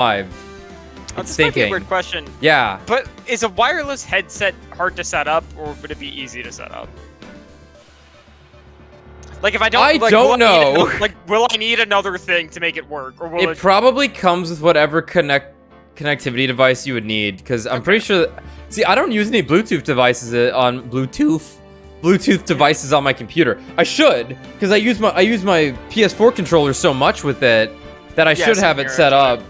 This might be a weird question. Yeah. But is a wireless headset hard to set up, or would it be easy to set up? Like, if I don't... I don't know. Will I need another thing to make it work? Or will It probably comes with whatever connectivity device you would need, because I'm pretty sure... See, I don't use any Bluetooth devices on... Bluetooth devices on my computer. I should, because I use my PS4 controller so much with it that I should have it set up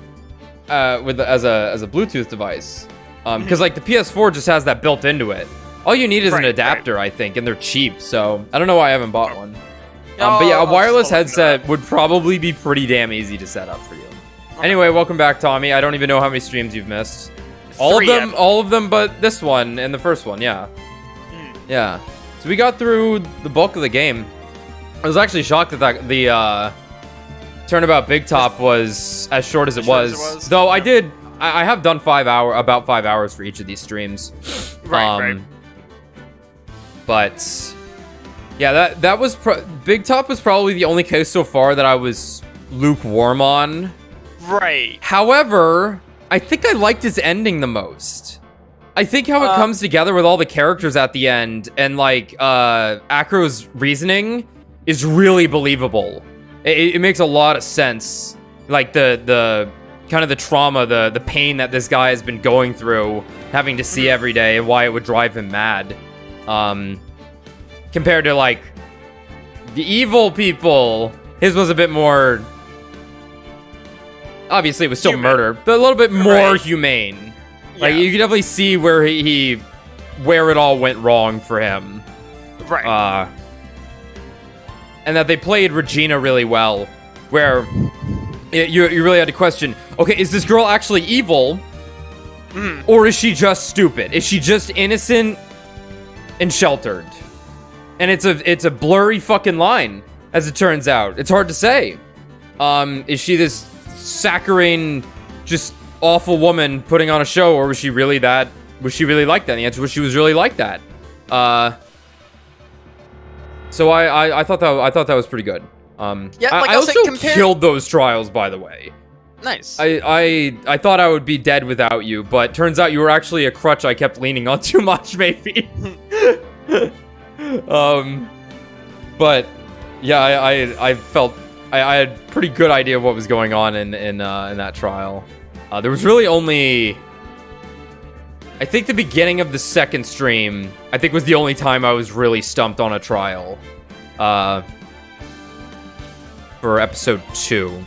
as a Bluetooth device. Because like the PS4 just has that built into it. All you need is an adapter, I think, and they're cheap. So I don't know why I haven't bought one. But yeah, a wireless headset would probably be pretty damn easy to set up for you. Anyway, welcome back, Tommy. I don't even know how many streams you've missed. All of them, but this one and the first one, yeah. Yeah. So we got through the bulk of the game. I was actually shocked that the Turnabout Big Top was as short as it was. Though I have done about 5 hours for each of these streams. Right. But yeah, that was Big Top was probably the only case so far that I was lukewarm on. Right. However, I think I liked his ending the most. I think how it comes together with all the characters at the end and like Acro's reasoning is really believable. It makes a lot of sense. Like the kind of the trauma, the pain that this guy has been going through, having to see every day, and why it would drive him mad. Compared to like the evil people, his was a bit more. Obviously, it was still murder, but a little bit more humane. Like you can definitely see where where it all went wrong for him. Right. And that they played Regina really well, where you really had to question, okay, is this girl actually evil? Or is she just stupid? Is she just innocent and sheltered? And it's a blurry fucking line, as it turns out. It's hard to say. Is she this saccharine, just awful woman putting on a show, or was she really like that? And the answer was she was really like that. So I thought that was pretty good. I also killed those trials, by the way. Nice. I thought I would be dead without you, but turns out you were actually a crutch I kept leaning on too much, maybe. But yeah, I felt I had a pretty good idea of what was going on in that trial. There was really only, I think the beginning of the second stream, I think was the only time I was really stumped on a trial. For episode 2.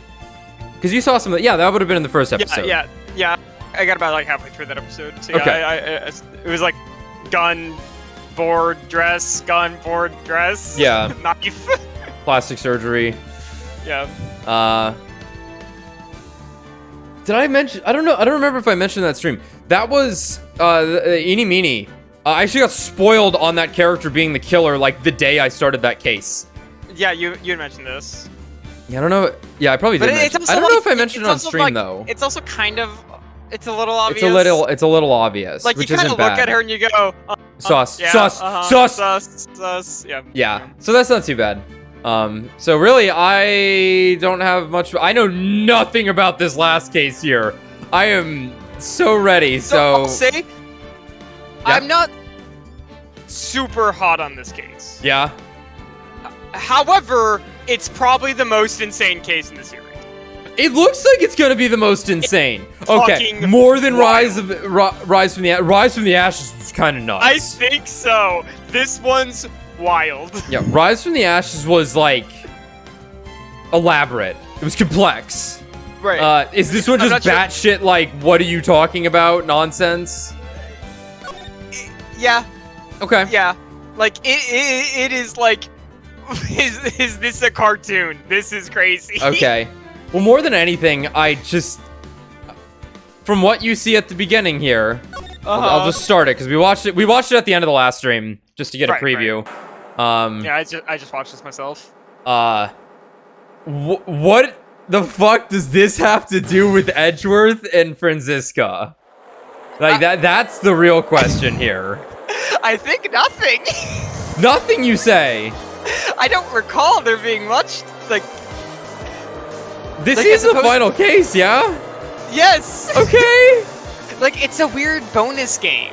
Because you saw some of that would have been in the first episode. Yeah. I got about like halfway through that episode. So yeah, it was like gun, board, dress, gun, board, dress. Yeah. Knife. Plastic surgery. Yeah. Did I mention? I don't know. I don't remember if I mentioned that stream. That was Eeny Meeny. I actually got spoiled on that character being the killer like the day I started that case. Yeah, you had mentioned this. Yeah, I don't know. Yeah, I probably did mention. I don't know if I mentioned it on stream though. It's also kind of, it's a little obvious. It's a little obvious. Like which you kind of look at her and you go, sus. Yeah. Yeah. So that's not too bad. So really, I don't have much. I know nothing about this last case here. I am so ready. So I'll say, I'm not super hot on this case. Yeah. However, it's probably the most insane case in the series. It looks like it's gonna be the most insane. Okay, more than Rise from the Ashes was kind of nuts. I think so. This one's wild. Yeah, Rise from the Ashes was like elaborate. It was complex. Right. Is this one just batshit like what are you talking about nonsense? Yeah. Okay. Yeah. Like it is like is this a cartoon? This is crazy. Okay. Well, more than anything, I just from what you see at the beginning here, I'll just start it because we watched it. We watched it at the end of the last stream just to get a preview. Right. Yeah, I just watched this myself. What the fuck does this have to do with Edgeworth and Franziska? Like that's the real question here. I think nothing. Nothing, you say? I don't recall there being much like. This is the final case, yeah? Yes! Okay. Like, it's a weird bonus game.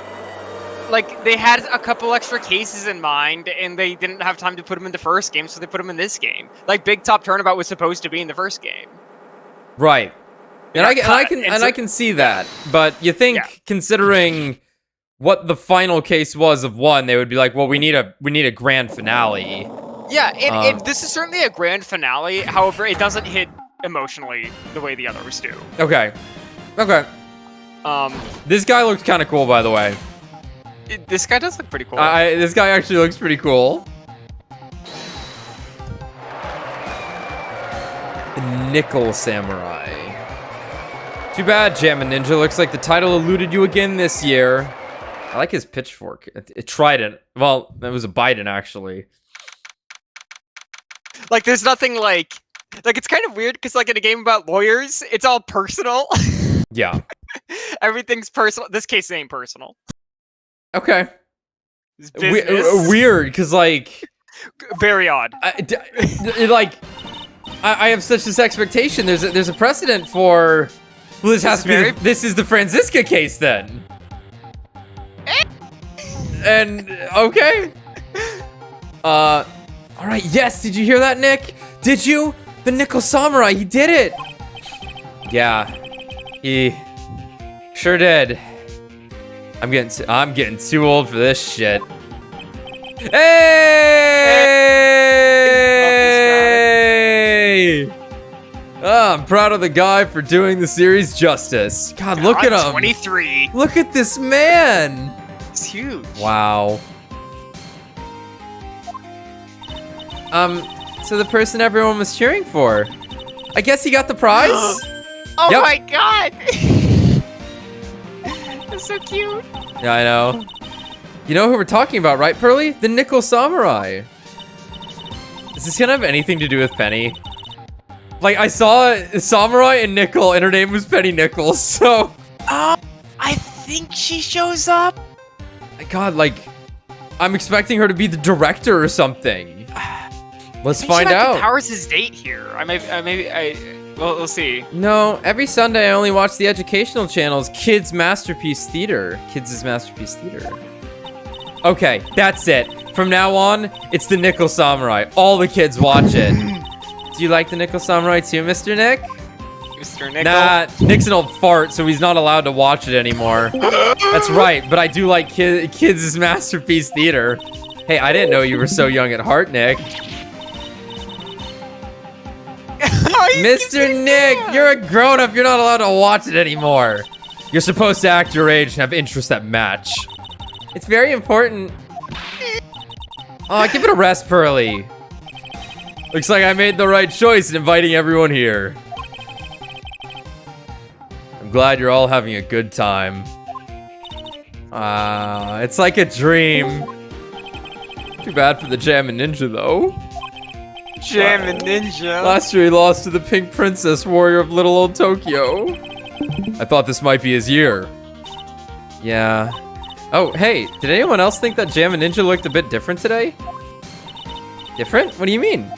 Like, they had a couple extra cases in mind, and they didn't have time to put them in the first game, so they put them in this game. Like, Big Top Turnabout was supposed to be in the first game. Right. And I can see that. But you think, considering what the final case was of 1, they would be like, well, we need a grand finale. Yeah, and this is certainly a grand finale. However, it doesn't hit emotionally the way the others do. Okay. This guy looks kind of cool, by the way. This guy does look pretty cool. This guy actually looks pretty cool. The Nickel Samurai. Too bad, Jammin' Ninja. Looks like the title eluded you again this year. I like his pitchfork. It Trident. Well, that was a Biden, actually. Like, there's nothing like it's kind of weird because, like, in a game about lawyers, it's all personal. Yeah. Everything's personal. This case ain't personal. Okay. Weird, because, like... Very odd. I have such this expectation. There's a precedent for... Well, this is the Franziska case, then. And, okay. Alright, yes, did you hear that, Nick? Did you? The Nickel Samurai, he did it! Yeah. He... sure did. I'm getting too old for this shit. Hey! Oh, I'm proud of the guy for doing the series justice. God, look at him. 23. Look at this man. It's huge. Wow. So the person everyone was cheering for. I guess he got the prize? Oh my god! That's so cute. Yeah, I know. You know who we're talking about, right, Pearly? The Nickel Samurai. Is this gonna have anything to do with Penny? Like, I saw Samurai and Nickel, and her name was Penny Nichols, so... I think she shows up. God, like, I'm expecting her to be the director or something. Let's find out. Powers' date here. Well, we'll see. No, every Sunday I only watch the educational channels. Kids' Masterpiece Theater. Kids' Masterpiece Theater. Okay, that's it. From now on, it's the Nickel Samurai. All the kids watch it. Do you like the Nickel Samurai too, Mr. Nick? Mr. Nickel? Nah, Nick's an old fart, so he's not allowed to watch it anymore. That's right, but I do like Kids' Masterpiece Theater. Hey, I didn't know you were so young at heart, Nick. Mr. Nick, you're a grown-up. You're not allowed to watch it anymore. You're supposed to act your age and have interests that match. It's very important. Oh, give it a rest, Pearly. Looks like I made the right choice in inviting everyone here. I'm glad you're all having a good time. It's like a dream. Too bad for the Jammin' Ninja, though. Jammin' Ninja. Last year he lost to the Pink Princess Warrior of Little Old Tokyo. I thought this might be his year. Yeah. Oh, hey, did anyone else think that Jammin' Ninja looked a bit different today? Different? What do you mean?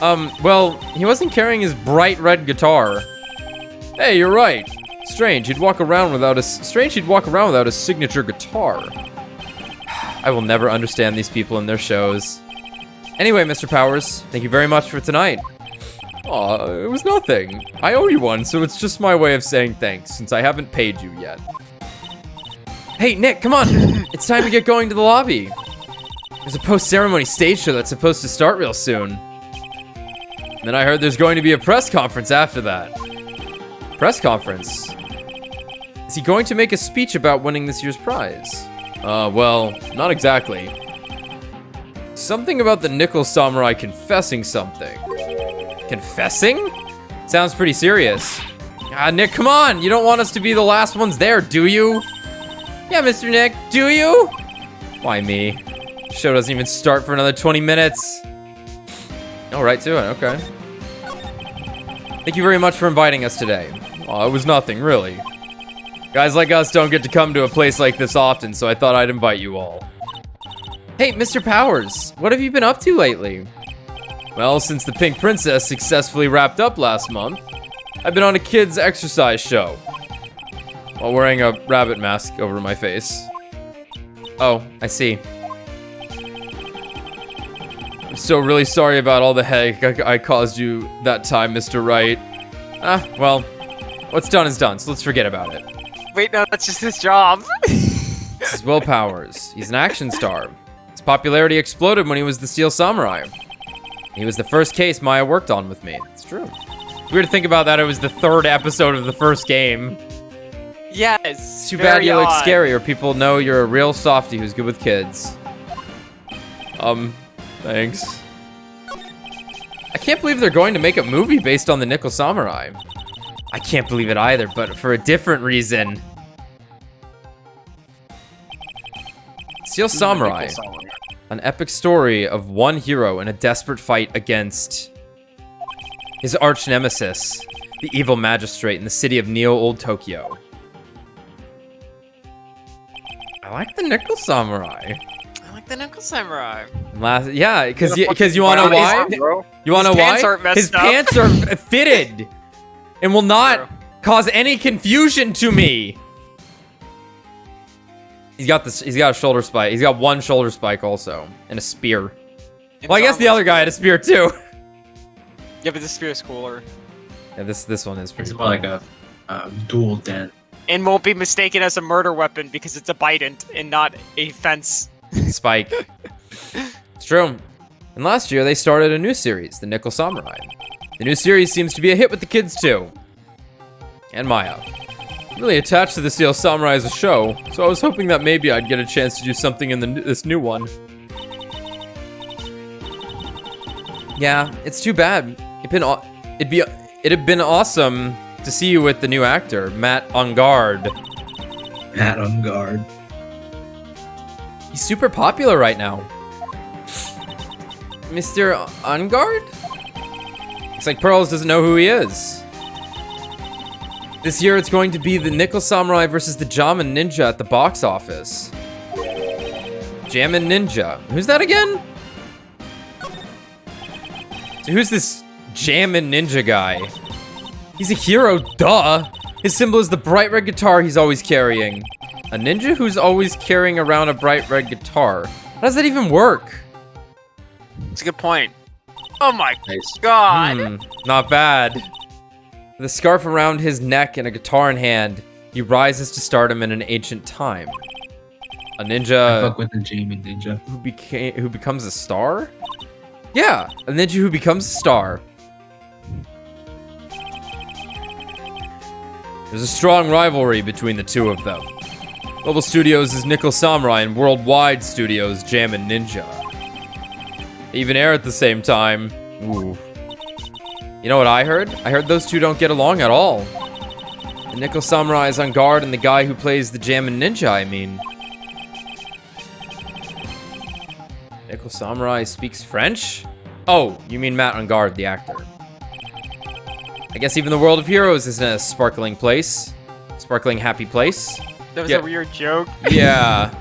Well, he wasn't carrying his bright red guitar. Hey, you're right. Strange he'd walk around without a signature guitar. I will never understand these people and their shows. Anyway, Mr. Powers, thank you very much for tonight. Aw, it was nothing. I owe you one, so it's just my way of saying thanks, since I haven't paid you yet. Hey, Nick, come on! It's time to get going to the lobby. There's a post-ceremony stage show that's supposed to start real soon. And then I heard there's going to be a press conference after that. Press conference? Is he going to make a speech about winning this year's prize? Well, not exactly. Something about the Nickel Samurai confessing something. Confessing? Sounds pretty serious. Nick, come on! You don't want us to be the last ones there, do you? Yeah, Mr. Nick, do you? Why me? The show doesn't even start for another 20 minutes. Oh, right to it, okay. Thank you very much for inviting us today. Oh, it was nothing, really. Guys like us don't get to come to a place like this often, so I thought I'd invite you all. Hey, Mr. Powers, what have you been up to lately? Well, since the Pink Princess successfully wrapped up last month, I've been on a kid's exercise show while wearing a rabbit mask over my face. Oh, I see. I'm still really sorry about all the headache I caused you that time, Mr. Wright. Well, what's done is done, so let's forget about it. Wait, no, that's just his job. This is Will Powers. He's an action star. His popularity exploded when he was the Steel Samurai. He was the first case Maya worked on with me. It's true. Weird to think about that. It was the 3rd episode of the first game. Yes. It's too bad you look scary, or people know you're a real softie who's good with kids. Thanks. I can't believe they're going to make a movie based on the Nickel Samurai. I can't believe it either, but for a different reason. Steel Samurai. An epic story of one hero in a desperate fight against his arch nemesis, the evil magistrate in the city of Neo-Old Tokyo. I like the Nickel Samurai. I like the Nickel Samurai. Yeah, because you wanna know why? You wanna know why? His pants are fitted and will not cause any confusion to me. He's got this. He's got a shoulder spike. He's got one shoulder spike also, and a spear. Well, I guess the other guy had a spear too. Yeah, but the spear is cooler. Yeah, this one is pretty. It's more like a dual dent. And won't be mistaken as a murder weapon because it's a bident and not a fence. Spike. It's true. And last year they started a new series, the Nickel Samurai. The new series seems to be a hit with the kids too. And Maya. I'm really attached to the Steel Samurai as a show, so I was hoping that maybe I'd get a chance to do something in this new one. Yeah, it's too bad. It'd have been awesome to see you with the new actor, Matt Ongard. Matt Ongard. He's super popular right now. Mr. Ongard? Looks like Pearls doesn't know who he is. This year it's going to be the Nickel Samurai versus the Jammin Ninja at the box office. Jammin Ninja. Who's that again? So who's this Jammin Ninja guy? He's a hero, duh! His symbol is the bright red guitar he's always carrying. A ninja who's always carrying around a bright red guitar. How does that even work? It's a good point. Oh my Nice. god! Not bad. With a scarf around his neck and a guitar in hand, he rises to stardom in an ancient time. A I ninja fuck with the Jamie Ninja. who becomes a star? Yeah, a ninja who becomes a star. There's a strong rivalry between the two of them. Global Studios is Nickel Samurai and Worldwide Studios Jammin Ninja. They even air at the same time. Ooh. You know what I heard? I heard those two don't get along at all. The Nickel Samurai is on guard and the guy who plays the Jammin Ninja, I mean. Nickel Samurai speaks French? Oh, you mean Matt on guard, the actor. I guess even the world of heroes isn't a sparkling place. Sparkling happy place. That was Yeah. a weird joke. Yeah.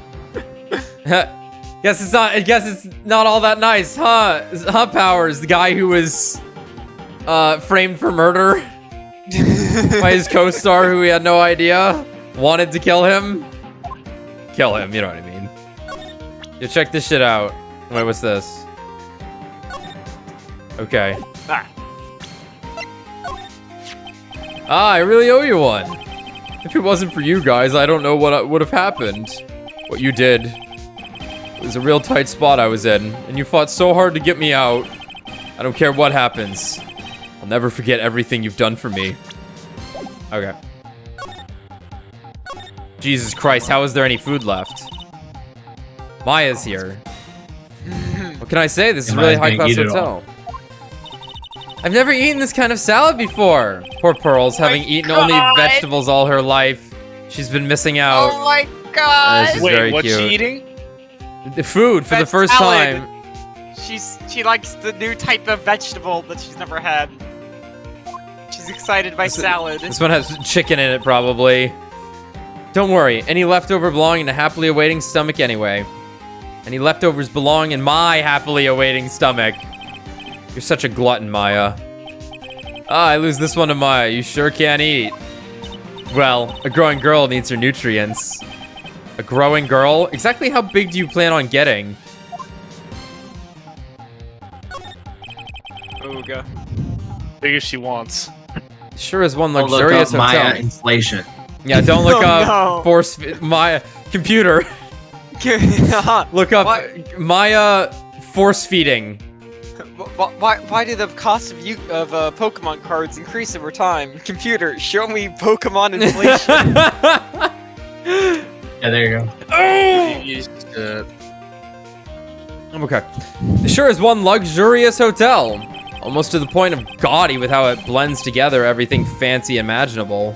Guess it's not. I guess it's not all that nice, huh? Huh, Powers, the guy who was framed for murder by his co-star, who he had no idea wanted to kill him. Kill him. You know what I mean? Yo, check this shit out. Wait, what's this? Okay. I really owe you one. If it wasn't for you guys, I don't know what would have happened. What you did. It was a real tight spot I was in, and you fought so hard to get me out. I don't care what happens. I'll never forget everything you've done for me. Okay. Jesus Christ, how is there any food left? Maya's here. What can I say? This is a really high-class hotel. I've never eaten this kind of salad before. Poor Pearls, having eaten only vegetables all her life. She's been missing out. Oh my god! This is very what's cute. she eating? The food for the first salad. time. She likes the new type of vegetable that she's never had. She's excited by salad. This one has chicken in it, probably. Don't worry, any leftover belong in a happily awaiting stomach anyway. Any leftovers belong in my happily awaiting stomach. You're such a glutton, Maya. Ah, I lose this one to Maya. You sure can't eat. Well, a growing girl needs her nutrients. A growing girl? Exactly how big do you plan on getting? Ooga. Big as she wants. Sure is one Don't luxurious look up hotel. Maya inflation. Yeah, don't look Oh, up no. force Maya computer. Look up Why- Maya force feeding. Why do the cost of Pokemon cards increase over time? Computer, show me Pokemon inflation. Yeah, there you go. You just, Okay. Sure is one luxurious hotel. Almost to the point of gaudy with how it blends together everything fancy imaginable.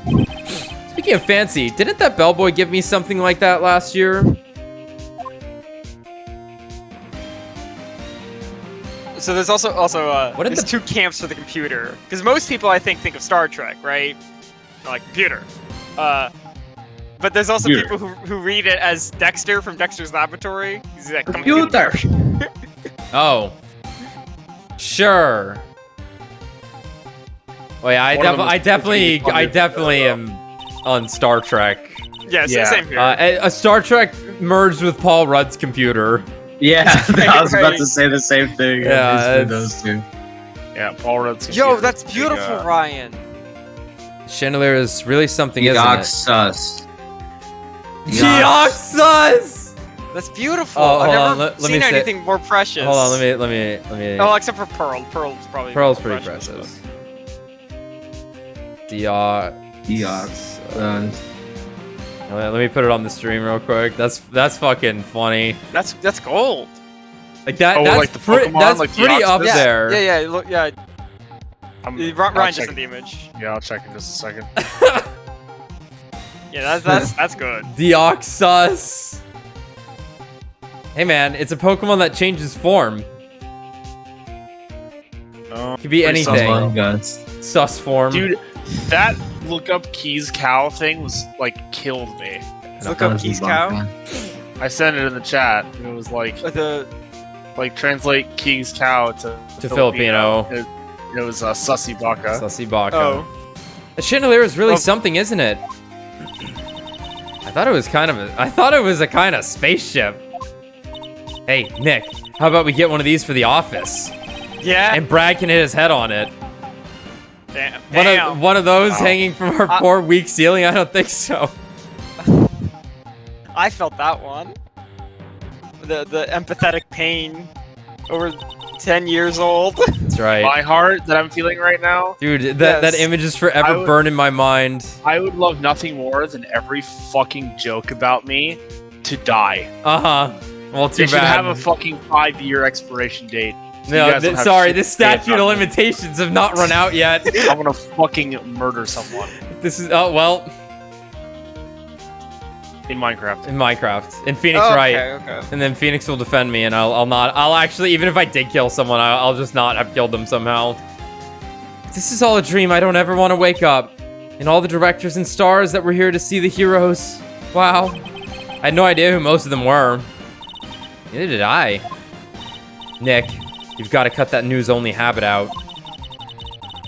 Speaking of fancy, didn't that bellboy give me something like that last year? So there's also What did there's the- two camps for the computer, because most people I think of Star Trek, right? Like computer. But there's also Computer. people who read it as Dexter from Dexter's Laboratory. He's like, Computer. Oh. Sure. Oh yeah, One of them I is definitely funded. am on Star Trek. Yes, Yeah. same here. A Star Trek merged with Paul Rudd's computer. Yeah, I was about Right. to say the same thing. Yeah, Basically those two. yeah, Paul Rudd's. Yo, that's beautiful, Ryan. Chandelier is really something, isn't Eox it? sus. Deoxys! That's beautiful. Oh, I've hold never on, let me seen say- anything more precious. Hold on, let me. Oh, except for Pearl. Pearl's probably Pearl's more pretty precious. Deoxys. Eox sus. Let me put it on the stream real quick. That's fucking funny. That's gold. Like that. Oh, that's like the pretty. Pokemon, That's like pretty Deoxys? up Yeah, there. yeah. Look, yeah. I'll Ryan just check- sent the image. Yeah, I'll check in just a second. Yeah, that's good. Deoxys. Hey man, it's a Pokemon that changes form. Could be Pretty sus, anything. Among Us. Sus form. Dude, that look up Keys cow thing was like killed me. Look up Keys Cow. I sent it in the chat. And it was like translate Keys cow to Filipino. It was Sussy Baka. Sussy Baka. Oh, A chandelier is really Oh. something, isn't it? I thought it was a kind of spaceship. Hey, Nick, how about we get one of these for the office? yeah. And Brad can hit his head on it. Damn. One of those Wow. hanging from our poor weak ceiling? I don't think so. I felt that one. The empathetic pain over 10 years old. That's right. My heart that I'm feeling right now. Dude, that Yes. image is I forever would- burned in my mind. I would love nothing more than every fucking joke about me to die. Uh-huh. Well, too They should bad. have a fucking 5-year expiration date. So you No, guys don't have sorry, shit the to say statute of about me. limitations have not run out yet. I'm gonna fucking murder someone This is, oh, well, in Minecraft. in Minecraft. In Phoenix Oh, Wright. okay. And then Phoenix will defend me, and I'll actually, even if I did kill someone, I'll just not have killed them somehow. This is all a dream. I don't ever want to wake up. And all the directors and stars that were here to see the heroes. Wow. I had no idea who most of them were. Neither did I. Nick, you've got to cut that news-only habit out.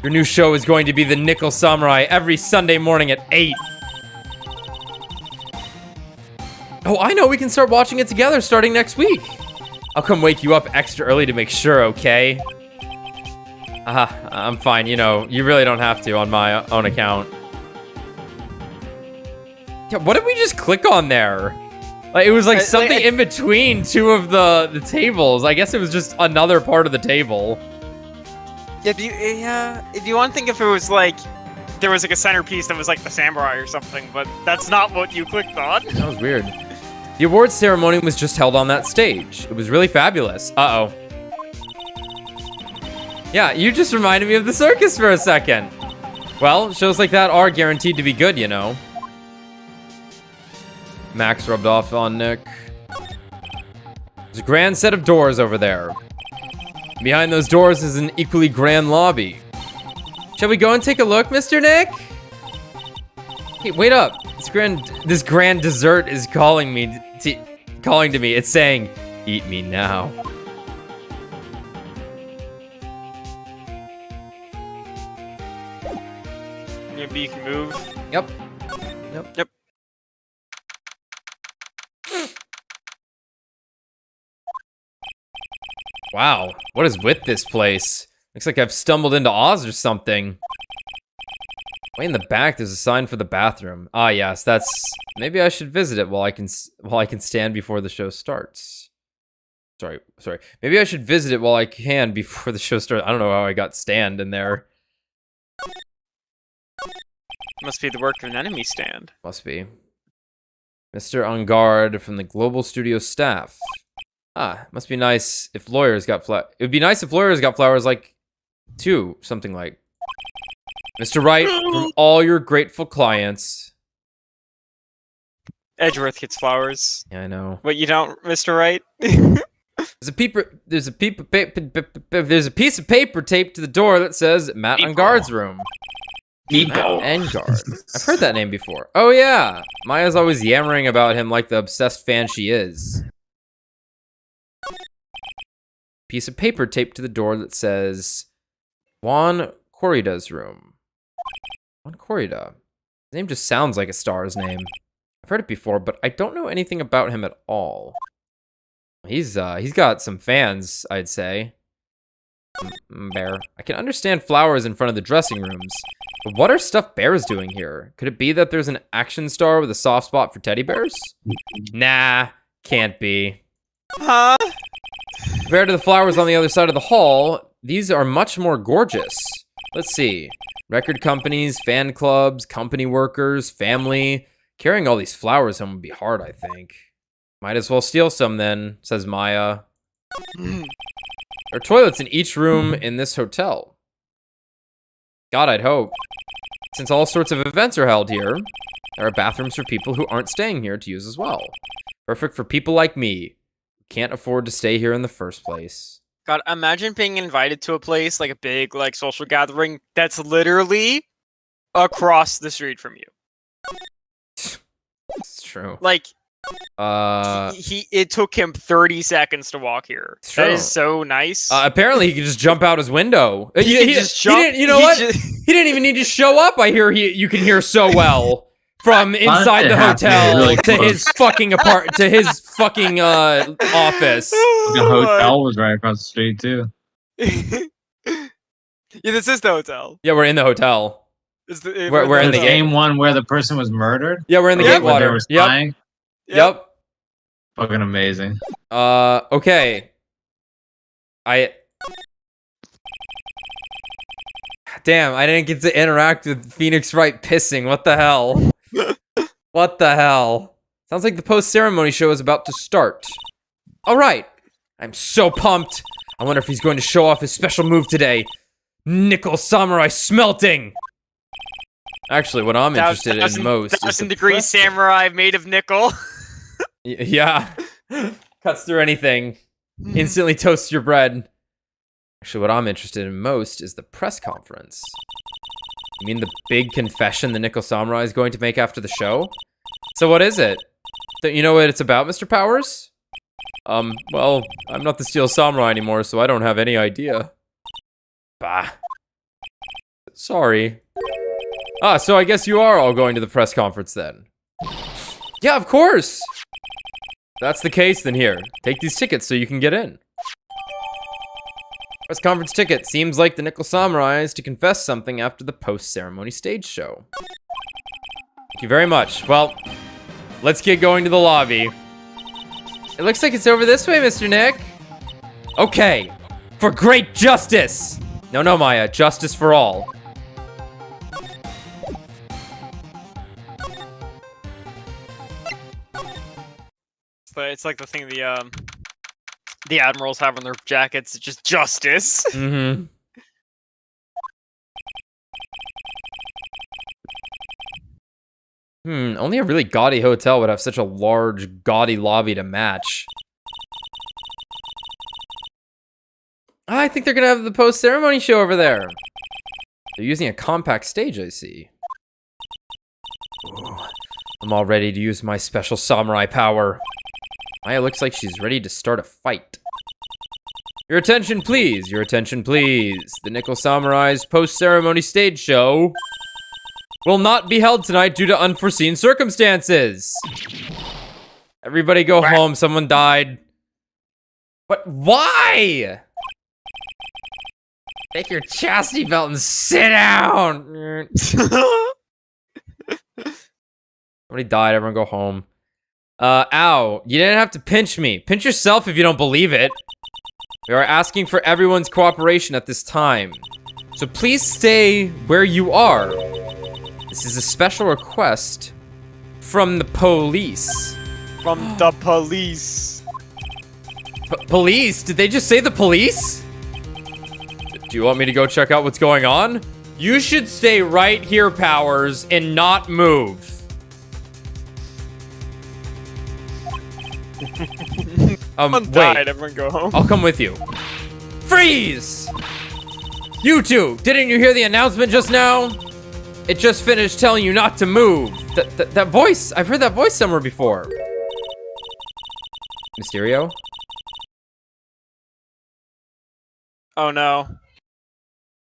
Your new show is going to be The Nickel Samurai every Sunday morning at 8. Oh, I know. We can start watching it together starting next week. I'll come wake you up extra early to make sure, okay? I'm fine. You know, you really don't have to on my own account. Yeah, what did we just click on there? Like, it was like something in between two of the tables. I guess it was just another part of the table. Yeah, if you want to think if it was like there was like a centerpiece that was like the samurai or something, but that's not what you clicked on. That was weird. The awards ceremony was just held on that stage. It was really fabulous. Uh-oh. Yeah, you just reminded me of the circus for a second. Well, shows like that are guaranteed to be good, you know. Max rubbed off on Nick. There's a grand set of doors over there. Behind those doors is an equally grand lobby. Shall we go and take a look, Mr. Nick? Hey, wait up. This grand dessert is calling to me. It's saying, eat me now. maybe you can move. Yep. Wow, what is with this place? Looks like I've stumbled into Oz or something. Way in the back, there's a sign for the bathroom. Ah, yes, that's... Maybe I should visit it while I can stand before the show starts. Sorry. Maybe I should visit it while I can before the show starts. I don't know how I got stand in there. Must be the work of an enemy stand. Must be. Mr. On guard from the Global Studio staff. Ah, must be nice if lawyers got It would be nice if lawyers got flowers like... too. Something like... Mr. Wright, from all your grateful clients. Edgeworth gets flowers. Yeah, I know. But you don't, Mr. Wright? There's a piece of paper taped to the door that says Matt on guard's room. Matt and guard. I've heard that name before. Oh yeah, Maya's always yammering about him like the obsessed fan she is. Piece of paper taped to the door that says Juan Corrida's room. Juan Corrida. His name just sounds like a star's name. I've heard it before, but I don't know anything about him at all. He's got some fans, I'd say. Bear. I can understand flowers in front of the dressing rooms, but what are stuffed bears doing here? Could it be that there's an action star with a soft spot for teddy bears? Nah, can't be. Huh? Compared to the flowers on the other side of the hall, these are much more gorgeous. Let's see. Record companies, fan clubs, company workers, family. Carrying all these flowers home would be hard, I think. Might as well steal some then, says Maya. There are toilets in each room in this hotel. God, I'd hope. Since all sorts of events are held here, there are bathrooms for people who aren't staying here to use as well. Perfect for people like me, who can't afford to stay here in the first place. God, imagine being invited to a place, like a big, like, social gathering that's literally across the street from you. It's true. Like, it took him 30 seconds to walk here. It's true. That is so nice. Apparently, he could just jump out his window. He didn't, you know what? He didn't even need to show up. I hear you can hear so well from inside the hotel really to close. his fucking to his fucking office. The hotel was right across the street too. Yeah, this is the hotel. Yeah, we're in the hotel. We're in the game one where the person was murdered. Yeah, we're in the Where Gatewater. they were spying. Yep. Fucking amazing. Okay. Damn, I didn't get to interact with Phoenix Wright pissing. What the hell? What the hell? Sounds like the post-ceremony show is about to start. All right. I'm so pumped. I wonder if he's going to show off his special move today. Nickel Samurai Smelting. Actually, what I'm interested in most is 1,000-degree the samurai made of nickel. Yeah. Cuts through anything. Instantly toasts your bread. Actually, what I'm interested in most is the press conference. You mean the big confession the Nickel Samurai is going to make after the show? So what is it? Don't you know what it's about, Mr. Powers? Well, I'm not the Steel Samurai anymore, so I don't have any idea. Bah. Sorry. Ah, so I guess you are all going to the press conference then. Yeah, of course! If that's the case, then here. Take these tickets so you can get in. Press conference ticket. Seems like the Nickel Samurai is to confess something after the post-ceremony stage show. Thank you very much. Well, let's get going to the lobby. It looks like it's over this way, Mr. Nick. Okay. For great justice! No, Maya. Justice for all. It's like the thing the admirals have on their jackets. It's just justice. Mm-hmm. Only a really gaudy hotel would have such a large, gaudy lobby to match. I think they're gonna have the post-ceremony show over there. They're using a compact stage, I see. Ooh, I'm all ready to use my special samurai power. Maya looks like she's ready to start a fight. Your attention, please. Your attention, please. The Nickel Samurai's post-ceremony stage show will not be held tonight due to unforeseen circumstances. Everybody go home. Someone died. But why? Take your chastity belt and sit down. Somebody died. Everyone go home. Ow. You didn't have to pinch me. Pinch yourself if you don't believe it. We are asking for everyone's cooperation at this time. So please stay where you are. This is a special request from the police. From the police. Police? Did they just say the police? Do you want me to go check out what's going on? You should stay right here, Powers, and not move. Someone died, everyone go home. I'll come with you. Freeze! You two, didn't you hear the announcement just now? It just finished telling you not to move. That voice, I've heard that voice somewhere before. Mysterio? Oh no.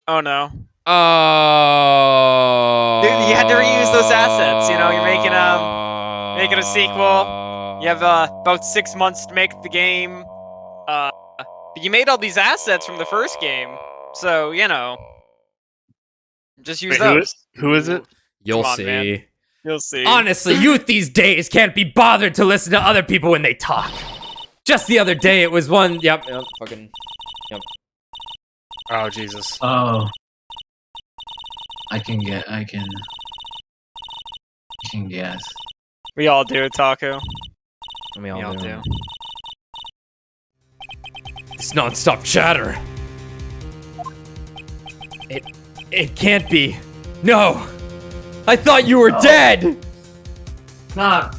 Oh no. Oh. You had to reuse those assets, you know, you're making a sequel. You have about 6 months to make the game. But you made all these assets from the first game, so you know, just use those. Who is it? You'll Come on, see. man. You'll see. Honestly, youth these days can't be bothered to listen to other people when they talk. Just the other day, it was one. Yep. Fucking. Yep. Oh Jesus. Oh. I can guess. We all do, Taco. We We all do. This non-stop chatter. It can't be. No. I thought you were dead. Not.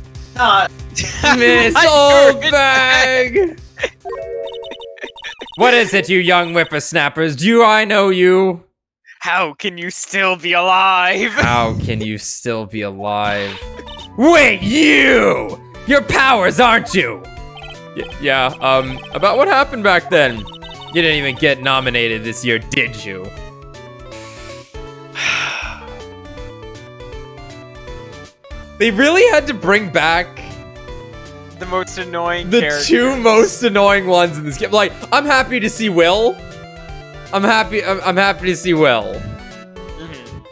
Miss Oldbag. What is it, you young whippersnappers? Do I know you? How can you still be alive? How can you still be alive? Wait, you! You're Powers, aren't you? Yeah, about what happened back then? You didn't even get nominated this year, did you? They really had to bring back The most annoying the character. two most annoying ones in this game. Like, I'm happy to see Will. I'm happy to see Will.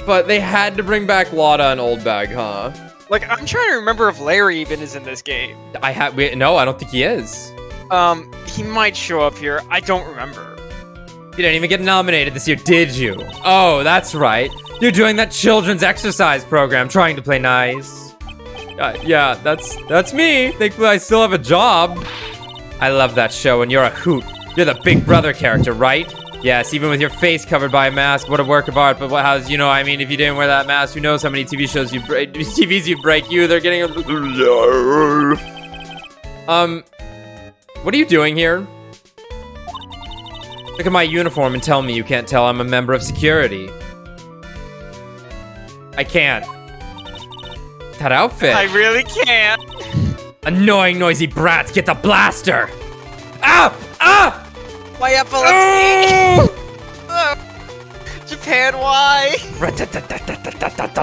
But they had to bring back Lotta and Oldbag, huh? Like, I'm trying to remember if Larry even is in this game. No, I don't think he is. He might show up here. I don't remember. You didn't even get nominated this year, did you? Oh, that's right. You're doing that children's exercise program, trying to play nice. Yeah, that's me. Thankfully, I still have a job. I love that show, and you're a hoot. You're the Big Brother character, right? Yes, even with your face covered by a mask, what a work of art. But how's, you know, I mean, if you didn't wear that mask, who knows how many TVs you'd break. They're getting what are you doing here? Look at my uniform and tell me you can't tell I'm a member of security. I can't. That outfit. I really can't. Annoying, noisy brats, get the blaster! Ah! Ah! My epilepsy. Japan, why?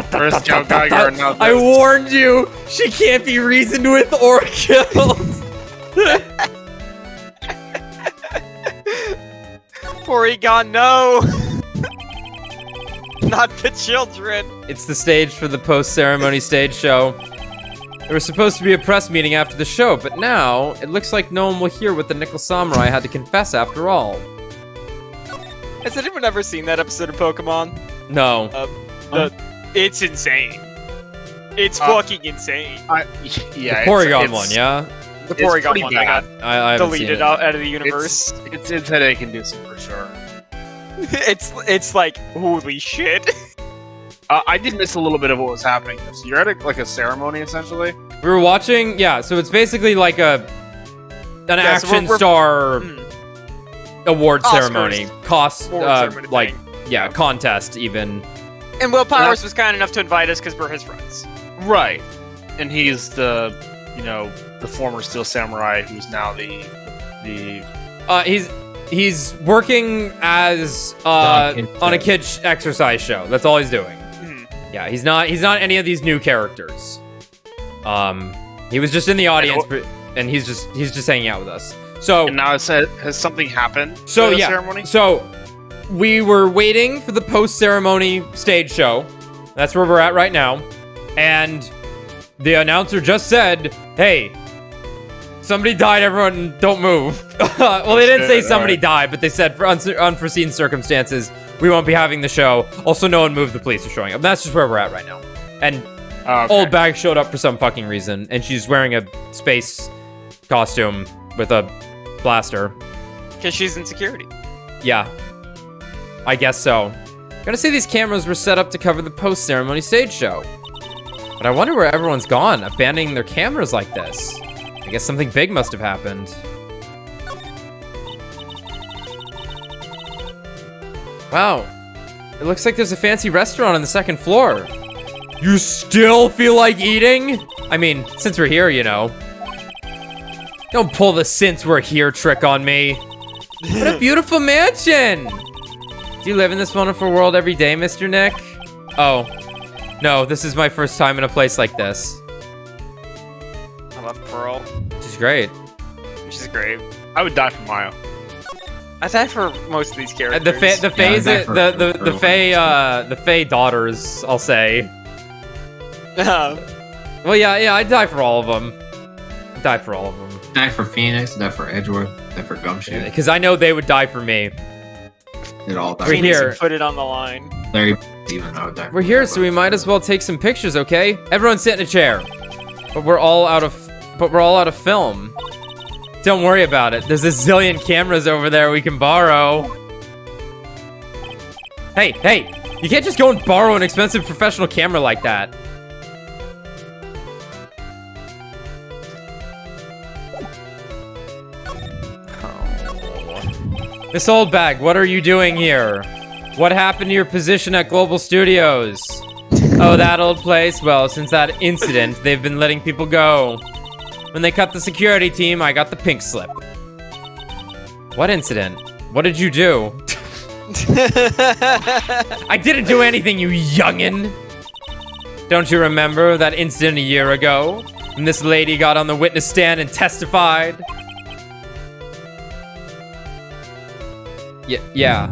First Joe Geiger, now I this. warned you! She can't be reasoned with or killed! Porygon, no! Not the children. It's the stage for the post-ceremony stage show. There was supposed to be a press meeting after the show, but now it looks like no one will hear what the Nickel Samurai had to confess after all. Has anyone ever seen that episode of Pokemon? No. It's insane. It's fucking insane. Yeah, The Porygon it's one, yeah? The it's Porygon pretty one that bad. got I haven't seen deleted it. out of the universe. It's headache inducing for sure. It's like, holy shit. I did miss a little bit of what was happening. So you're at a ceremony essentially. We were watching, yeah, so it's basically like an action star award Oscars. ceremony. Award ceremony Like, thing. yeah, contest even. And Will Powers was kind enough to invite us because we're his friends. Right. And he's the former Steel Samurai who's now the He's working as on a kid's exercise show. That's all he's doing. Yeah, he's not any of these new characters. He was just in the audience, and he's just hanging out with us. So And now has something happened? So for the yeah, ceremony? so we were waiting for the post-ceremony stage show. That's where we're at right now. And the announcer just said, "Hey, somebody died. Everyone, don't move." Well, they didn't say somebody died, but they said for unforeseen circumstances, we won't be having the show. Also, no one moved. The police are showing up. That's just where we're at right now. And Old Bag showed up for some fucking reason, and she's wearing a space costume with a blaster. Because she's in security. Yeah, I guess so. Gotta say, these cameras were set up to cover the post-ceremony stage show. But I wonder where everyone's gone, abandoning their cameras like this. I guess something big must have happened. Wow. It looks like there's a fancy restaurant on the second floor. You still feel like eating? I mean, since we're here, you know. Don't pull the "since we're here" trick on me. What a beautiful mansion! Do you live in this wonderful world every day, Mr. Nick? Oh. No, this is my first time in a place like this. I love Pearl. She's great. She's great. I would die for Mayo. I die for most of these characters. The Fae daughters, I'll say. Well, yeah, I'd die for all of them. I'd die for all of them. Die for Phoenix, die for Edgeworth, die for Gumshoe. Because I know they would die for me. They'd all die. We're here. Put it on the line. Larry, even I would die. We're here, so we might as well take some pictures, okay? Everyone sit in a chair. But we're all out of film. Don't worry about it. There's a zillion cameras over there we can borrow. Hey, you can't just go and borrow an expensive professional camera like that. Miss Old Bag, what are you doing here? What happened to your position at Global Studios? Oh, that old place? Well, since that incident, they've been letting people go. When they cut the security team, I got the pink slip. What incident? What did you do? I didn't do anything, you youngin'. Don't you remember that incident a year ago? When this lady got on the witness stand and testified? Yeah.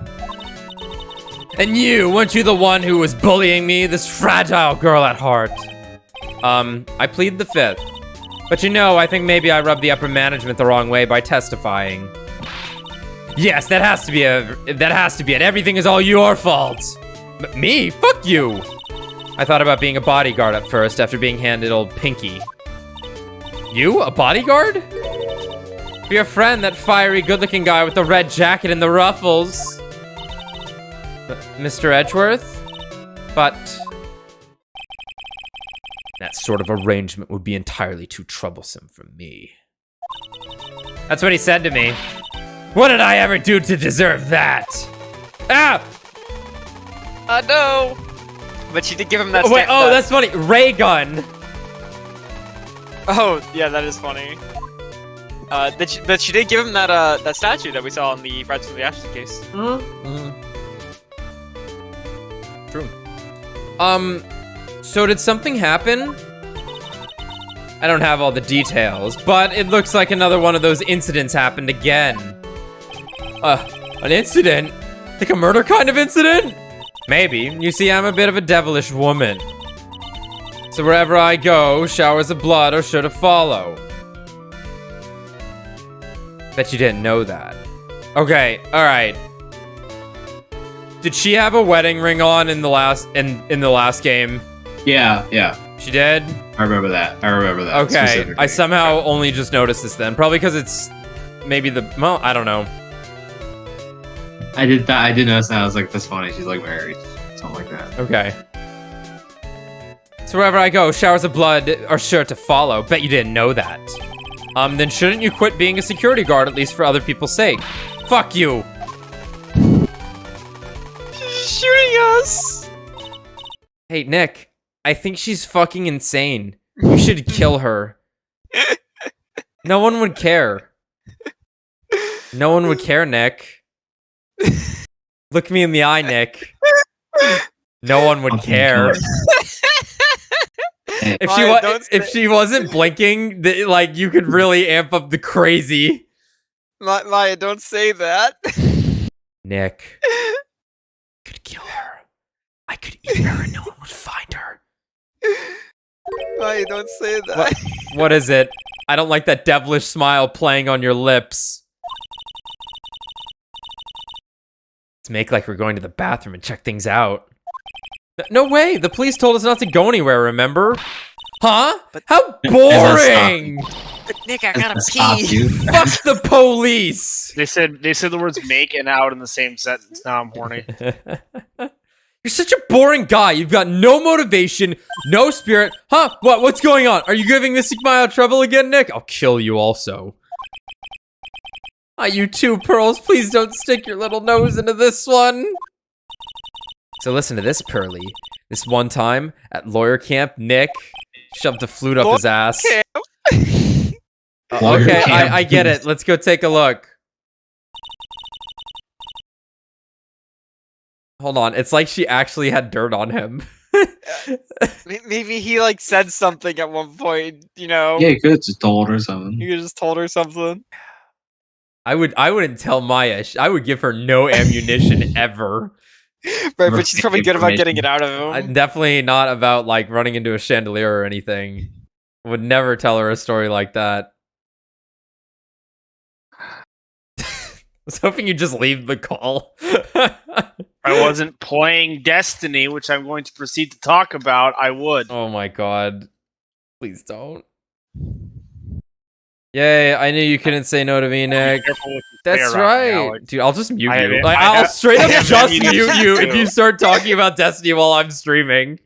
And weren't you the one who was bullying me? This fragile girl at heart. I plead the fifth. But you know, I think maybe I rubbed the upper management the wrong way by testifying. Yes, that has to be it. Everything is all your fault. Me? Fuck you. I thought about being a bodyguard at first after being handed old Pinky. You? A bodyguard? Be your friend, that fiery, good-looking guy with the red jacket and the ruffles. Mr. Edgeworth? But that sort of arrangement would be entirely too troublesome for me. That's what he said to me. What did I ever do to deserve that? Ah! No! But she did give him that. Wait, that's funny. Ray gun. Oh, yeah, that is funny. But she did give him that statue that we saw in the Fridays for the Ashes case. True. So did something happen? I don't have all the details, but it looks like another one of those incidents happened again. An incident? Like a murder kind of incident? Maybe. You see, I'm a bit of a devilish woman. So wherever I go, showers of blood are sure to follow. Bet you didn't know that. Okay, alright. Did she have a wedding ring on in the last game? Yeah. She did? I remember that. Okay, I somehow only just noticed this then. Probably because it's maybe well, I don't know. I did notice that. I was like, that's funny. She's like married. Something like that. Okay. So wherever I go, showers of blood are sure to follow. Bet you didn't know that. Then shouldn't you quit being a security guard, at least for other people's sake? Fuck you! She's shooting us! Hey, Nick, I think she's fucking insane. You should kill her. No one would care. No one would care, Nick. Look me in the eye, Nick. No one would care. If she if she wasn't blinking, like you could really amp up the crazy. Maya, don't say that. Nick. Could kill her. I could eat her and no one would find her. Maya, don't say that. What is it? I don't like that devilish smile playing on your lips. Let's make like we're going to the bathroom and check things out. No way! The police told us not to go anywhere, remember? Huh? How boring! But Nick, I gotta Stop pee. you. Fuck the police! They said the words "make" and "out" in the same sentence. Now I'm horny. You're such a boring guy. You've got no motivation, no spirit. Huh? What's going on? Are you giving Mystic Maya trouble again, Nick? I'll kill you also. You too, Pearls. Please don't stick your little nose into this one. So listen to this, Pearly. This one time at lawyer camp, Nick shoved a flute up his ass. Okay, I get it. Let's go take a look. Hold on, it's like she actually had dirt on him. Maybe he like said something at one point, you know. Yeah, you could have just told her something. You just told her something. I wouldn't tell Maya. I would give her no ammunition ever. Right, but she's probably good about getting it out of him. I'm definitely not about like running into a chandelier or anything. Would never tell her a story like that. I was hoping you'd just leave the call. I wasn't playing Destiny, which I'm going to proceed to talk about. I would. Oh my god. Please don't. Yay, I knew you couldn't say no to me, Nick. That's right. Dude, I'll just mute you. Like, I'll straight up just mute you if you start talking about Destiny while I'm streaming.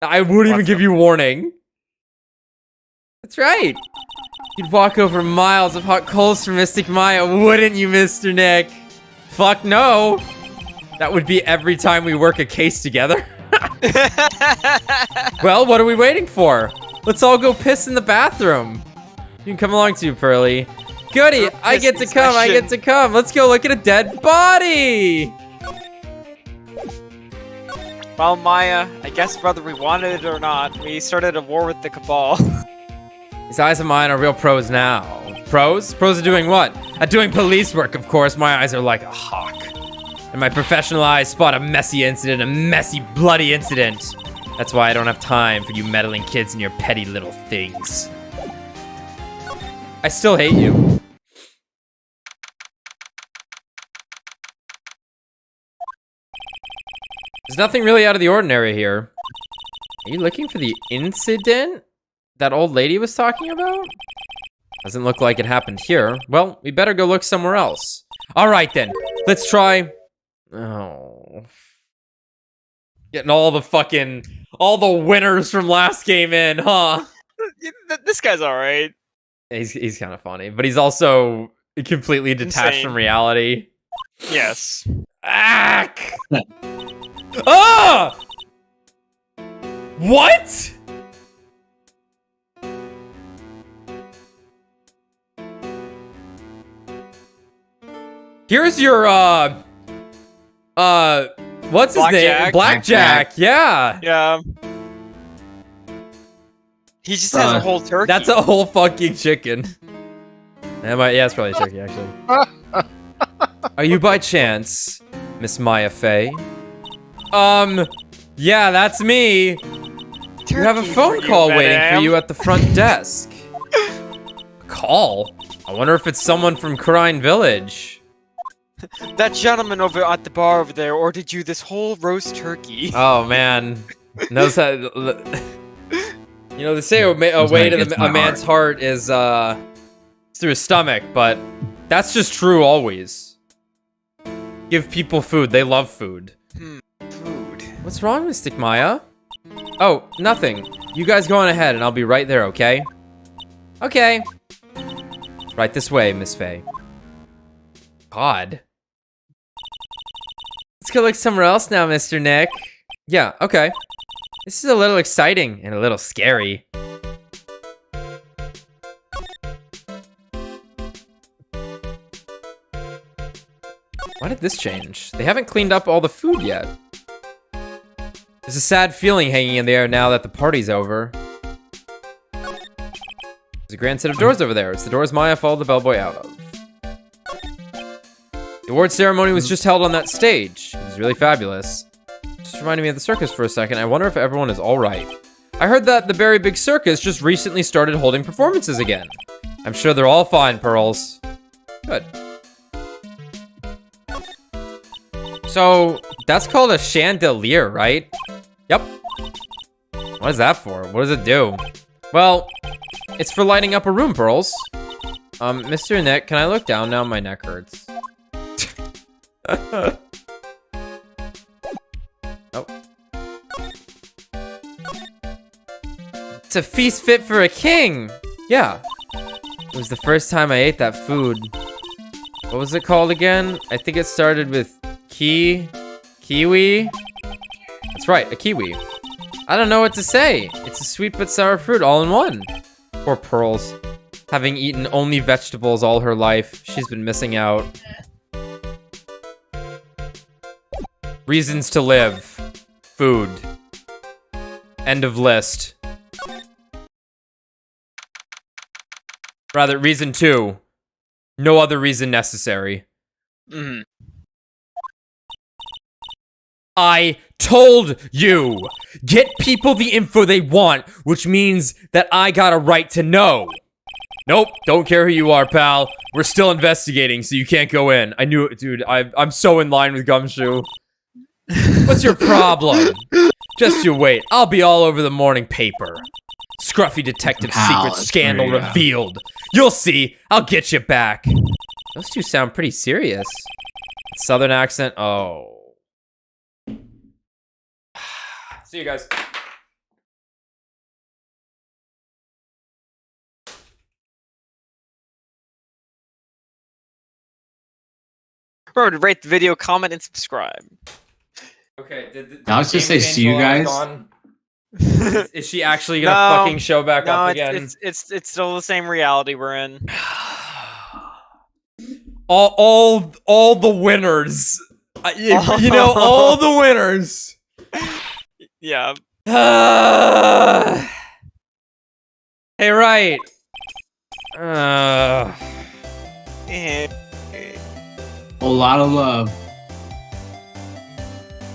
I wouldn't even give you warning. That's right. You'd walk over miles of hot coals for Mystic Maya, wouldn't you, Mr. Nick? Fuck no. That would be every time we work a case together. Well, what are we waiting for? Let's all go piss in the bathroom. You can come along too, Pearly. Goody, I get to come, I get to come. Let's go look at a dead body. Well, Maya, I guess whether we wanted it or not, we started a war with the Cabal. These eyes of mine are real pros now. Pros? Pros are doing what? At doing police work, of course. My eyes are like a hawk. And my professional eyes spot a messy incident, a messy, bloody incident. That's why I don't have time for you meddling kids and your petty little things. I still hate you. There's nothing really out of the ordinary here. Are you looking for the incident that old lady was talking about? Doesn't look like it happened here. Well, we better go look somewhere else. All right then, let's try. Oh. Getting all the winners from last game in, huh? This guy's alright. He's kind of funny, but he's also completely detached Insane. from reality. Yes. Ack! Ah! What? Here's your what's his name? Blackjack. Yeah. Yeah. He just has a whole turkey. That's a whole fucking chicken. Yeah, it's probably a turkey, actually. Are you by chance Miss Maya Fey? Yeah, that's me. turkey. You have a phone call waiting for you at the front desk. Call? I wonder if it's someone from Karine Village. That gentleman over at the bar over there ordered you this whole roast turkey. Oh man, knows how. You know, they say a way to a man's heart is through his stomach, but that's just true always. Give people food; they love food. Food. What's wrong, Mystic Maya? Oh, nothing. You guys go on ahead, and I'll be right there. Okay? Okay. Right this way, Miss Faye. God. Let's go look somewhere else now, Mr. Nick. Yeah, okay. This is a little exciting and a little scary. Why Why did this change? They haven't cleaned up all the food yet. There's a sad feeling hanging in the air now that the party's over. There's a grand set of doors over there. It's the doors Maya followed the bellboy out of. The award ceremony was just held on that stage. It was really fabulous. Just reminded me of the circus for a second. I wonder if everyone is all right. I heard that the Very Big Circus just recently started holding performances again. I'm sure they're all fine, Pearls. Good. So, that's called a chandelier, right? Yep. What is that for? What does it do? Well, it's for lighting up a room, Pearls. Mr. Nick, can I look down now? My neck hurts. Oh. It's a feast fit for a king! Yeah. It was the first time I ate that food. What was it called again? I think it started with kiwi? That's right, a kiwi. I don't know what to say. It's a sweet but sour fruit all in one. Poor Pearls. Having eaten only vegetables all her life, she's been missing out. Reasons to live. Food. End of list. Rather, reason 2. No other reason necessary. Mhm. I told you! Get people the info they want, which means that I got a right to know. Nope, don't care who you are, pal. We're still investigating, so you can't go in. I knew it, dude. I'm so in line with Gumshoe. What's your problem? Just you wait. I'll be all over the morning paper. Scruffy detective secret scandal revealed. You'll see. I'll get you back. Those two sound pretty serious. Southern accent. Oh. See you guys. Remember to rate the video, comment, and subscribe. Okay, I was just say see you guys. Is she actually gonna fucking show back up again? It's still the same reality we're in. all the winners. You know, all the winners. Yeah. Hey, Wright. A lot of love.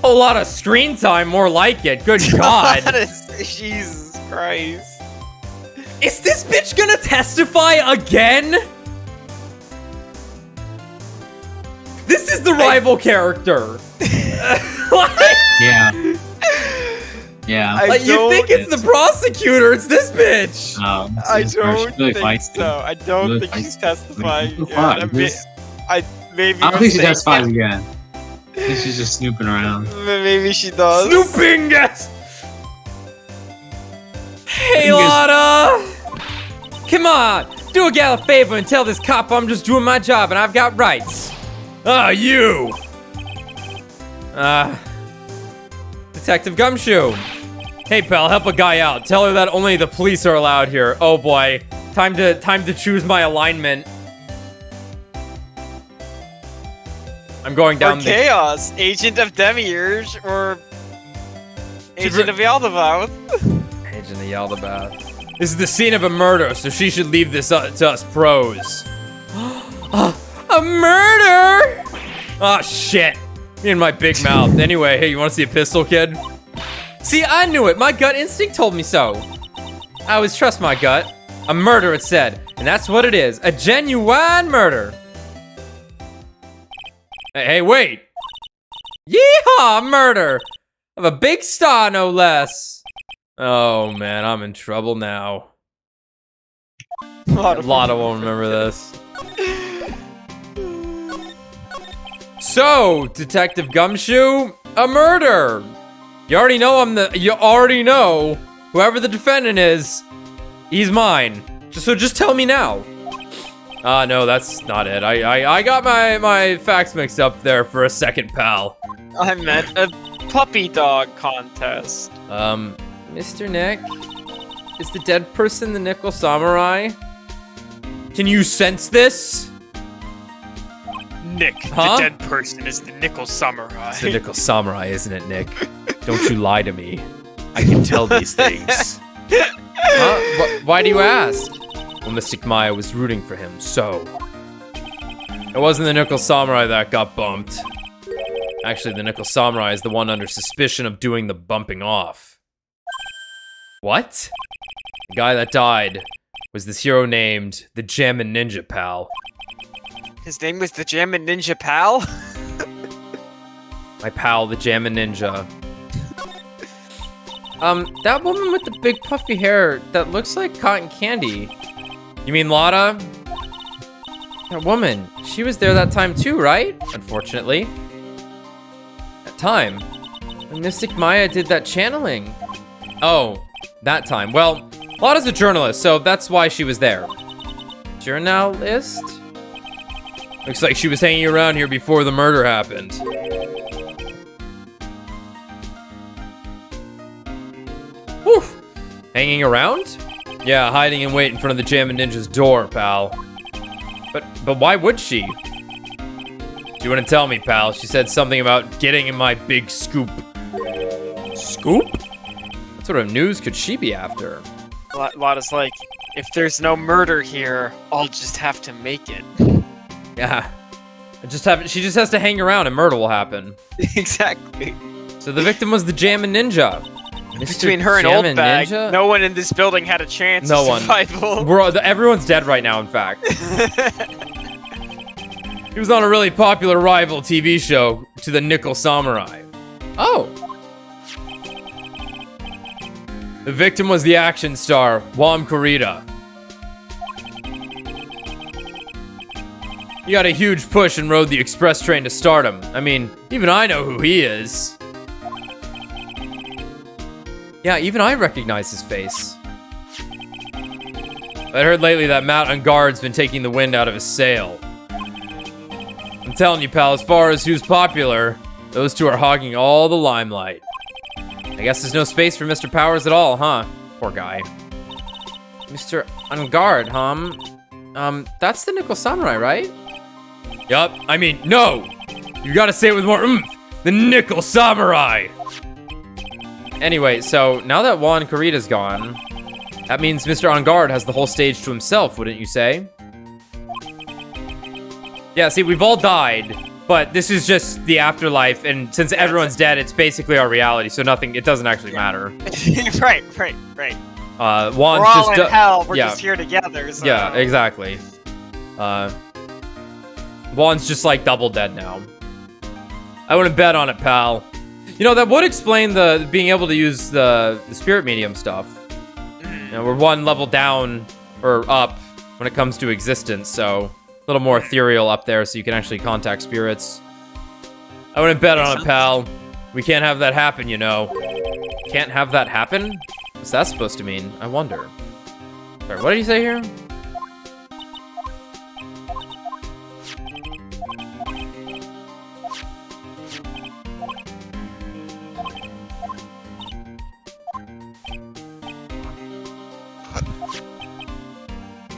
A lot of screen time, more like it. Good God. Jesus Christ. Is this bitch gonna testify again? This is the rival character. Yeah. Yeah. Like, you think it's the prosecutor, it's this bitch. I don't think so. I don't think she's testifying again. I don't think she testifies again. I think she's just snooping around. Maybe she does. Snooping! Yes! Hey, Lotta! Come on! Do a gal a favor and tell this cop I'm just doing my job and I've got rights. Ah, you! Detective Gumshoe. Hey, pal, help a guy out. Tell her that only the police are allowed here. Oh, boy. Time to choose my alignment. I'm going down the... Chaos, Agent of Demiurge, or... Agent of Yaldabaoth. Agent of Yaldabaoth. This is the scene of a murder, so she should leave this to us pros. A murder! Oh, shit. Me and my big mouth. Anyway, hey, you want to see a pistol, kid? See, I knew it. My gut instinct told me so. I always trust my gut. A murder, it said. And that's what it is. A genuine murder. Hey, wait. Yeehaw, murder. Of a big star, no less. Oh, man, I'm in trouble now. Lotta won't remember this. So, Detective Gumshoe, a murder. You already know whoever the defendant is, he's mine. Just tell me now. No, that's not it. I got my facts mixed up there for a second, pal. I meant a puppy dog contest. Mr. Nick, is the dead person the Nickel Samurai? Can you sense this? Nick, Huh? the dead person, is the Nickel Samurai. It's the Nickel Samurai, isn't it, Nick? Don't you lie to me. I can tell these things. Huh? Why do you ask? Well, Mystic Maya was rooting for him, so... It wasn't the Nickel Samurai that got bumped. Actually, the Nickel Samurai is the one under suspicion of doing the bumping off. What? The guy that died was this hero named the Jammin' Ninja Pal. His name was the Jammin' Ninja Pal? My pal, the Jammin' Ninja. That woman with the big puffy hair that looks like cotton candy. You mean Lotta? That woman, she was there that time too, right? Unfortunately. That time? When Mystic Maya did that channeling. Oh, that time. Well, Lotta's a journalist, so that's why she was there. Journalist? Looks like she was hanging around here before the murder happened. Whew. Hanging around? Yeah, hiding in wait in front of the Jammin' Ninja's door, pal. But why would she? You wouldn't tell me, pal. She said something about getting in my big scoop. Scoop? What sort of news could she be after? Lotta's like, if there's no murder here, I'll just have to make it. Yeah. She just has to hang around and murder will happen. Exactly. So the victim was the Jammin' Ninja. Between her and Jammin' Old Bag, Ninja? no one in this building had a chance No of one. survival. Everyone's dead right now, in fact. He was on a really popular rival TV show to the Nickel Samurai. Oh. The victim was the action star, Wam Kurita. He got a huge push and rode the express train to stardom. I mean, even I know who he is. Yeah, even I recognize his face. I heard lately that Matt on guard's been taking the wind out of his sail. I'm telling you, pal, as far as who's popular, those two are hogging all the limelight. I guess there's no space for Mr. Powers at all, huh? Poor guy. Mr. On guard, huh? That's the Nickel Samurai, right? Yup, I mean, no! You gotta say it with more oomph! The Nickel Samurai! Anyway, so now that Juan Kurita's gone, that means Mr. On Guard has the whole stage to himself, wouldn't you say? Yeah, see, we've all died, but this is just the afterlife, and since everyone's dead, it's basically our reality, so it doesn't actually matter. right. Juan's We're all just in hell, we're yeah. just here together, so... Yeah, exactly. Juan's just like double dead now. I wouldn't bet on it, pal. You know, that would explain the being able to use the spirit medium stuff. You know, we're one level down or up when it comes to existence, so a little more ethereal up there so you can actually contact spirits. I wouldn't bet on it, pal. We can't have that happen, you know. Can't have that happen? What's that supposed to mean? I wonder. Sorry, what did he say here?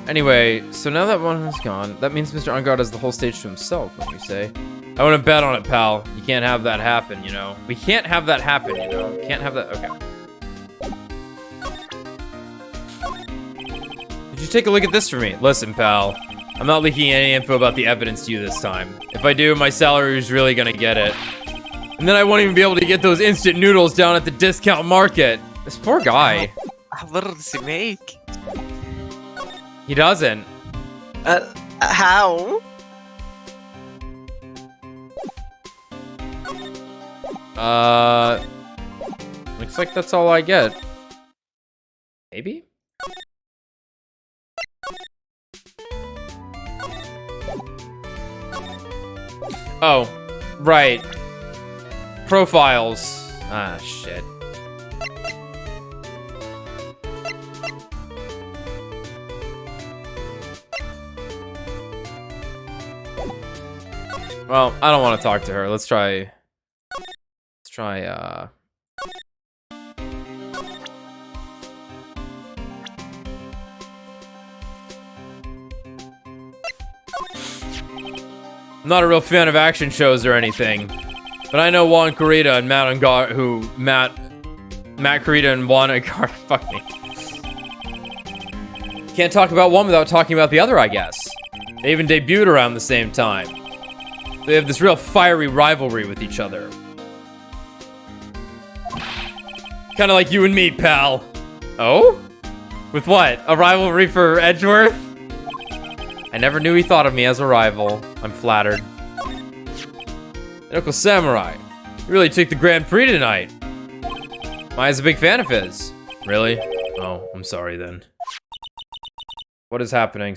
Anyway, so now that one has gone, that means Mr. Ungard has the whole stage to himself, when you say. I wouldn't bet on it, pal. You can't have that happen, you know. We can't have that happen, you know. Can't have that, okay. Did you take a look at this for me? Listen, pal. I'm not leaking any info about the evidence to you this time. If I do, my salary is really gonna get it. And then I won't even be able to get those instant noodles down at the discount market. This poor guy. How little does he make? He doesn't. How? Looks like that's all I get. Maybe? Oh, right. Profiles. Ah, shit. Well, I don't want to talk to her. Let's try, I'm not a real fan of action shows or anything, but I know Juan Corrida and Matt Corrida and Juan Agar. Fuck me. Can't talk about one without talking about the other, I guess. They even debuted around the same time. They have this real fiery rivalry with each other. Kind of like you and me, pal. Oh? With what? A rivalry for Edgeworth? I never knew he thought of me as a rival. I'm flattered. Uncle Samurai, you really took the Grand Prix tonight. Maya's a big fan of his. Really? Oh, I'm sorry then. What is happening?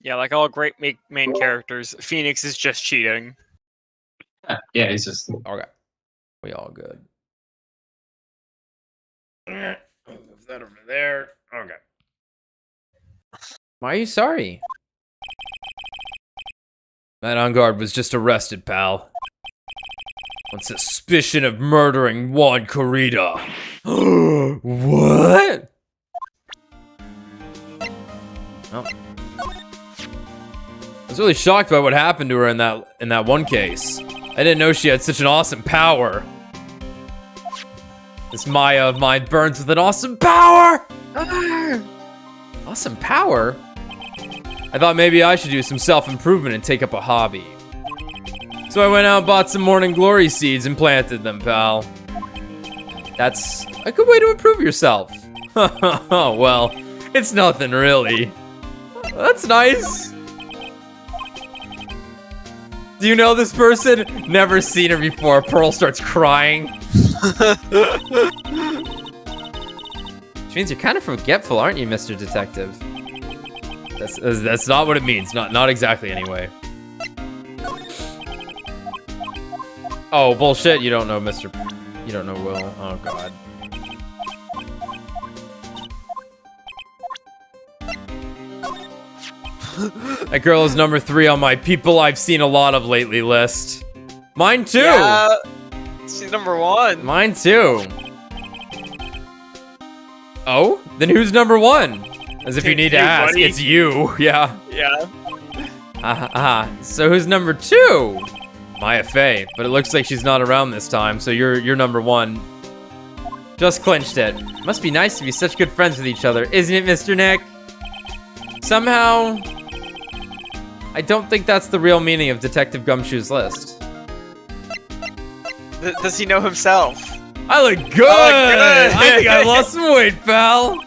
Yeah, like all great main characters, Phoenix is just cheating. Yeah, he's just. Okay. We all good. Move that over there. Okay. Why are you sorry? That on guard was just arrested, pal. On suspicion of murdering Juan Corrida. What? Oh. I was really shocked by what happened to her in that one case. I didn't know she had such an awesome power. This Maya of mine burns with an awesome power! Awesome power? I thought maybe I should do some self-improvement and take up a hobby. So I went out and bought some morning glory seeds and planted them, pal. That's a good way to improve yourself. Oh, well, it's nothing really. That's nice. Do you know this person? Never seen her before. Pearl starts crying. Which means you're kind of forgetful, aren't you, Mr. Detective? That's not what it means. Not exactly, anyway. Oh, bullshit. You don't know You don't know Will. Oh, God. That girl is number 3 on my people I've seen a lot of lately list. Mine too! Yeah, she's number 1. Mine too. Oh? Then who's number 1? As if you need to ask, buddy. it's you. Yeah. Yeah. So who's number 2? Maya Fey, but it looks like she's not around this time, so you're number 1. Just clinched it. Must be nice to be such good friends with each other, isn't it, Mr. Nick? Somehow, I don't think that's the real meaning of Detective Gumshoe's list. Does he know himself? I look good! I think I lost some weight, pal!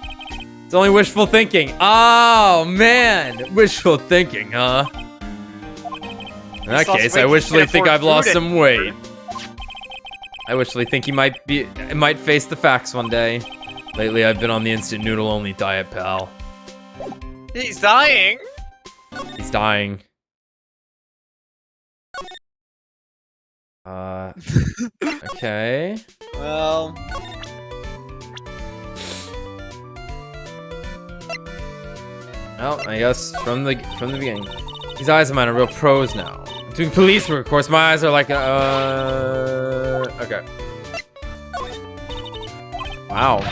It's only wishful thinking. Oh, man! Wishful thinking, huh? In that case, I wishfully think I've lost some weight. I wishfully think he might face the facts one day. Lately, I've been on the instant noodle only diet, pal. He's dying. He's dying. Okay. Well, Well, I guess from the beginning. These eyes of mine are real pros now. I'm doing police work, of course. My eyes are like, okay. Wow.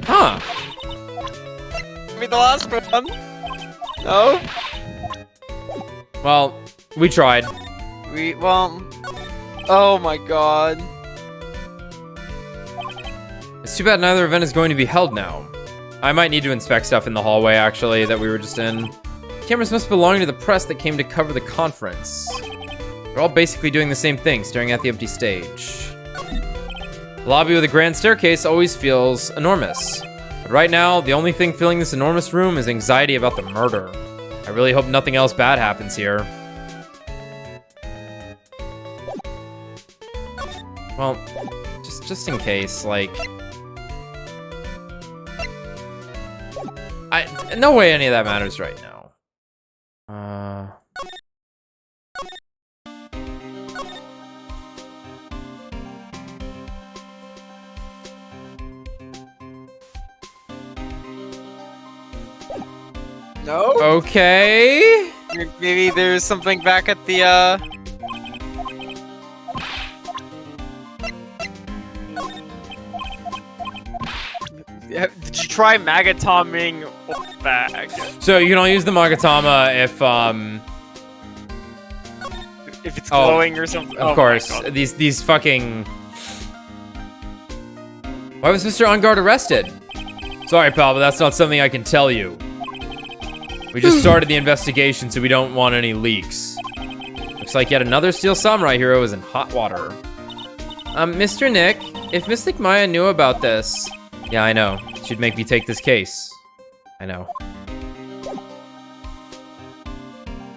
Huh. give me the last one. No? Well, we tried. Oh my god. It's too bad neither event is going to be held now. I might need to inspect stuff in the hallway, actually, that we were just in. Cameras must belong to the press that came to cover the conference. They're all basically doing the same thing, staring at the empty stage. The lobby with a grand staircase always feels enormous. But right now, the only thing filling this enormous room is anxiety about the murder. I really hope nothing else bad happens here. Well, just in case, like... No way any of that matters right now. No? Okay. Maybe there's something back at the Did you try magatoming bag? So you can only use the Magatama If it's glowing or something. Of course. These fucking... Why was Mr. On Guard arrested? Sorry, pal, but that's not something I can tell you. We just started the investigation, so we don't want any leaks. Looks like yet another Steel Samurai hero is in hot water. Mr. Nick, if Mystic Maya knew about this... Yeah, I know. She'd make me take this case. I know.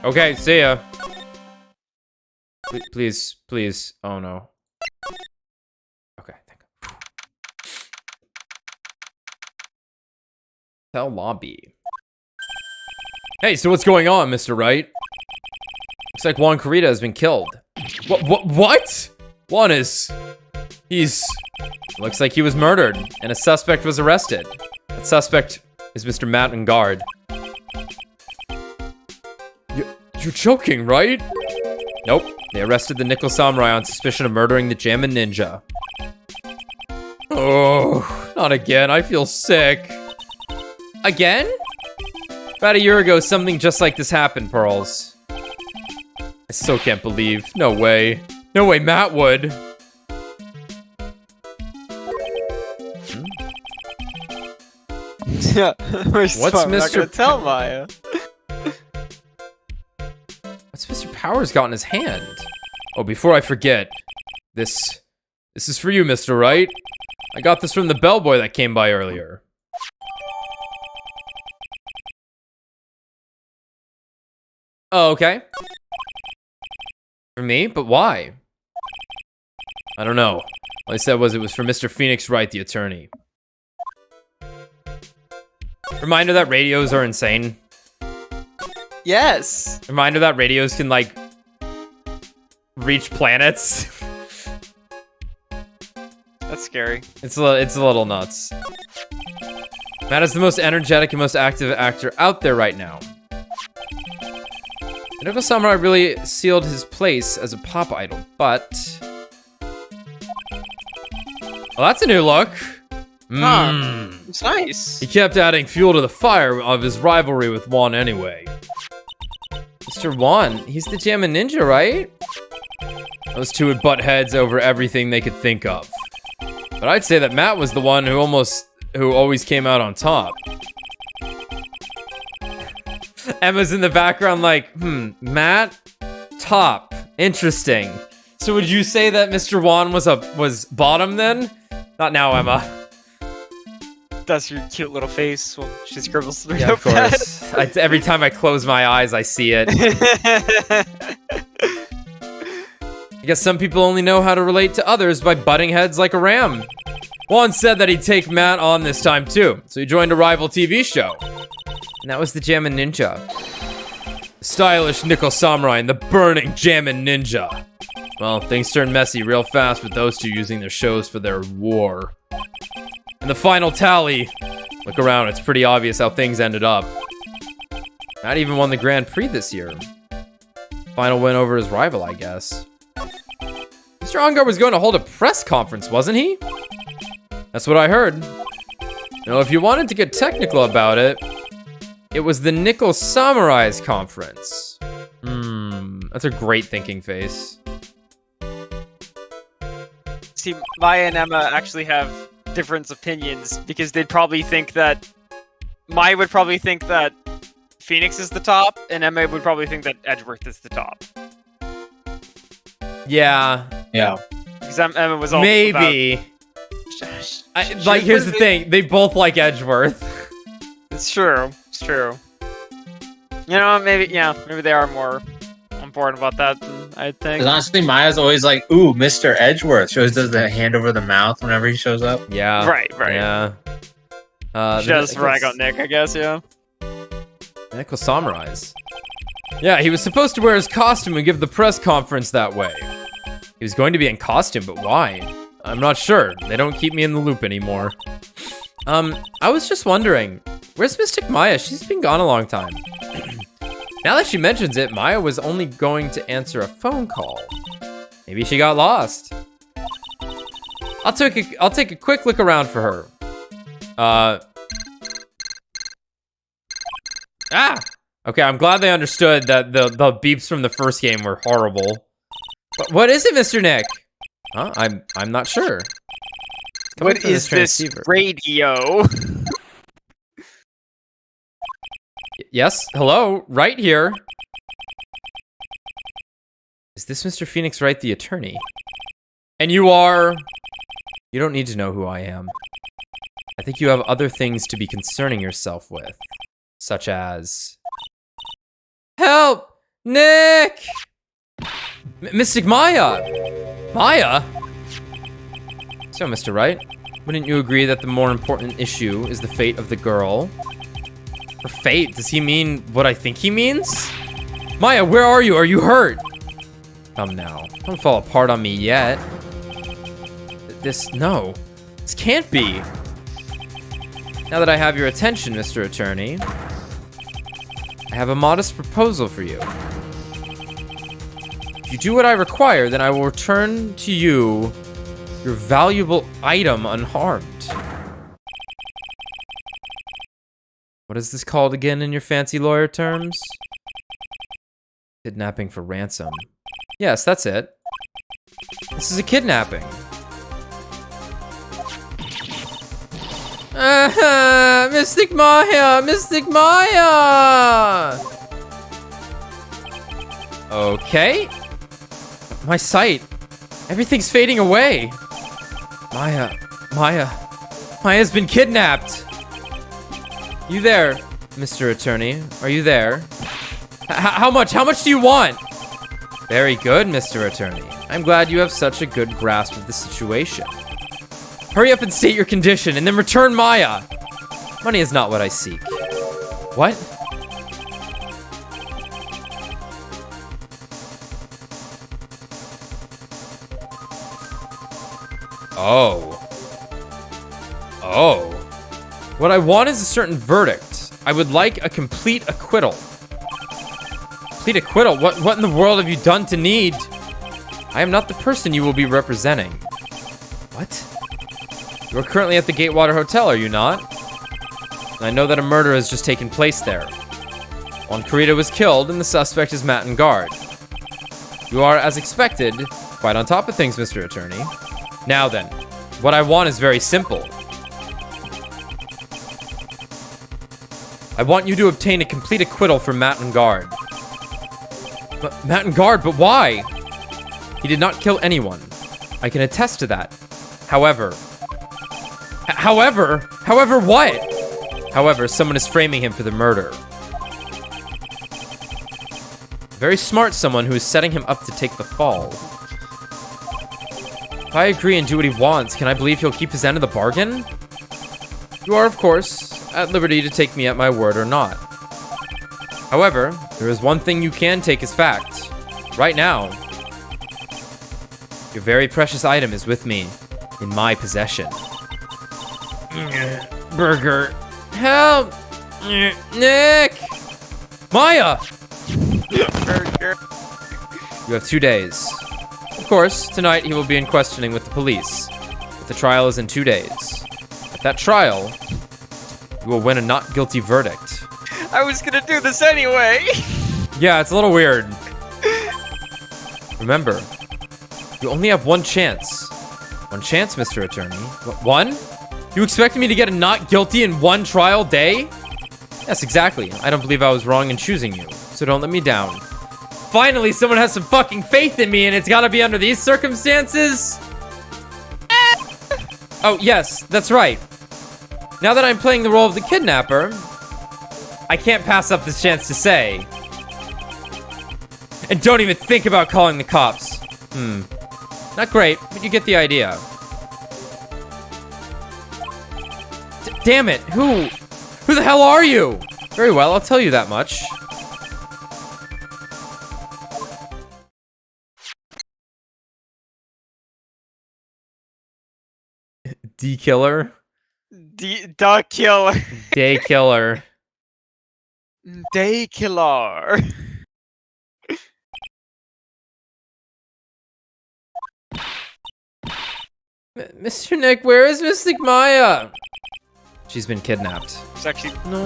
Okay, see ya. Please, please. Oh no. Okay, thank you. Hotel lobby. Hey, so what's going on, Mr. Wright? Looks like Juan Carita has been killed. What? Juan is... Looks like he was murdered, and a suspect was arrested. That suspect is Mr. Matt and Guard. You're joking, right? Nope. They arrested the Nickel Samurai on suspicion of murdering the Jammin' Ninja. Oh, not again. I feel sick. Again? About a year ago, something just like this happened, Pearls. I still can't believe. No way. No way Matt would. Yeah. What's I'm not gonna Mr. tell Maya. What's Mr. Powers got in his hand? Oh, before I forget, this is for you, Mr. Wright. I got this from the bellboy that came by earlier. Oh, okay. For me? But why? I don't know. All I said was it was for Mr. Phoenix Wright, the attorney. Reminder that radios are insane. Yes. Reminder that radios can, like, reach planets. That's scary. It's a little nuts. Matt is the most energetic and most active actor out there right now. The Nickel Samurai really sealed his place as a pop idol, but... Well, that's a new look. It's nice. He kept adding fuel to the fire of his rivalry with Juan anyway. Mr. Juan, he's the Jammin' Ninja, right? Those two would butt heads over everything they could think of. But I'd say that Matt was the one who always came out on top. Emma's in the background like, Matt? Top. Interesting. So would you say that Mr. Juan was bottom then? Not now, Emma. That's your cute little face when she scribbles through Yeah, of course. Every time I close my eyes, I see it. I guess some people only know how to relate to others by butting heads like a ram. Juan said that he'd take Matt on this time too, so he joined a rival TV show. And that was the Jammin' Ninja. The stylish Nickel Samurai and the burning Jammin' Ninja. Well, things turned messy real fast with those two using their shows for their war. And the final tally. Look around, it's pretty obvious how things ended up. Matt even won the Grand Prix this year. Final win over his rival, I guess. Mr. Ongar was going to hold a press conference, wasn't he? That's what I heard. Now, if you wanted to get technical about it, it was the Nickel Samurai's conference. That's a great thinking face. See, Maya and Emma actually have different opinions because they'd probably think that Maya would probably think that Phoenix is the top, and Emma would probably think that Edgeworth is the top. Yeah. Because Emma was all maybe. Like, here's the thing: they both like Edgeworth. It's true. It's true. You know, maybe they are more on board about that than I think. Because honestly, Maya's always like, "Ooh, Mr. Edgeworth." She always does the hand over the mouth whenever he shows up. Yeah. Right. Yeah. She does rag on Nick, I guess. Yeah. Nickel Samurais. Yeah, he was supposed to wear his costume and give the press conference that way. He was going to be in costume, but why? I'm not sure. They don't keep me in the loop anymore. I was just wondering, where's Mystic Maya? She's been gone a long time. Now that she mentions it, Maya was only going to answer a phone call. Maybe she got lost. I'll take a quick look around for her. Okay, I'm glad they understood that the beeps from the first game were horrible. What is it, Mr. Nick? Huh? I'm not sure. What is this radio? Yes, hello, Wright here. Is this Mr. Phoenix Wright, the attorney? And you are... You don't need to know who I am. I think you have other things to be concerning yourself with. Such as... Help! Nick! Mystic Maya! Maya? So, Mr. Wright, wouldn't you agree that the more important issue is the fate of the girl? Her fate? Does he mean what I think he means? Maya, where are you? Are you hurt? Come now. Don't fall apart on me yet. No. This can't be. Now that I have your attention, Mr. Attorney, I have a modest proposal for you. If you do what I require, then I will return to you your valuable item unharmed. What is this called again in your fancy lawyer terms? Kidnapping for ransom. Yes, that's it. This is a kidnapping. Mystic Maya! Mystic Maya! Okay. My sight. Everything's fading away. Maya's been kidnapped. You there, Mr. Attorney? Are you there? How much? How much do you want? Very good, Mr. Attorney. I'm glad you have such a good grasp of the situation. Hurry up and state your condition, and then return Maya. Money is not what I seek. What? Oh. What I want is a certain verdict. I would like a complete acquittal. Complete acquittal? What in the world have you done to need? I am not the person you will be representing. What? You are currently at the Gatewater Hotel, are you not? And I know that a murder has just taken place there. Juan Carita was killed, and the suspect is Matt and Guard. You are, as expected, quite on top of things, Mr. Attorney. Now then, what I want is very simple. I want you to obtain a complete acquittal for Matt and Guard. Matt and Guard, but why? He did not kill anyone. I can attest to that. However, what? However, someone is framing him for the murder. Very smart someone who is setting him up to take the fall. If I agree and do what he wants, can I believe he'll keep his end of the bargain? You are, of course, at liberty to take me at my word or not. However, there is one thing you can take as fact. Right now, your very precious item is with me, in my possession. Burger. Help! Nick! Maya! Burger. You have 2 days. Of course, tonight he will be in questioning with the police. But the trial is in 2 days. At that trial, you will win a not guilty verdict. I was gonna do this anyway. Yeah, it's a little weird. Remember, you only have one chance. One chance, Mr. Attorney. One? You expect me to get a not guilty in one trial day? Yes, exactly. I don't believe I was wrong in choosing you, so don't let me down. Finally, someone has some fucking faith in me, and it's gotta be under these circumstances? Oh, yes, that's right. Now that I'm playing the role of the kidnapper, I can't pass up this chance to say. And don't even think about calling the cops. Not great, but you get the idea. Damn it, who the hell are you? Very well, I'll tell you that much. D-killer? The killer. Day killer. Day killer. Mr. Nick, where is Mystic Maya? She's been kidnapped. It's actually No,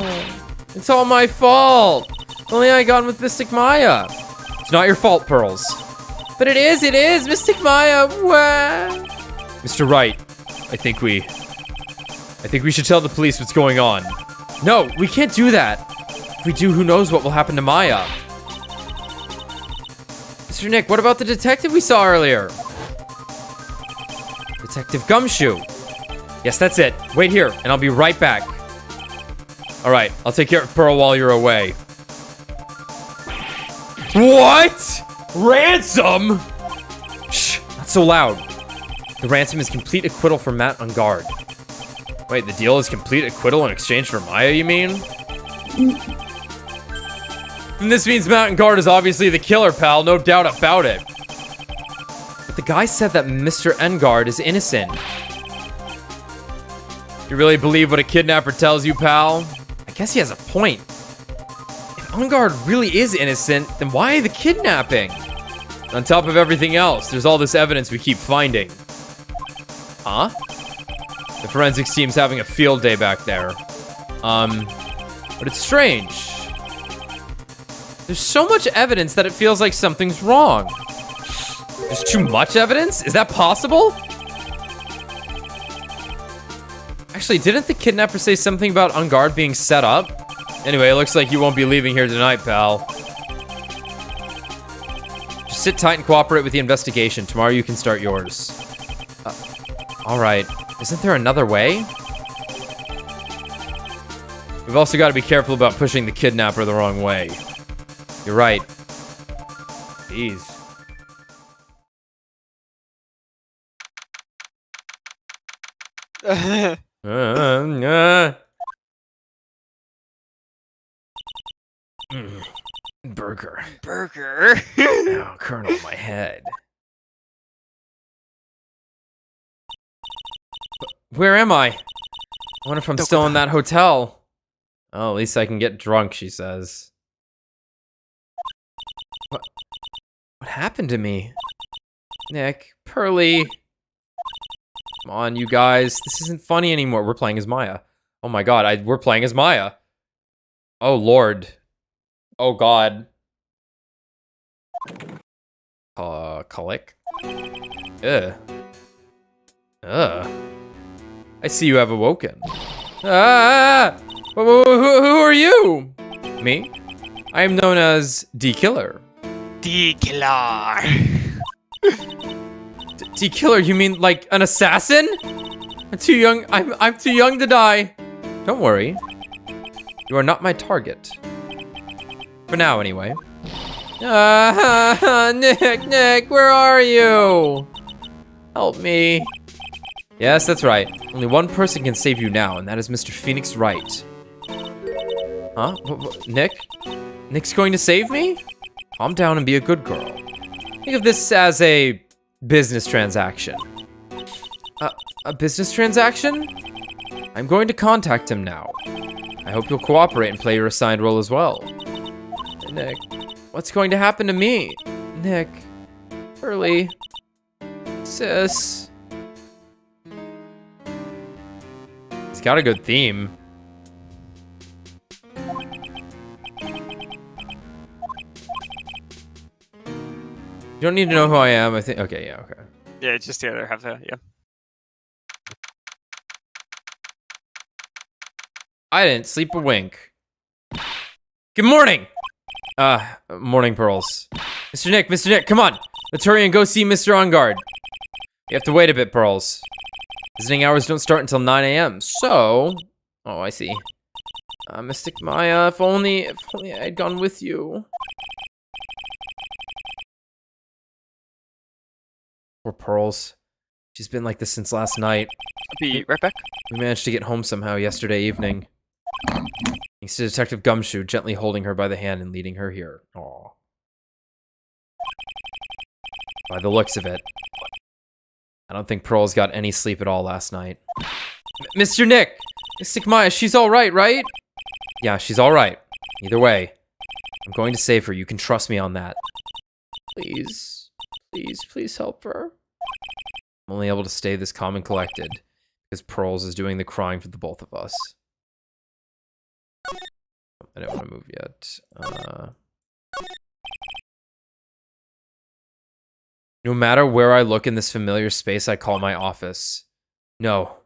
it's all my fault. Only I got with Mystic Maya. It's not your fault, Pearls. But it is, Mystic Maya. What? Mr. Wright, I think we should tell the police what's going on. No, we can't do that. If we do, who knows what will happen to Maya. Mr. Nick, what about the detective we saw earlier? Detective Gumshoe. Yes, that's it. Wait here, and I'll be right back. All right, I'll take care of Pearl while you're away. What? Ransom? Shh, not so loud. The ransom is complete acquittal for Matt on guard. Wait, the deal is complete acquittal in exchange for Maya, you mean? And this means Matt on guard is obviously the killer, pal, no doubt about it. But the guy said that Mr. Engard is innocent. You really believe what a kidnapper tells you, pal? I guess he has a point. If Engard really is innocent, then why the kidnapping? On top of everything else, there's all this evidence we keep finding. Huh? The forensics team's having a field day back there. But it's strange. There's so much evidence that it feels like something's wrong. There's too much evidence? Is that possible? Actually, didn't the kidnapper say something about On Guard being set up? Anyway, it looks like you won't be leaving here tonight, pal. Just sit tight and cooperate with the investigation. Tomorrow you can start yours. All right. Isn't there another way? We've also got to be careful about pushing the kidnapper the wrong way. You're right. Jeez. Burger. burger. Oh, Colonel, my head. Where am I? I wonder if I'm still in that hotel. Oh, at least I can get drunk, she says. What happened to me? Nick, Pearly. Come on, you guys. This isn't funny anymore. We're playing as Maya. Oh my god, we're playing as Maya. Oh lord. Oh god. Colic? Ugh. Ugh. I see you have awoken. Ah! Who are you? Me? I am known as D-Killer. D-Killer. D-Killer, you mean like an assassin? I'm too young. I'm too young to die. Don't worry. You are not my target. For now, anyway. Nick, where are you? Help me. Yes, that's right. Only one person can save you now, and that is Mr. Phoenix Wright. Huh? Nick? Nick's going to save me? Calm down and be a good girl. Think of this as a business transaction. A business transaction? I'm going to contact him now. I hope you'll cooperate and play your assigned role as well. Nick, what's going to happen to me? Nick, Pearly, sis. He's got a good theme. You don't need to know who I am, I think. Okay, yeah, okay. Yeah, just the other half, yeah. I didn't sleep a wink. Good morning! Morning, Pearls. Mr. Nick, come on! Let's hurry and go see Mr. On Guard. You have to wait a bit, Pearls. Visiting hours don't start until 9 a.m., so... Oh, I see. Mystic Maya, if only I had gone with you. Poor Pearls. She's been like this since last night. I'll be right back. We managed to get home somehow yesterday evening. Thanks to Detective Gumshoe gently holding her by the hand and leading her here. Aww. By the looks of it, I don't think Pearls got any sleep at all last night. Mr. Nick! Mystic Maya, she's alright, right? Yeah, she's alright. Either way, I'm going to save her. You can trust me on that. Please. Please help her. I'm only able to stay this calm and collected because Pearls is doing the crying for the both of us. I didn't want to move yet. No matter where I look in this familiar space I call my office. No.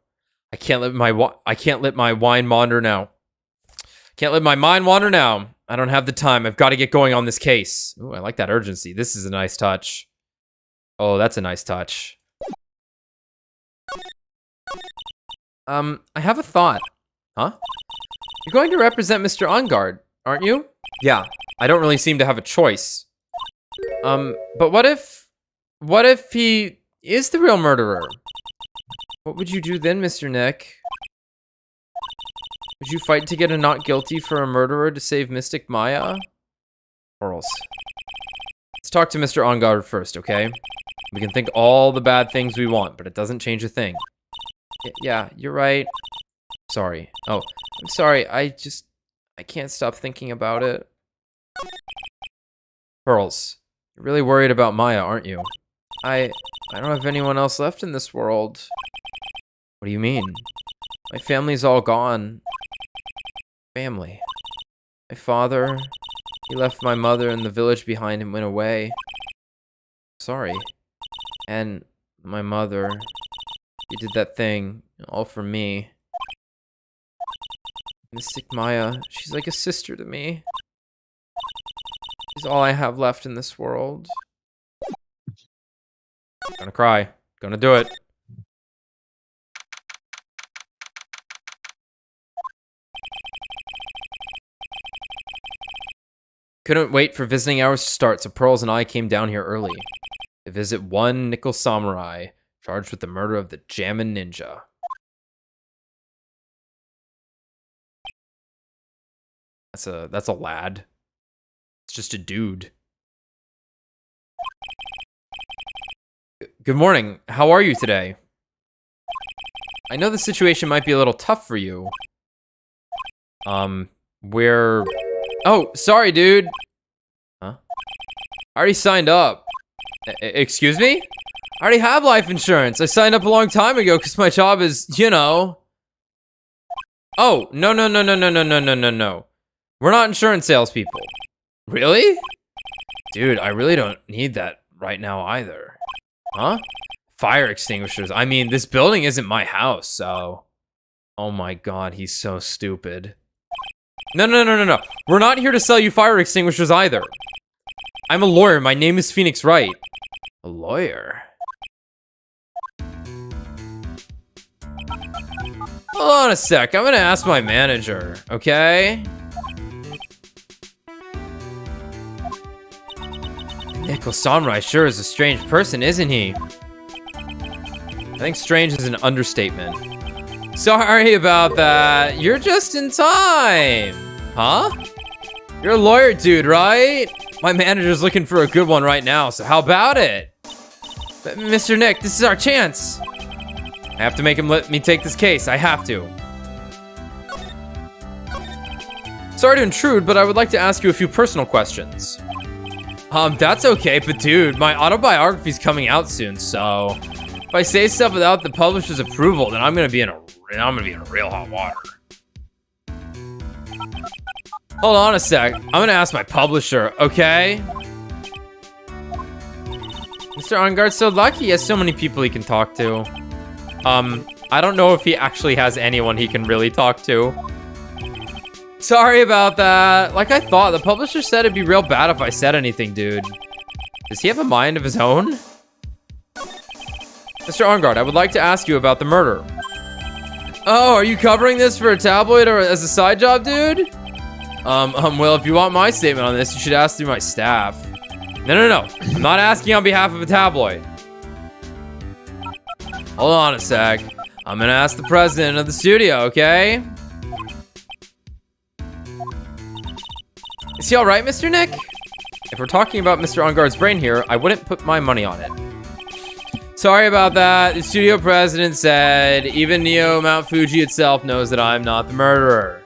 I can't let my mind wander now. Can't let my mind wander now. I don't have the time. I've got to get going on this case. Ooh, I like that urgency. This is a nice touch. Oh, that's a nice touch. I have a thought. Huh? You're going to represent Mr. Ongard, aren't you? Yeah. I don't really seem to have a choice. But what if he is the real murderer? What would you do then, Mr. Nick? Would you fight to get a not guilty for a murderer to save Mystic Maya? Pearls. Let's talk to Mr. Ongard first, okay? We can think all the bad things we want, but it doesn't change a thing. Yeah, you're right. Sorry. Oh, I'm sorry. I can't stop thinking about it. Pearls, you're really worried about Maya, aren't you? I don't have anyone else left in this world. What do you mean? My family's all gone. Family. My father, he left my mother and the village behind and went away. Sorry. And my mother, he did that thing, all for me. Mystic Maya, she's like a sister to me. She's all I have left in this world. Gonna cry. Gonna do it. Couldn't wait for visiting hours to start, so Pearls and I came down here early to visit one nickel samurai charged with the murder of the Jammin Ninja. That's a lad. It's just a dude. Good morning. How are you today? I know the situation might be a little tough for you. We're... Oh, sorry, dude. Huh? I already signed up. Excuse me? I already have life insurance. I signed up a long time ago because my job is, you know... Oh, no. We're not insurance salespeople. Really? Dude, I really don't need that right now either. Huh? Fire extinguishers. I mean, this building isn't my house, so... Oh my god, he's so stupid. No. We're not here to sell you fire extinguishers either. I'm a lawyer. My name is Phoenix Wright. A lawyer? Hold on a sec. I'm gonna ask my manager, okay? Nickel Samurai sure is a strange person, isn't he? I think strange is an understatement. Sorry about that. You're just in time. Huh? You're a lawyer dude, right? My manager's looking for a good one right now, so how about it? But Mr. Nick, this is our chance. I have to make him let me take this case. I have to. Sorry to intrude, but I would like to ask you a few personal questions. That's okay, but dude, my autobiography's coming out soon, so if I say stuff without the publisher's approval, then I'm gonna be in real hot water. Hold on a sec. I'm gonna ask my publisher, okay? Mr. Ongard's so lucky he has so many people he can talk to. I don't know if he actually has anyone he can really talk to. Sorry about that. Like I thought, the publisher said it'd be real bad if I said anything, dude. Does he have a mind of his own? Mr. Ongard, I would like to ask you about the murder. Oh, are you covering this for a tabloid or as a side job, dude? Well, if you want my statement on this, you should ask through my staff. No. I'm not asking on behalf of a tabloid. Hold on a sec. I'm gonna ask the president of the studio, okay? Is he alright, Mr. Nick? If we're talking about Mr. Ongard's brain here, I wouldn't put my money on it. Sorry about that. The studio president said, even Neo Mount Fuji itself knows that I'm not the murderer.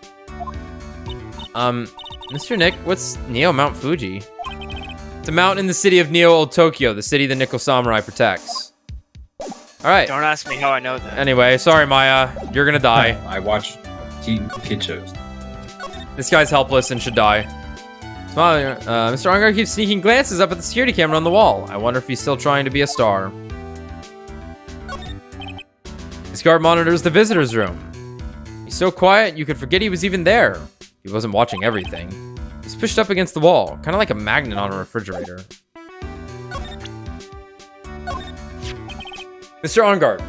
Mr. Nick, what's Neo Mount Fuji? It's a mountain in the city of Neo Old Tokyo, the city the Nickel Samurai protects. Alright. Don't ask me how I know that. Anyway, sorry, Maya. You're gonna die. I watch kid shows. This guy's helpless and should die. Mr. Ongar keeps sneaking glances up at the security camera on the wall. I wonder if he's still trying to be a star. This guard monitors the visitor's room. He's so quiet, you could forget he was even there. He wasn't watching everything. He's pushed up against the wall, kind of like a magnet on a refrigerator. Mr. Onguard,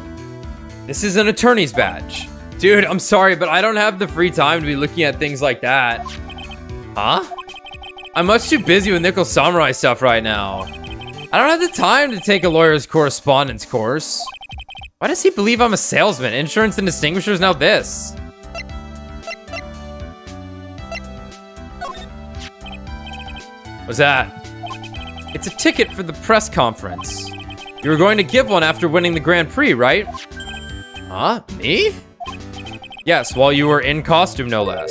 this is an attorney's badge. Dude, I'm sorry, but I don't have the free time to be looking at things like that. Huh? I'm much too busy with Nickel Samurai stuff right now. I don't have the time to take a lawyer's correspondence course. Why does he believe I'm a salesman? Insurance and Distinguishers, now this. What's that? It's a ticket for the press conference. You were going to give one after winning the Grand Prix, right? Huh? Me? Yes, while you were in costume, no less.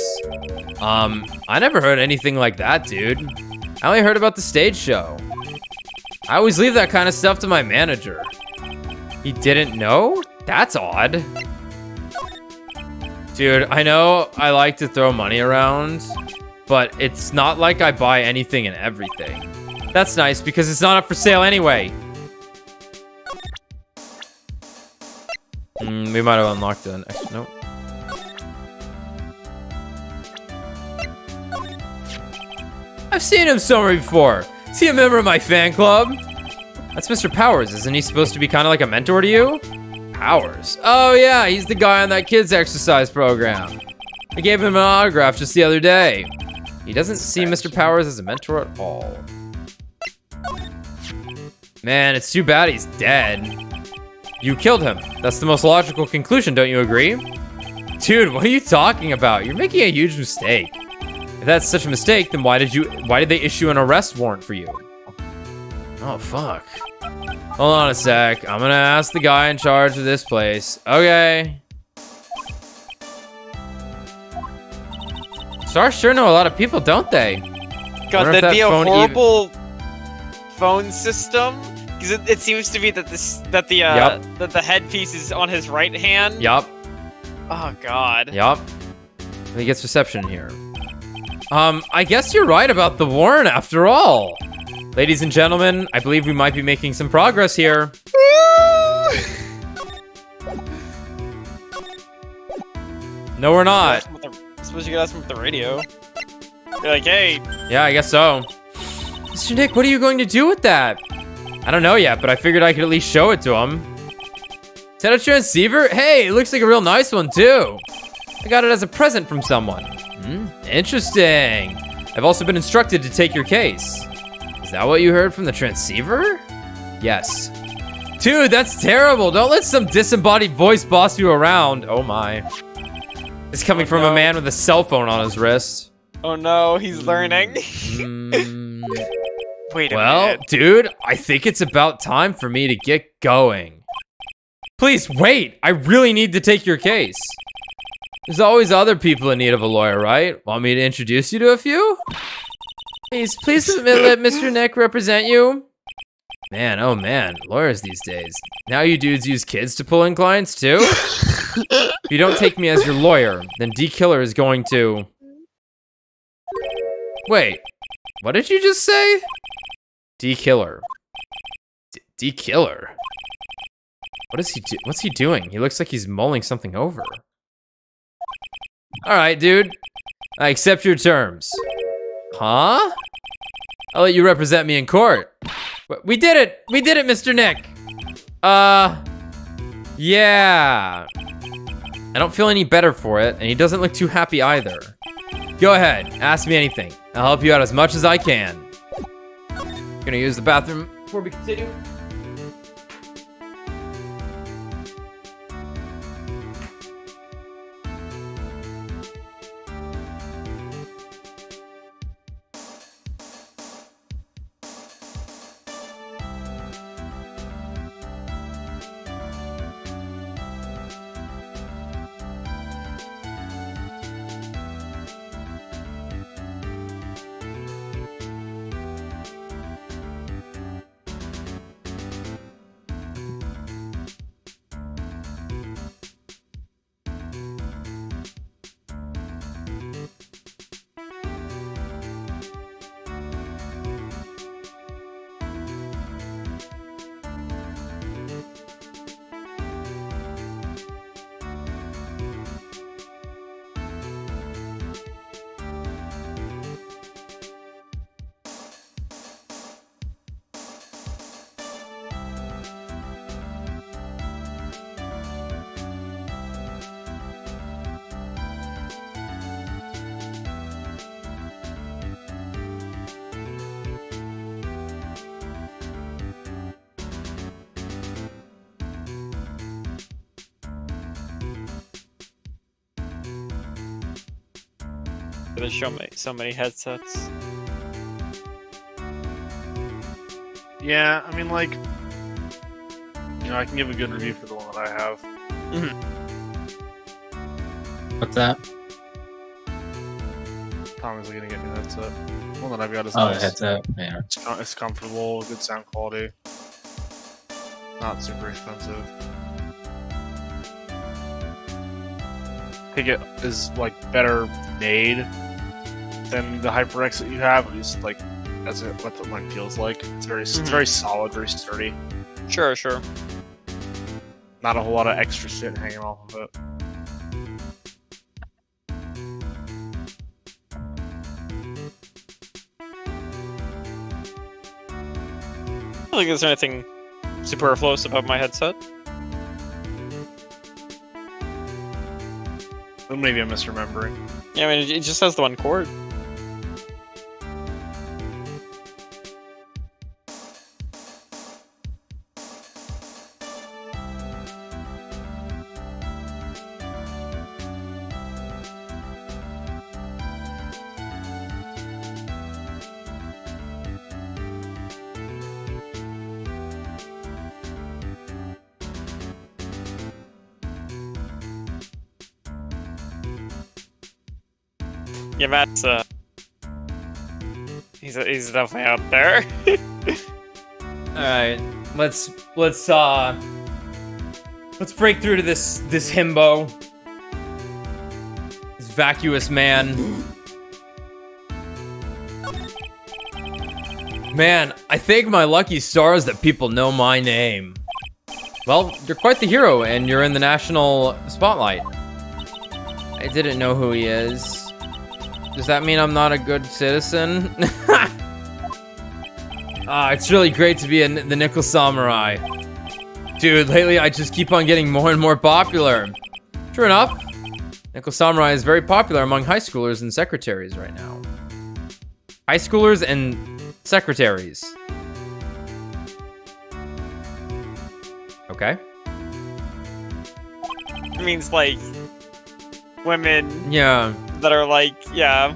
I never heard anything like that, dude. I only heard about the stage show. I always leave that kind of stuff to my manager. He didn't know? That's odd. Dude, I know I like to throw money around, but it's not like I buy anything and everything. That's nice because it's not up for sale anyway. We might have unlocked an extra. Nope. I've seen him somewhere before. Is he a member of my fan club? That's Mr. Powers. Isn't he supposed to be kind of like a mentor to you? Powers. Oh yeah, he's the guy on that kids exercise program. I gave him an autograph just the other day. He doesn't see Mr. Powers as a mentor at all. Man, it's too bad he's dead. You killed him. That's the most logical conclusion, don't you agree? Dude, what are you talking about? You're making a huge mistake. If that's such a mistake, then why did they issue an arrest warrant for you? Oh, fuck. Hold on a sec. I'm gonna ask the guy in charge of this place. Okay. Stars sure know a lot of people, don't they? God, that'd be a horrible phone system. Because it seems to be that that the headpiece is on his right hand. Yup. Oh God. Yup. He gets reception here. I guess you're right about the warrant after all. Ladies and gentlemen, I believe we might be making some progress here. No, we're not. I suppose you could ask him with the radio. You're like, hey. Yeah, I guess so. Mr. Nick, what are you going to do with that? I don't know yet, but I figured I could at least show it to him. Is that a transceiver? Hey, it looks like a real nice one, too. I got it as a present from someone. Interesting. I've also been instructed to take your case. Is that what you heard from the transceiver? Yes. Dude, that's terrible. Don't let some disembodied voice boss you around. Oh my. It's coming from a man with a cell phone on his wrist. Oh no, he's learning. Wait a minute. Well, dude, I think it's about time for me to get going. Please, wait. I really need to take your case. There's always other people in need of a lawyer, right? Want me to introduce you to a few? Please let Mr. Nick represent you. Man, oh man, lawyers these days. Now you dudes use kids to pull in clients too? If you don't take me as your lawyer, then D-Killer is going to... Wait, what did you just say? D-Killer. D-Killer? What is he do? What's he doing? He looks like he's mulling something over. Alright, dude. I accept your terms. Huh? I'll let you represent me in court. We did it! We did it, Mr. Nick! Yeah. I don't feel any better for it, and he doesn't look too happy either. Go ahead, ask me anything. I'll help you out as much as I can. Gonna use the bathroom before we continue. There's so many headsets. Yeah, I mean, like, I can give a good review for the one that I have. What's that? Tommy's gonna get me a headset. The one that I've got is Oh, nice. headset. Yeah. It's comfortable, good sound quality. Not super expensive. I think it is like better made than the HyperX that you have, at least like what the mic feels like. It's very solid, very sturdy. Sure. Not a whole lot of extra shit hanging off of it. I don't think there's anything superfluous about my headset. Well, maybe I'm misremembering. Yeah, I mean, it just has the one cord. Yeah, Matt's he's definitely out there. All right, let's break through to this himbo, this vacuous man. Man, I thank my lucky stars that people know my name. Well, you're quite the hero, and you're in the national spotlight. I didn't know who he is. Does that mean I'm not a good citizen? It's really great to be the Nickel Samurai. Dude, lately I just keep on getting more and more popular. True enough, Nickel Samurai is very popular among high schoolers and secretaries right now. High schoolers and secretaries. Okay. It means like women. Yeah. That are like, yeah.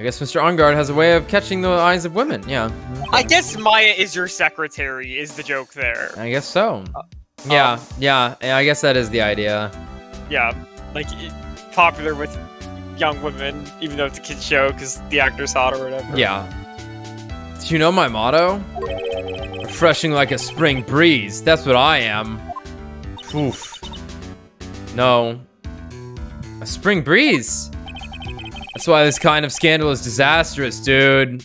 I guess Mr. OnGuard has a way of catching the eyes of women. Yeah. Okay. I guess Maya is your secretary, is the joke there. I guess so. Yeah, I guess that is the idea. Yeah, like popular with young women, even though it's a kid's show because the actor's hot or whatever. Yeah. Do you know my motto? Refreshing like a spring breeze. That's what I am. Oof. No. A spring breeze. That's why this kind of scandal is disastrous, dude.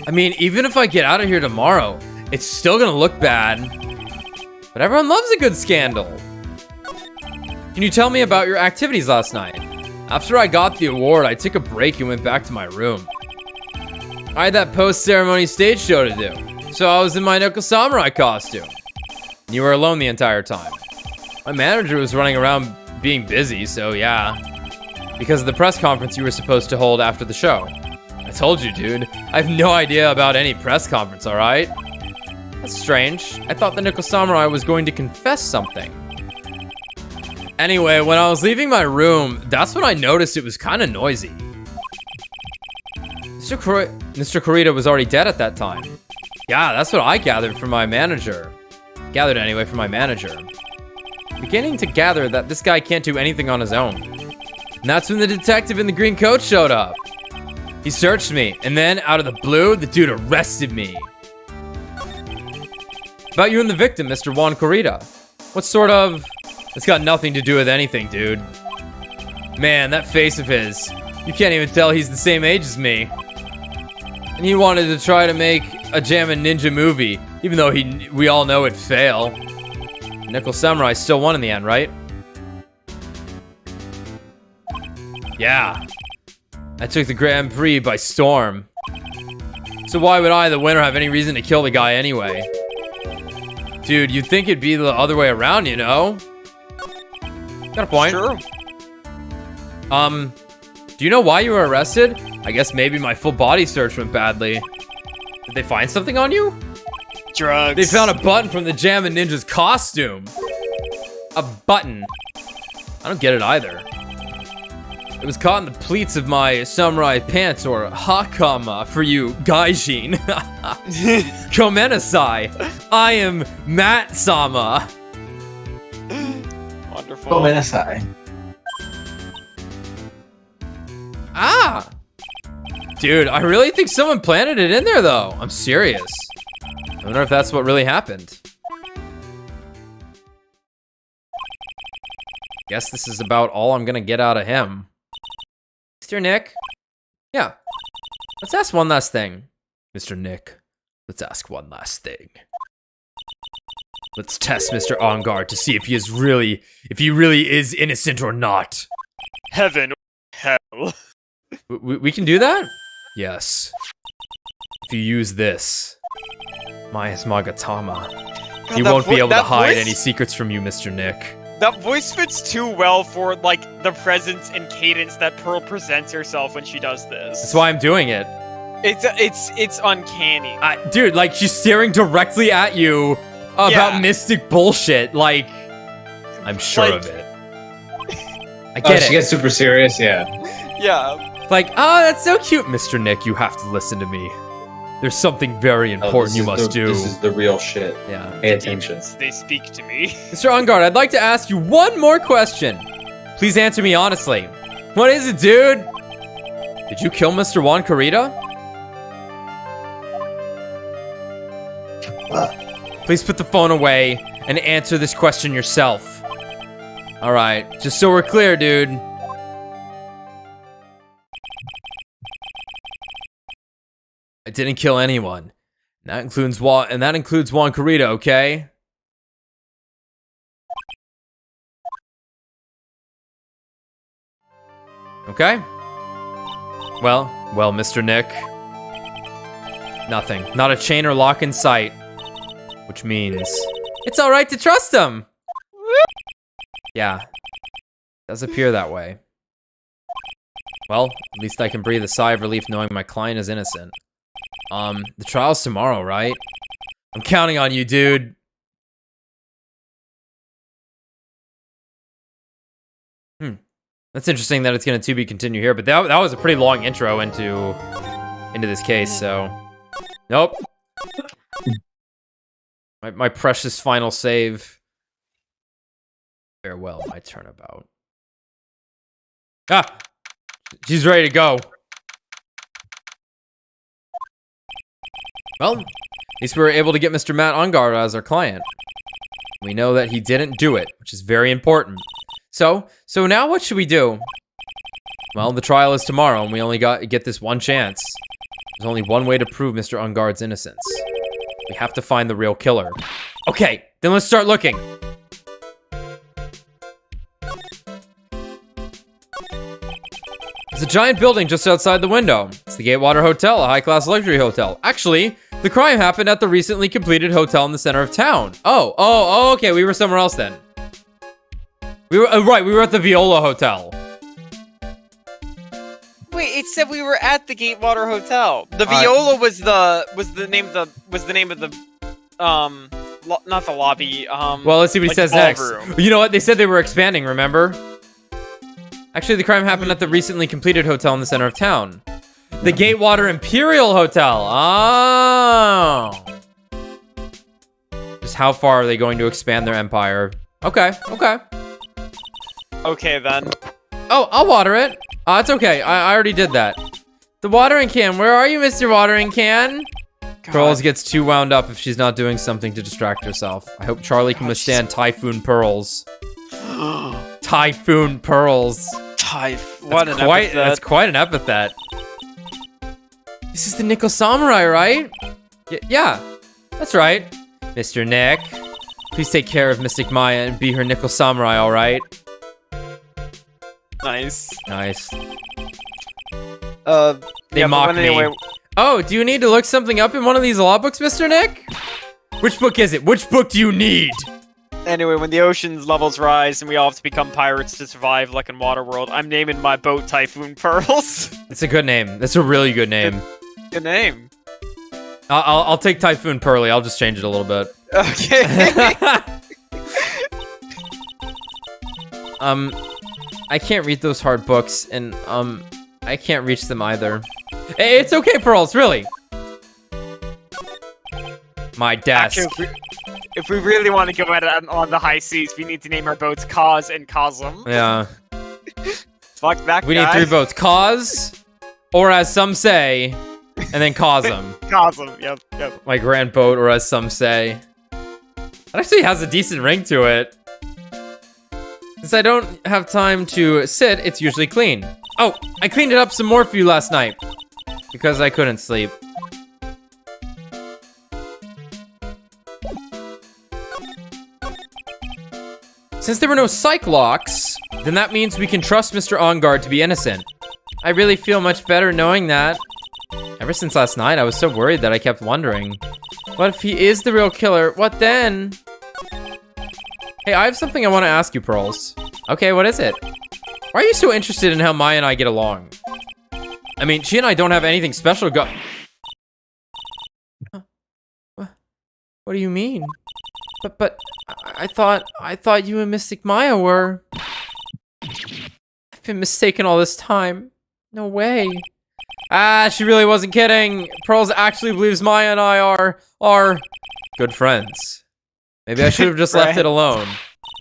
I mean, even if I get out of here tomorrow, it's still gonna look bad. But everyone loves a good scandal. Can you tell me about your activities last night? After I got the award, I took a break and went back to my room. I had that post-ceremony stage show to do, so I was in my Nickel Samurai costume. You were alone the entire time. My manager was running around being busy, so yeah. Because of the press conference you were supposed to hold after the show. I told you, dude. I have no idea about any press conference, alright? That's strange. I thought the Nickel Samurai was going to confess something. Anyway, when I was leaving my room, that's when I noticed it was kind of noisy. Mr. Kurita was already dead at that time. Yeah, that's what I gathered from my manager. Gathered anyway from my manager. Beginning to gather that this guy can't do anything on his own. And that's when the detective in the green coat showed up. He searched me, and then, out of the blue, the dude arrested me. About you and the victim, Mr. Juan Kurita. What sort of... It's got nothing to do with anything, dude. Man, that face of his. You can't even tell he's the same age as me. And he wanted to try to make a Jammin' Ninja movie, even though we all know it'd fail. Nickel Samurai still won in the end, right? Yeah. I took the Grand Prix by storm. So why would I, the winner, have any reason to kill the guy anyway? Dude, you'd think it'd be the other way around, you know? Got a point. Sure. Do you know why you were arrested? I guess maybe my full body search went badly. Did they find something on you? Drugs. They found a button from the Jammin' Ninja's costume. A button. I don't get it either. It was caught in the pleats of my samurai pants, or Hakama for you gaijin. Komenasai. I am Matt Sama. Wonderful. Komenasai. Ah! Dude, I really think someone planted it in there, though. I'm serious. I wonder if that's what really happened. Guess this is about all I'm gonna get out of him. Mr. Nick? Yeah. Let's ask one last thing. Mr. Nick, let's ask one last thing. Let's test Mr. Onguard to see if he really is innocent or not. Heaven, hell. We can do that? Yes. If you use this, Maya Magatama, he won't be able to hide any secrets from you, Mr. Nick. That voice fits too well for, like, the presence and cadence that Pearl presents herself when she does this. That's why I'm doing it. It's uncanny. Dude, like, she's staring directly at you about mystic bullshit. Like, I'm sure of it. I get it. She gets super serious, yeah. Yeah. Like, oh, that's so cute, Mr. Nick. You have to listen to me. There's something very important you must do. This is the real shit. Yeah. Pay attention. They speak to me. Mr. Onguard, I'd like to ask you one more question. Please answer me honestly. What is it, dude? Did you kill Mr. Juan Carita? Please put the phone away and answer this question yourself. Alright, just so we're clear, dude. I didn't kill anyone. That includes Juan Carita, okay? Okay. Well, Mr. Nick. Nothing. Not a chain or lock in sight. Which means it's alright to trust him. Yeah. Does appear that way. Well, at least I can breathe a sigh of relief knowing my client is innocent. The trial's tomorrow, right? I'm counting on you, dude. That's interesting that it's gonna to be continued here, but that was a pretty long intro into this case, so nope. My precious final save. Farewell, my turnabout. Ah! She's ready to go. Well, at least we were able to get Mr. Matt Onguard as our client. We know that he didn't do it, which is very important. So now what should we do? Well, the trial is tomorrow, and we only get this one chance. There's only one way to prove Mr. Onguard's innocence. We have to find the real killer. Okay, then let's start looking. There's a giant building just outside the window. It's the Gatewater Hotel, a high-class luxury hotel. Actually, the crime happened at the recently completed hotel in the center of town. Oh, okay, we were somewhere else then. We were right, we were at the Viola Hotel. Wait, it said we were at the Gatewater Hotel. The Viola was the name of the not the lobby. Well, let's see what he says next. You know what? They said they were expanding, remember? Actually, the crime happened at the recently completed hotel in the center of town. The Gatewater Imperial Hotel. Oh. Just how far are they going to expand their empire? Okay. Okay, then. Oh, I'll water it. It's okay. I already did that. The watering can. Where are you, Mr. Watering Can? Pearls gets too wound up if she's not doing something to distract herself. I hope Charlie can withstand Typhoon Pearls. Typhoon Pearls. What an epithet. That's quite an epithet. This is the Nickel Samurai, right? Yeah, that's right. Mr. Nick, please take care of Mystic Maya and be her Nickel Samurai, all right? Nice. They mock me. Anyway, Oh, do you need to look something up in one of these law books, Mr. Nick? Which book is it? Which book do you need? Anyway, when the ocean's levels rise and we all have to become pirates to survive, like in Waterworld, I'm naming my boat Typhoon Pearls. It's a good name. That's a really good name. Good name. I'll take Typhoon Pearly. I'll just change it a little bit. Okay. I can't read those hard books, and I can't reach them either. Hey, it's okay, Pearls, really. My desk. Actually, if we really want to go at it on the high seas, we need to name our boats Cause and Cosm. Yeah. Fuck that guy. We need 3 boats. Cause, or as some say, and then Cosm. Cosm, yep. My grand boat, or as some say. It actually has a decent ring to it. Since I don't have time to sit, it's usually clean. Oh, I cleaned it up some more for you last night. Because I couldn't sleep. Since there were no psych locks, then that means we can trust Mr. On Guard to be innocent. I really feel much better knowing that. Ever since last night, I was so worried that I kept wondering, what if he is the real killer? What then? Hey, I have something I want to ask you, Pearls. Okay, what is it? Why are you so interested in how Maya and I get along? I mean, she and I don't have anything special What do you mean? But I thought you and Mystic Maya were... I've been mistaken all this time. No way. Ah, she really wasn't kidding. Pearls actually believes Maya and I are good friends. Maybe I should have just left it alone.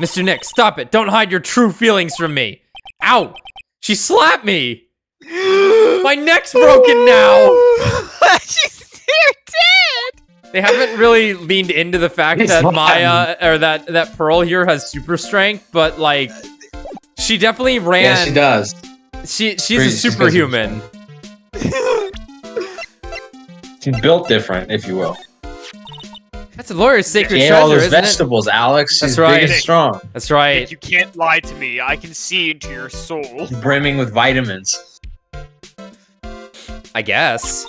Mr. Nick, stop it. Don't hide your true feelings from me. Ow! She slapped me! My neck's broken now! She's dead! They haven't really leaned into the fact that Maya, or that Pearl here has super strength, but like, she definitely ran. Yeah, she does. She's a superhuman. She's built different, if you will. That's a lawyer's sacred She ate treasure, all those isn't vegetables, Alex. That's She's right. big and strong. That's right. You can't lie to me. I can see into your soul. Brimming with vitamins. I guess.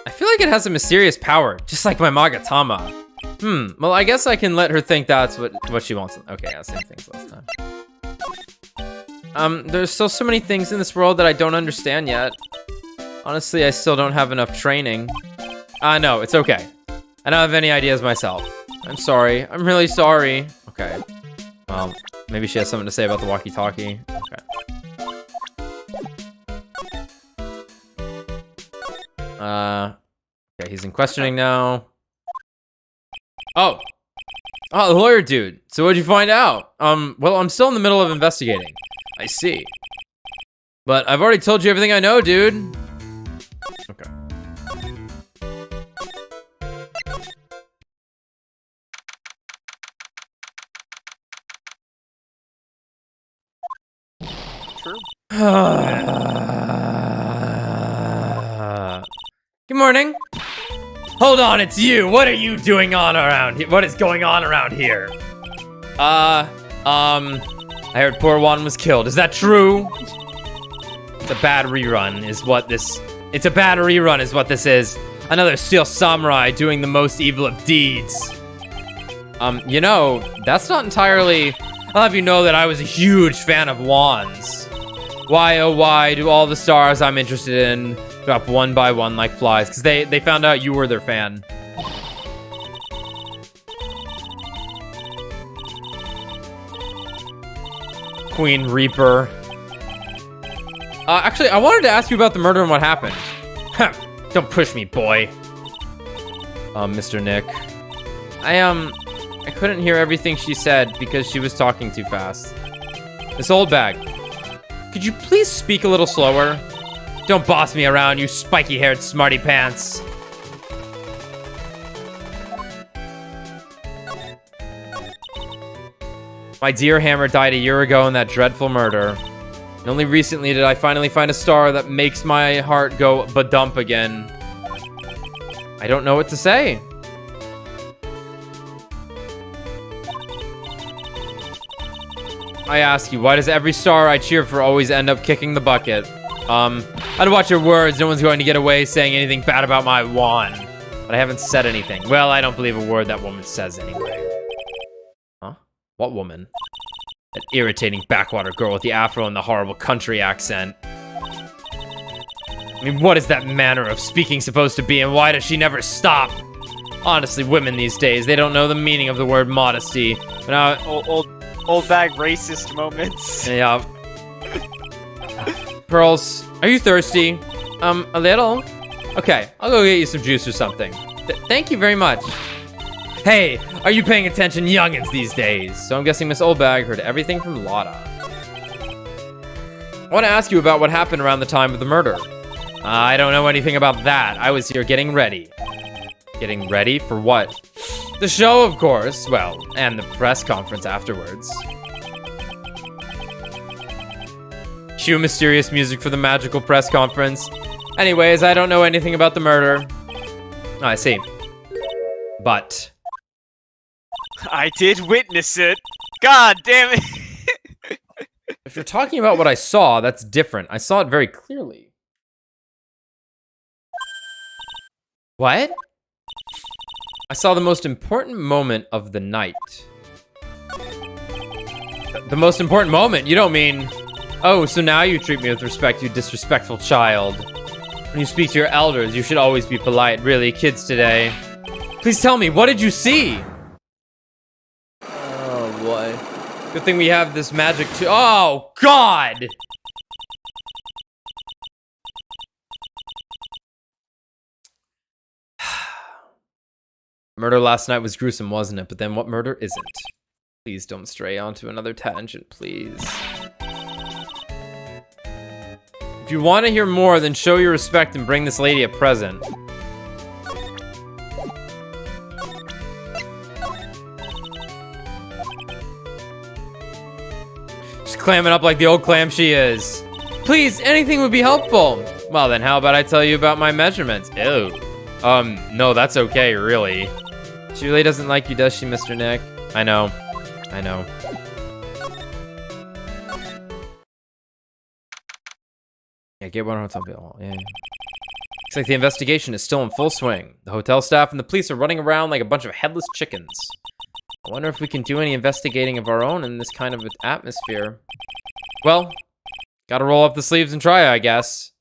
I feel like it has a mysterious power, just like my Magatama. Well, I guess I can let her think that's what she wants. Okay, yeah, same things last time. There's still so many things in this world that I don't understand yet. Honestly, I still don't have enough training. No, it's okay. I don't have any ideas myself. I'm sorry. I'm really sorry. Okay. Well, maybe she has something to say about the walkie-talkie. Okay. Okay, he's in questioning now. Oh, the lawyer dude. So what'd you find out? Well, I'm still in the middle of investigating. I see. But I've already told you everything I know, dude. Okay. Good morning. Hold on, it's you. What are you doing on around here? What is going on around here? I heard poor Juan was killed. Is that true? It's a bad rerun is what this... It's a bad rerun is what this is. Another steel samurai doing the most evil of deeds. You know, that's not entirely... I'll have you know that I was a huge fan of Juan's. Why, oh why, do all the stars I'm interested in drop one by one like flies? Because they found out you were their fan. Queen Reaper. Actually, I wanted to ask you about the murder and what happened. Don't push me, boy. Mr. Nick. I couldn't hear everything she said because she was talking too fast. This old bag. Could you please speak a little slower? Don't boss me around, you spiky-haired smarty pants. My dear hammer died a year ago in that dreadful murder. And only recently did I finally find a star that makes my heart go ba-dump again. I don't know what to say. I ask you, why does every star I cheer for always end up kicking the bucket? I'd watch your words. No one's going to get away saying anything bad about my Juan. But I haven't said anything. Well, I don't believe a word that woman says anyway. Huh? What woman? That irritating backwater girl with the afro and the horrible country accent. I mean, what is that manner of speaking supposed to be, and why does she never stop? Honestly, women these days, they don't know the meaning of the word modesty. But now, Old bag racist moments. yeah. Pearls, are you thirsty? A little? Okay, I'll go get you some juice or something. Thank you very much. Hey, are you paying attention, youngins, these days? So I'm guessing Miss Oldbag heard everything from Lotta. I want to ask you about what happened around the time of the murder. I don't know anything about that. I was here getting ready. Getting ready for what? The show, of course. Well, and the press conference afterwards. Cue mysterious music for the magical press conference. Anyways, I don't know anything about the murder. Oh, I see. But I did witness it. God damn it. if you're talking about what I saw, that's different. I saw it very clearly. What? I saw the most important moment of the night. The most important moment? You don't mean... Oh, so now you treat me with respect, you disrespectful child. When you speak to your elders, you should always be polite. Really, kids today. Please tell me, what did you see? Oh, boy. Good thing we have this magic too. Oh, God! Murder last night was gruesome, wasn't it? But then what murder isn't? Please don't stray onto another tangent, please. If you want to hear more, then show your respect and bring this lady a present. She's clamming up like the old clam she is. Please, anything would be helpful. Well then, how about I tell you about my measurements? Ew. No, that's okay, really. She really doesn't like you, does she, Mr. Nick? I know. I know. Yeah, get one hotel bill. Yeah. Looks like the investigation is still in full swing. The hotel staff and the police are running around like a bunch of headless chickens. I wonder if we can do any investigating of our own in this kind of atmosphere. Well, gotta roll up the sleeves and try, I guess.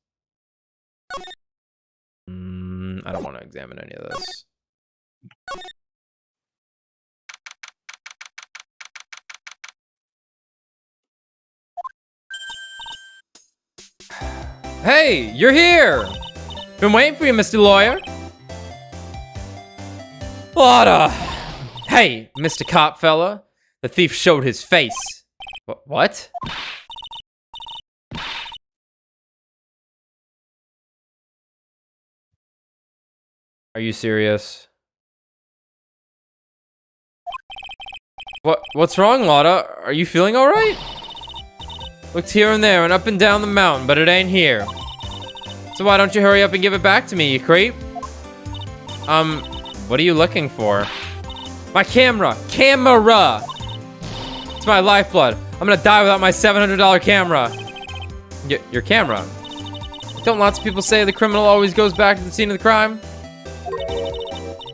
I don't want to examine any of this. Hey, you're here! Been waiting for you, Mr. Lawyer. Lotta! Hey, Mr. Cop fella. The thief showed his face. What? Are you serious? What's wrong, Lotta? Are you feeling alright? Looked here and there and up and down the mountain, but it ain't here. So why don't you hurry up and give it back to me, you creep? What are you looking for? My camera! Camera! It's my lifeblood. I'm gonna die without my $700 camera. Your camera? Don't lots of people say the criminal always goes back to the scene of the crime?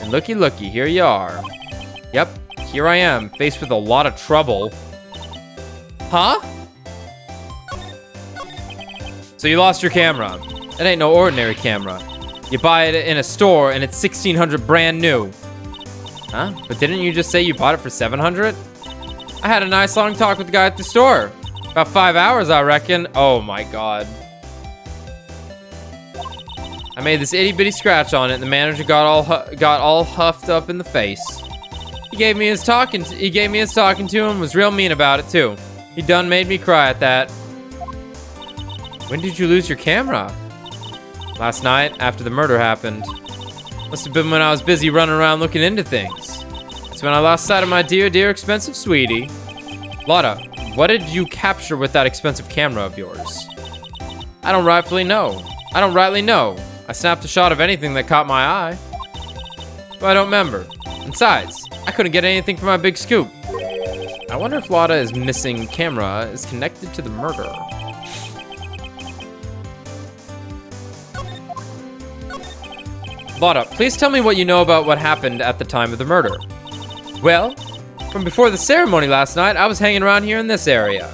And looky, here you are. Yep, here I am, faced with a lot of trouble. Huh? So you lost your camera. It ain't no ordinary camera. You buy it in a store and it's $1,600 brand new. Huh? But didn't you just say you bought it for $700? I had a nice long talk with the guy at the store. About 5 hours, I reckon. Oh my God. I made this itty bitty scratch on it and the manager got all huffed up in the face. He gave me his talking to and was real mean about it too. He done made me cry at that. When did you lose your camera? Last night, after the murder happened. Must have been when I was busy running around looking into things. That's when I lost sight of my dear, dear expensive sweetie. Lotta, what did you capture with that expensive camera of yours? I don't rightly know. I snapped a shot of anything that caught my eye. But I don't remember. Besides, I couldn't get anything from my big scoop. I wonder if Lotta's missing camera is connected to the murder. Lotta, please tell me what you know about what happened at the time of the murder. Well, from before the ceremony last night, I was hanging around here in this area.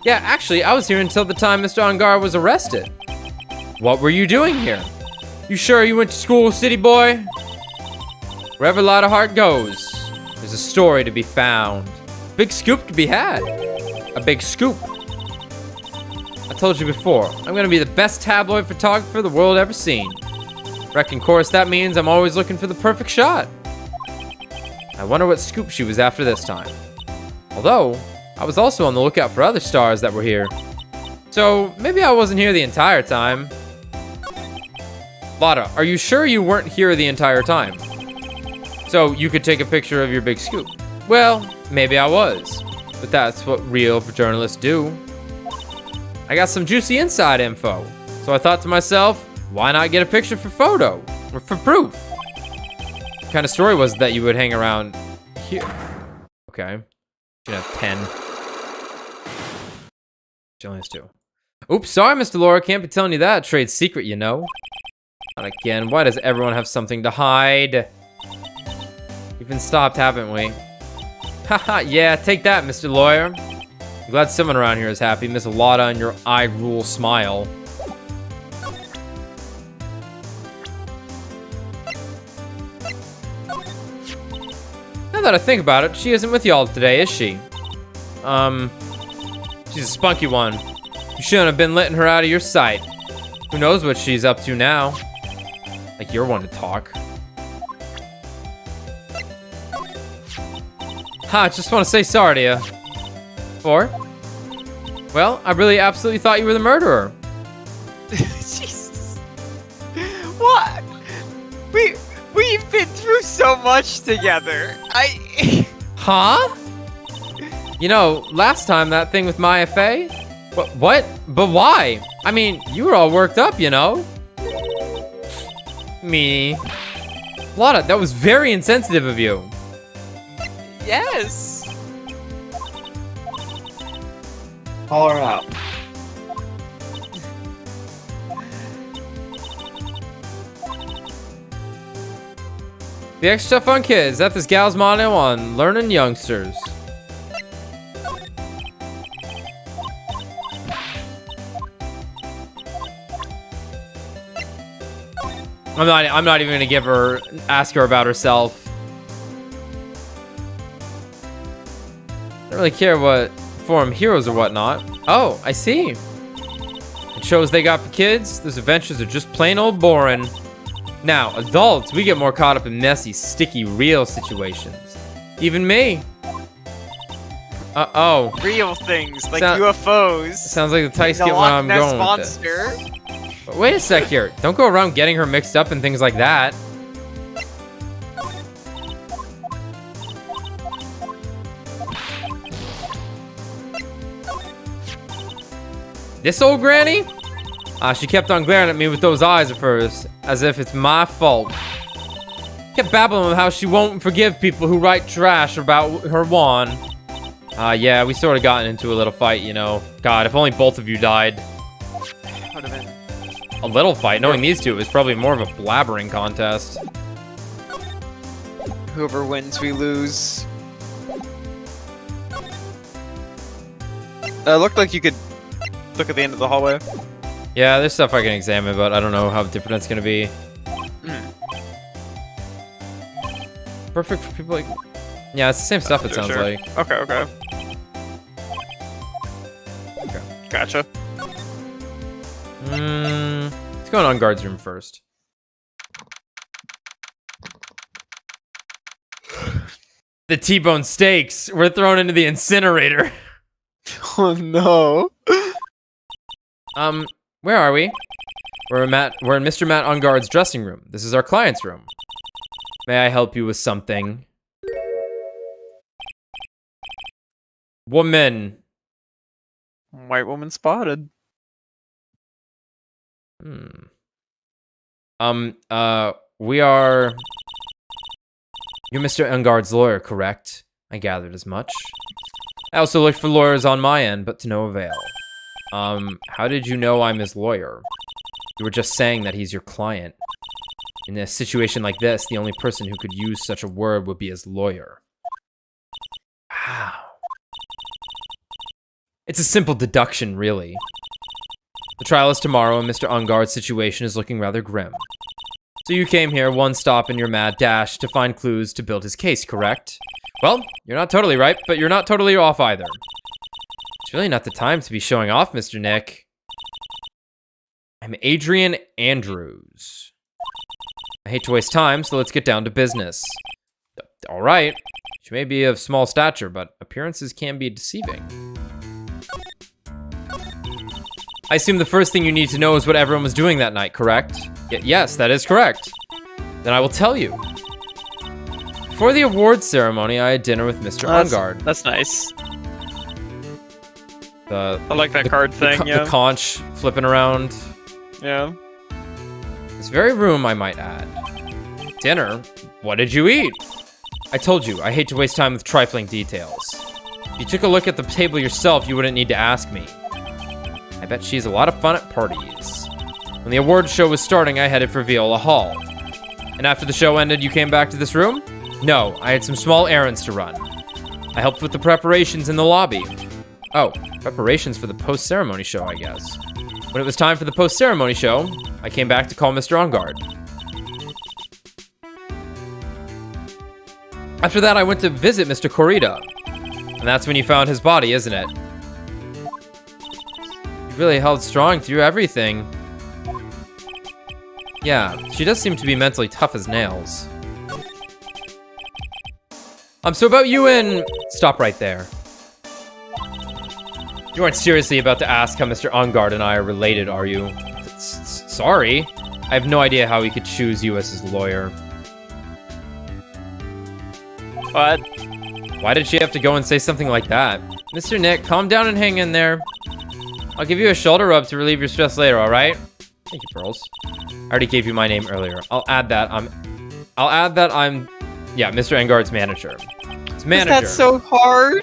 Yeah, actually, I was here until the time Mr. Angar was arrested. What were you doing here? You sure you went to school, city boy? Wherever Lotta Hart goes, there's a story to be found. Big scoop to be had. A big scoop. I told you before, I'm gonna be the best tabloid photographer the world ever seen. Reckon, of course, that means I'm always looking for the perfect shot. I wonder what scoop she was after this time. Although, I was also on the lookout for other stars that were here. So, maybe I wasn't here the entire time. Lotta, are you sure you weren't here the entire time? So, you could take a picture of your big scoop. Well, maybe I was. But that's what real journalists do. I got some juicy inside info. So I thought to myself, why not get a picture for photo? Or for proof? What kind of story was it that you would hang around here? Okay. She has 10. She only has 2. Oops, sorry, Mr. Laura. Can't be telling you that. Trade secret, you know. Not again. Why does everyone have something to hide? We've been stopped, haven't we? Haha, yeah, take that, Mr. Lawyer. I'm glad someone around here is happy. Miss Lotta and your eye rule smile. Now that I think about it, she isn't with y'all today, is she? She's a spunky one. You shouldn't have been letting her out of your sight. Who knows what she's up to now? Like you're one to talk. I just want to say sorry to you. For? Well, I really absolutely thought you were the murderer. Jesus. What? We've been through so much together. Huh? You know, last time that thing with Maya Fey? What? But why? I mean, you were all worked up, you know? Me. Lotta, that was very insensitive of you. Yes. Call her out. The extra fun kids at this gal's motto on learning youngsters. I'm not even gonna ask her about herself. I don't really care what form heroes or whatnot. Oh, I see. It shows they got for kids. Those adventures are just plain old boring. Now, adults, we get more caught up in messy, sticky, real situations. Even me. Uh-oh. Real things like UFOs. Sounds like the tight The skit when I'm Loch Ness going monster. with this. But wait a sec here. Don't go around getting her mixed up in things like that. This old granny? She kept on glaring at me with those eyes at first, as if it's my fault. Kept babbling of how she won't forgive people who write trash about her wand. Yeah, we sort of gotten into a little fight, you know. God, if only both of you died. Would have been A little fight. Knowing these two, it was probably more of a blabbering contest. whoever wins, we lose. Looked like you could look at the end of the hallway. Yeah, there's stuff I can examine, but I don't know how different it's gonna be. Perfect for people like... Yeah, it's the same stuff, it sounds like. Okay, okay. Okay. Gotcha. Let's go on guard's room first. The T-bone steaks were thrown into the incinerator. Oh no. Where are we? We're in Mr. Matt Unguard's dressing room. This is our client's room. May I help you with something? Woman. White woman spotted. We are... You're Mr. Unguard's lawyer, correct? I gathered as much. I also looked for lawyers on my end, but to no avail. How did you know I'm his lawyer? You were just saying that he's your client. In a situation like this, the only person who could use such a word would be his lawyer. Wow. It's a simple deduction, really. The trial is tomorrow, and Mr. Unguard's situation is looking rather grim. So you came here one stop in your mad dash to find clues to build his case, correct? Well, you're not totally right, but you're not totally off either. It's really not the time to be showing off, Mr. Nick. I'm Adrian Andrews. I hate to waste time, so let's get down to business. All right. She may be of small stature, but appearances can be deceiving. I assume the first thing you need to know is what everyone was doing that night, correct? Yes, that is correct. Then I will tell you. Before the awards ceremony, I had dinner with Mr. Ungard. That's nice. I like that card thing, yeah. The conch flipping around. Yeah. This very room, I might add. Dinner? What did you eat? I told you, I hate to waste time with trifling details. If you took a look at the table yourself, you wouldn't need to ask me. I bet she's a lot of fun at parties. When the awards show was starting, I headed for Viola Hall. And after the show ended, you came back to this room? No, I had some small errands to run. I helped with the preparations in the lobby. Oh, preparations for the post-ceremony show, I guess. When it was time for the post-ceremony show, I came back to call Mr. Ungard. After that, I went to visit Mr. Corrida. And that's when you found his body, isn't it? You really held strong through everything. Yeah, she does seem to be mentally tough as nails. So about you and... Stop right there. You aren't seriously about to ask how Mr. Ungard and I are related, are you? Sorry. I have no idea how he could choose you as his lawyer. What? Why did she have to go and say something like that? Mr. Nick, calm down and hang in there. I'll give you a shoulder rub to relieve your stress later, alright? Thank you, Pearls. I already gave you my name earlier. I'll add that I'm yeah, Mr. Ungard's manager. His manager. That's so hard.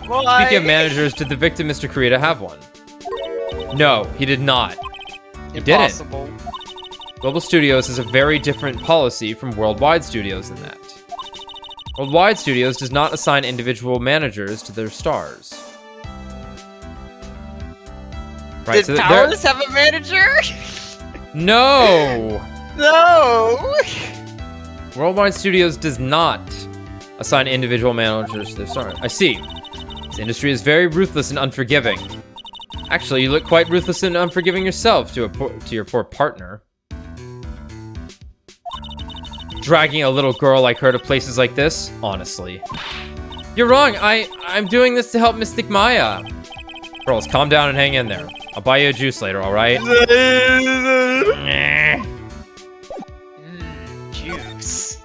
Why? Speaking of managers, did the victim, Mr. Corrida, have one? No, he did not. He Impossible. didn't. Global Studios has a very different policy from Worldwide Studios in that. Worldwide Studios does not assign individual managers to their stars. Right, Did Powers have a manager? No! No! Worldwide Studios does not assign individual managers to their stars. I see. This industry is very ruthless and unforgiving. Actually, you look quite ruthless and unforgiving yourself to your poor partner. Dragging a little girl like her to places like this? Honestly. You're wrong. I'm doing this to help Mystic Maya. Girls, calm down and hang in there. I'll buy you a juice later, alright? Juice.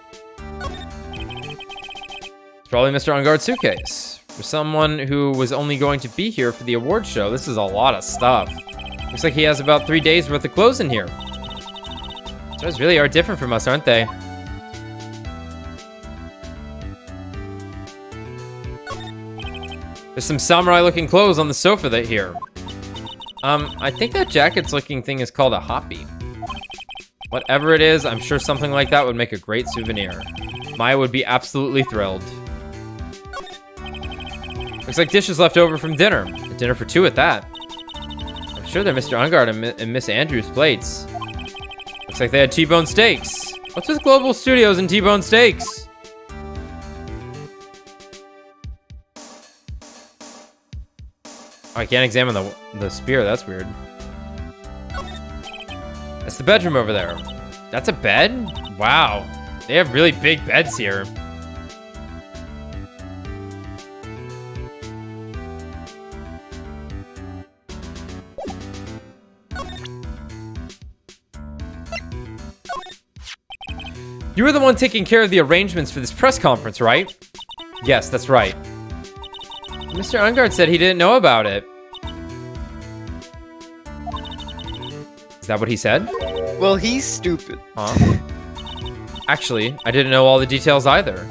It's probably Mr. Ungard's suitcase. For someone who was only going to be here for the award show, this is a lot of stuff. Looks like he has about 3 days worth of clothes in here. Stars really are different from us, aren't they? There's some samurai-looking clothes on the sofa here. I think that jackets-looking thing is called a hoppy. Whatever it is, I'm sure something like that would make a great souvenir. Maya would be absolutely thrilled. Looks like dishes left over from dinner. A dinner for 2 at that. I'm sure they're Mr. Ungard and Miss Andrews' plates. Looks like they had T-bone steaks. What's with Global Studios and T-bone steaks? Oh, I can't examine the spear. That's weird. That's the bedroom over there. That's a bed? Wow. They have really big beds here. You were the one taking care of the arrangements for this press conference, right? Yes, that's right. Mr. Ungard said he didn't know about it. Is that what he said? Well, he's stupid. Huh? Actually, I didn't know all the details either.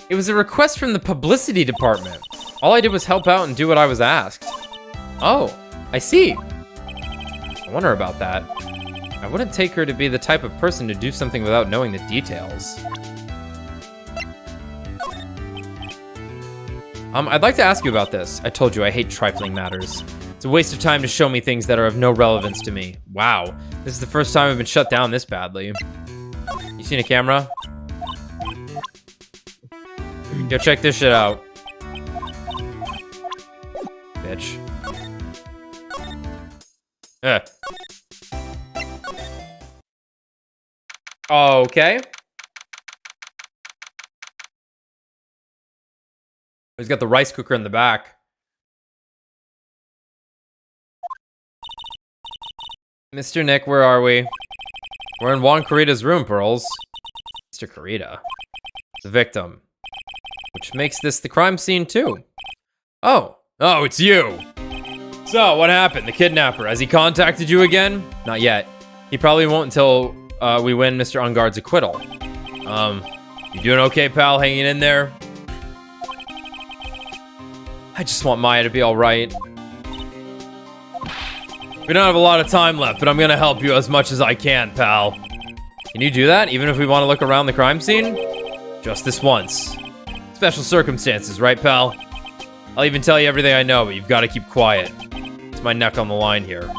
It was a request from the publicity department. All I did was help out and do what I was asked. Oh, I see. I wonder about that. I wouldn't take her to be the type of person to do something without knowing the details. I'd like to ask you about this. I told you I hate trifling matters. It's a waste of time to show me things that are of no relevance to me. Wow, this is the first time I've been shut down this badly. You seen a camera? Go check this shit out. Bitch. Okay. He's got the rice cooker in the back. Mr. Nick, where are we? We're in Juan Carita's room, Pearls. Mr. Carita. The victim. Which makes this the crime scene, too. Oh, it's you. So, what happened? The kidnapper, has he contacted you again? Not yet. He probably won't until we win Mr. Unguard's acquittal. You doing okay, pal? Hanging in there? I just want Maya to be alright. We don't have a lot of time left, but I'm gonna help you as much as I can, pal. Can you do that, even if we want to look around the crime scene? Just this once. Special circumstances, right, pal? I'll even tell you everything I know, but you've got to keep quiet. It's my neck on the line here.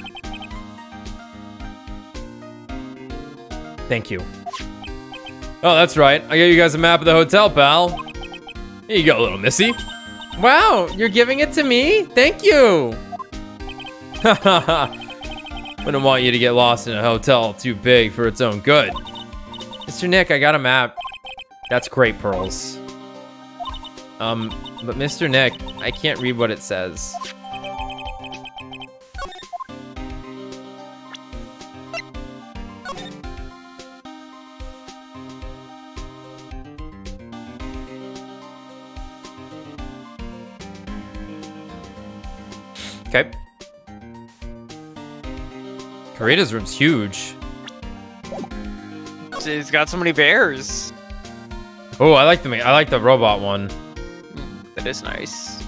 Thank you. Oh, that's right. I gave you guys a map of the hotel, pal. Here you go, little missy. Wow, you're giving it to me? Thank you. Hahaha. Wouldn't want you to get lost in a hotel too big for its own good. Mr. Nick, I got a map. That's great, Pearls. But Mr. Nick, I can't read what it says. Okay. Carita's room's huge. He's got so many bears. Oh, I like the robot one. That is nice.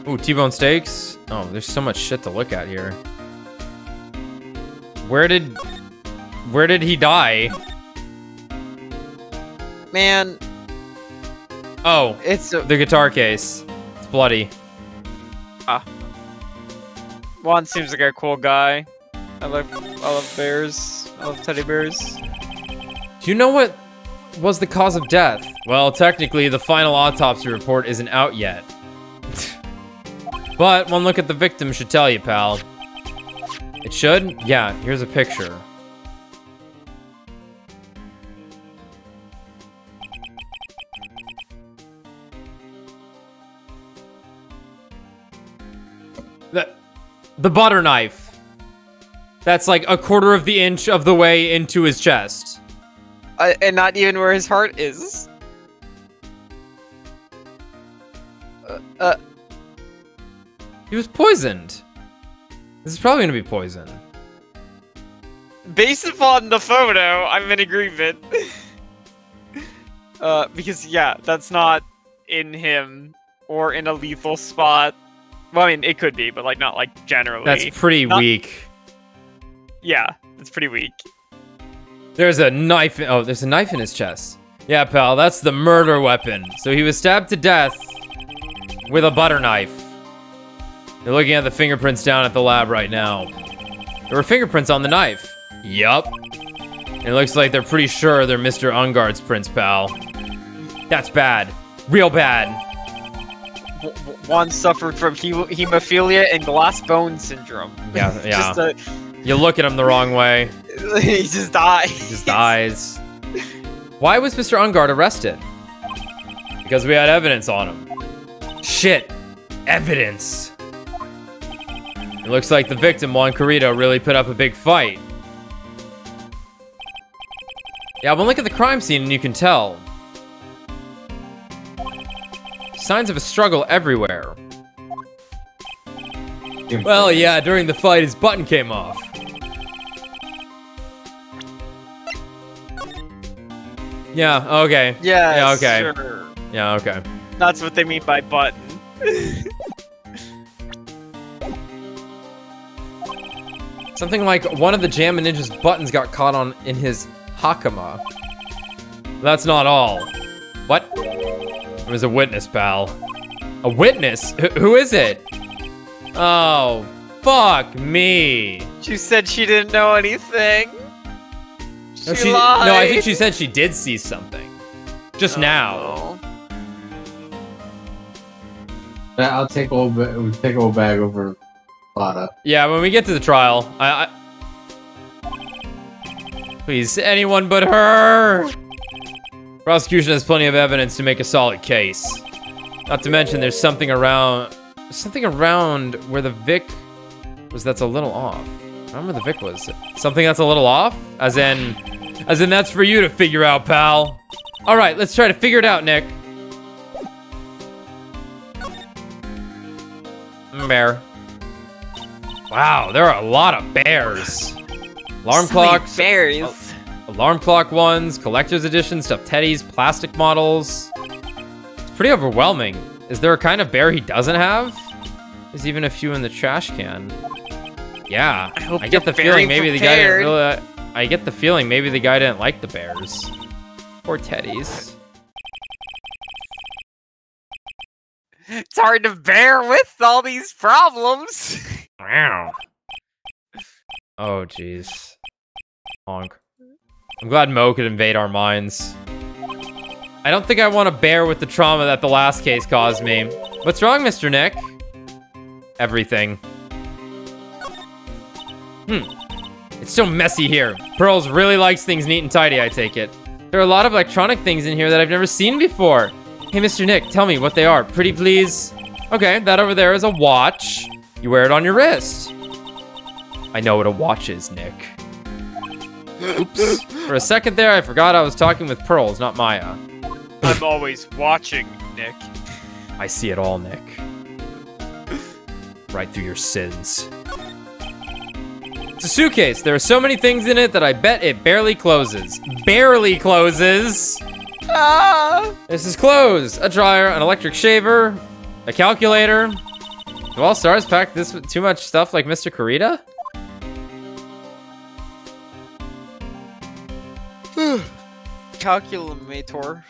Ooh, T-bone steaks. Oh, there's so much shit to look at here. Where did he die? Man, Oh, it's a the guitar case. It's bloody. Juan seems like a cool guy. I love bears. I love teddy bears. Do you know what was the cause of death? Well, technically, the final autopsy report isn't out yet. But one look at the victim should tell you, pal. It should? Yeah, here's a picture. The butter knife. That's like a quarter of the inch of the way into his chest. And not even where his heart is. He was poisoned. This is probably gonna be poison. Based upon the photo, I'm in agreement. Because yeah, that's not in him or in a lethal spot. Well, I mean, it could be, but like not like generally. That's pretty weak. Yeah, it's pretty weak. There's a knife. There's a knife in his chest. Yeah, pal, that's the murder weapon. So he was stabbed to death with a butter knife. They're looking at the fingerprints down at the lab right now. There were fingerprints on the knife. Yup. It looks like they're pretty sure they're Mr. Unguard's prints, pal. That's bad. Real bad. Juan suffered from hemophilia and glass bone syndrome. Yeah. You look at him the wrong way. He just died. He just dies. Why was Mr. Ungard arrested? Because we had evidence on him. Shit. Evidence. It looks like the victim, Juan Carita, really put up a big fight. Yeah, well, look at the crime scene and you can tell. Signs of a struggle everywhere. Well, yeah, during the fight, his button came off. Yeah, okay. Yeah, okay. Sure. Yeah, okay. That's what they mean by button. Something like one of the Jammin' Ninja's buttons got caught on in his Hakama. That's not all. What? It was a witness, pal. A witness? Who is it? Oh, fuck me. She said she didn't know anything. She No, lied. I think she said she did see something. Just now. No. I'll take old bag over Lotta. Yeah, when we get to the trial, please, anyone but her. Prosecution has plenty of evidence to make a solid case. Not to mention, there's something around where the Vic was that's a little off. I don't know where the Vic was. Something that's a little off? As in that's for you to figure out, pal. All right, let's try to figure it out, Nick. Bear. Wow, there are a lot of bears. Alarm clocks. Berries. Alarm clock ones, collector's edition, stuffed teddies, plastic models. It's pretty overwhelming. Is there a kind of bear he doesn't have? There's even a few in the trash can. Yeah, I get the feeling maybe the guy didn't really. I get the feeling maybe the guy didn't like the bears. Poor teddies. It's hard to bear with all these problems. Wow. Oh, jeez. Honk. I'm glad Mo could invade our minds. I don't think I want to bear with the trauma that the last case caused me. What's wrong, Mr. Nick? Everything. It's so messy here. Pearls really likes things neat and tidy, I take it. There are a lot of electronic things in here that I've never seen before. Hey, Mr. Nick, tell me what they are. Pretty please? Okay, that over there is a watch. You wear it on your wrist. I know what a watch is, Nick. Oops. For a second there, I forgot I was talking with Pearls, not Maya. I'm always watching, Nick. I see it all, Nick. Right through your sins. It's a suitcase. There are so many things in it that I bet it barely closes. Barely closes! Ah! This is clothes, a dryer, an electric shaver, a calculator. Do all stars pack this with too much stuff like Mr. Kurita? Calculator.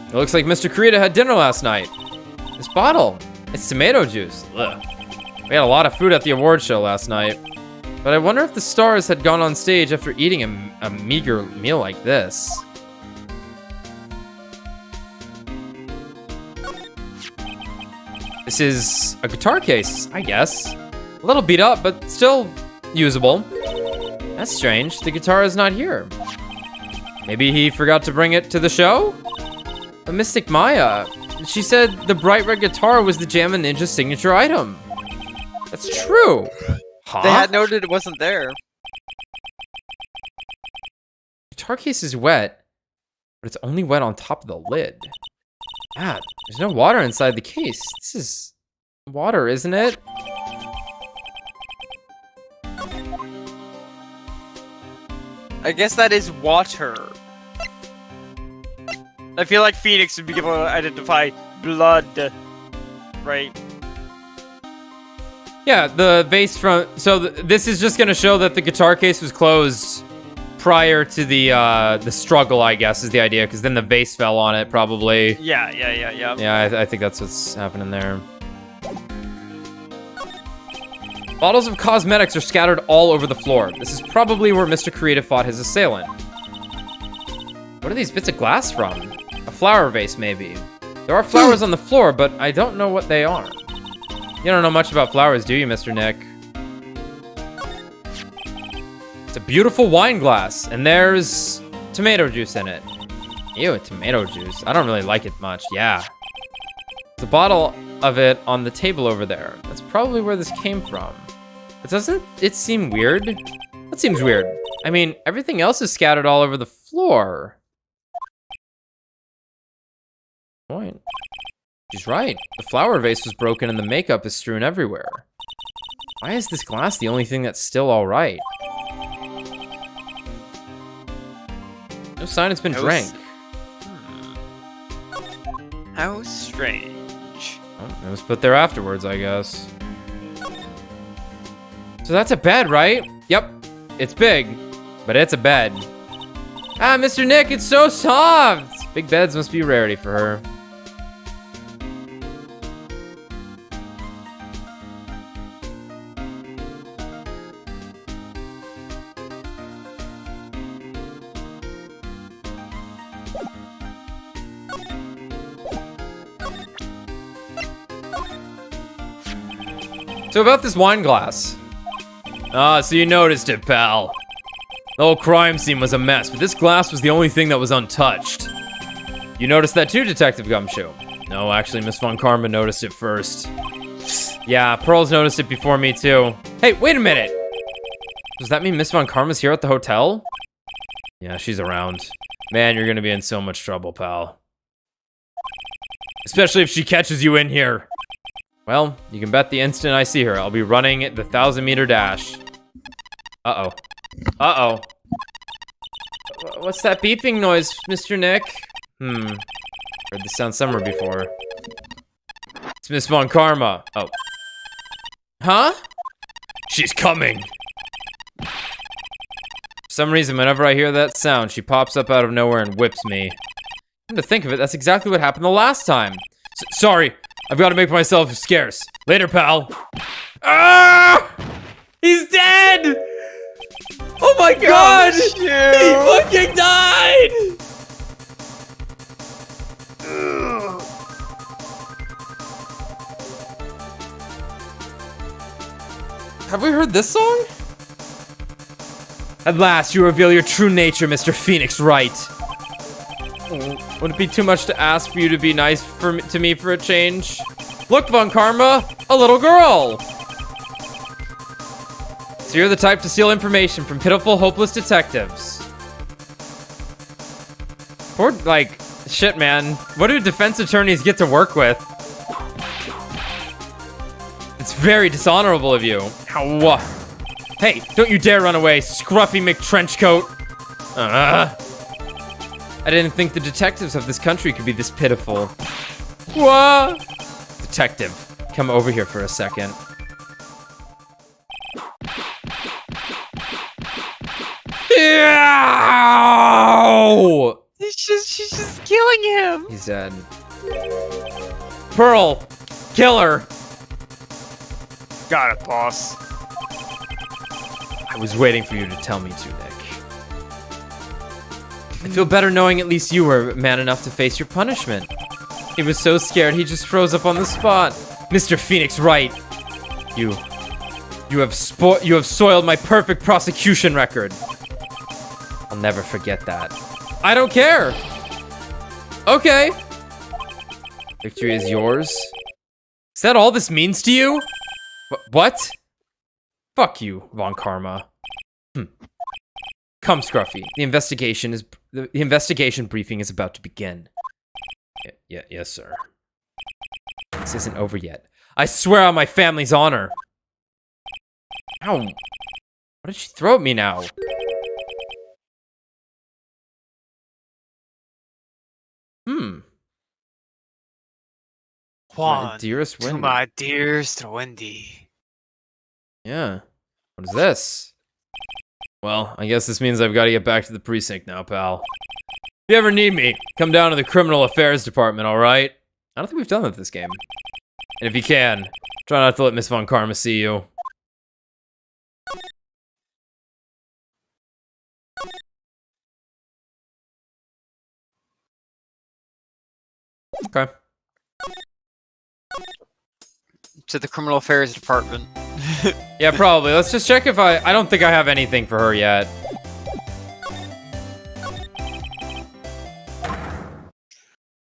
It looks like Mr. Kurita had dinner last night. This bottle, it's tomato juice. Ugh. We had a lot of food at the award show last night. But I wonder if the stars had gone on stage after eating a meager meal like this. This is a guitar case, I guess. A little beat up, but still usable. That's strange, the guitar is not here. Maybe he forgot to bring it to the show? A Mystic Maya. She said the bright red guitar was the Jammin' Ninja signature item. That's true. Huh? They had noted it wasn't there. Guitar case is wet, but it's only wet on top of the lid. Ah, there's no water inside the case. This is water, isn't it? I guess that is water. I feel like Phoenix would be able to identify blood, right? Yeah, the vase from... So this is just going to show that the guitar case was closed prior to the struggle, I guess, is the idea. Because then the vase fell on it, probably. Yeah. Yeah, I think that's what's happening there. Bottles of cosmetics are scattered all over the floor. This is probably where Mr. Kurita fought his assailant. What are these bits of glass from? A flower vase, maybe. There are flowers on the floor, but I don't know what they are. You don't know much about flowers, do you, Mr. Nick? It's a beautiful wine glass, and there's tomato juice in it. Ew, tomato juice. I don't really like it much, yeah. There's a bottle of it on the table over there. That's probably where this came from. But doesn't it seem weird? That seems weird. I mean, everything else is scattered all over the floor. Point. She's right. The flower vase was broken and the makeup is strewn everywhere. Why is this glass the only thing that's still all right? No sign it's been drank. How strange. Oh, it was put there afterwards, I guess. So that's a bed, right? Yep. It's big, but it's a bed. Ah, Mr. Nick, it's so soft! Big beds must be a rarity for her. So about this wine glass. Ah, so you noticed it, pal. The whole crime scene was a mess, but this glass was the only thing that was untouched. You noticed that too, Detective Gumshoe? No, actually, Miss Von Karma noticed it first. Yeah, Pearl's noticed it before me too. Hey, wait a minute! Does that mean Miss Von Karma's here at the hotel? Yeah, she's around. Man, you're gonna be in so much trouble, pal. Especially if she catches you in here. Well, you can bet the instant I see her, I'll be running the 1,000-meter dash. Uh-oh. Uh-oh. What's that beeping noise, Mr. Nick? Heard this sound somewhere before. It's Miss Von Karma. Oh. Huh? She's coming. For some reason, whenever I hear that sound, she pops up out of nowhere and whips me. Come to think of it, that's exactly what happened the last time. Sorry, I've got to make myself scarce. Later, pal. Ah! He's dead! Oh my god! He fucking died! Have we heard this song? At last, you reveal your true nature, Mr. Phoenix Wright. Would it be too much to ask for you to be nice to me for a change? Look, Von Karma, a little girl! So you're the type to steal information from pitiful, hopeless detectives. Poor, like, shit, man. What do defense attorneys get to work with? It's very dishonorable of you. Ow. Hey, don't you dare run away, scruffy McTrenchcoat. I didn't think the detectives of this country could be this pitiful. What? Detective, come over here for a second. Ow! She's just killing him. He's dead. Pearl, kill her. Got it, boss. I was waiting for you to tell me to, Nick. I feel better knowing at least you were man enough to face your punishment. He was so scared he just froze up on the spot. Mr. Phoenix Wright, you have soiled my perfect prosecution record. I'll never forget that. I don't care. Okay. Victory is yours. Is that all this means to you? What? Fuck you, Von Karma. Come, Scruffy. The investigation briefing is about to begin. Yes, sir. This isn't over yet. I swear on my family's honor. Ow. What did she throw at me now? Juan, my dearest to Wendy. my dearest Wendy. Yeah. What is this? Well, I guess this means I've got to get back to the precinct now, pal. If you ever need me, come down to the criminal affairs department, alright? I don't think we've done that this game. And if you can, try not to let Miss Von Karma see you. Okay. To the criminal affairs department. Yeah, probably. Let's just check if I don't think I have anything for her yet.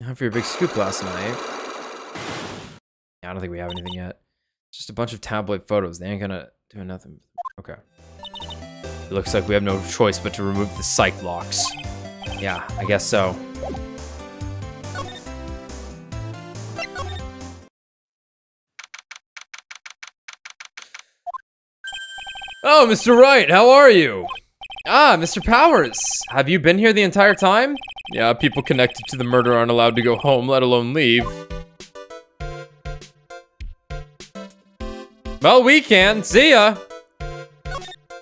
How for your big scoop last night? Yeah, I don't think we have anything yet. Just a bunch of tabloid photos. They ain't gonna do nothing. Okay. It looks like we have no choice but to remove the psych locks. Yeah, I guess so. Oh, Mr. Wright, how are you? Ah, Mr. Powers, have you been here the entire time? Yeah, people connected to the murder aren't allowed to go home, let alone leave. Well, we can. See ya.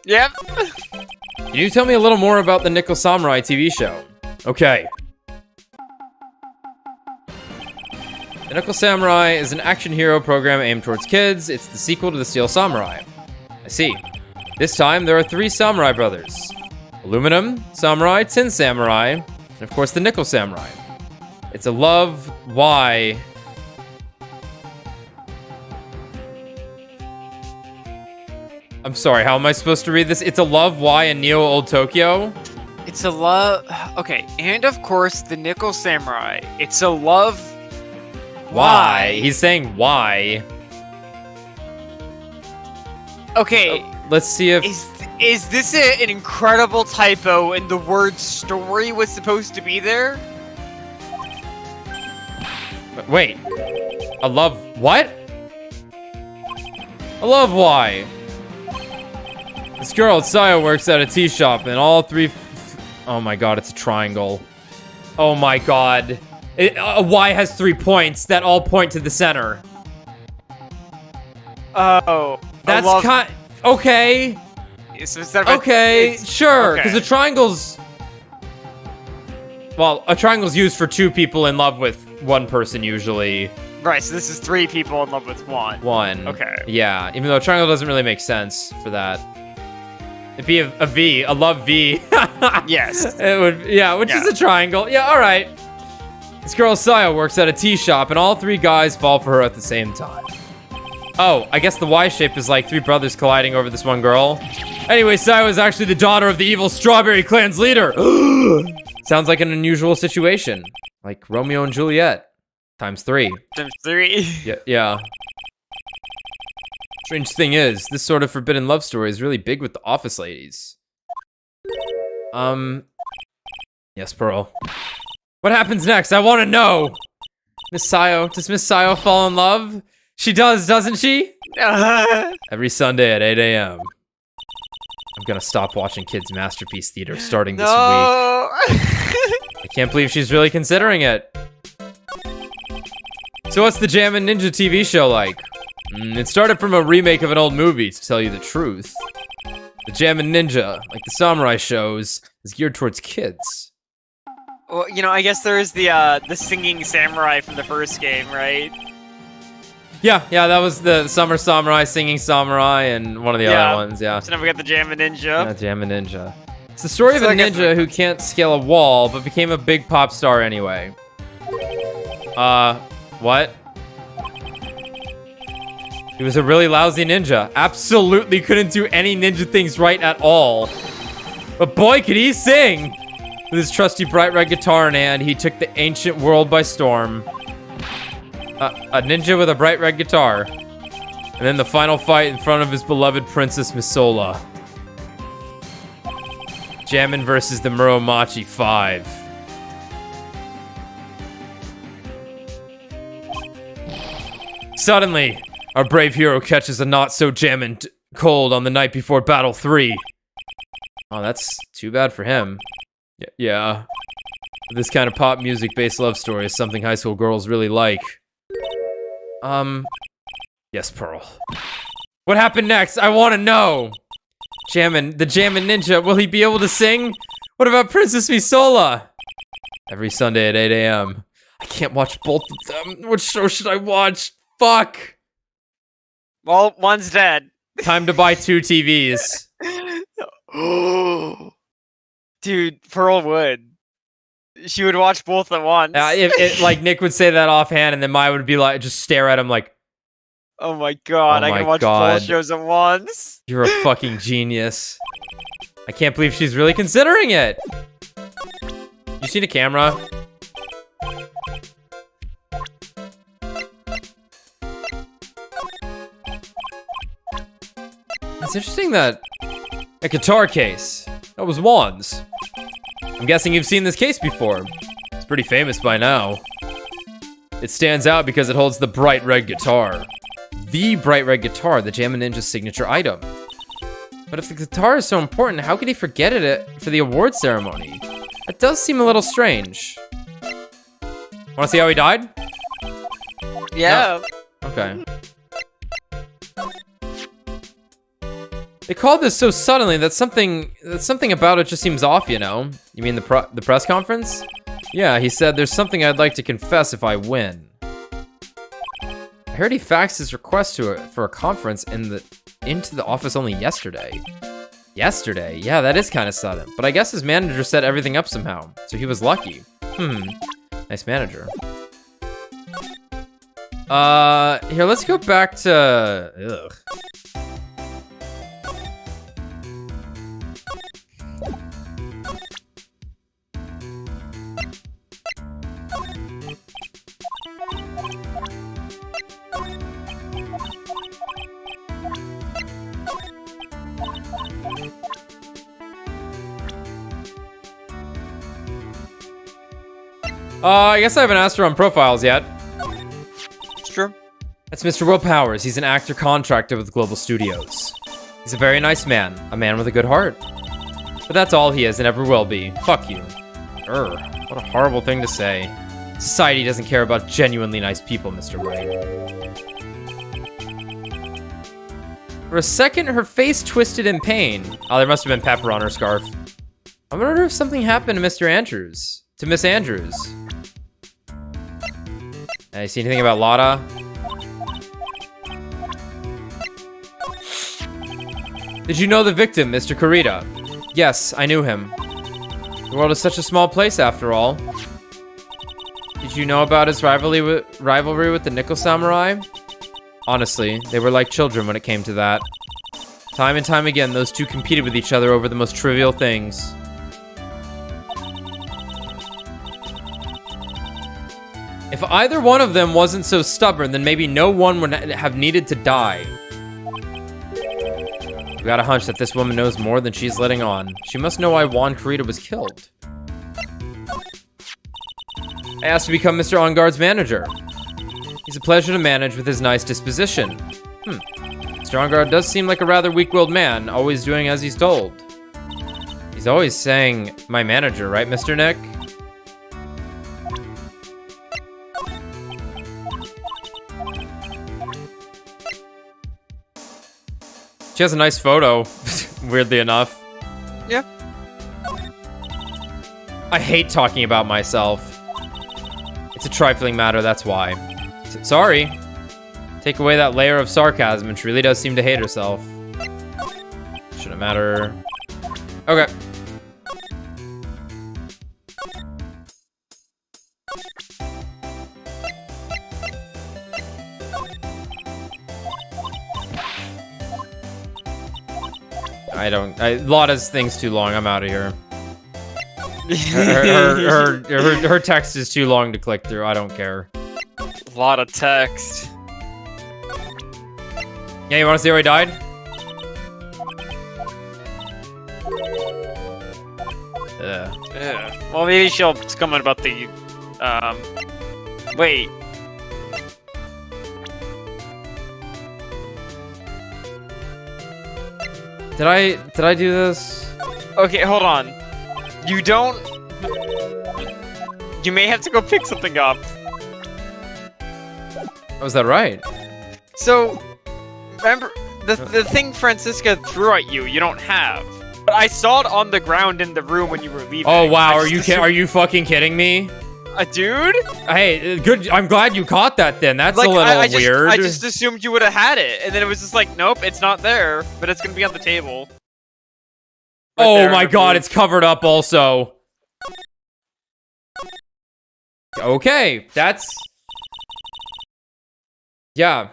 Yep. Can you tell me a little more about the Nickel Samurai TV show? Okay. The Nickel Samurai is an action hero program aimed towards kids. It's the sequel to the Steel Samurai. I see. This time, there are 3 Samurai brothers. Aluminum Samurai, Tin Samurai, and of course the Nickel Samurai. It's a love, why... I'm sorry, how am I supposed to read this? It's a love, Y, and Neo Old Tokyo? It's a love. Okay, and of course the Nickel Samurai. It's a love. Why? He's saying why. Okay, Let's see if... is this an incredible typo and the word story was supposed to be there? Wait. A love... What? A love why? This girl at Sayo works at a tea shop and all three... Oh my god, it's a triangle. Oh my god. A Y has 3 points that all point to the center. Oh. That's kind... Okay. So instead of Okay, sure. okay. Because a triangle's... Well, a triangle's used for 2 people in love with 1 person usually. Right, so this is 3 people in love with 1. 1. Okay. Yeah, even though a triangle doesn't really make sense for that. It'd be a V, a love V. Yes. It would, yeah, which is a triangle. Yeah, all right. This girl Sayo works at a tea shop, and all 3 guys fall for her at the same time. Oh, I guess the Y shape is like 3 brothers colliding over this one girl. Anyway, Sayo is actually the daughter of the evil Strawberry Clan's leader. Sounds like an unusual situation, like Romeo and Juliet times 3. Times 3. Yeah. Strange thing is, this sort of forbidden love story is really big with the office ladies. Yes, Pearl. What happens next? I want to know! Miss Sayo, does Miss Sayo fall in love? She does, doesn't she? Every Sunday at 8 a.m. I'm gonna stop watching Kids Masterpiece Theater starting this week. I can't believe she's really considering it. So what's the Jammin' Ninja TV show like? It started from a remake of an old movie, to tell you the truth. The Jammin' Ninja, like the samurai shows, is geared towards kids. Well, you know, I guess there is the singing samurai from the first game, right? Yeah, that was the Summer Samurai, Singing Samurai, and one of the other ones, yeah. So now we got the Jammin' Ninja. Yeah, Jammin' Ninja. It's the story of So a I guess ninja who can't scale a wall, but became a big pop star anyway. What? He was a really lousy ninja. Absolutely couldn't do any ninja things right at all. But boy, could he sing! With his trusty bright red guitar in hand, he took the ancient world by storm. A ninja with a bright red guitar. And then the final fight in front of his beloved Princess Misola. Jammin' versus the Muromachi 5. Suddenly, our brave hero catches a not-so-jammin' cold on the night before Battle 3. Oh, that's too bad for him. Yeah. This kind of pop music-based love story is something high school girls really like. Yes, Pearl. What happened next? I want to know! The Jammin' Ninja, will he be able to sing? What about Princess Misola? Every Sunday at 8 a.m. I can't watch both of them. Which show should I watch? Fuck! Well, one's dead. Time to buy 2 TVs. Dude, Pearl would. She would watch both at once. Like Nick would say that offhand, and then Maya would be like, just stare at him like, oh my god, I can watch both shows at once. You're a fucking genius. I can't believe she's really considering it. You seen a camera? It's interesting that a guitar case. That was Juan's. I'm guessing you've seen this case before. It's pretty famous by now. It stands out because it holds the bright red guitar. The bright red guitar, the Jammin' Ninja's signature item. But if the guitar is so important, how could he forget it for the award ceremony? That does seem a little strange. Wanna see how he died? Yeah. No. Okay. They called this so suddenly that something about it just seems off, you know? You mean the press conference? Yeah, he said, there's something I'd like to confess if I win. I heard he faxed his request for a conference into the office only yesterday. Yesterday? Yeah, that is kind of sudden. But I guess his manager set everything up somehow, so he was lucky. Nice manager. Here, let's go back to... Ugh. I guess I haven't asked her on profiles yet. It's true. That's Mr. Will Powers. He's an actor contractor with Global Studios. He's a very nice man. A man with a good heart. But that's all he is and ever will be. Fuck you. What a horrible thing to say. Society doesn't care about genuinely nice people, Mr. Wright. For a second, her face twisted in pain. Oh, there must have been pepper on her scarf. I wonder if something happened to Mr. Andrews. To Miss Andrews. You see anything about Lotta? Did you know the victim, Mr. Kurita? Yes, I knew him. The world is such a small place, after all. Did you know about his rivalry with the Nickel Samurai? Honestly, they were like children when it came to that. Time and time again, those two competed with each other over the most trivial things. If either one of them wasn't so stubborn, then maybe no one would have needed to die. We got a hunch that this woman knows more than she's letting on. She must know why Juan Kurita was killed. I asked to become Mr. On-Guard's manager. He's a pleasure to manage with his nice disposition. Mr. On-Guard does seem like a rather weak-willed man, always doing as he's told. He's always saying, my manager, right, Mr. Nick? She has a nice photo, weirdly enough. Yeah. I hate talking about myself. It's a trifling matter, that's why. Sorry. Take away that layer of sarcasm, and she really does seem to hate herself. Shouldn't matter. Okay. Lotta's thing's too long. I'm out of here. Her text is too long to click through. I don't care. A lot of text. Yeah, you want to see how he died? Yeah. Well, maybe she'll comment about the. Wait. Did I do this? Okay, hold on. You don't. You may have to go pick something up. Was that right? So, remember the thing Francisca threw at you. You don't have. But I saw it on the ground in the room when you were leaving. Oh wow, are you fucking kidding me? Dude? Hey, good. I'm glad you caught that. Then that's Like, a little weird. I just assumed you would have had it, and then it was just like, nope, it's not there, but it's gonna be on the table. Right oh there my in the god, booth. it's covered up also. Okay, that's. Yeah.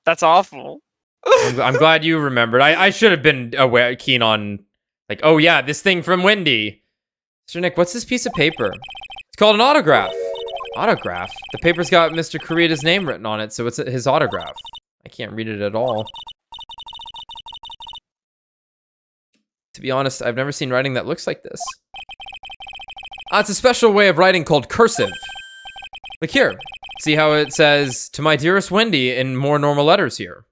That's awful. I'm glad you remembered. I should have been keen on, like, oh yeah, this thing from Wendy. Mr. Nick, what's this piece of paper? It's called an autograph. Autograph? The paper's got Mr. Kurita's name written on it, so it's his autograph. I can't read it at all. To be honest, I've never seen writing that looks like this. It's a special way of writing called cursive. Look here. See how it says, to my dearest Wendy, in more normal letters here.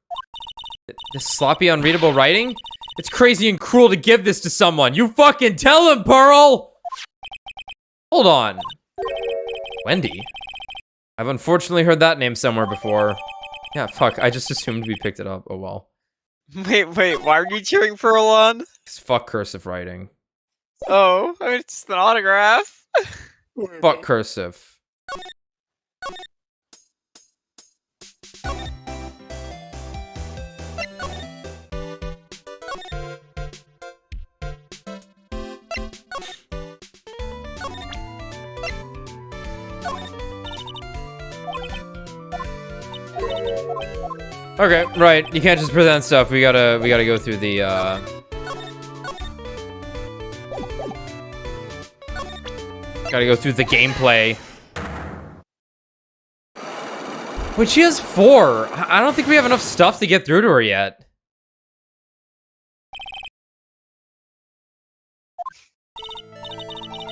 This sloppy, unreadable writing? It's crazy and cruel to give this to someone. You fucking tell him, Pearl! Hold on. Wendy? I've unfortunately heard that name somewhere before. Yeah, fuck, I just assumed we picked it up. Oh well. Wait, why are you cheering for Alon? It's fuck cursive writing. Oh, it's an autograph. Fuck cursive. Okay, right. You can't just present stuff. We gotta go through the gotta go through the gameplay. But she has 4. I don't think we have enough stuff to get through to her yet.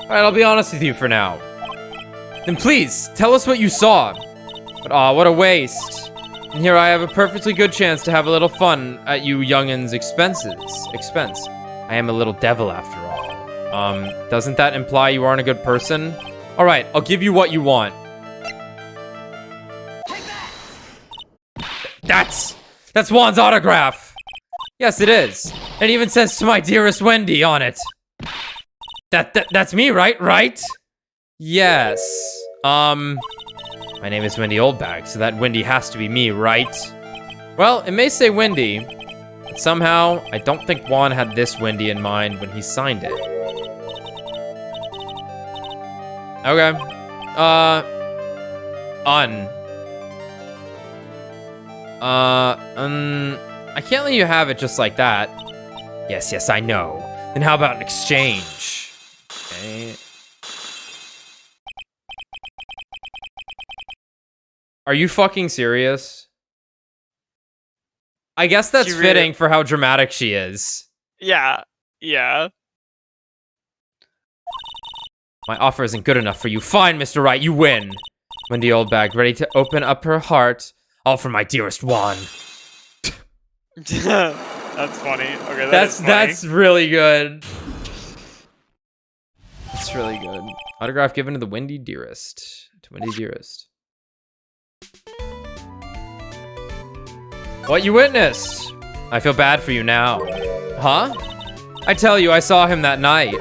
Alright, I'll be honest with you for now. Then please, tell us what you saw. But aw, what a waste. And here I have a perfectly good chance to have a little fun at you youngins' expense. I am a little devil after all. Doesn't that imply you aren't a good person? All right, I'll give you what you want. That's Juan's autograph. Yes, it is. It even says "To my dearest Wendy" on it. That's me, right? Right? Yes. My name is Wendy Oldbag, so that Wendy has to be me, right? Well, it may say Wendy, but somehow I don't think Juan had this Wendy in mind when he signed it. Okay. I can't let you have it just like that. Yes, I know. Then how about an exchange? Okay. Are you fucking serious? I guess that's fitting for how dramatic she is. Yeah. My offer isn't good enough for you. Fine, Mr. Wright, you win. Wendy Oldbag, ready to open up her heart. All for my dearest Juan. That's funny. Okay, that's really good. That's really good. Autograph given to the Wendy Dearest. To Wendy Dearest. What you witnessed? I feel bad for you now. Huh? I tell you, I saw him that night.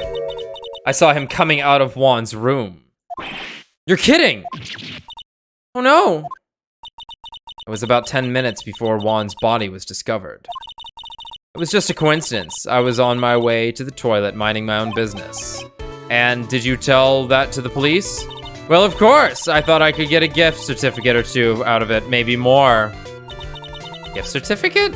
I saw him coming out of Juan's room. You're kidding! Oh no! It was about 10 minutes before Juan's body was discovered. It was just a coincidence. I was on my way to the toilet minding my own business. And did you tell that to the police? Well, of course! I thought I could get a gift certificate or two out of it, maybe more. Gift certificate?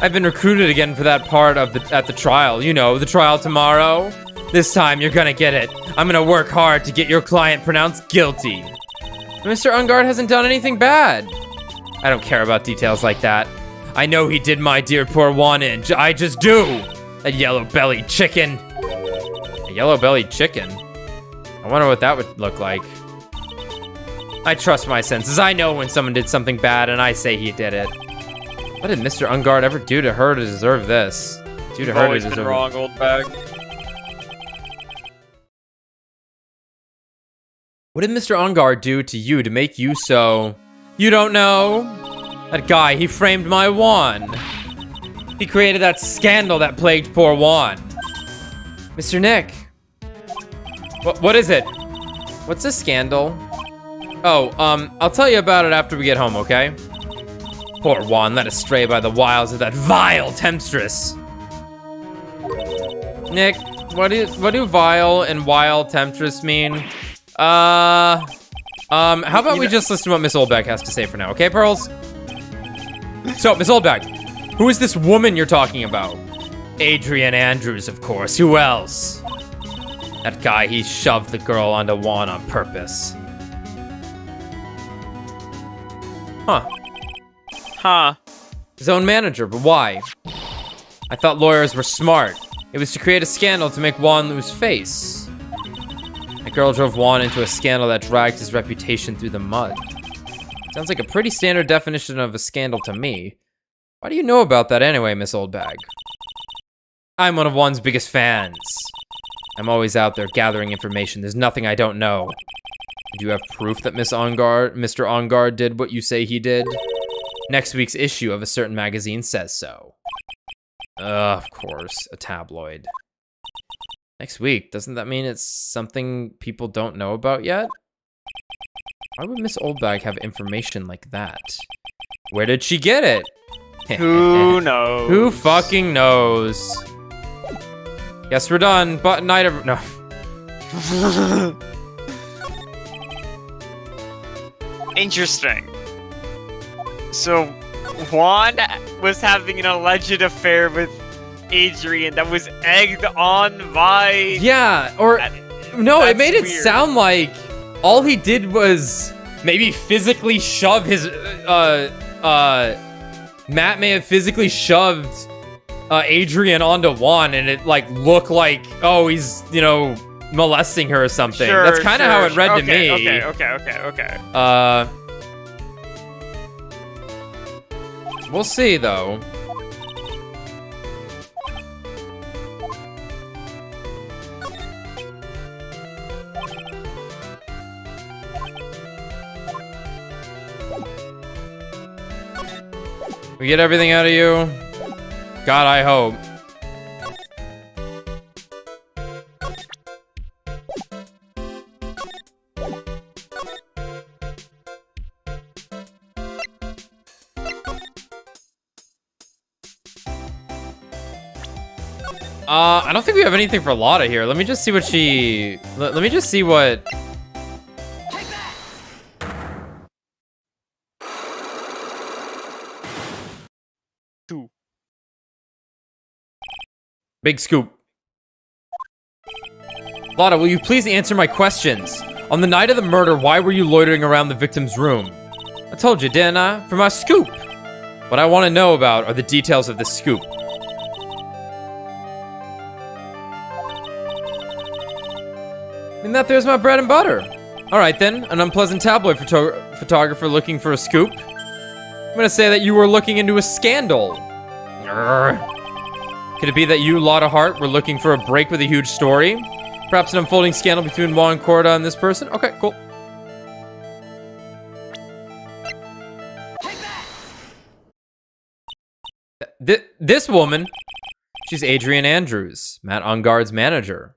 I've been recruited again for that part of at the trial. You know, the trial tomorrow. This time, you're gonna get it. I'm gonna work hard to get your client pronounced guilty. Mr. Ungard hasn't done anything bad. I don't care about details like that. I know he did my dear poor Juan in. I just do. That yellow-bellied chicken. A yellow-bellied chicken? I wonder what that would look like. I trust my senses. I know when someone did something bad and I say he did it. What did Mr. Ungard ever do to her to deserve this? Do to her to deserve wrong, old bag. What did Mr. Ungard do to you to make you so... You don't know? That guy, he framed my Juan. He created that scandal that plagued poor Juan. Mr. Nick. What is it? What's a scandal? Oh, I'll tell you about it after we get home, okay? Poor Juan led astray by the wiles of that vile temptress. Nick, what do vile and wild temptress mean? How about we just listen to what Miss Oldbag has to say for now, okay, Pearls? So, Miss Oldbag, who is this woman you're talking about? Adrian Andrews, of course. Who else? That guy, he shoved the girl onto Juan on purpose. Huh. His own manager, but why? I thought lawyers were smart. It was to create a scandal to make Juan lose face. The girl drove Juan into a scandal that dragged his reputation through the mud. Sounds like a pretty standard definition of a scandal to me. Why do you know about that anyway, Miss Oldbag? I'm one of Juan's biggest fans. I'm always out there gathering information. There's nothing I don't know. Do you have proof that Mr. Ungard did what you say he did? Next week's issue of a certain magazine says so. Of course, a tabloid. Next week, doesn't that mean it's something people don't know about yet? Why would Miss Oldbag have information like that? Where did she get it? Who knows? Who fucking knows? Guess we're done, but night no. Interesting. So, Juan was having an alleged affair with Adrian that was egged on by... Yeah, or... No, it made it sound like all he did was maybe physically shove his... Matt may have physically shoved Adrian onto Juan, and it, like, looked like, oh, he's, you know, molesting her or something. Sure, That's kind of how it read to okay, me. Okay. We'll see though. We get everything out of you? God, I hope. I don't think we have anything for Lotta here. Let me just see what she... Let me just see what... Big scoop. Lotta, will you please answer my questions? On the night of the murder, why were you loitering around the victim's room? I told you, didn't I? For my scoop. What I want to know about are the details of the scoop. And that there's my bread and butter. Alright then, an unpleasant tabloid photographer looking for a scoop. I'm gonna say that you were looking into a scandal. Could it be that you, Lotta Hart, were looking for a break with a huge story? Perhaps an unfolding scandal between Juan Corda and this person? Okay, cool. This woman, she's Adrian Andrews, Matt Ungard's manager.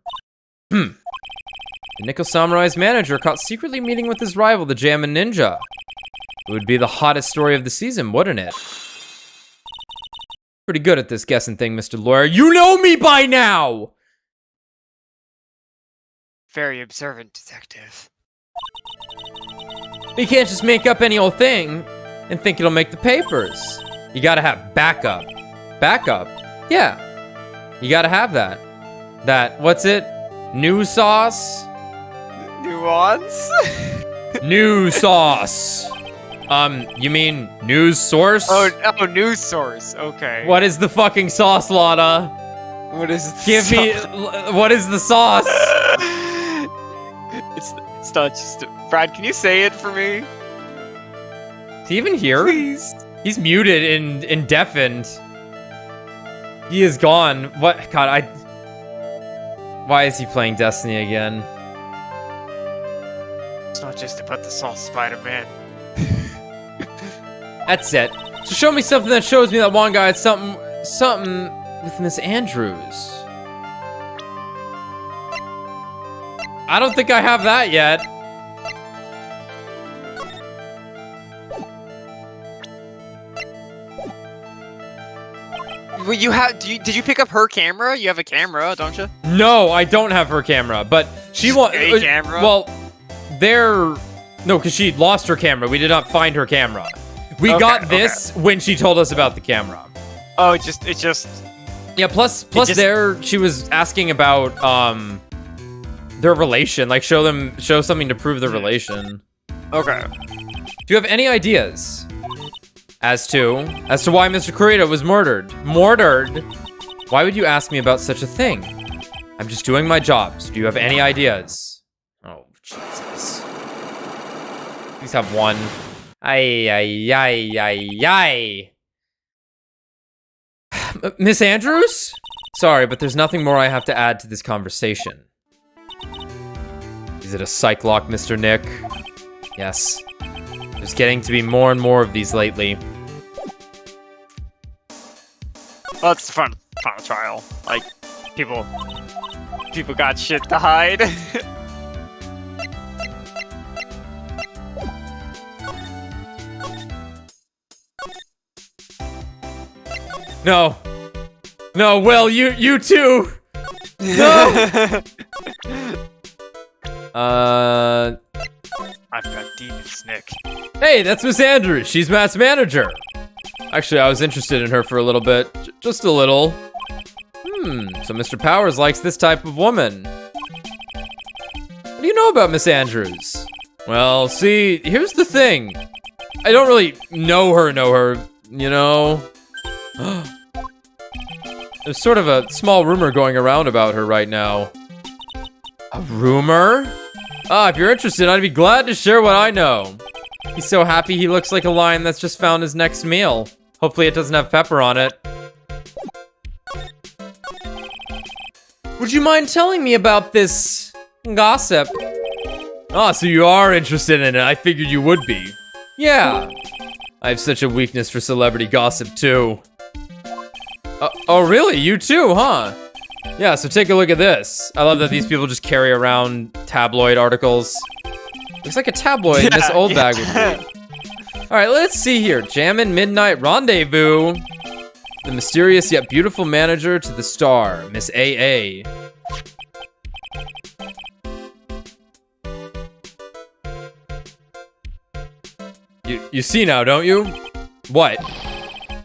The Nickel Samurai's manager caught secretly meeting with his rival, the Jammin' Ninja. It would be the hottest story of the season, wouldn't it? Pretty good at this guessing thing, Mr. Lawyer. You know me by now! Very observant detective. You can't just make up any old thing and think it'll make the papers. You gotta have backup. Backup? Yeah. You gotta have that. What's it? New sauce? Nuance? New sauce. You mean news source? Oh, news source. Okay. What is the fucking sauce, Lotta? What is the Give me, what is the sauce? It's not just... Brad, can you say it for me? Is he even here? Please. He's muted and deafened. He is gone. What? God, why is he playing Destiny again? It's not just about the sauce, Spider-Man. That's it. So show me something that shows me that one guy had something with Miss Andrews. I don't think I have that yet. Well, you have. Did you pick up her camera? You have a camera, don't you? No, I don't have her camera, but she wants a camera. Well, no, because she lost her camera. We did not find her camera. We got this when she told us about the camera. Oh, it's just. Yeah. Plus, she was asking about their relation. Like, show something to prove their relation. Okay. Do you have any ideas as to why Mr. Kurita was murdered? Murdered? Why would you ask me about such a thing? I'm just doing my job. So do you have any ideas? Oh, Jesus. Please have one. Ay. Miss Andrews? Sorry, but there's nothing more I have to add to this conversation. Is it a psych lock, Mr. Nick? Yes. There's getting to be more and more of these lately. Well, it's a fun trial. Like, people got shit to hide. No, Will, you too. No. I've got demons, Nick. Hey, that's Miss Andrews. She's Matt's manager. Actually, I was interested in her for a little bit. Just a little. So Mr. Powers likes this type of woman. What do you know about Miss Andrews? Well, see, here's the thing. I don't really know her, you know? There's sort of a small rumor going around about her right now. A rumor? Ah, if you're interested, I'd be glad to share what I know. He's so happy he looks like a lion that's just found his next meal. Hopefully it doesn't have pepper on it. Would you mind telling me about this gossip? Ah, so you are interested in it. I figured you would be. Yeah. I have such a weakness for celebrity gossip, too. Oh, really? You too, huh? Yeah, so take a look at this. I love that these people just carry around tabloid articles. Looks like a tabloid in this old bag would be. Alright, let's see here. Jammin' Midnight Rendezvous. The mysterious yet beautiful manager to the star, Miss AA. You see now, don't you? What?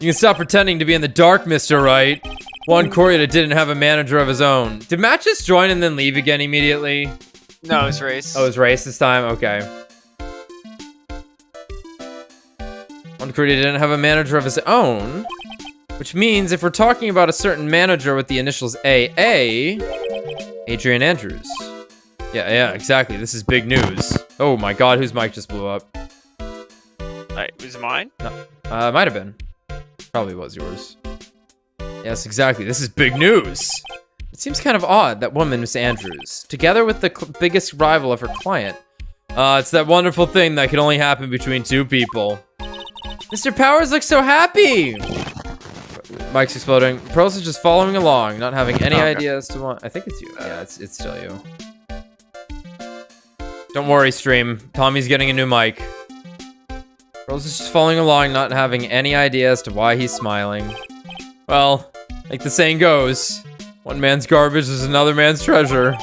You can stop pretending to be in the dark, Mr. Wright. Juan Corrida didn't have a manager of his own. Did Matt just join and then leave again immediately? No, it's race. Oh, it was race this time? Okay. Juan Corrida didn't have a manager of his own. Which means if we're talking about a certain manager with the initials AA, Adrian Andrews. Yeah, exactly. This is big news. Oh my god, whose mic just blew up? Wait, was it mine? No. Might have been. Probably was yours. Yes, exactly. This is big news. It seems kind of odd, that woman, Miss Andrews, together with the biggest rival of her client. It's that wonderful thing that can only happen between two people. Mr. Powers looks so happy! Mike's exploding. Pearls is just following along, not having any idea as to what. I think it's you. Yeah, it's still you. Don't worry, stream. Tommy's getting a new mic. Pearls is just following along, not having any idea as to why he's smiling. Well, like the saying goes, one man's garbage is another man's treasure.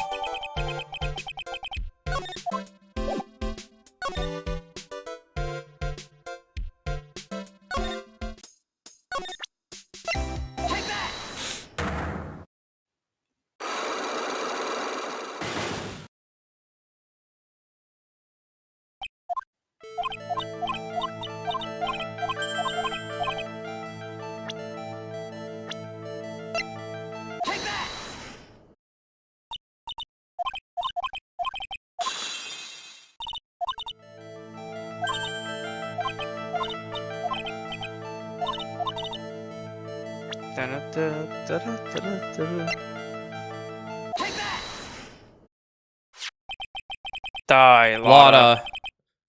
Die, Lotta,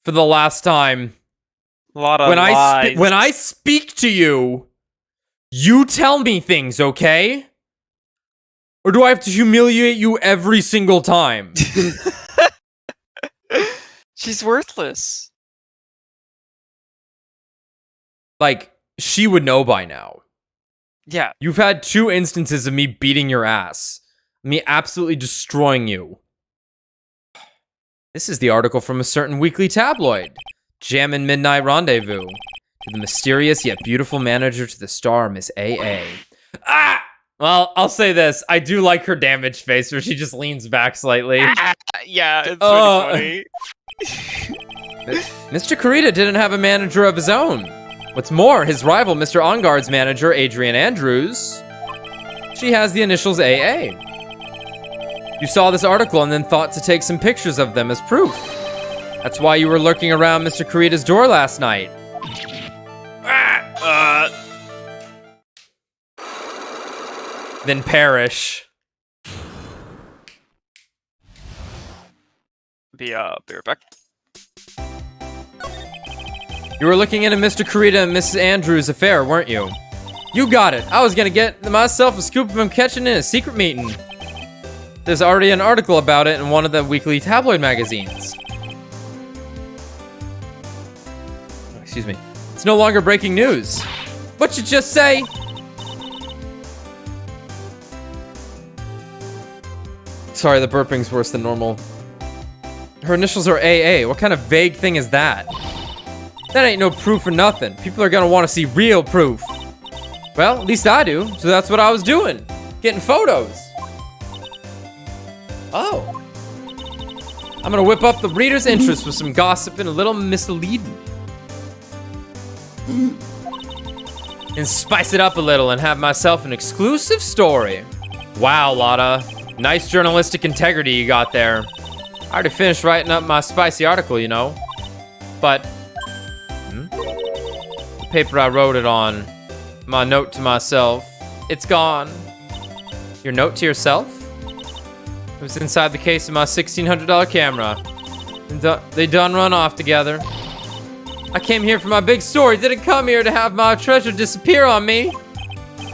for the last time. Lotta When lies. when I speak to you, you tell me things, okay? Or do I have to humiliate you every single time? She's worthless. Like, she would know by now. Yeah. You've had 2 instances of me beating your ass. Me absolutely destroying you. This is the article from a certain weekly tabloid. Jammin' Midnight Rendezvous. To the mysterious yet beautiful manager to the star, Miss AA. Ah! Well, I'll say this. I do like her damaged face where she just leans back slightly. Yeah, it's really funny. Mr. Corrida didn't have a manager of his own. What's more, his rival, Mr. Onguard's manager, Adrian Andrews, she has the initials AA. You saw this article and then thought to take some pictures of them as proof. That's why you were lurking around Mr. Corrida's door last night. Then perish. Be right back. You were looking into Mr. Corrida and Mrs. Andrews' affair, weren't you? You got it. I was gonna get myself a scoop of him catching in a secret meeting. There's already an article about it in one of the weekly tabloid magazines. Oh, excuse me. It's no longer breaking news. What'd you just say? Sorry, the burping's worse than normal. Her initials are AA. What kind of vague thing is that? That ain't no proof or nothing. People are gonna want to see real proof. Well, at least I do, so that's what I was doing. Getting photos. Oh. I'm gonna whip up the reader's interest with some gossip and a little misleading. And spice it up a little and have myself an exclusive story. Wow, Lotta. Nice journalistic integrity you got there. I already finished writing up my spicy article, you know. But, the paper I wrote it on, my note to myself, it's gone. Your note to yourself? It was inside the case of my $1,600 camera. They done run off together. I came here for my big story, didn't come here to have my treasure disappear on me.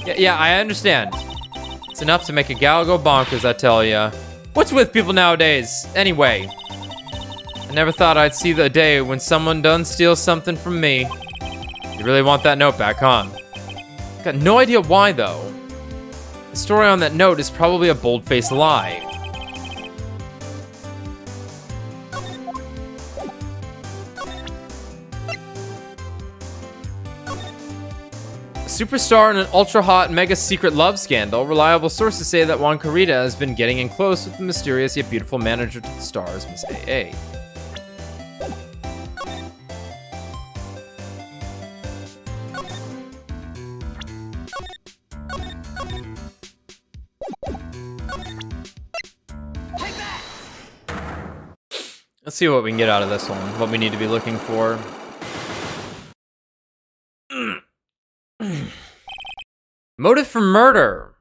Yeah, I understand. It's enough to make a gal go bonkers, I tell ya. What's with people nowadays, anyway? I never thought I'd see the day when someone done steals something from me. You really want that note back, huh? Got no idea why, though. The story on that note is probably a bold-faced lie. Superstar in an ultra-hot, mega-secret love scandal, reliable sources say that Juan Carita has been getting in close with the mysterious yet beautiful manager to the stars, Miss AA. Let's see what we can get out of this one, what we need to be looking for. Motive for murder.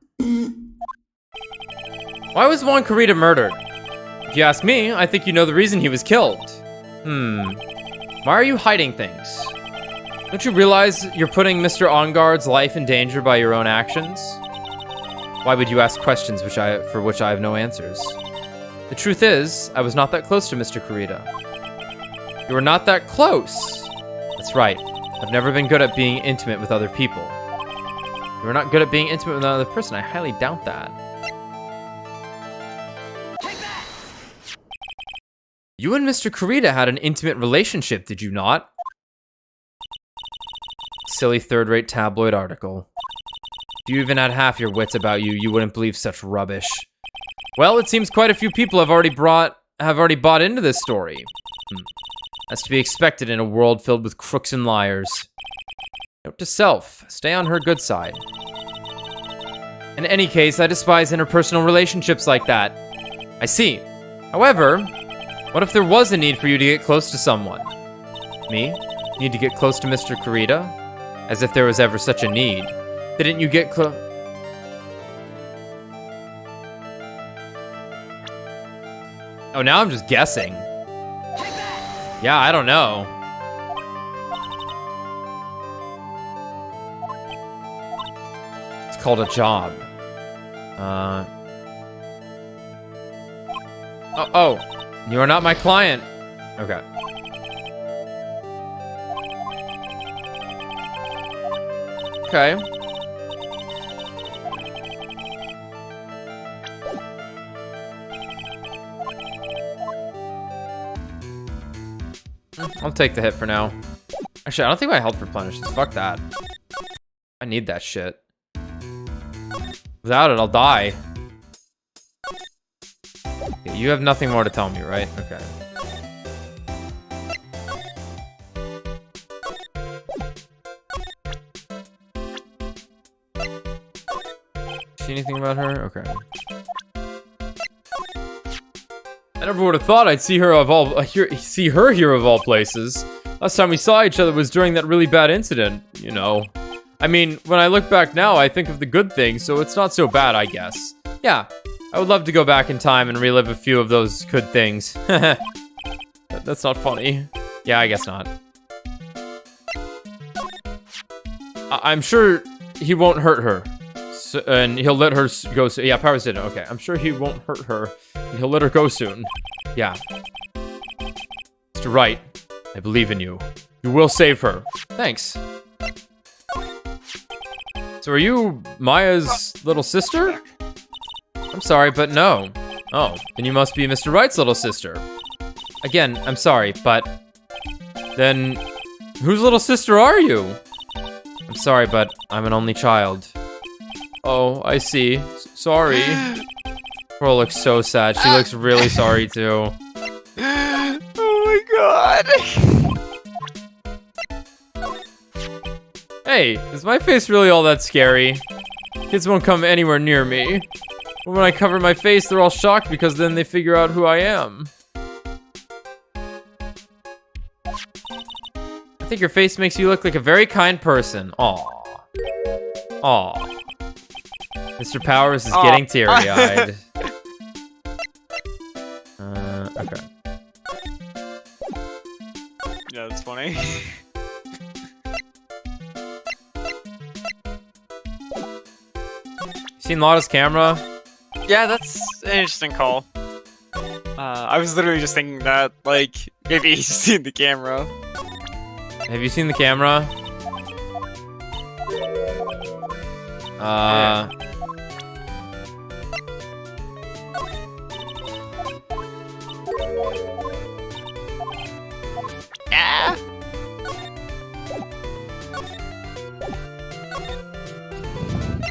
Why was Juan Carita murdered? If you ask me, I think you know the reason he was killed. Why are you hiding things? Don't you realize you're putting Mr. Onguard's life in danger by your own actions? Why would you ask questions for which I have no answers? The truth is, I was not that close to Mr. Carita. You were not that close. That's right. I've never been good at being intimate with other people. You're not good at being intimate with another person. I highly doubt that. You and Mr. Carita had an intimate relationship, did you not? Silly third-rate tabloid article. If you even had half your wits about you, you wouldn't believe such rubbish. Well, it seems quite a few people have already bought into this story. That's to be expected in a world filled with crooks and liars. Note to self, stay on her good side. In any case, I despise interpersonal relationships like that. I see. However, what if there was a need for you to get close to someone? Me? Need to get close to Mr. Carita? As if there was ever such a need. Didn't you get close? Oh, now I'm just guessing. Yeah, I don't know. It's called a job. Oh, you are not my client. Okay. Okay. I'll take the hit for now. Actually, I don't think my health replenishes. Fuck that. I need that shit. Without it, I'll die. Okay, you have nothing more to tell me, right? Okay. See anything about her? Okay. I never would have thought I'd see her here of all places. Last time we saw each other was during that really bad incident, you know. I mean, when I look back now, I think of the good things, so it's not so bad, I guess. Yeah, I would love to go back in time and relive a few of those good things. That's not funny. Yeah, I guess not. I'm sure he won't hurt her. So, and he'll let her go. Yeah, Power's in it. Okay, I'm sure he won't hurt her. And he'll let her go soon. Yeah. Mr. Wright, I believe in you. You will save her. Thanks. So are you Maya's little sister? I'm sorry, but no. Oh, then you must be Mr. Wright's little sister. Again, I'm sorry, but... Then, whose little sister are you? I'm sorry, but I'm an only child. Oh, I see. Sorry. Pearl looks so sad. She looks really sorry, too. Oh my god. Hey, is my face really all that scary? Kids won't come anywhere near me. When I cover my face, they're all shocked because then they figure out who I am. I think your face makes you look like a very kind person. Aw. Aw. Mr. Powers is getting teary-eyed. Okay. Yeah, that's funny. Seen Lotta's camera? Yeah, that's an interesting call. I was literally just thinking that, like, maybe he's seen the camera. Have you seen the camera? Yeah.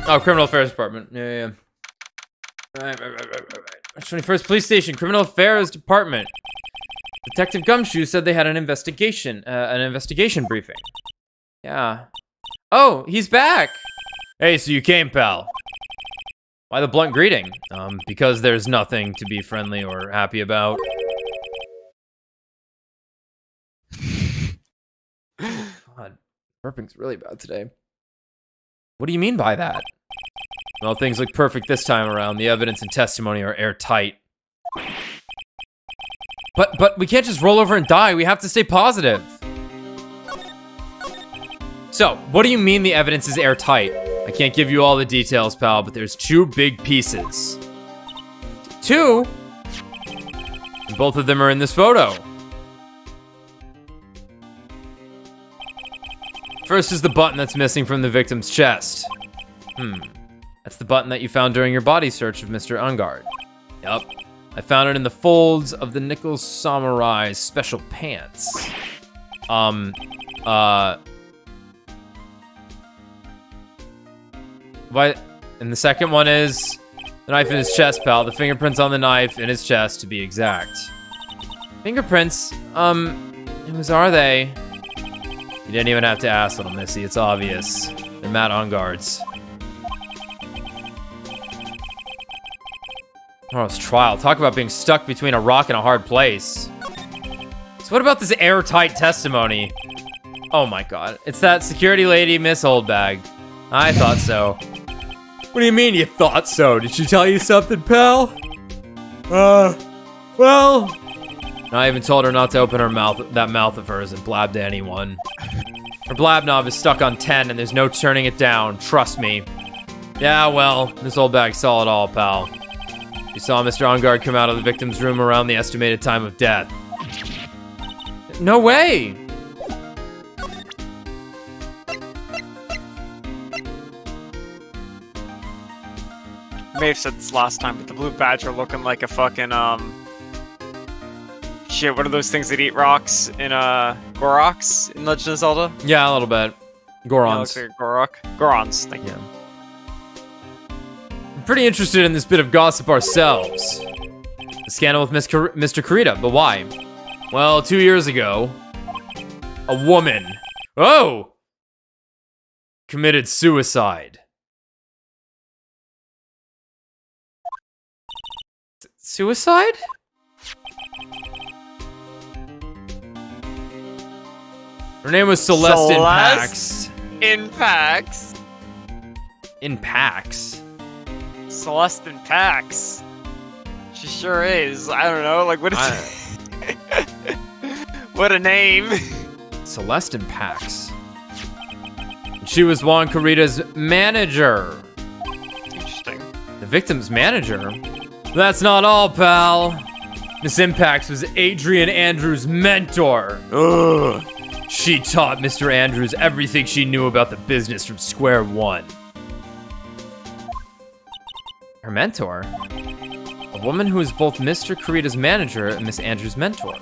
Oh, Criminal Affairs Department. Yeah. Right. 21st Police Station, Criminal Affairs Department. Detective Gumshoe said they had an investigation briefing. Yeah. Oh, he's back. Hey, so you came, pal. Why the blunt greeting? Because there's nothing to be friendly or happy about. God, burping's really bad today. What do you mean by that? Well, things look perfect this time around. The evidence and testimony are airtight. But we can't just roll over and die. We have to stay positive. So, what do you mean the evidence is airtight? I can't give you all the details, pal, but there's 2 big pieces. 2? And both of them are in this photo. First is the button that's missing from the victim's chest. That's the button that you found during your body search of Mr. Ungard. Yup. I found it in the folds of the Nickel Samurai's special pants. What? And the second one is the knife in his chest, pal. The fingerprints on the knife in his chest, to be exact. Fingerprints? Whose are they? You didn't even have to ask, little missy. It's obvious. They're Matt Ungard's. Tomorrow's trial. Talk about being stuck between a rock and a hard place. So what about this airtight testimony? Oh my god. It's that security lady, Miss Oldbag. I thought so. What do you mean you thought so? Did she tell you something, pal? Well... I even told her not to open her mouth, that mouth of hers, and blab to anyone. Her blab knob is stuck on 10 and there's no turning it down, trust me. Yeah, well, Miss Oldbag saw it all, pal. She saw Mr. Ungard come out of the victim's room around the estimated time of death. No way! May have said this last time, but the blue badger looking like a fucking, shit, what are those things that eat rocks in, Goroks in Legend of Zelda? Yeah, a little bit. Yeah, Gorons. looks like a Gorok. Gorons, thank you. I'm pretty interested in this bit of gossip ourselves. The scandal with Mr. Kurita, but why? Well, 2 years ago, a woman, committed suicide. Suicide? Her name was Celeste in Pax. In Pax? Celeste in Pax. She sure is. I don't know, like, what is what a name. Celeste in Pax. She was Juan Kurita's manager. Interesting. The victim's manager? That's not all, pal. Miss Impax was Adrian Andrews' mentor. Ugh. She taught Mr. Andrews everything she knew about the business from square one. Her mentor? A woman who is both Mr. Kurita's manager and Miss Andrews' mentor.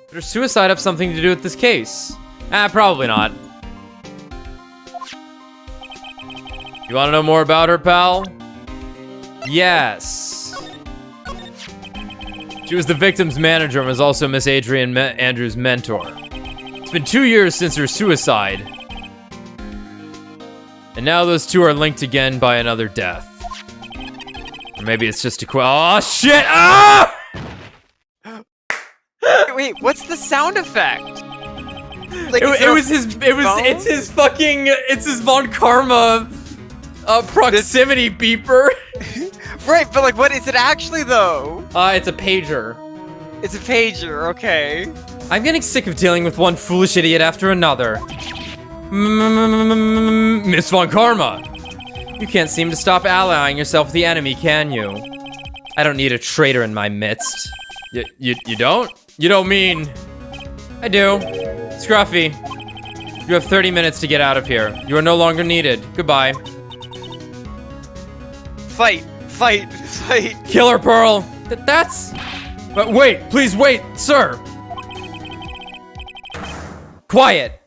Did her suicide have something to do with this case? Probably not. You want to know more about her, pal? Yes. She was the victim's manager and was also Miss Adrian Andrews' mentor. It's been 2 years since her suicide. And now those two are linked again by another death. Or maybe it's just a oh shit! Ah! Wait, what's the sound effect? Like, It's his Von Karma proximity beeper. Right, but like, what is it actually though? It's a pager. It's a pager, okay. I'm getting sick of dealing with one foolish idiot after another. Miss Von Karma! You can't seem to stop allying yourself with the enemy, can you? I don't need a traitor in my midst. You don't? You don't mean... I do. Scruffy. You have 30 minutes to get out of here. You are no longer needed. Goodbye. Fight, fight, fight. Killer Pearl! That's... But wait, please wait, sir! Quiet!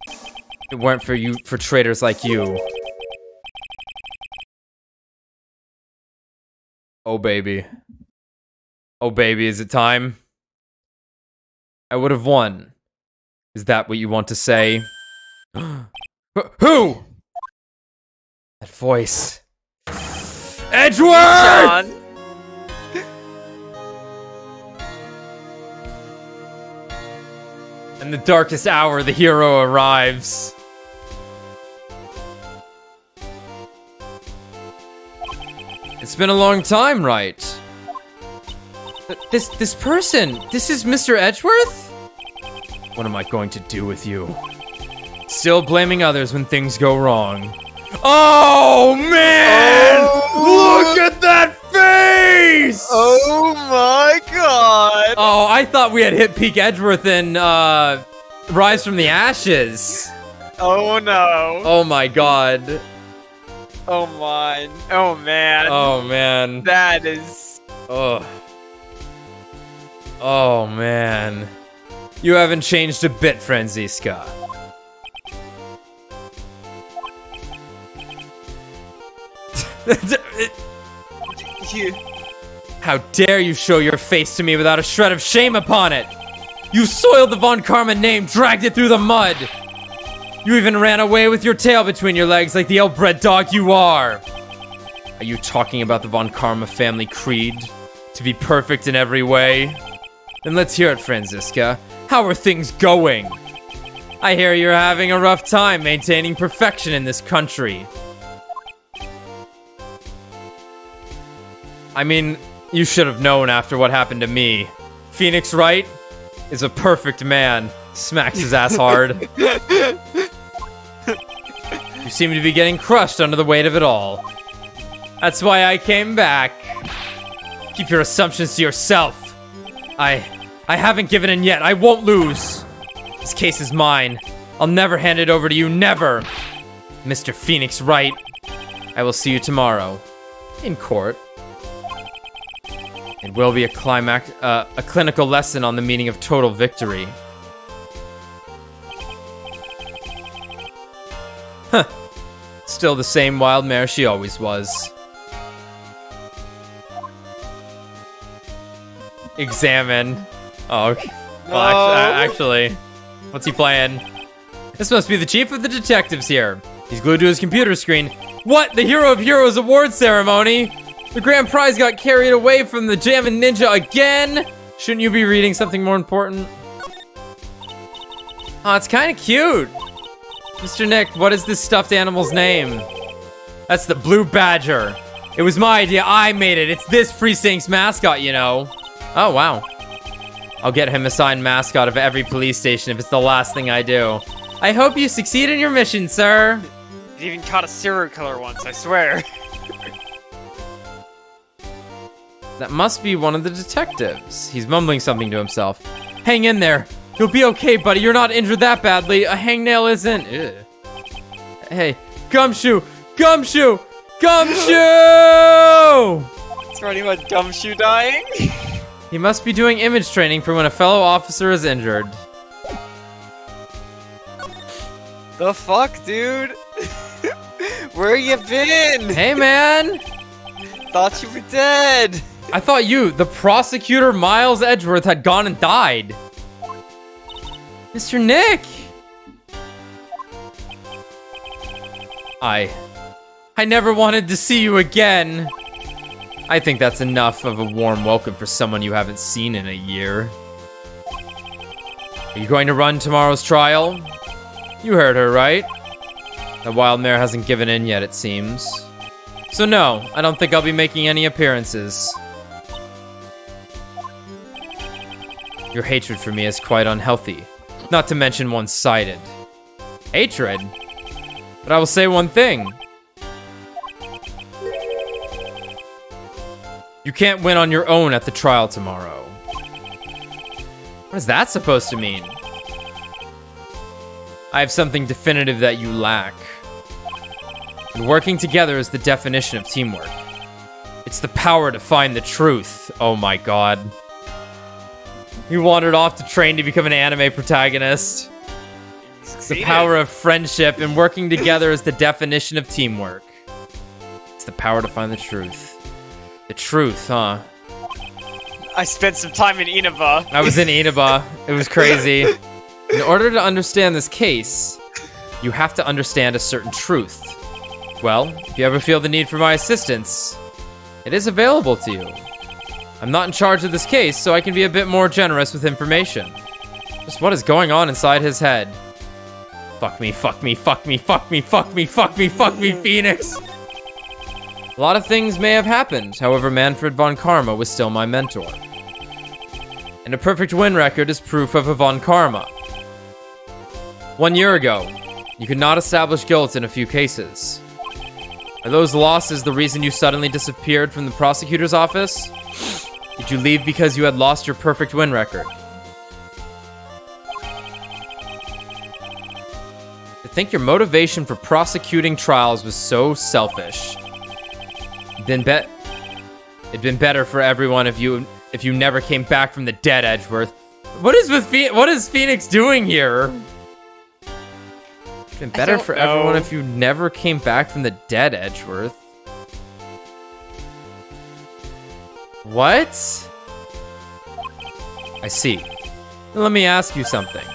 If it weren't for traitors like you. Oh baby. Oh baby, is it time? I would have won. Is that what you want to say? Who? That voice. Edgeworth! John. In the darkest hour, the hero arrives. It's been a long time, Wright. But this person, this is Mr. Edgeworth? What am I going to do with you? Still blaming others when things go wrong. Oh, man! Oh. Look at that face! Oh my god! Oh, I thought we had hit peak Edgeworth in, Rise from the Ashes. Oh no! Oh my god. Oh my! Oh man! Oh man. That is... Oh. Oh man. You haven't changed a bit, Franziska. You... How dare you show your face to me without a shred of shame upon it! You soiled the Von Karma name, dragged it through the mud! You even ran away with your tail between your legs like the ill-bred dog you are! Are you talking about the Von Karma family creed? To be perfect in every way? Then let's hear it, Franziska. How are things going? I hear you're having a rough time maintaining perfection in this country. I mean, you should have known after what happened to me. Phoenix Wright is a perfect man. Smacks his ass hard. You seem to be getting crushed under the weight of it all. That's why I came back. Keep your assumptions to yourself. I haven't given in yet. I won't lose. This case is mine. I'll never hand it over to you. Never. Mr. Phoenix Wright. I will see you tomorrow. In court. It will be a clinical lesson on the meaning of total victory. Huh. Still the same wild mare she always was. Examine. Oh, okay. Well, actually, what's he playing? This must be the chief of the detectives here. He's glued to his computer screen. What? The Hero of Heroes award ceremony? The grand prize got carried away from the Jammin' Ninja again? Shouldn't you be reading something more important? Oh, it's kind of cute. Mr. Nick, what is this stuffed animal's name? That's the Blue Badger. It was my idea. I made it. It's this precinct's mascot, you know. Oh, wow. I'll get him assigned mascot of every police station if it's the last thing I do. I hope you succeed in your mission, sir. You even caught a serial killer once, I swear. That must be one of the detectives. He's mumbling something to himself. Hang in there. You'll be okay, buddy. You're not injured that badly. A hangnail isn't... Ugh. Hey, Gumshoe! Gumshoe! Gumshoe! It's running about Gumshoe dying? He must be doing image training for when a fellow officer is injured. The fuck, dude? Where you been? Hey, man! Thought you were dead. I thought you, the prosecutor Miles Edgeworth, had gone and died. Mr. Nick! I never wanted to see you again. I think that's enough of a warm welcome for someone you haven't seen in a year. Are you going to run tomorrow's trial? You heard her, right? The wild mare hasn't given in yet, it seems. So no, I don't think I'll be making any appearances. Your hatred for me is quite unhealthy, not to mention one-sided. Hatred? But I will say one thing. You can't win on your own at the trial tomorrow. What is that supposed to mean? I have something definitive that you lack. And working together is the definition of teamwork. It's the power to find the truth. Oh my god. He wandered off to train to become an anime protagonist. The power of friendship and working together is the definition of teamwork. It's the power to find the truth. The truth, huh? I spent some time in Inaba. I was in Inaba. It was crazy. In order to understand this case, you have to understand a certain truth. Well, if you ever feel the need for my assistance, it is available to you. I'm not in charge of this case, so I can be a bit more generous with information. Just what is going on inside his head? Fuck me, fuck me, fuck me, fuck me, fuck me, fuck me, fuck me, Phoenix! A lot of things may have happened, however, Manfred von Karma was still my mentor. And a perfect win record is proof of a von Karma. 1 year ago, you could not establish guilt in a few cases. Are those losses the reason you suddenly disappeared from the prosecutor's office? Did you leave because you had lost your perfect win record? To think your motivation for prosecuting trials was so selfish. It'd been better for everyone if you never came back from the dead, Edgeworth. What is Phoenix doing here? It'd been better for everyone if you never came back from the dead, Edgeworth. What? I see. Then let me ask you something.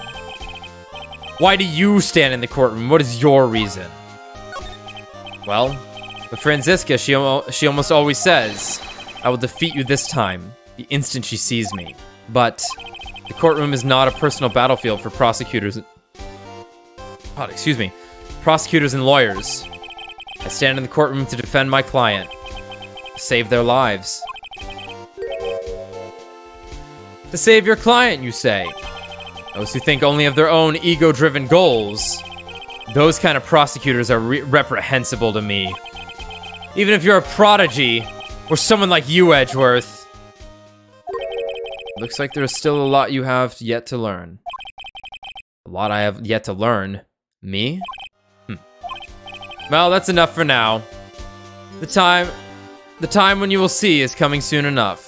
Why do you stand in the courtroom? What is your reason? Well, with Franziska, she almost always says, I will defeat you this time, the instant she sees me. But the courtroom is not a personal battlefield for prosecutors. God, excuse me. Prosecutors and lawyers. I stand in the courtroom to defend my client, to save their lives. To save your client, you say? Those who think only of their own ego-driven goals. Those kind of prosecutors are reprehensible to me. Even if you're a prodigy, or someone like you, Edgeworth. Looks like there's still a lot you have yet to learn. A lot I have yet to learn. Me? Well, that's enough for now. The time when you will see is coming soon enough.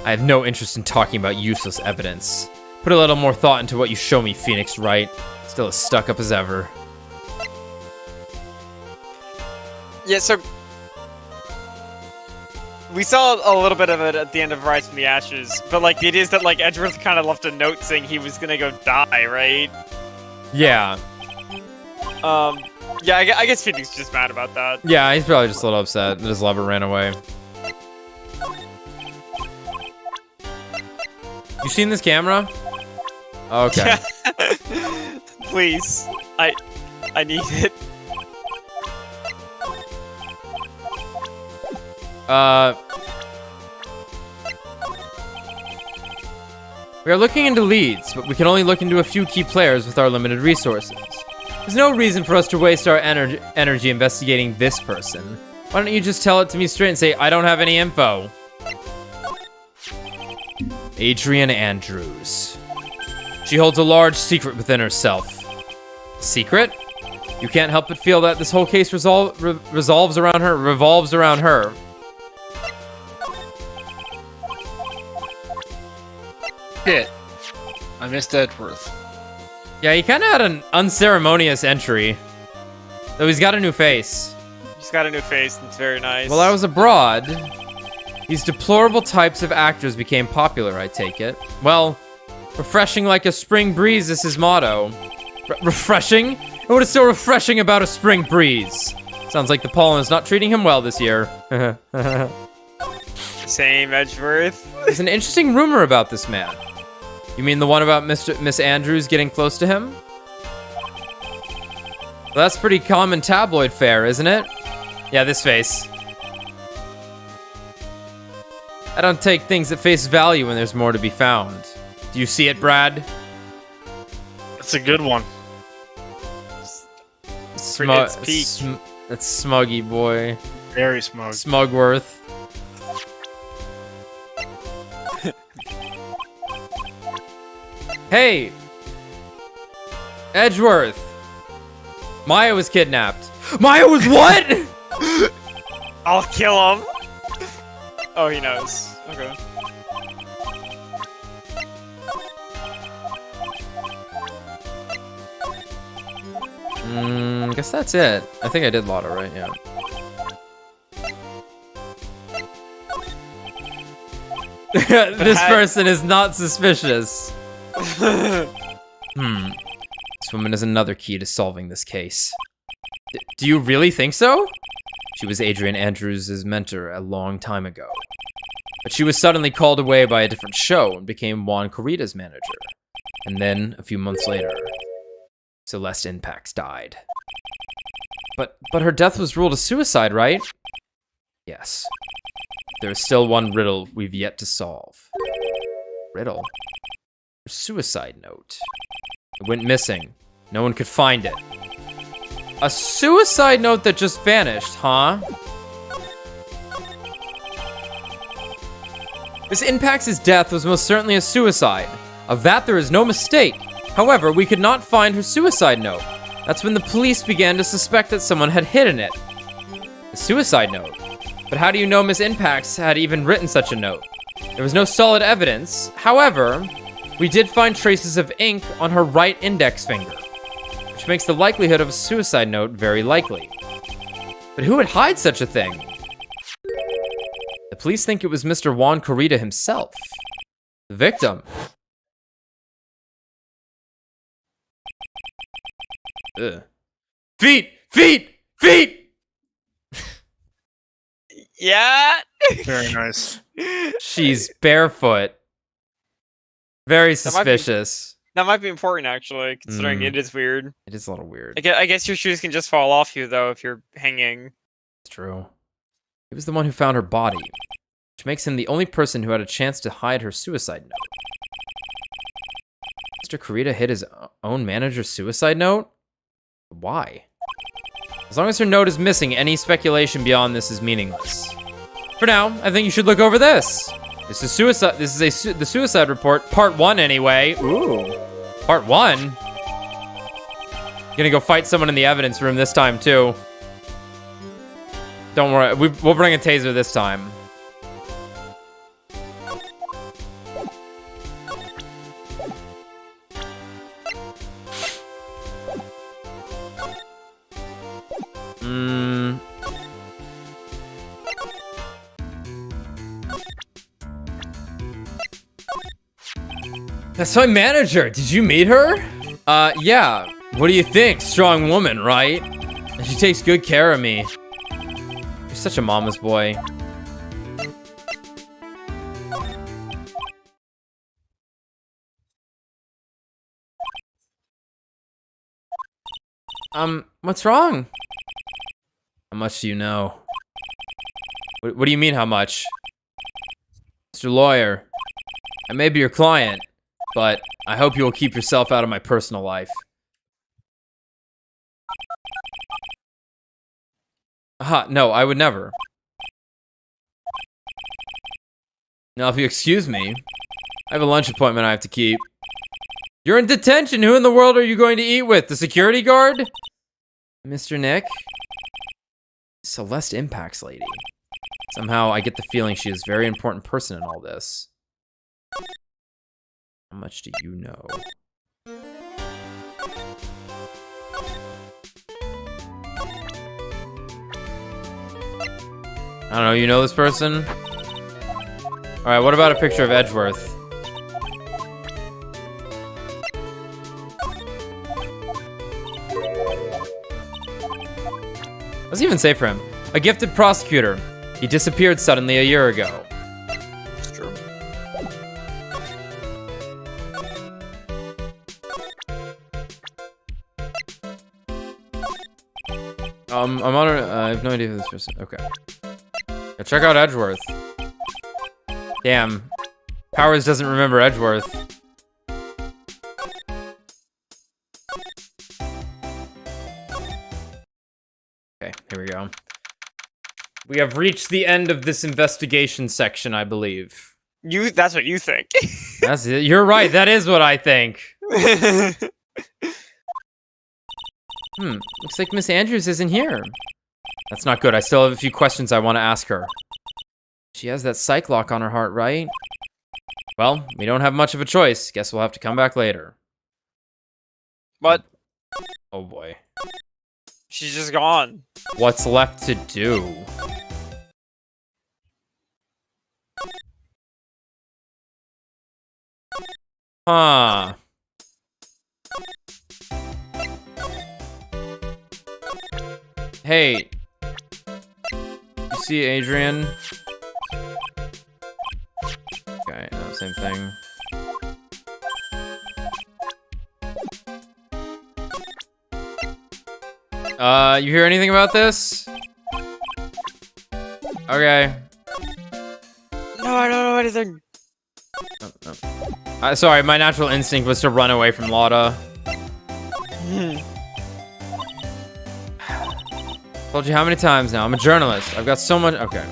I have no interest in talking about useless evidence. Put a little more thought into what you show me, Phoenix Wright. Still as stuck up as ever. Yeah, so we saw a little bit of it at the end of Rise from the Ashes, but like it is that like Edgeworth kind of left a note saying he was gonna go die, right? Yeah. Yeah, I guess Phoenix is just mad about that. Yeah, he's probably just a little upset that his lover ran away. You seen this camera? Okay. Please. I need it. We are looking into leads, but we can only look into a few key players with our limited resources. There's no reason for us to waste our energy investigating this person. Why don't you just tell it to me straight and say, I don't have any info? Adrian Andrews. She holds a large secret within herself. Secret? You can't help but feel that this whole case revolves around her. Shit. I missed Edgeworth. Yeah, he kind of had an unceremonious entry. Though he's got a new face. He's got a new face, and it's very nice. While I was abroad, These deplorable types of actors became popular, I take it. Well, refreshing like a spring breeze is his motto. Refreshing? And what is so refreshing about a spring breeze? Sounds like the pollen is not treating him well this year. Same, Edgeworth. There's an interesting rumor about this man. You mean the one about Miss Andrews getting close to him? Well, that's pretty common tabloid fare, isn't it? Yeah, this face. I don't take things at face value when there's more to be found. Do you see it, Brad? That's a good one. It's peak. That's smuggy, boy. Very smug. Smugworth. Hey! Edgeworth! Maya was kidnapped. Maya was what? I'll kill him. Oh, he knows. Okay. Guess that's it. I think I did Lotto, right? Yeah. This person is not suspicious. This woman is another key to solving this case. Do you really think so? She was Adrian Andrews' mentor a long time ago. But she was suddenly called away by a different show and became Juan Corrida's manager. And then, a few months later, Celeste Impax died. But her death was ruled a suicide, right? Yes. There is still one riddle we've yet to solve. Riddle? Her suicide note. It went missing. No one could find it. A suicide note that just vanished, huh? Miss Impax's death was most certainly a suicide. Of that there is no mistake. However, we could not find her suicide note. That's when the police began to suspect that someone had hidden it. A suicide note? But how do you know Miss Impax had even written such a note? There was no solid evidence. However, we did find traces of ink on her right index finger, which makes the likelihood of a suicide note very likely. But who would hide such a thing? The police think it was Mr. Juan Corrida himself, the victim. Ugh. Feet! Feet! Feet! Yeah. Very nice. She's barefoot. Very suspicious. That might be important, actually, considering it is weird. It is a little weird. I guess your shoes can just fall off you, though, if you're hanging. It's true. He was the one who found her body, which makes him the only person who had a chance to hide her suicide note. Mr. Corrida hid his own manager's suicide note? Why? As long as her note is missing, any speculation beyond this is meaningless. For now, I think you should look over this. This is suicide. This is the suicide report, part 1 anyway. Ooh, part 1. Gonna go fight someone in the evidence room this time too. Don't worry, we'll bring a taser this time. That's my manager. Did you meet her? Yeah. What do you think? Strong woman, right? And she takes good care of me. You're such a mama's boy. What's wrong? How much do you know? What do you mean, how much? Mr. Lawyer, I may be your client, but I hope you will keep yourself out of my personal life. No, I would never. Now, if you excuse me, I have a lunch appointment I have to keep. You're in detention! Who in the world are you going to eat with? The security guard? Mr. Nick? Celeste Impax lady. Somehow, I get the feeling she is a very important person in all this. How much do you know? I don't know, you know this person? right, what about a picture of Edgeworth? What does he even say for him? A gifted prosecutor. He disappeared suddenly a year ago. It's true. I'm on. I have no idea who this person. Okay. Yeah, check out Edgeworth. Damn. Powers doesn't remember Edgeworth. Okay, here we go. We have reached the end of this investigation section, I believe. That's what you think. That's it. You're right. That is what I think. Looks like Miss Andrews isn't here. That's not good. I still have a few questions I want to ask her. She has that psych lock on her heart, right? Well, we don't have much of a choice. Guess we'll have to come back later. But Oh boy. she's just gone. What's left to do? Huh. Hey. You see Adrian? Okay, no, same thing. You hear anything about this? Okay. No, I don't know anything. Sorry, my natural instinct was to run away from Lauda. Told you how many times now. I'm a journalist. I've got so much. Okay.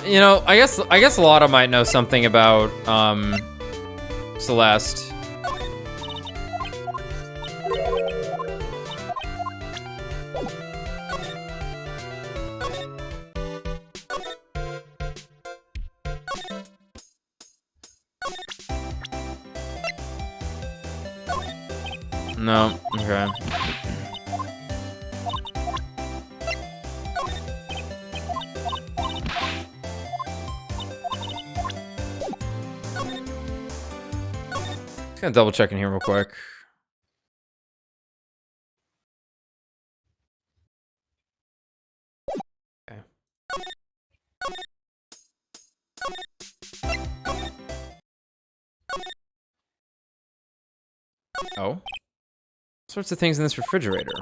You know, I guess Lotta might know something about Celeste. No, okay. Just gonna double check in here real quick. Okay. Oh. Sorts of things in this refrigerator.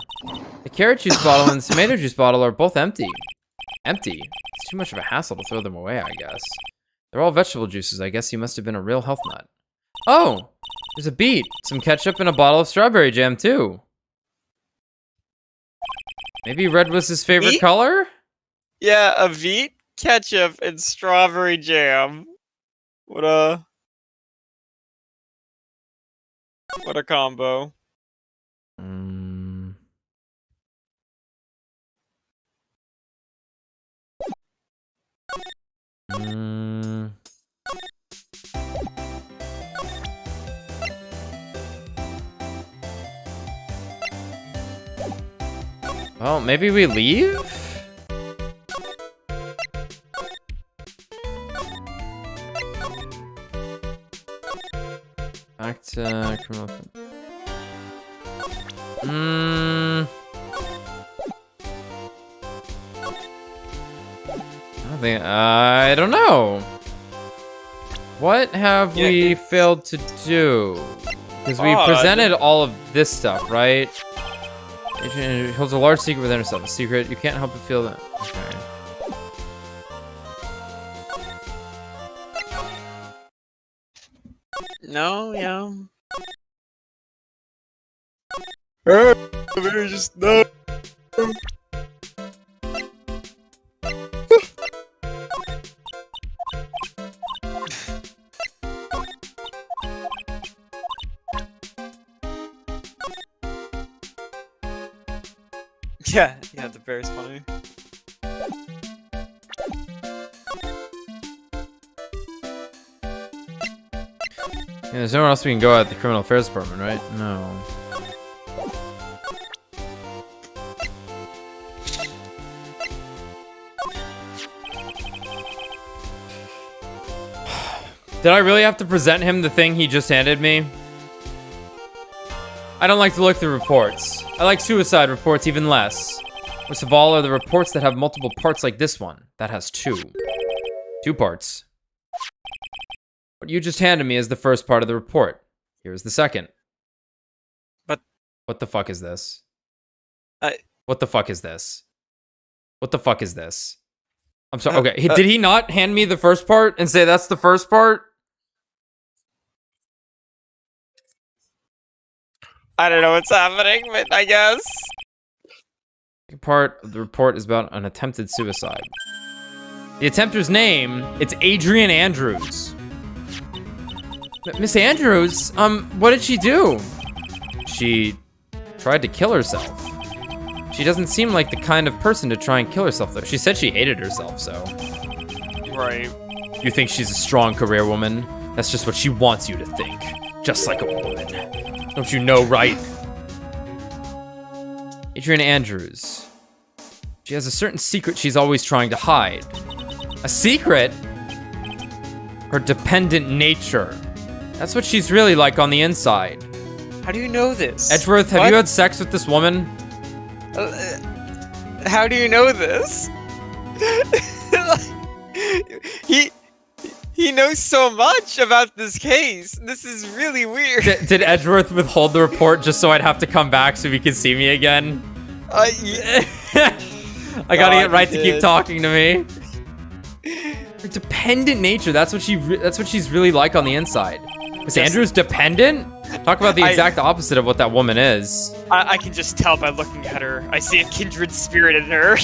The carrot juice bottle and the tomato juice bottle are both empty. Empty? It's too much of a hassle to throw them away, I guess. They're all vegetable juices. I guess he must have been a real health nut. Oh! There's a beet, some ketchup, and a bottle of strawberry jam, too. Maybe red was his favorite Beet? color? Yeah, a Veet, ketchup, and strawberry jam. What a combo. Mm. Mm. Well, maybe we leave? Back to criminal. I don't know. What have we failed to do? Because we presented all of this stuff, right? It holds a large secret within herself. A secret you can't help but feel that. Okay. No, yeah. Just no. Yeah, the bear's funny. Yeah, there's nowhere else we can go at the criminal affairs department, right? No. Did I really have to present him the thing he just handed me? I don't like to look through reports. I like suicide reports even less. Worst of all are the reports that have multiple parts like this one. That has two. 2 parts. What you just handed me is the first part of the report. Here's the second. But... What the fuck is this? I... What the fuck is this? What the fuck is this? I'm sorry, okay. Did he not hand me the first part and say that's the first part? I don't know what's happening, but I guess. Part of the report is about an attempted suicide. The attempter's name, it's Adrian Andrews. Miss Andrews, what did she do? She tried to kill herself. She doesn't seem like the kind of person to try and kill herself, though. She said she hated herself, so. Right. You think she's a strong career woman? That's just what she wants you to think. Just like a woman. Don't you know, Wright? Adrian Andrews. She has a certain secret she's always trying to hide. A secret? Her dependent nature. That's what she's really like on the inside. How do you know this? Edgeworth, have you had sex with this woman? How do you know this? He knows so much about this case. This is really weird. Did Edgeworth withhold the report just so I'd have to come back so he could see me again? Yeah. I gotta get Wright to keep talking to me. Her dependent nature. That's what she's really like on the inside. Is Andrews dependent? Talk about the exact opposite of what that woman is. I can just tell by looking at her. I see a kindred spirit in her.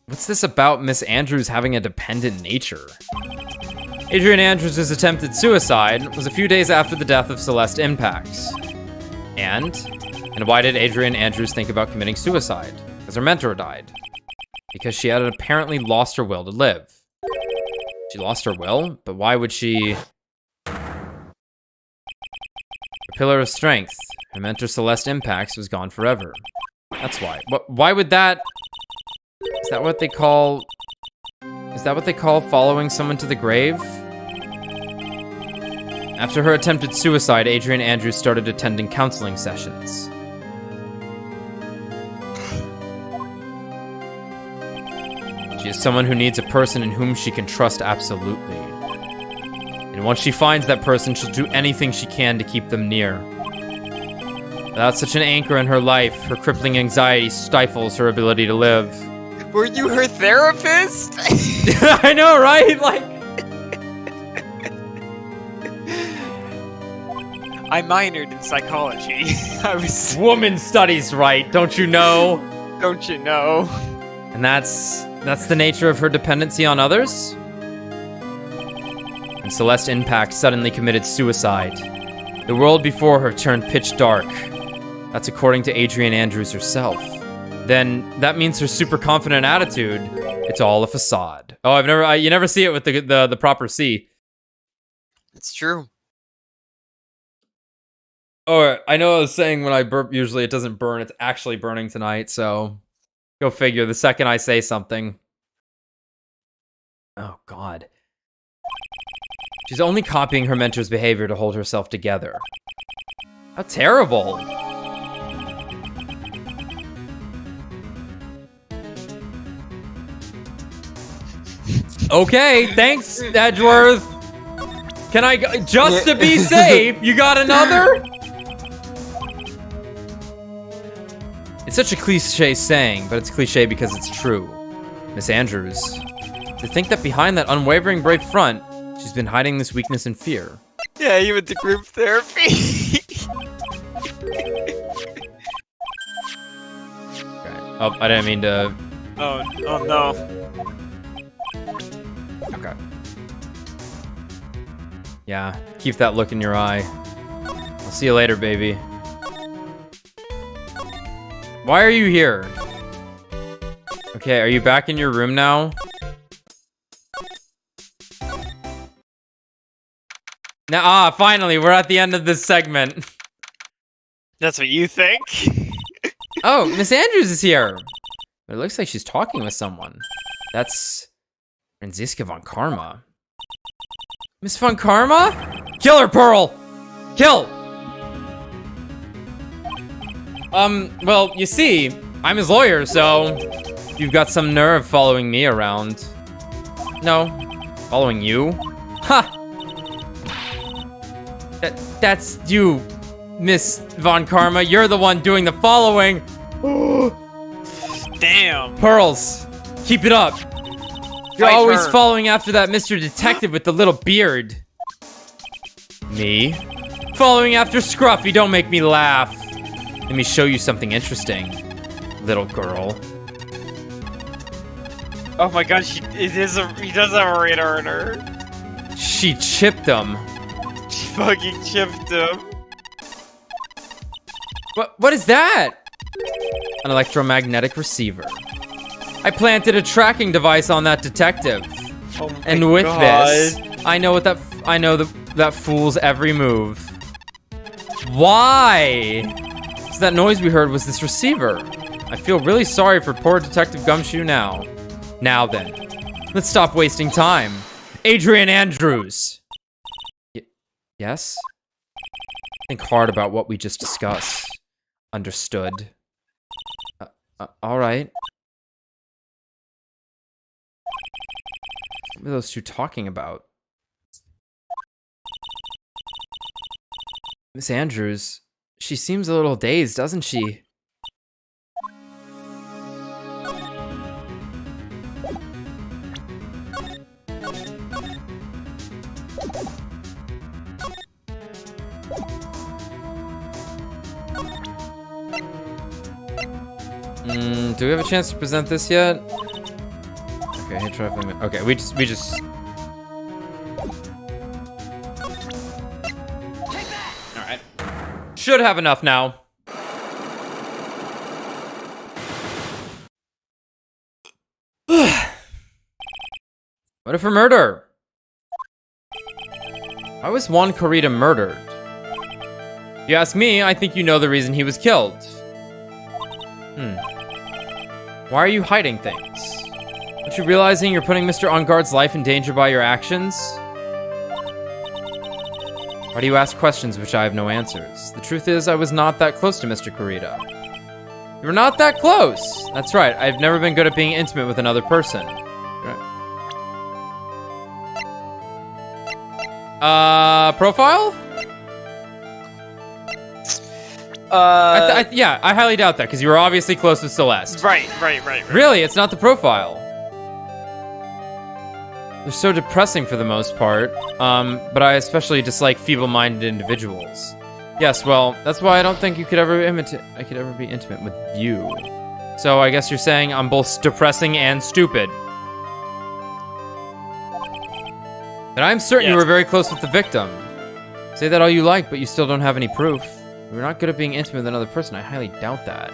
What's this about Miss Andrews having a dependent nature? Adrian Andrews' attempted suicide was a few days after the death of Celeste Impacts. And why did Adrian Andrews think about committing suicide? Because her mentor died. Because she had apparently lost her will to live. She lost her will? But why would she... Her pillar of strength. Her mentor Celeste Impacts was gone forever. That's why. Why would that... Is that what they call... Is that what they call following someone to the grave? After her attempted suicide, Adrian Andrews started attending counseling sessions. She is someone who needs a person in whom she can trust absolutely. And once she finds that person, she'll do anything she can to keep them near. Without such an anchor in her life, her crippling anxiety stifles her ability to live. Were you her therapist? I know, right? Like... I minored in psychology. I was... Woman studies, right? Don't you know? Don't you know? And that's the nature of her dependency on others? And Celeste Impact suddenly committed suicide. The world before her turned pitch dark. That's according to Adrian Andrews herself. Then that means her super confident attitude, it's all a facade. Oh, you never see it with the proper C. It's true. Oh, I know I was saying when I burp, usually it doesn't burn. It's actually burning tonight, so go figure. The second I say something. Oh, God. She's only copying her mentor's behavior to hold herself together. How terrible. Okay, thanks, Edgeworth. Can I go, just to be safe, you got another? It's such a cliche saying, but it's cliche because it's true. Miss Andrews, to think that behind that unwavering brave front, she's been hiding this weakness and fear. Yeah, you went to group therapy. Okay. Oh, I didn't mean to... Oh no. Okay. Yeah, keep that look in your eye. I'll see you later, baby. Why are you here? Okay, are you back in your room now? Now, finally, we're at the end of this segment. That's what you think? Oh, Miss Andrews is here. It looks like she's talking with someone. That's Franziska von Karma. Miss von Karma? Kill her, Pearl! Kill! Well, you see, I'm his lawyer, so you've got some nerve following me around. No, following you? Ha! That's you, Miss Von Karma. You're the one doing the following. Damn. Pearls, keep it up. You're Fight always her. following after that Mr. Detective with the little beard. Me? Following after Scruffy, don't make me laugh. Let me show you something interesting, little girl. Oh my god, he does have a radar in her. She chipped him. She fucking chipped him. What is that? An electromagnetic receiver. I planted a tracking device on that detective. Oh my And with god. this, I know that fool's every move. Why? So that noise we heard was this receiver. I feel really sorry for poor Detective Gumshoe now. Now then, let's stop wasting time. Adrian Andrews. Yes? Think hard about what we just discussed. Understood. All right. What are those two talking about? Miss Andrews, she seems a little dazed, doesn't she? Do we have a chance to present this yet? Okay, hey, trifling. Okay, we just. All right. Should have enough now. What if for murder? Why was Juan Corrida murdered? If you ask me, I think you know the reason he was killed. Why are you hiding things? Aren't you realizing you're putting Mr. Onguard's life in danger by your actions? Why do you ask questions which I have no answers? The truth is, I was not that close to Mr. Corrida. You were not that close! That's right, I've never been good at being intimate with another person. Profile? Yeah, I highly doubt that, because you were obviously close with Celeste. Right. Really, it's not the profile. They're so depressing for the most part, but I especially dislike feeble-minded individuals. Yes, well, that's why I don't think I could ever be intimate with you. So I guess you're saying I'm both depressing and stupid. But I'm certain you were very close with the victim. Say that all you like, but you still don't have any proof. You're not good at being intimate with another person. I highly doubt that.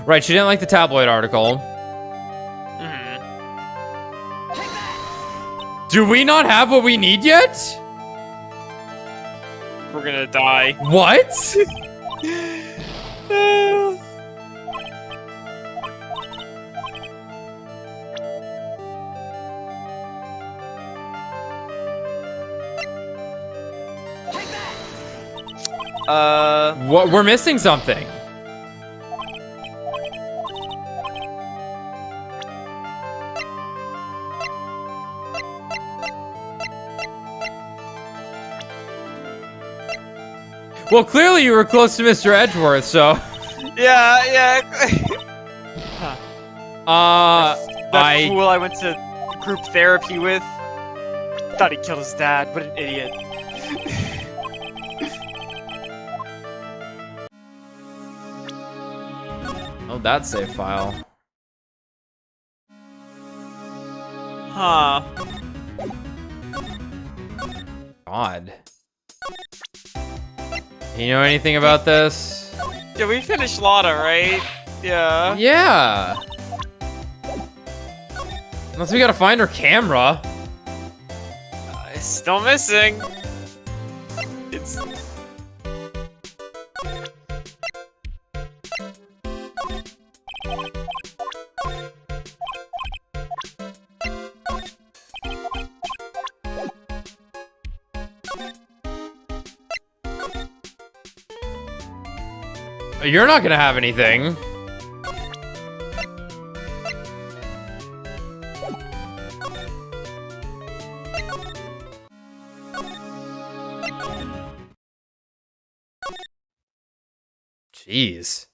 Right, she didn't like the tabloid article. Do we not have what we need yet? We're gonna die. What? What? We're missing something. Well, clearly you were close to Mr. Edgeworth, so. Yeah. That fool I went to group therapy with thought he killed his dad. What an idiot. Oh, that save file. Huh. God. You know anything about this? Yeah, we finished Lotta, right? Yeah. Yeah. Unless we gotta find her camera. It's still missing. It's... You're not gonna have anything. Jeez.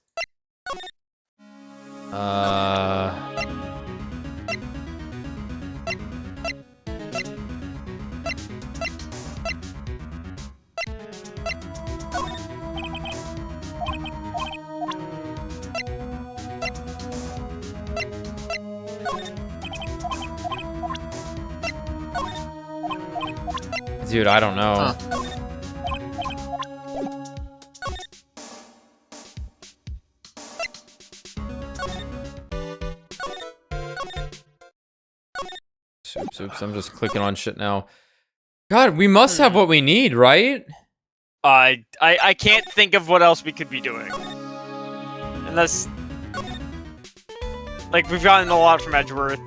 Dude, I don't know. Huh. Oops, I'm just clicking on shit now. God, we must have what we need, right? I can't think of what else we could be doing. Unless... Like, we've gotten a lot from Edgeworth.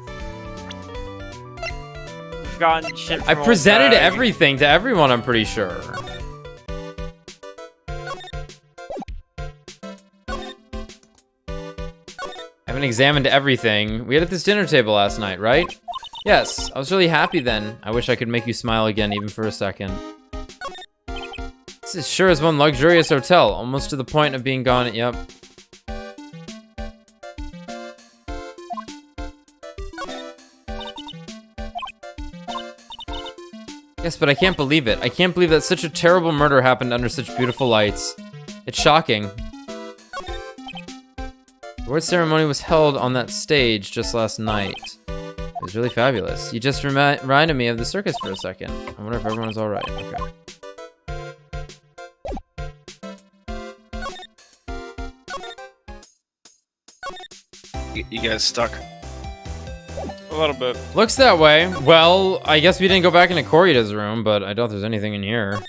We've gotten shit from I presented Old Bag. everything to everyone, I'm pretty sure. I haven't examined everything. We had at this dinner table last night, right? Yes, I was really happy then. I wish I could make you smile again, even for a second. This is sure is one luxurious hotel, almost to the point of being gone. Yep. Yes, but I can't believe it. I can't believe that such a terrible murder happened under such beautiful lights. It's shocking. The award ceremony was held on that stage just last night. It was really fabulous. You just reminded me of the circus for a second. I wonder if everyone's alright. Okay. You guys stuck? A little bit. Looks that way. Well, I guess we didn't go back into Corrida's room, but I doubt there's anything in here.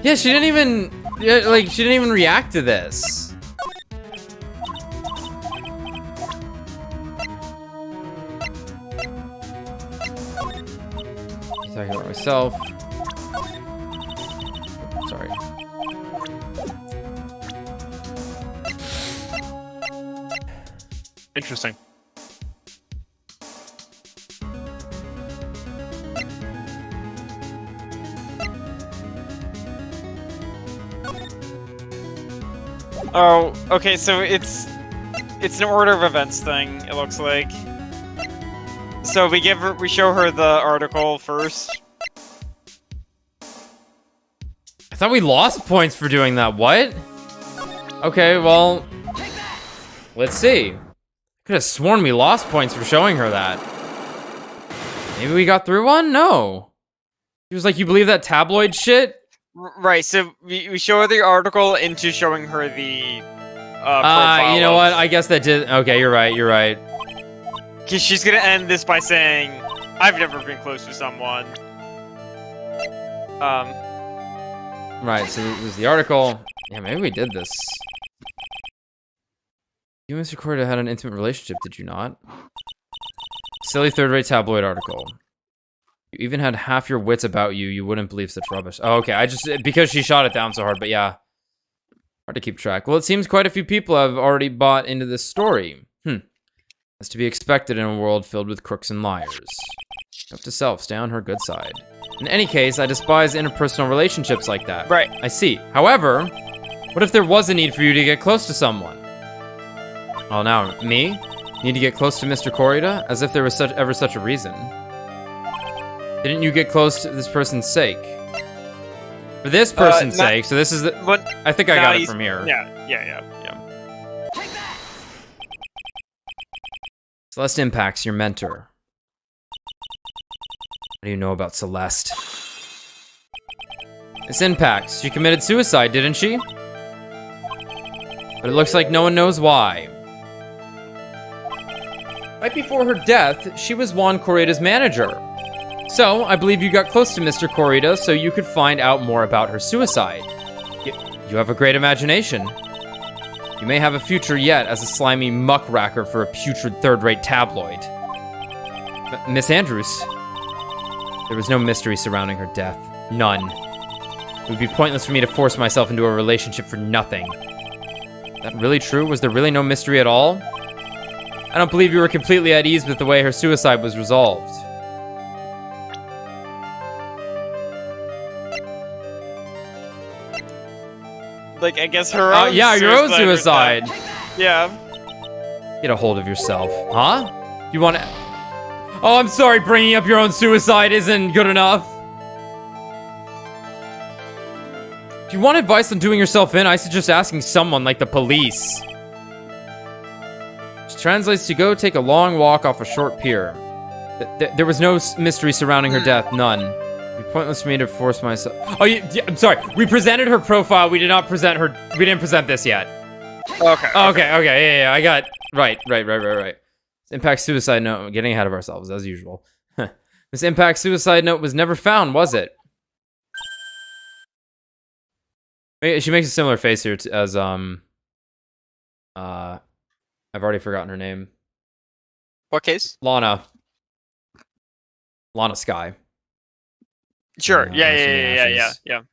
Yeah, she didn't even, she didn't even react to this. Talking about myself. Sorry. Interesting. Oh, okay, so it's an order of events thing, it looks like. So we show her the article first. I thought we lost points for doing that. What? Okay, well, let's see. Could have sworn we lost points for showing her that. Maybe we got through one? No. He was like, you believe that tabloid shit? Right, so we show her the article into showing her the profile you know what? I guess that did. Okay, you're right. You're right. Because she's gonna end this by saying, I've never been close to someone. Right, so it was the article. Yeah, maybe we did this. You and Mr. Corda had an intimate relationship, did you not? Silly third-rate tabloid article. You even had half your wits about you. You wouldn't believe such rubbish. Oh, okay. Because she shot it down so hard, but yeah. Hard to keep track. Well, it seems quite a few people have already bought into this story. As to be expected in a world filled with crooks and liars. Note to self, stay on her good side. In any case, I despise interpersonal relationships like that. Right. I see. However, what if there was a need for you to get close to someone? Oh, now, me? Need to get close to Mr. Korida? As if there was ever such a reason. Didn't you get close to this person's sake? For this person's sake, so this is the... But I think I got it from here. yeah. Celeste Impact's your mentor. What do you know about Celeste? Miss Impacts, she committed suicide, didn't she? But it looks like no one knows why. Right before her death, she was Juan Corrida's manager. So, I believe you got close to Mr. Corrida so you could find out more about her suicide. You have a great imagination. You may have a future yet as a slimy muckracker for a putrid third-rate tabloid. Miss Andrews, there was no mystery surrounding her death. None. It would be pointless for me to force myself into a relationship for nothing. That really true? Was there really no mystery at all? I don't believe you were completely at ease with the way her suicide was resolved. Like, I guess her own yeah, your own suicide. Yeah. Get a hold of yourself. Huh? You want to... Oh, I'm sorry, bringing up your own suicide isn't good enough. If you want advice on doing yourself in, I suggest asking someone like the police. Which translates to go take a long walk off a short pier. There was no mystery surrounding her death, none. It'd be pointless for me to force myself... Oh, yeah, I'm sorry. We presented her profile. We did not present her... We didn't present this yet. Okay, yeah, I got... Right. Impact suicide note. Getting ahead of ourselves, as usual. This Impact suicide note was never found, was it? She makes a similar face here as, I've already forgotten her name. What case? Lana Sky. Sure. Yeah. It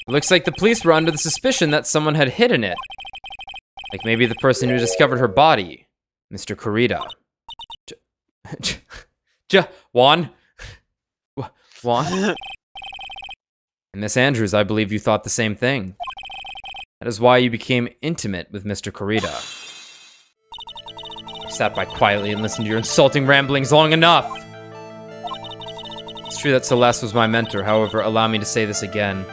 looks like the police were under the suspicion that someone had hidden it. Like maybe the person who discovered her body. Mr. Corrida. Juan? And Miss Andrews, I believe you thought the same thing. That is why you became intimate with Mr. Corrida. I sat by quietly and listened to your insulting ramblings long enough. It's true that Celeste was my mentor, however, allow me to say this again.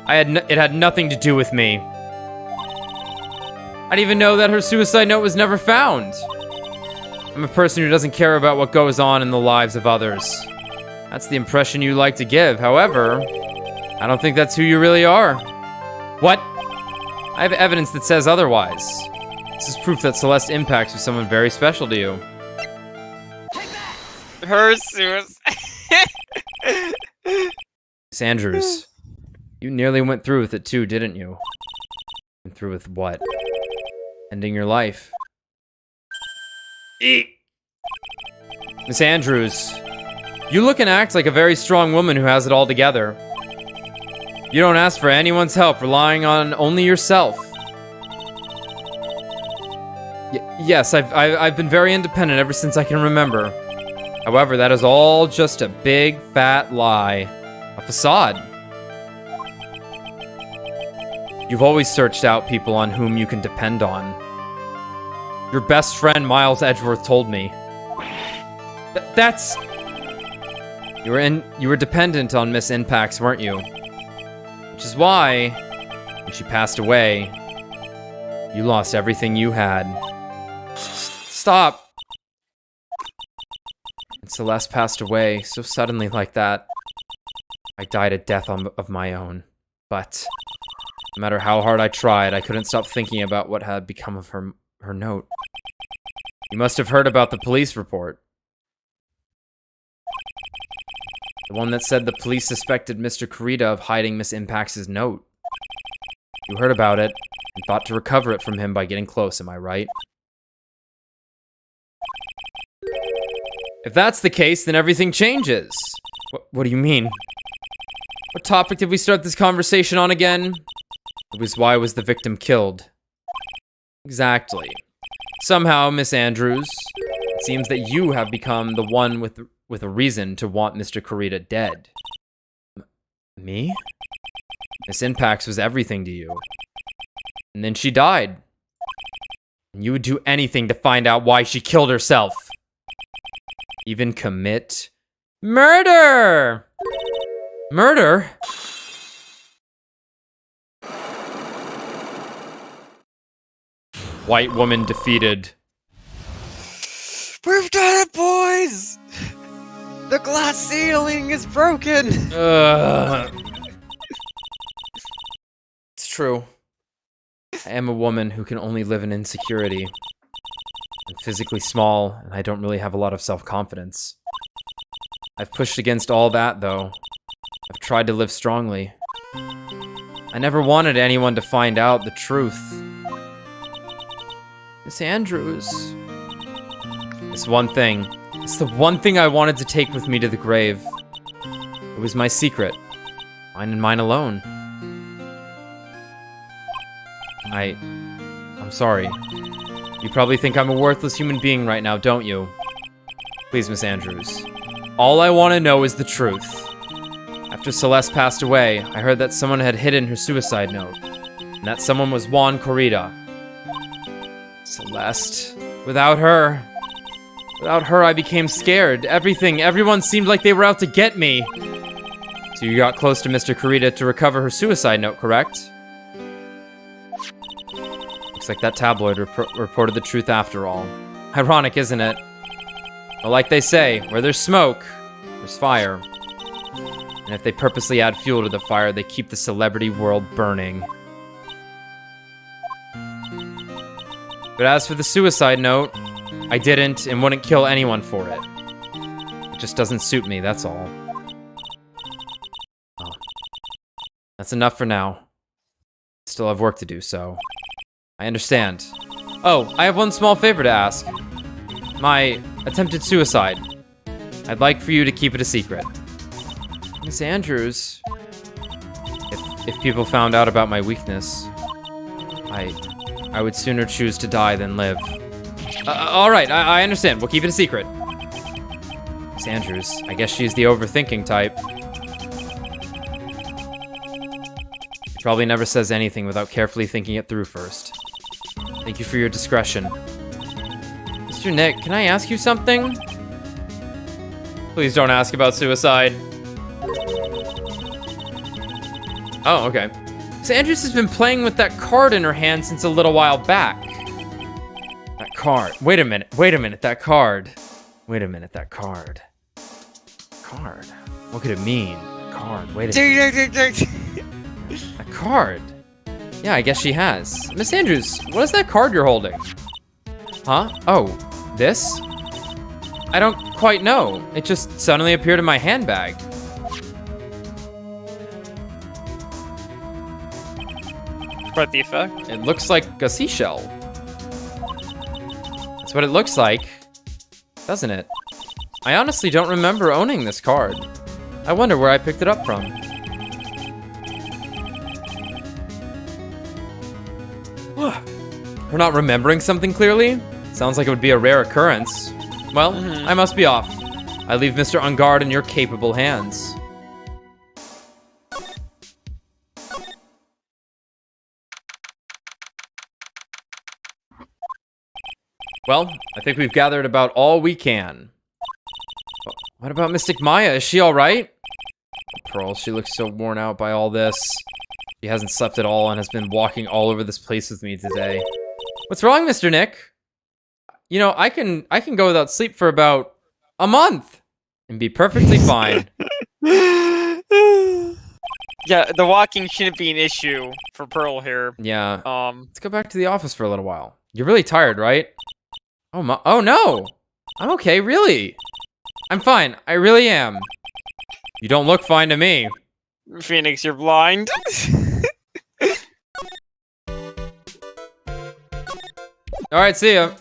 It had nothing to do with me. I didn't even know that her suicide note was never found. I'm a person who doesn't care about what goes on in the lives of others. That's the impression you like to give. However, I don't think that's who you really are. What? I have evidence that says otherwise. This is proof that Celeste Impacts was someone very special to you. Her suicide. Miss Andrews, you nearly went through with it too, didn't you? Went through with what? Ending your life. Miss Andrews, you look and act like a very strong woman who has it all together. You don't ask for anyone's help, relying on only yourself. Yes, I've been very independent ever since I can remember. However, that is all just a big, fat lie. A facade. You've always searched out people on whom you can depend on. Your best friend, Miles Edgeworth, told me. That's... You were dependent on Miss Impacts, weren't you? Which is why, when she passed away, you lost everything you had. Stop! And Celeste passed away so suddenly like that. I died a death of my own. But no matter how hard I tried, I couldn't stop thinking about what had become of her note. You must have heard about the police report. The one that said the police suspected Mr. Corrida of hiding Miss Impacts' note. You heard about it and thought to recover it from him by getting close, am I right? If that's the case, then everything changes. What do you mean? What topic did we start this conversation on again? It was why was the victim killed? Exactly. Somehow, Miss Andrews, it seems that you have become the one with a reason to want Mr. Corrida dead. Me? Miss Impacts was everything to you. And then she died. And you would do anything to find out why she killed herself. Even commit murder! Murder? White woman defeated. We've done it, boys! The glass ceiling is broken! It's true. I am a woman who can only live in insecurity. I'm physically small, and I don't really have a lot of self-confidence. I've pushed against all that, though. I've tried to live strongly. I never wanted anyone to find out the truth. Miss Andrews. It's the one thing I wanted to take with me to the grave. It was my secret. Mine and mine alone. I'm sorry. You probably think I'm a worthless human being right now, don't you? Please, Miss Andrews. All I want to know is the truth. After Celeste passed away, I heard that someone had hidden her suicide note. And that someone was Juan Corrida. Celeste. Without her, I became scared. Everyone seemed like they were out to get me. So you got close to Mr. Corrida to recover her suicide note, correct? Looks like that tabloid reported the truth after all. Ironic, isn't it? But like they say, where there's smoke, there's fire. And if they purposely add fuel to the fire, they keep the celebrity world burning. But as for the suicide note, I didn't and wouldn't kill anyone for it. It just doesn't suit me, that's all. Oh. That's enough for now. Still have work to do, so... I understand. Oh, I have one small favor to ask. My attempted suicide. I'd like for you to keep it a secret. Miss Andrews... If people found out about my weakness... I would sooner choose to die than live. Alright, I understand. We'll keep it a secret. Miss Andrews, I guess she's the overthinking type. She probably never says anything without carefully thinking it through first. Thank you for your discretion. Mr. Nick, can I ask you something? Please don't ask about suicide. Oh, okay. Miss Andrews has been playing with that card in her hand since a little while back. That card. Wait a minute, that card. Card? What could it mean? Card, wait a minute. A card? Yeah, I guess she has. Miss Andrews, what is that card you're holding? Huh? Oh, this? I don't quite know. It just suddenly appeared in my handbag. Quite the effect. It looks like a seashell. That's what it looks like, doesn't it? I honestly don't remember owning this card. I wonder where I picked it up from. We're not remembering something clearly? Sounds like it would be a rare occurrence. Well, I must be off. I leave Mr. Ungard in your capable hands. Well, I think we've gathered about all we can. What about Mystic Maya? Is she alright? Pearl, she looks so worn out by all this. She hasn't slept at all and has been walking all over this place with me today. What's wrong, Mr. Nick? You know, I can go without sleep for about a month and be perfectly fine. Yeah, the walking shouldn't be an issue for Pearl here. Yeah. Let's go back to the office for a little while. You're really tired, right? Oh no! I'm okay, really. I'm fine. I really am. You don't look fine to me. Phoenix, you're blind. Alright, see ya.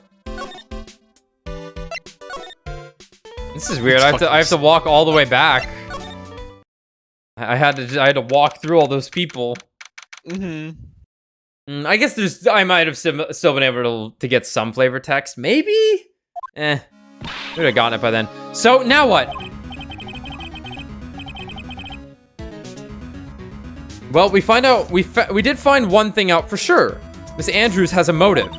This is weird. I have to walk all the way back. I had to walk through all those people. I guess I might have still been able to get some flavor text. Maybe? We would have gotten it by then. So, now what? Well, we did find one thing out for sure. Miss Andrews has a motive.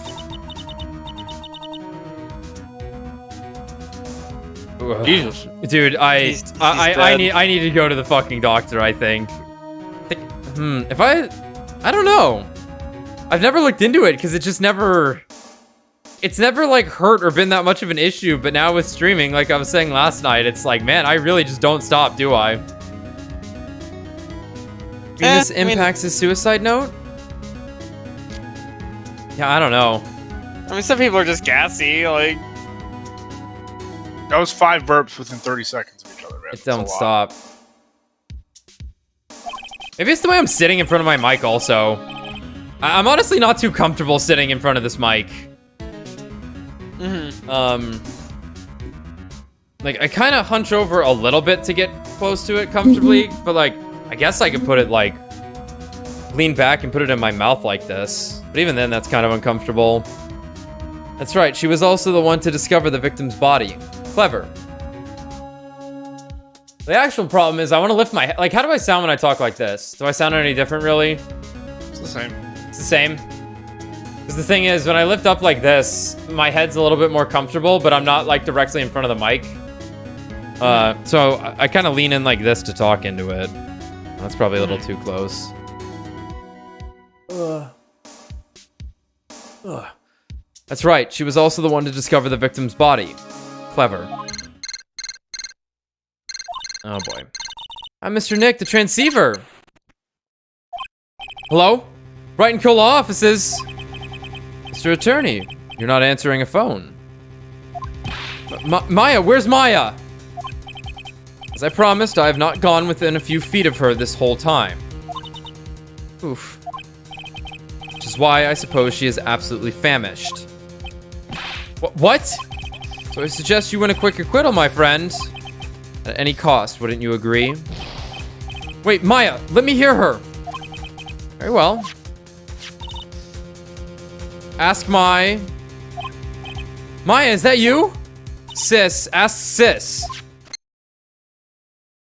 Jesus. Dude, He's dead. I need to go to the fucking doctor, I think. If I don't know. I've never looked into it because it's never like hurt or been that much of an issue, but now with streaming, like I was saying last night, it's like, man, I really just don't stop, do I? This impacts his suicide note? Yeah, I don't know. I mean, some people are just gassy. Like, That was 5 burps within 30 seconds of each other, man. It don't stop. Maybe it's the way I'm sitting in front of my mic also. I'm honestly not too comfortable sitting in front of this mic. Like, I kind of hunch over a little bit to get close to it comfortably, but like, I guess I could put it like, lean back and put it in my mouth like this. But even then, that's kind of uncomfortable. That's right, she was also the one to discover the victim's body. Clever. The actual problem is I want to lift my head. Like, how do I sound when I talk like this? Do I sound any different, really? It's the same. It's the same? Because the thing is, when I lift up like this, my head's a little bit more comfortable, but I'm not, like, directly in front of the mic. So I kind of lean in like this to talk into it. That's probably a little too close. That's right. She was also the one to discover the victim's body. Clever. Oh boy. I'm Mr. Nick, the transceiver. Hello? Wright and Cola offices. Mr. Attorney, you're not answering a phone. Maya, where's Maya? As I promised, I have not gone within a few feet of her this whole time. Oof. Which is why I suppose she is absolutely famished. What? So I suggest you win a quick acquittal, my friend. At any cost, wouldn't you agree? Wait, Maya, let me hear her. Very well. Ask Maya, is that you? Sis, ask Sis.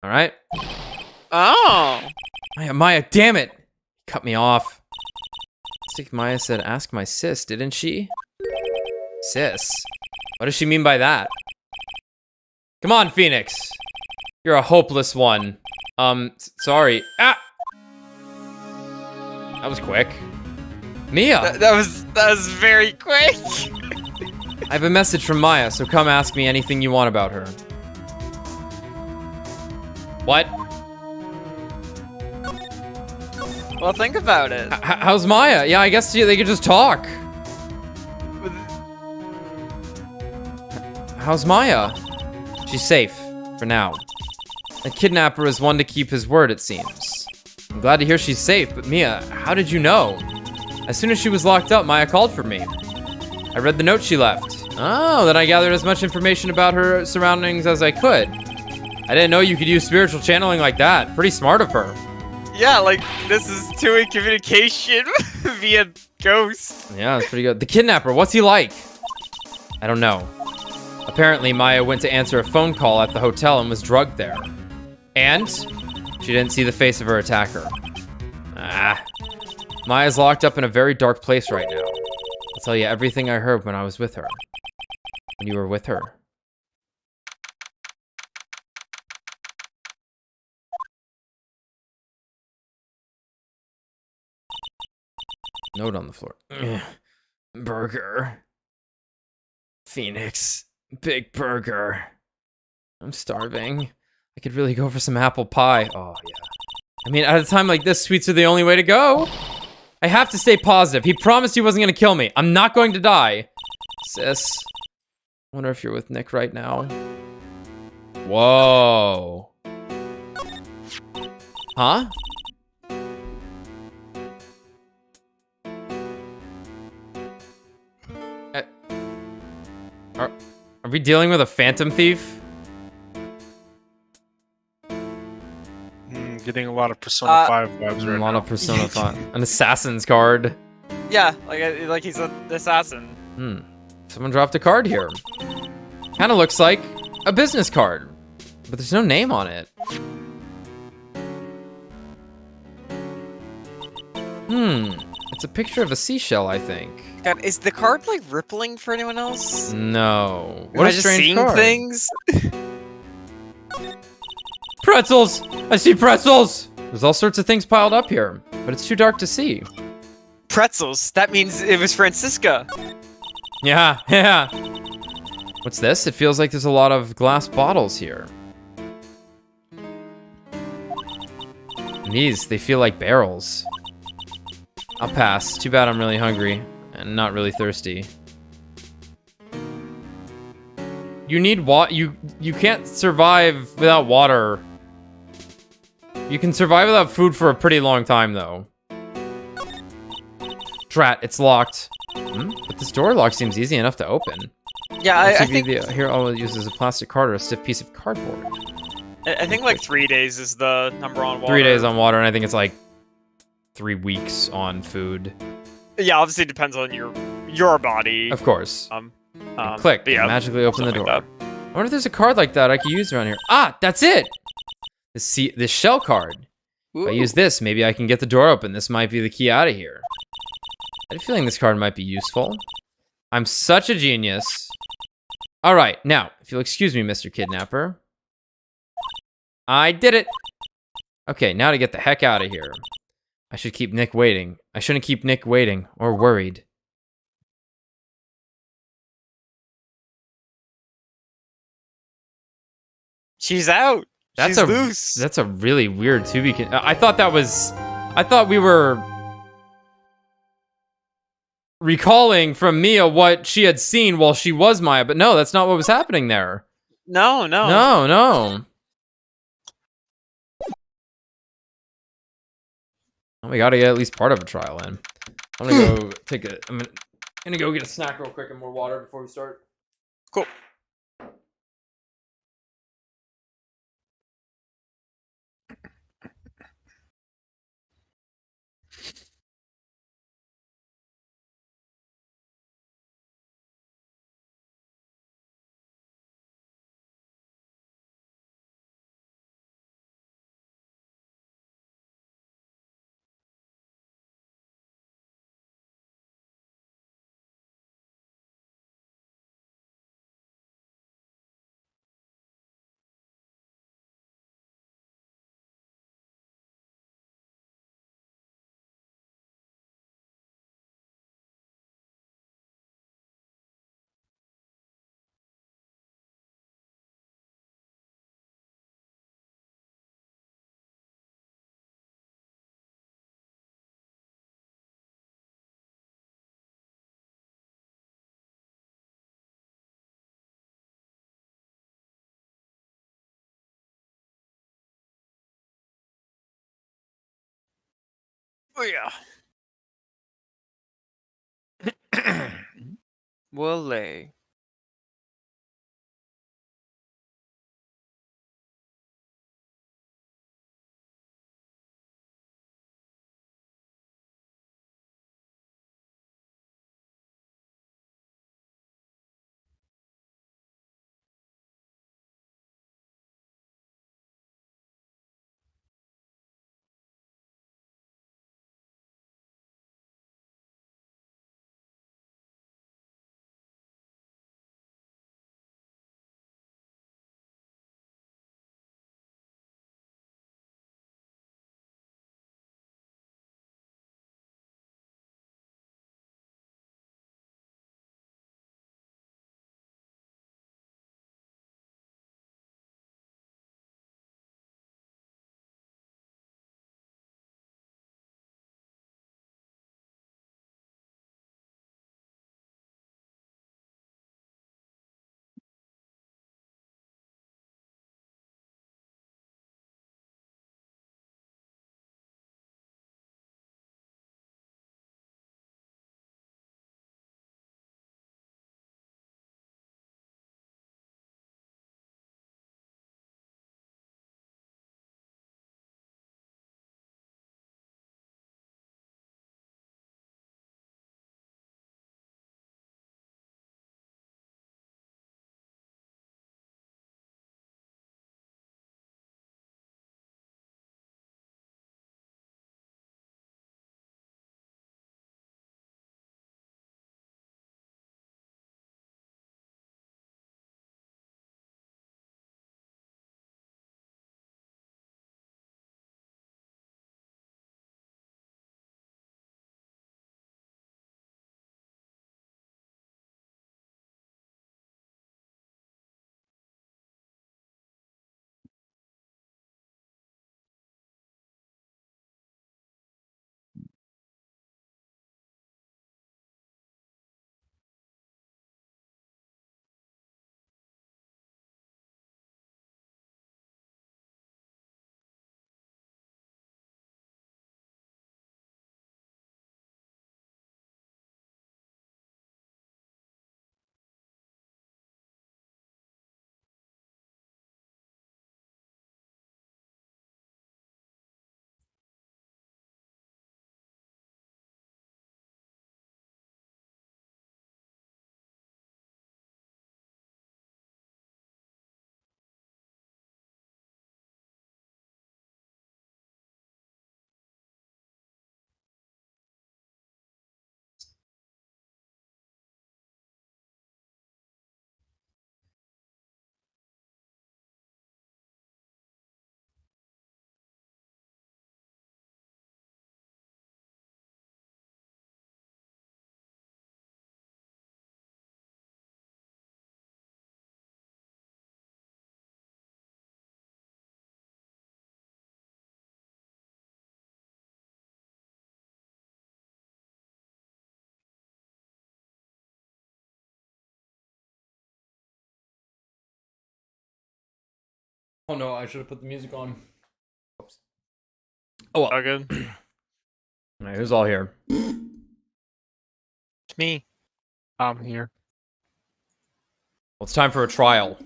All right. oh, Maya, damn it. Cut me off. I think Maya said, ask my sis, didn't she? Sis? What does she mean by that? Come on, Phoenix. You're a hopeless one. Sorry. Ah! That was quick. Mia! that was very quick. I have a message from Maya, so come ask me anything you want about her. What? Well, think about it. How's Maya? Yeah, I guess they could just talk. How's Maya? She's safe, for now. The kidnapper is one to keep his word, it seems. I'm glad to hear she's safe, but Mia, how did you know? As soon as she was locked up, Maya called for me. I read the note she left. Oh, then I gathered as much information about her surroundings as I could. I didn't know you could use spiritual channeling like that. Pretty smart of her. Yeah, like, this is two-way communication via ghost. Yeah, that's pretty good. The kidnapper, what's he like? I don't know. Apparently, Maya went to answer a phone call at the hotel and was drugged there. And she didn't see the face of her attacker. Maya's locked up in a very dark place right now. I'll tell you everything I heard when I was with her. When you were with her. Note on the floor. Burger. Phoenix. Big burger. I'm starving. I could really go for some apple pie. Oh, yeah. I mean, at a time like this, sweets are the only way to go. I have to stay positive. He promised he wasn't going to kill me. I'm not going to die. Sis. I wonder if you're with Nick right now. Whoa. Huh? Are we dealing with a phantom thief? Getting a lot of Persona 5 vibes right A now. lot of Persona 5. An assassin's card. Yeah, like he's an assassin. Someone dropped a card here. Kind of looks like a business card, but there's no name on it. It's a picture of a seashell, I think. God, is the card like rippling for anyone else? No. Am I just seeing things? pretzels! I see pretzels! There's all sorts of things piled up here, but it's too dark to see. Pretzels. That means it was Francisca. Yeah, yeah. What's this? It feels like there's a lot of glass bottles here. And these, they feel like barrels. I'll pass. Too bad I'm really hungry and not really thirsty. You need water. You can't survive without water. You can survive without food for a pretty long time, though. Drat, it's locked. But this door lock seems easy enough to open. Yeah, I think Here all it uses a plastic card or a stiff piece of cardboard. I think like 3 days is the number on water. 3 days on water, and I think it's like 3 weeks on food. Yeah, obviously it depends on your body. Of course. Click. but yeah, Magically open the door. like I wonder if there's a card like that I could use around here. Ah, that's it. This shell card. If I use this, maybe I can get the door open. This might be the key out of here. I have a feeling this card might be useful. I'm such a genius. All right, now, if you'll excuse me, Mr. Kidnapper. I did it. Okay, now to get the heck out of here. I should keep Nick waiting. I shouldn't keep Nick waiting or worried. She's out. She's loose. That's a really weird I thought we were recalling from Mia what she had seen while she was Maya, but no, that's not what was happening there. No. No. Well, we gotta get at least part of a trial in. I'm gonna go I'm gonna go get a snack real quick and more water before we start. Cool. Oh yeah. Wale. Oh no, I should have put the music on. Oops. Oh well. All good. Alright, who's all here? It's me. I'm here. Well, it's time for a trial.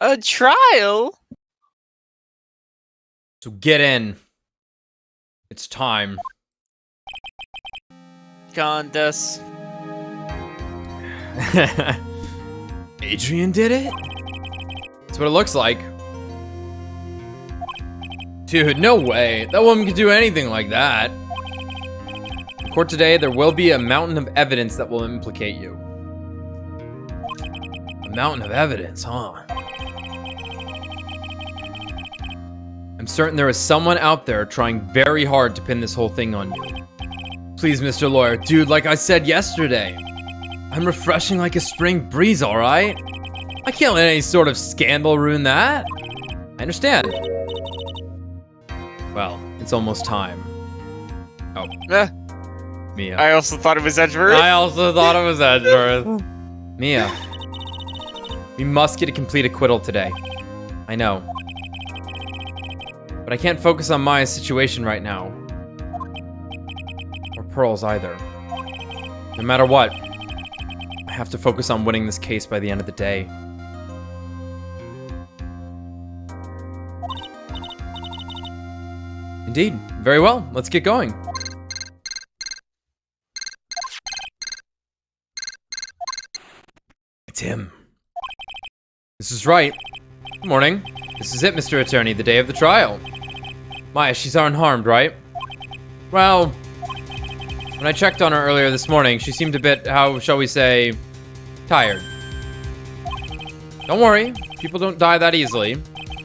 A trial? So get in. It's time. Candace. Adrian did it? That's what it looks like. Dude, no way. That woman could do anything like that. In court today, there will be a mountain of evidence that will implicate you. A mountain of evidence, huh? I'm certain there is someone out there trying very hard to pin this whole thing on you. Please, Mr. Lawyer. Dude, like I said yesterday, I'm refreshing like a spring breeze, alright? I can't let any sort of scandal ruin that. I understand. Well, it's almost time. Oh, Mia. I also thought it was Edgeworth. I also thought it was Edgeworth. Mia. We must get a complete acquittal today. I know. But I can't focus on Maya's situation right now. Or Pearl's either. No matter what, I have to focus on winning this case by the end of the day. Indeed. Very well. Let's get going. It's him. This is Wright. Good morning. This is it, Mr. Attorney, the day of the trial. Maya, she's unharmed, right? Well, when I checked on her earlier this morning, she seemed a bit, how shall we say, tired. Don't worry, people don't die that easily.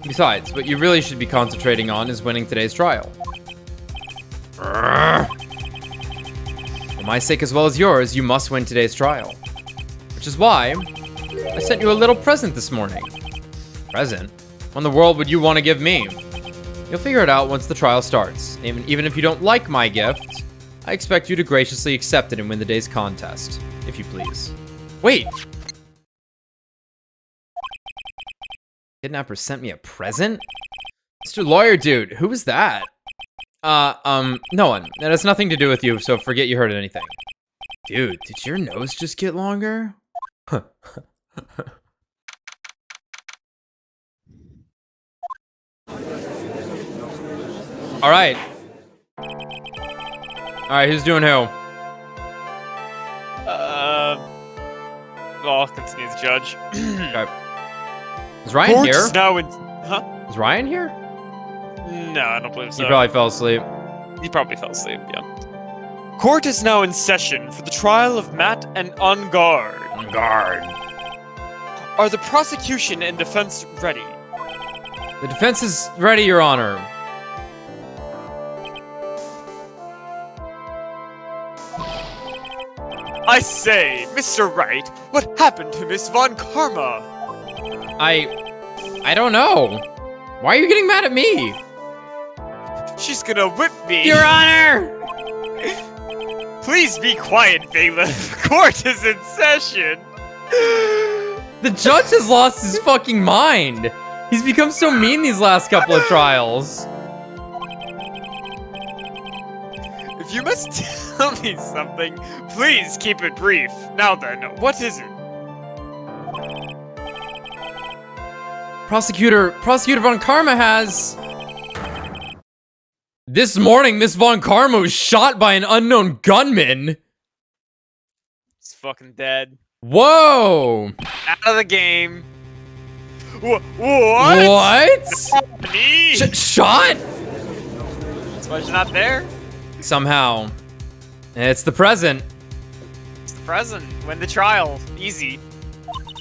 Besides, what you really should be concentrating on is winning today's trial. For my sake as well as yours, you must win today's trial. Which is why I sent you a little present this morning. Present? What in the world would you want to give me? You'll figure it out once the trial starts. Even if you don't like my gift, I expect you to graciously accept it and win the day's contest, if you please. Wait! Kidnapper sent me a present? Mr. Lawyer dude, who was that? No one. That has nothing to do with you, so forget you heard anything. Dude, did your nose just get longer? Alright. Alright, who's doing who? Well, I'll continue the judge. Okay. Is Ryan Court here? is now in... Huh? Is Ryan here? No, I don't believe so. He probably fell asleep. He probably fell asleep, yeah. Court is now in session for the trial of Matt and On Guard. On guard. Are the prosecution and defense ready? The defense is ready, Your Honor. I say, Mr. Wright, what happened to Miss Von Karma? I don't know. Why are you getting mad at me? She's gonna whip me. Your Honor! Please be quiet, bailiff. Court is in session. The judge has lost his fucking mind. He's become so mean these last couple of trials. If you must tell me something, please keep it brief. Now then, what is it? Prosecutor Von Karma has... This morning, Miss Von Karma was shot by an unknown gunman. He's fucking dead. Whoa! Out of the game. What? What? Me? Shot? That's why she's not there. Somehow. It's the present. It's the present. Win the trial. Easy.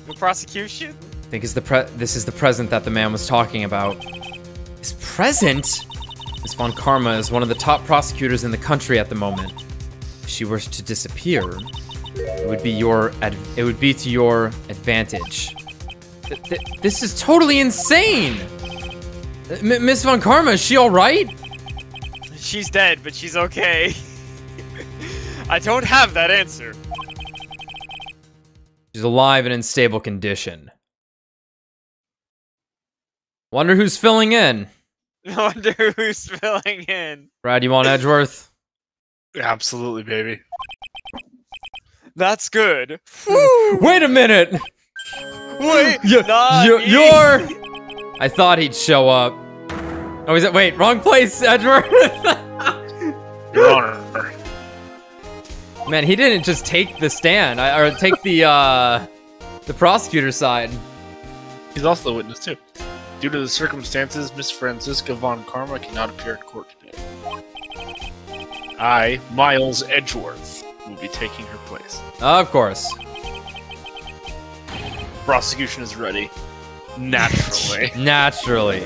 No prosecution. I think this is the present that the man was talking about. His present? Miss Von Karma is one of the top prosecutors in the country at the moment. If she were to disappear, it would be to your advantage. This is totally insane! Miss Von Karma, is she alright? She's dead, but she's okay. I don't have that answer. She's alive and in stable condition. Wonder who's filling in. I wonder who's filling in. Brad, you want Edgeworth? Absolutely, baby. That's good. Wait a minute! Wait, You, not me. you're... I thought he'd show up. Oh, is it? Wait, wrong place, Edgeworth. Your Honor. Man, he didn't just take the stand, or take the prosecutor's side. He's also the witness, too. Due to the circumstances, Miss Franziska von Karma cannot appear in court today. I, Miles Edgeworth, will be taking her place. Of course. Prosecution is ready. Naturally. Naturally.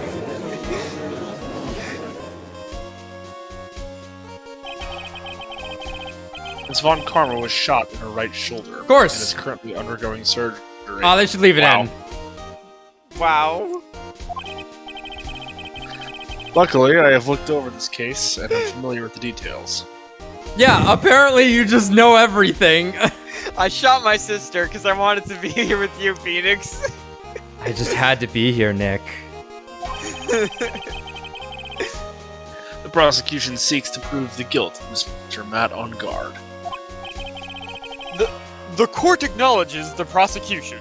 Miss von Karma was shot in her right shoulder. Of course. And is currently undergoing surgery. Oh, they should leave it Wow. in. Wow. Luckily, I have looked over this case and I'm familiar with the details. Yeah, apparently you just know everything. I shot my sister because I wanted to be here with you, Phoenix. I just had to be here, Nick. The prosecution seeks to prove the guilt of Mr. Matt on guard. The court acknowledges the prosecution.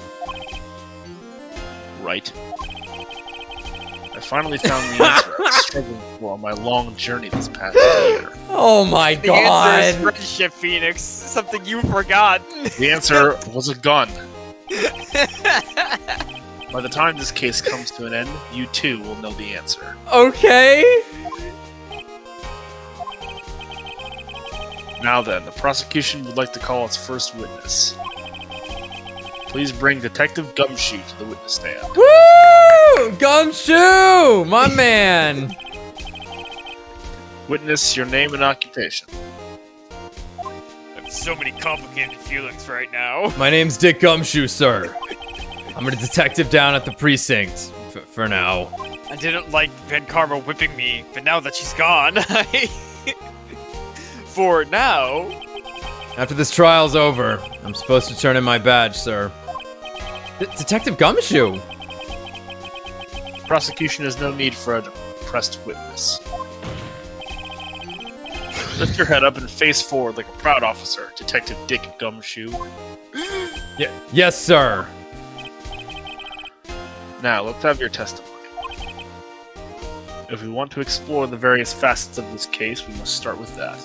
Right. I finally found the answer I was struggling for on my long journey this past year. Oh my The answer is god. friendship, Phoenix. Something you forgot. The answer was a gun. By the time this case comes to an end, you too will know the answer. Okay. Now then, the prosecution would like to call its first witness. Please bring Detective Gumshoe to the witness stand. Woo! Gumshoe! My man! Witness your name and occupation. I have so many complicated feelings right now. My name's Dick Gumshoe, sir. I'm a detective down at the precinct. For now. I didn't like Van Karma whipping me, but now that she's gone, for now. After this trial's over, I'm supposed to turn in my badge, sir. Detective Gumshoe! Prosecution has no need for a pressed witness. Lift your head up and face forward like a proud officer, Detective Dick Gumshoe. Yeah, yes, sir. Now, let's have your testimony. If we want to explore the various facets of this case, we must start with that.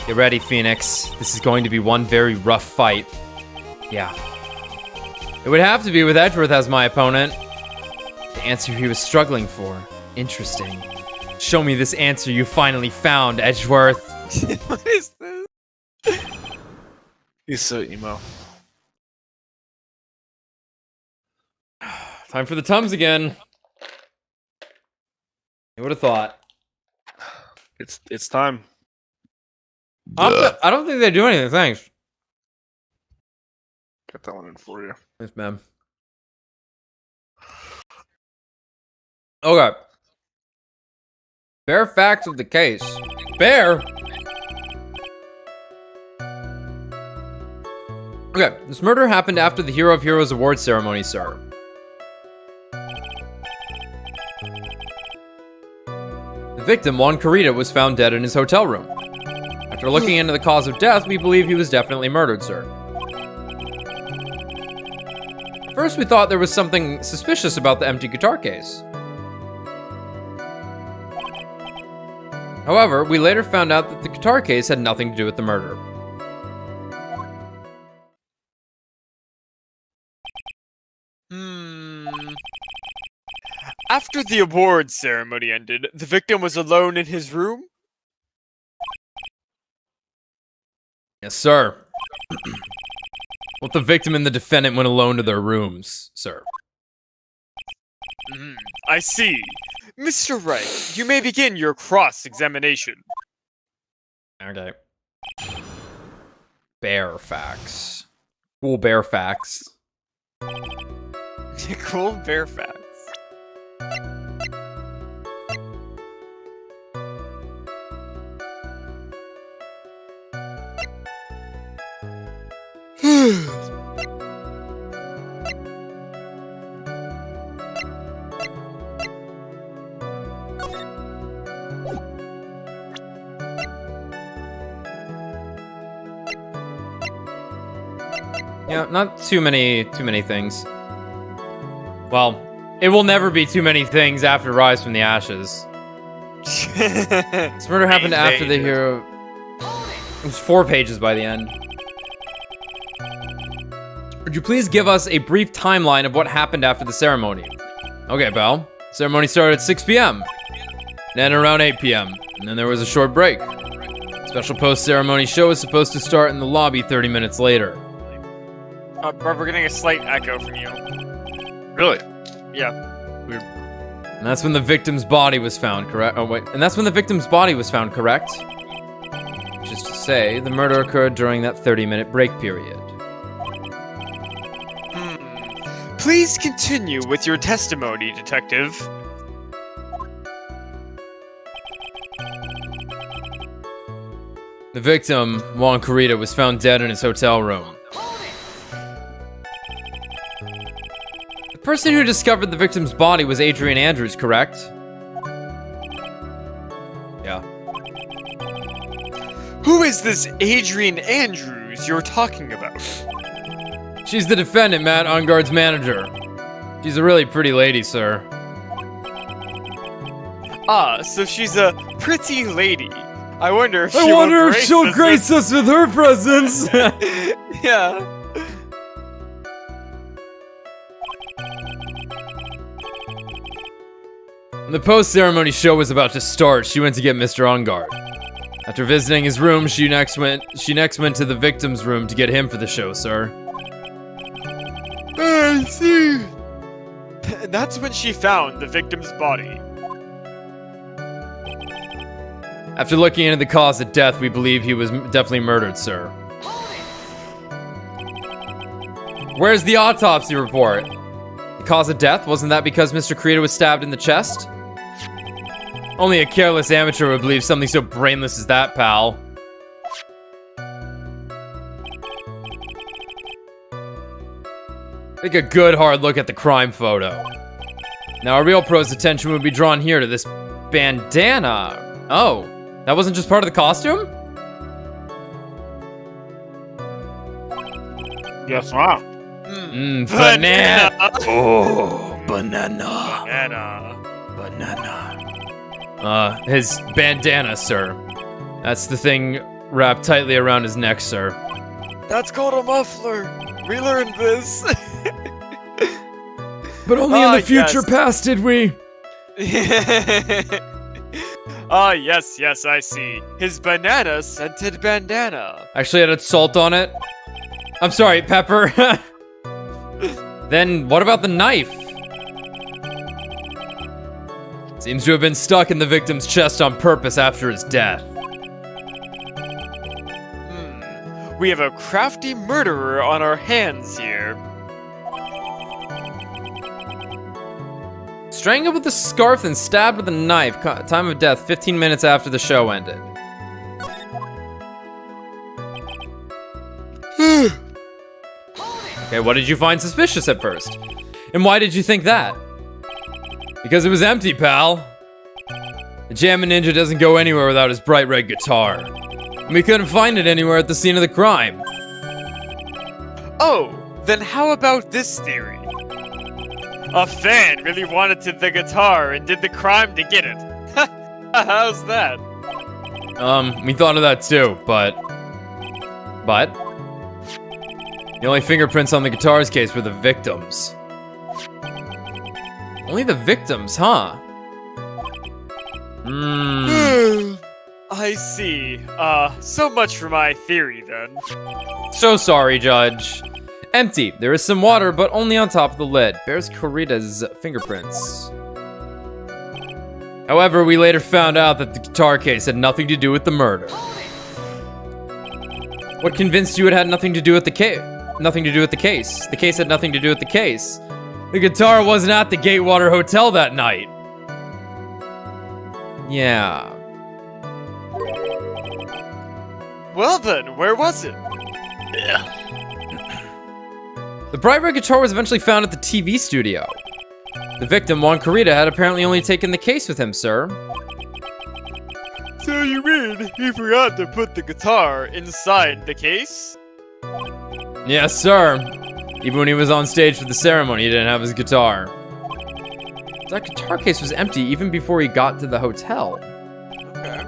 Get ready, Phoenix. This is going to be one very rough fight. Yeah. It would have to be with Edgeworth as my opponent. The answer he was struggling for. Interesting. Show me this answer you finally found, Edgeworth. What is this? He's so emo. Time for the Tums again. You would have thought. It's time. I don't think they do anything, thanks. Got that one in for you. Thanks, man. Okay. Bare facts of the case. Bare? Okay, this murder happened after the Hero of Heroes award ceremony, sir. The victim, Juan Carita, was found dead in his hotel room. After looking into the cause of death, we believe he was definitely murdered, sir. At first, we thought there was something suspicious about the empty guitar case. However, we later found out that the guitar case had nothing to do with the murder. After the award ceremony ended, the victim was alone in his room? Yes, sir. Both the victim and the defendant went alone to their rooms, sir. I see. Mr. Wright, you may begin your cross-examination. Okay. Bear facts. Cool bear facts. Cool bear facts. Yeah, not too many things. Well, it will never be too many things after Rise from the Ashes. This murder happened after the hero. It was 4 pages by the end. Would you please give us a brief timeline of what happened after the ceremony? Okay, pal. Ceremony started at 6 p.m. Then around 8 p.m. And then there was a short break. Special post-ceremony show is supposed to start in the lobby 30 minutes later. Bro, we're getting a slight echo from you. Really? Yeah. Weird. And that's when the victim's body was found, correct? Oh, wait. And that's when the victim's body was found, correct? Which is to say, the murder occurred during that 30-minute break period. Please continue with your testimony, detective. The victim, Juan Corrida, was found dead in his hotel room. The person who discovered the victim's body was Adrian Andrews, correct? Yeah. Who is this Adrian Andrews you're talking about? She's the defendant, Matt Ungard's manager. She's a really pretty lady, sir. Ah, so she's a pretty lady. I wonder if she'll grace us with her presence. Yeah. When the post-ceremony show was about to start, she went to get Mr. Ungard. After visiting his room, she next went to the victim's room to get him for the show, sir. I see. That's when she found the victim's body. After looking into the cause of death, we believe he was definitely murdered, sir. Where's the autopsy report? The cause of death? Wasn't that because Mr. Corrida was stabbed in the chest? Only a careless amateur would believe something so brainless as that, pal. Take a good hard look at the crime photo. Now, a real pro's attention would be drawn here to this bandana. Oh, that wasn't just part of the costume? Yes, ma'am. Banana. Oh, banana. Banana. His bandana, sir. That's the thing wrapped tightly around his neck, sir. That's called a muffler. We learned this. But only in the future past did we. Ah, yes, I see. His banana-scented bandana. Actually had salt on it. I'm sorry, pepper. Then what about the knife? Seems to have been stuck in the victim's chest on purpose after his death. We have a crafty murderer on our hands here. Strangled with a scarf and stabbed with a knife. Time of death, 15 minutes after the show ended. Okay, what did you find suspicious at first? And why did you think that? Because it was empty, pal. The Jammin' Ninja doesn't go anywhere without his bright red guitar. And we couldn't find it anywhere at the scene of the crime. Oh, then how about this theory? A fan really wanted the guitar and did the crime to get it. How's that? We thought of that too, but... The only fingerprints on the guitar's case were the victims. Only the victims, huh? I see. So much for my theory then. So sorry, Judge. Empty. There is some water, but only on top of the lid. Bears Corrida's fingerprints. However, we later found out that the guitar case had nothing to do with the murder. What convinced you it had nothing to do with the case? Nothing to do with the case. The case had nothing to do with the case. The guitar wasn't at the Gatewater Hotel that night. Yeah. Well then, where was it? The bright red guitar was eventually found at the TV studio. The victim, Juan Corrida, had apparently only taken the case with him, sir. So you mean he forgot to put the guitar inside the case? Yes, sir. Even when he was on stage for the ceremony, he didn't have his guitar. That guitar case was empty even before he got to the hotel. Okay.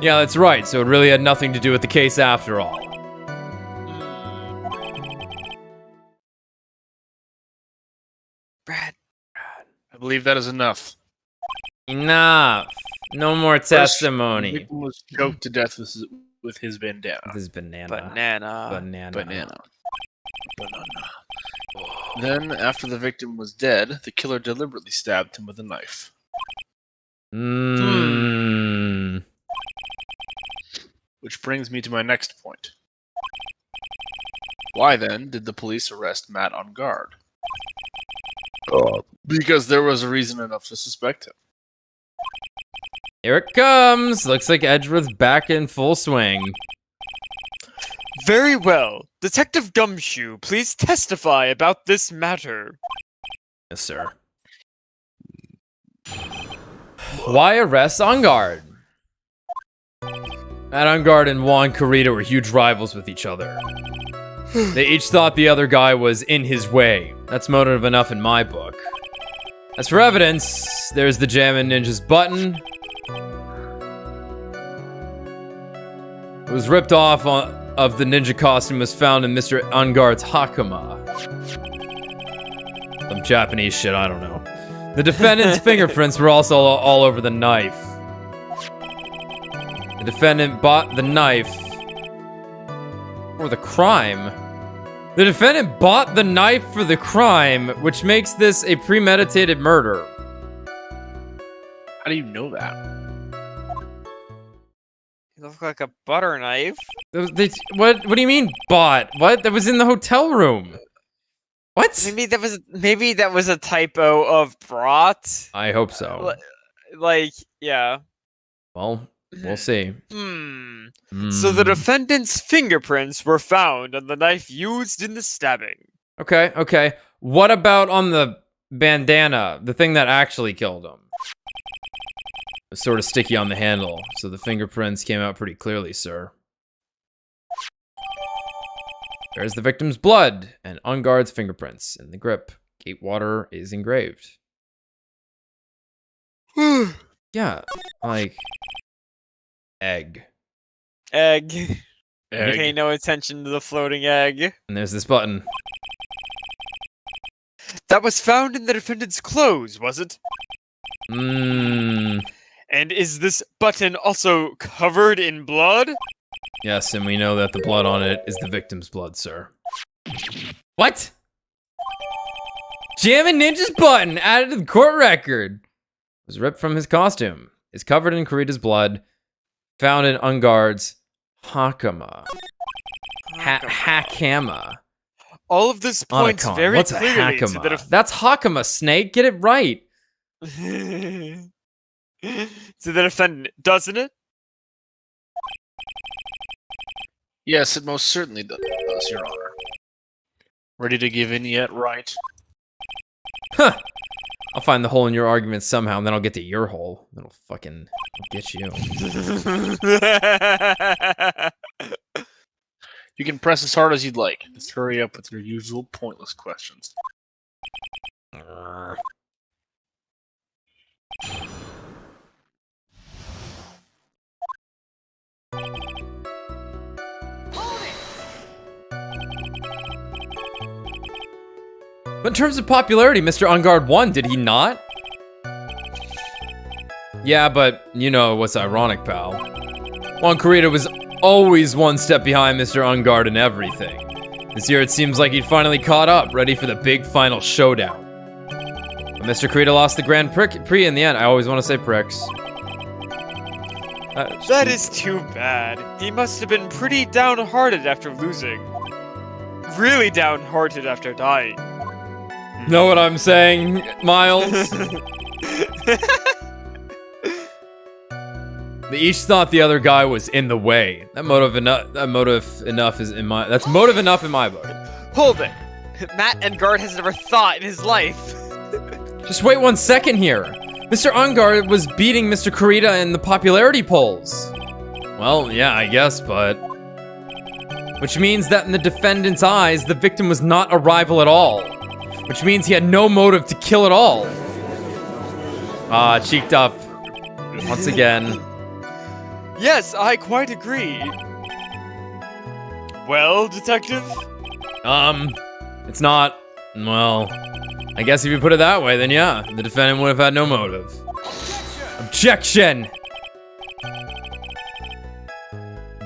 Yeah, that's right. So it really had nothing to do with the case after all. Brad. I believe that is enough. Enough. No more First, the testimony. victim was choked to death with his bandana. This is banana. Banana. Banana. Then, after the victim was dead, the killer deliberately stabbed him with a knife. Mmm. Which brings me to my next point. Why then did the police arrest Matt on guard? Because there was a reason enough to suspect him. Here it comes. Looks like Edgeworth's back in full swing. Very well. Detective Gumshoe, please testify about this matter. Yes, sir. Why arrest On Guard? Matt On Guard and Juan Carita were huge rivals with each other. They each thought the other guy was in his way. That's motive enough in my book. As for evidence, there's the Jammin' Ninja's button. It was ripped off of the ninja costume was found in Mr. Unguard's Hakama. Some Japanese shit, I don't know. The defendant's fingerprints were also all over the knife. The defendant bought the knife for the crime. The defendant bought the knife for the crime, which makes this a premeditated murder. How do you know that? You look like a butter knife. What do you mean bought? What? That was in the hotel room. What? Maybe that was a typo of brought. I hope so. Like, yeah. Well, we'll see. So the defendant's fingerprints were found on the knife used in the stabbing. Okay. What about on the bandana? The thing that actually killed him? It was sort of sticky on the handle, so the fingerprints came out pretty clearly, sir. There's the victim's blood and On Guard's fingerprints in the grip. Gatewater is engraved. Yeah, like egg. Egg. Pay no attention to the floating egg. And there's this button. That was found in the defendant's clothes, was it? Mmm. And is this button also covered in blood? Yes, and we know that the blood on it is the victim's blood, sir. What? Jammin' Ninja's button added to the court record. Was ripped from his costume. Is covered in Carita's blood. Found in On Guard's Hakama. Hakama. All of this points Otacon. very What's a clearly to Hakama? That's Hakama, Snake. Get it right. to the defendant, doesn't it? Yes, it most certainly does, Your Honor. Ready to give in yet, Wright? Huh. I'll find the hole in your argument somehow, and then I'll get to your hole. Then I'll get you. You can press as hard as you'd like. Just hurry up with your usual pointless questions. But in terms of popularity, Mr. On Guard won, did he not? Yeah, but you know what's ironic, pal. Juan Carita was always one step behind Mr. On Guard in everything. This year it seems like he'd finally caught up, ready for the big final showdown. But Mr. Carita lost the Grand Prix in the end. I always want to say pricks. That is too bad. He must have been pretty downhearted after losing. Really downhearted after dying. Know what I'm saying, Miles? They each thought the other guy was in the way. That's motive enough in my book. Hold it. Matt Engard has never thought in his life. Just wait 1 second here. Mr. Ungard was beating Mr. Carita in the popularity polls. Well, yeah, I guess, but which means that in the defendant's eyes, the victim was not a rival at all, which means he had no motive to kill at all. Ah, cheeked up. Once again. Yes, I quite agree. Well, detective? It's not, well, I guess if you put it that way, then yeah, the defendant would have had no motive. Objection!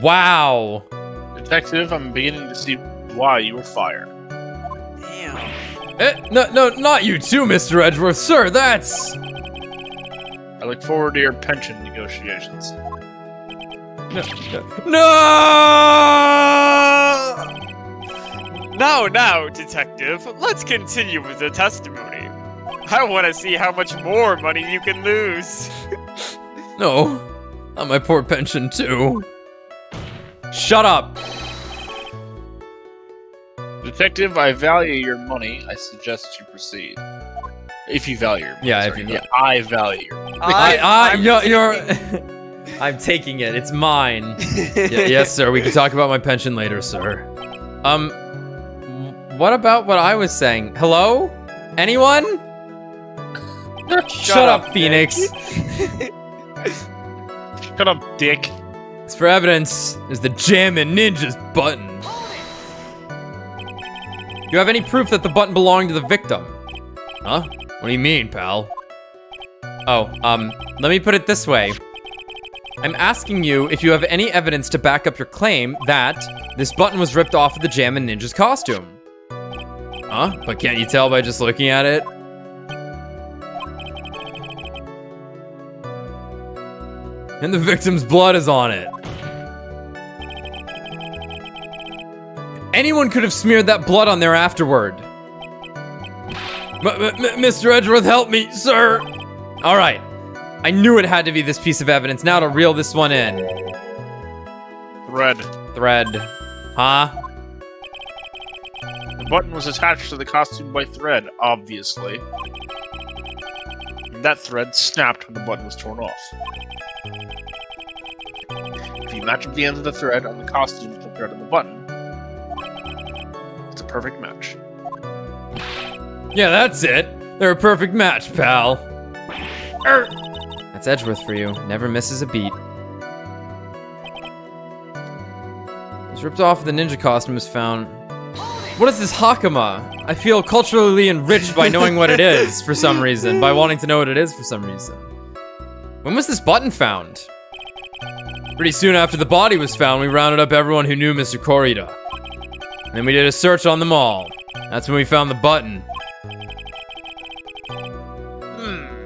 Wow. Detective, I'm beginning to see why you were fired. Damn. No, not you too, Mr. Edgeworth. Sir, that's... I look forward to your pension negotiations. No! Now, detective, let's continue with the testimony. I want to see how much more money you can lose. No, not my poor pension too. Shut up. Detective, I value your money. I suggest you proceed. If you value your money. Yeah, sorry. if you Yeah, I value your money. You're... I'm taking it. It's mine. Yes, sir. We can talk about my pension later, sir. What about what I was saying? Hello? Anyone? Shut up, Phoenix. Shut up, dick. As for evidence, is the Jammin' Ninjas button. Do you have any proof that the button belonged to the victim? Huh? What do you mean, pal? Oh, let me put it this way. I'm asking you if you have any evidence to back up your claim that this button was ripped off of the Jammin' Ninja's costume. Huh? But can't you tell by just looking at it? And the victim's blood is on it. Anyone could have smeared that blood on there afterward. Mr. Edgeworth, help me, sir. All right. I knew it had to be this piece of evidence. Now to reel this one in. Thread. Huh? The button was attached to the costume by thread, obviously. And that thread snapped when the button was torn off. If you match up the ends of the thread on the costume with the thread on the button, it's a perfect match. Yeah, that's it. They're a perfect match, pal. That's Edgeworth for you. Never misses a beat. It was ripped off. The ninja costume was found. What is this Hakama? I feel culturally enriched by knowing what it is for some reason. By wanting to know what it is for some reason. When was this button found? Pretty soon after the body was found, we rounded up everyone who knew Mr. Korita. And then we did a search on them all. That's when we found the button.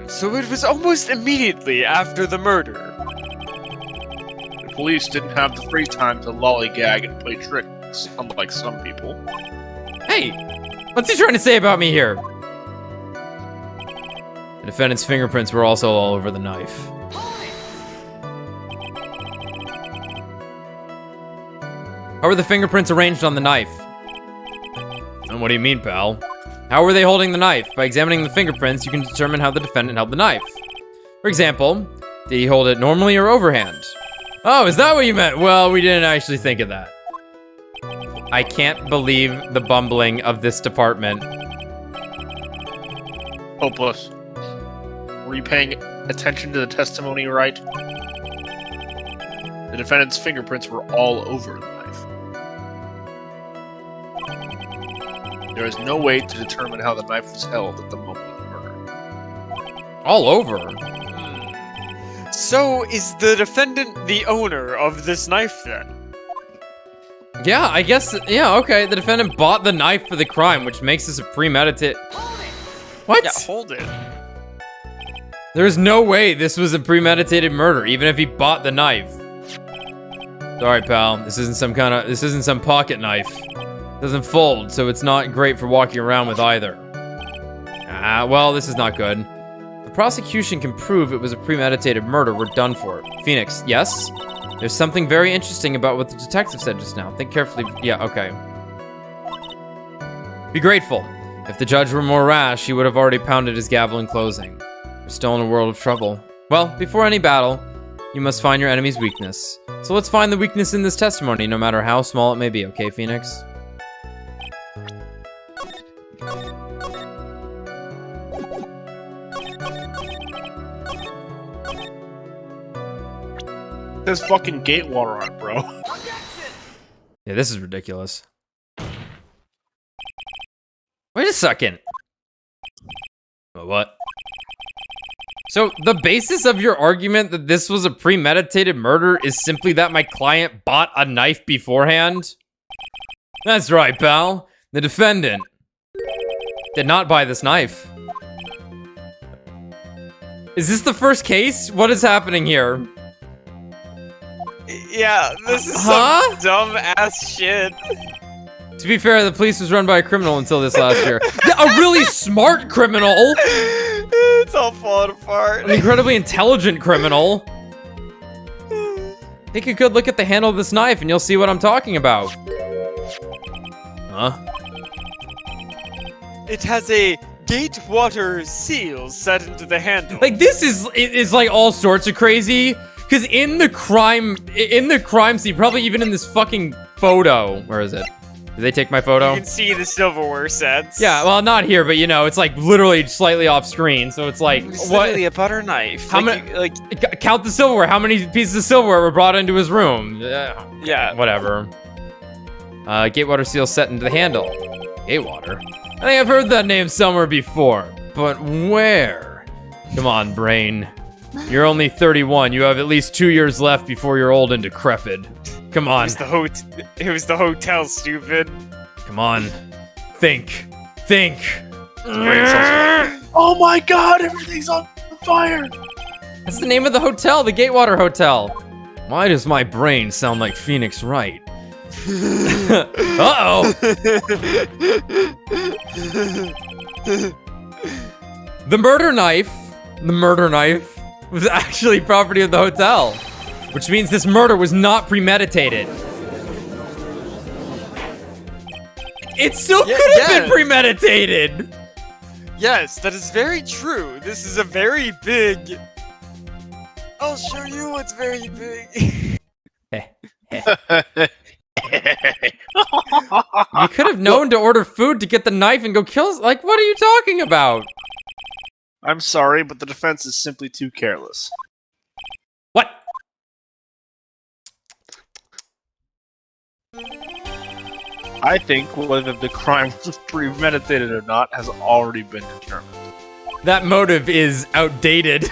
So it was almost immediately after the murder. The police didn't have the free time to lollygag and play tricks, unlike some people. Hey, what's he trying to say about me here? The defendant's fingerprints were also all over the knife. How were the fingerprints arranged on the knife? And what do you mean, pal? How were they holding the knife? By examining the fingerprints, you can determine how the defendant held the knife. For example, did he hold it normally or overhand? Oh, is that what you meant? Well, we didn't actually think of that. I can't believe the bumbling of this department. Hopeless. Were you paying attention to the testimony, Wright? The defendant's fingerprints were all over the knife. There is no way to determine how the knife was held at the moment of the murder. All over? So is the defendant the owner of this knife then? Yeah, I guess, yeah, okay. The defendant bought the knife for the crime, which makes this a premeditated... What? Yeah, hold it. There's no way this was a premeditated murder, even if he bought the knife. Sorry, pal. This isn't some pocket knife. It doesn't fold, so it's not great for walking around with either. Ah, well, this is not good. The prosecution can prove it was a premeditated murder. We're done for. Phoenix, yes? There's something very interesting about what the detective said just now. Think carefully. Yeah, okay. Be grateful. If the judge were more rash, he would have already pounded his gavel in closing. We're still in a world of trouble. Well, before any battle, you must find your enemy's weakness. So let's find the weakness in this testimony, no matter how small it may be, okay, Phoenix? There's fucking gate water on it, bro. Yeah, this is ridiculous. Wait a second. What? So, the basis of your argument that this was a premeditated murder is simply that my client bought a knife beforehand? That's right, pal. The defendant did not buy this knife. Is this the first case? What is happening here? Yeah, this is Huh? some dumb ass shit. To be fair, the police was run by a criminal until this last year. Yeah, a really smart criminal! It's all falling apart. An incredibly intelligent criminal. Take a good look at the handle of this knife and you'll see what I'm talking about. Huh? It has a gate water seal set into the handle. Like, this is like all sorts of crazy. Because in the crime scene, probably even in this fucking photo. Where is it? Did they take my photo? You can see the silverware sets. Yeah, well, not here, but you know, it's like literally slightly off screen. So it's like, It's what? literally a butter knife. How like, many? Count the silverware. How many pieces of silverware were brought into his room? Yeah. Whatever. Gatewater seal set into the handle. Gatewater? I think I've heard that name somewhere before, but where? Come on, brain. You're only 31. You have at least 2 years left before you're old and decrepit. Come It on. was the hotel, stupid. Come on. Think. Think. Oh my god, everything's on fire! That's the name of the hotel, the Gatewater Hotel. Why does my brain sound like Phoenix Wright? Uh-oh. The murder knife was actually property of the hotel, which means this murder was not premeditated. It still could have been premeditated. Yes, that is very true. This is a very big... I'll show you what's very big. You could have known to order food to get the knife and go kill. Like, what are you talking about? I'm sorry, but the defense is simply too careless. What? I think whether the crime was premeditated or not has already been determined. That motive is outdated.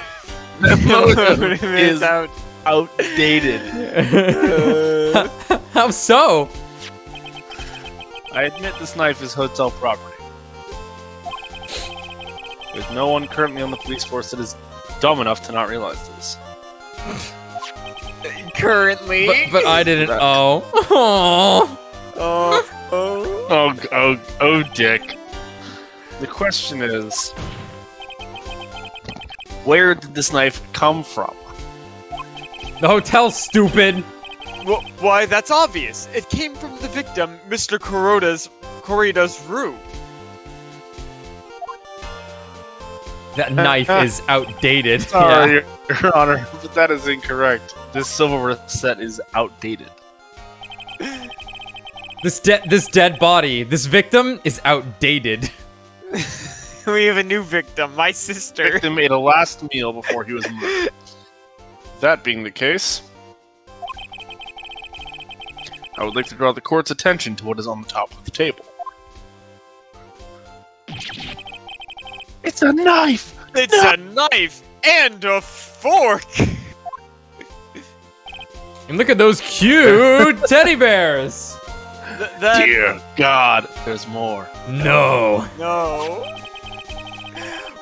The motive It's is out. outdated. How so? I admit this knife is hotel property. There's no one currently on the police force that is dumb enough to not realize this. Currently. But I didn't. Oh. Aw. Oh, Dick. The question is, where did this knife come from? The hotel's stupid. Why, that's obvious. It came from the victim, Mr. Corrida's room. That knife is outdated. Sorry, Your Honor, but that is incorrect. This silverware set is outdated. This dead body, this victim is outdated. We have a new victim, my sister. The victim ate a last meal before he was murdered. That being the case, I would like to draw the court's attention to what is on the top of the table. It's a knife! It's a knife and a fork. And look at those cute teddy bears. That Dear God, there's more. No. no.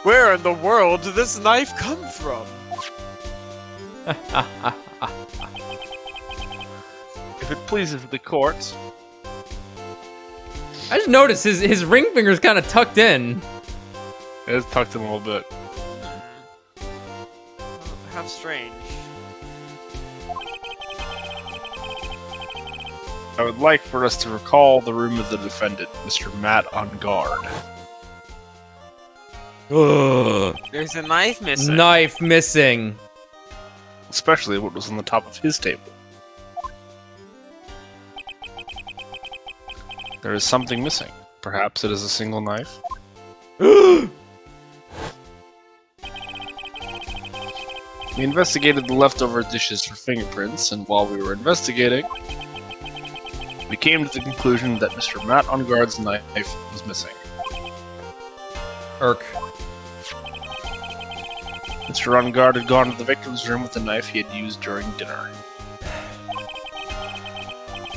Where in the world did this knife come from? If it pleases the court, I just noticed his ring finger's kind of tucked in. it is tucked in a little bit. How strange. I would like for us to recall the room of the defendant, Mr. Matt on guard. Ugh. There's a knife missing. Knife missing. especially what was on the top of his table. There is something missing. Perhaps it is a single knife. We investigated the leftover dishes for fingerprints, and while we were investigating, we came to the conclusion that Mr. Matt Unguard's knife was missing. Irk. Mr. Unguard had gone to the victim's room with the knife he had used during dinner.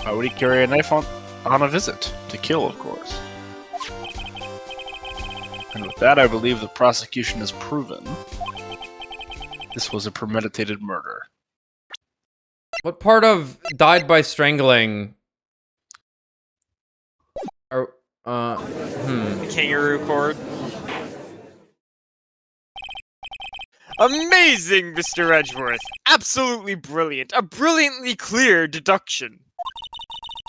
Why would he carry a knife on a visit? To kill, of course. And with that, I believe the prosecution has proven this was a premeditated murder. What part of died by strangling? Or, The kangaroo court. Amazing, Mr. Edgeworth. Absolutely brilliant. A brilliantly clear deduction.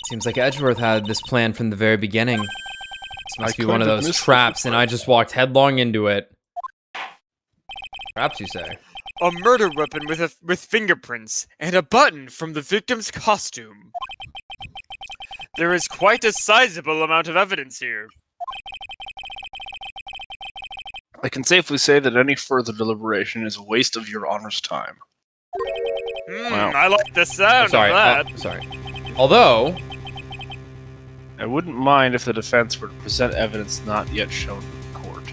Seems like Edgeworth had this plan from the very beginning. This must be one of those missed traps, and I just walked headlong into it. Traps, you say? A murder weapon with fingerprints and a button from the victim's costume. There is quite a sizable amount of evidence here. I can safely say that any further deliberation is a waste of your honor's time. Wow. I like the sound Sorry. of that. Sorry. Although, I wouldn't mind if the defense were to present evidence not yet shown to the court.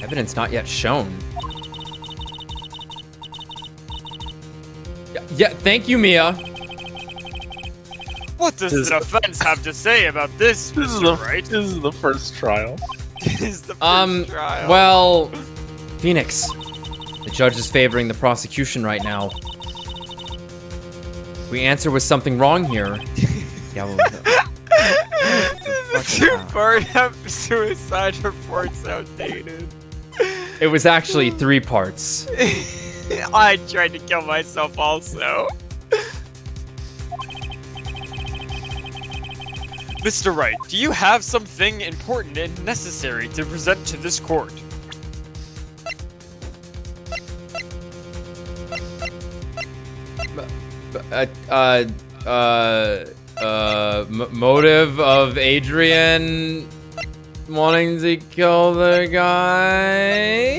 evidence not yet shown. Yeah, thank you, Mia. What does the defense have to say about this, Mr. Wright? This is the first trial. This is the first trial. Well, Phoenix, the judge is favoring the prosecution right now. We answer with something wrong here. Yeah, well, the two-part suicide report's outdated. it was actually 3 parts. I tried to kill myself also. Mr. Wright, do you have something important and necessary to present to this court? Motive of Adrian wanting to kill the guy?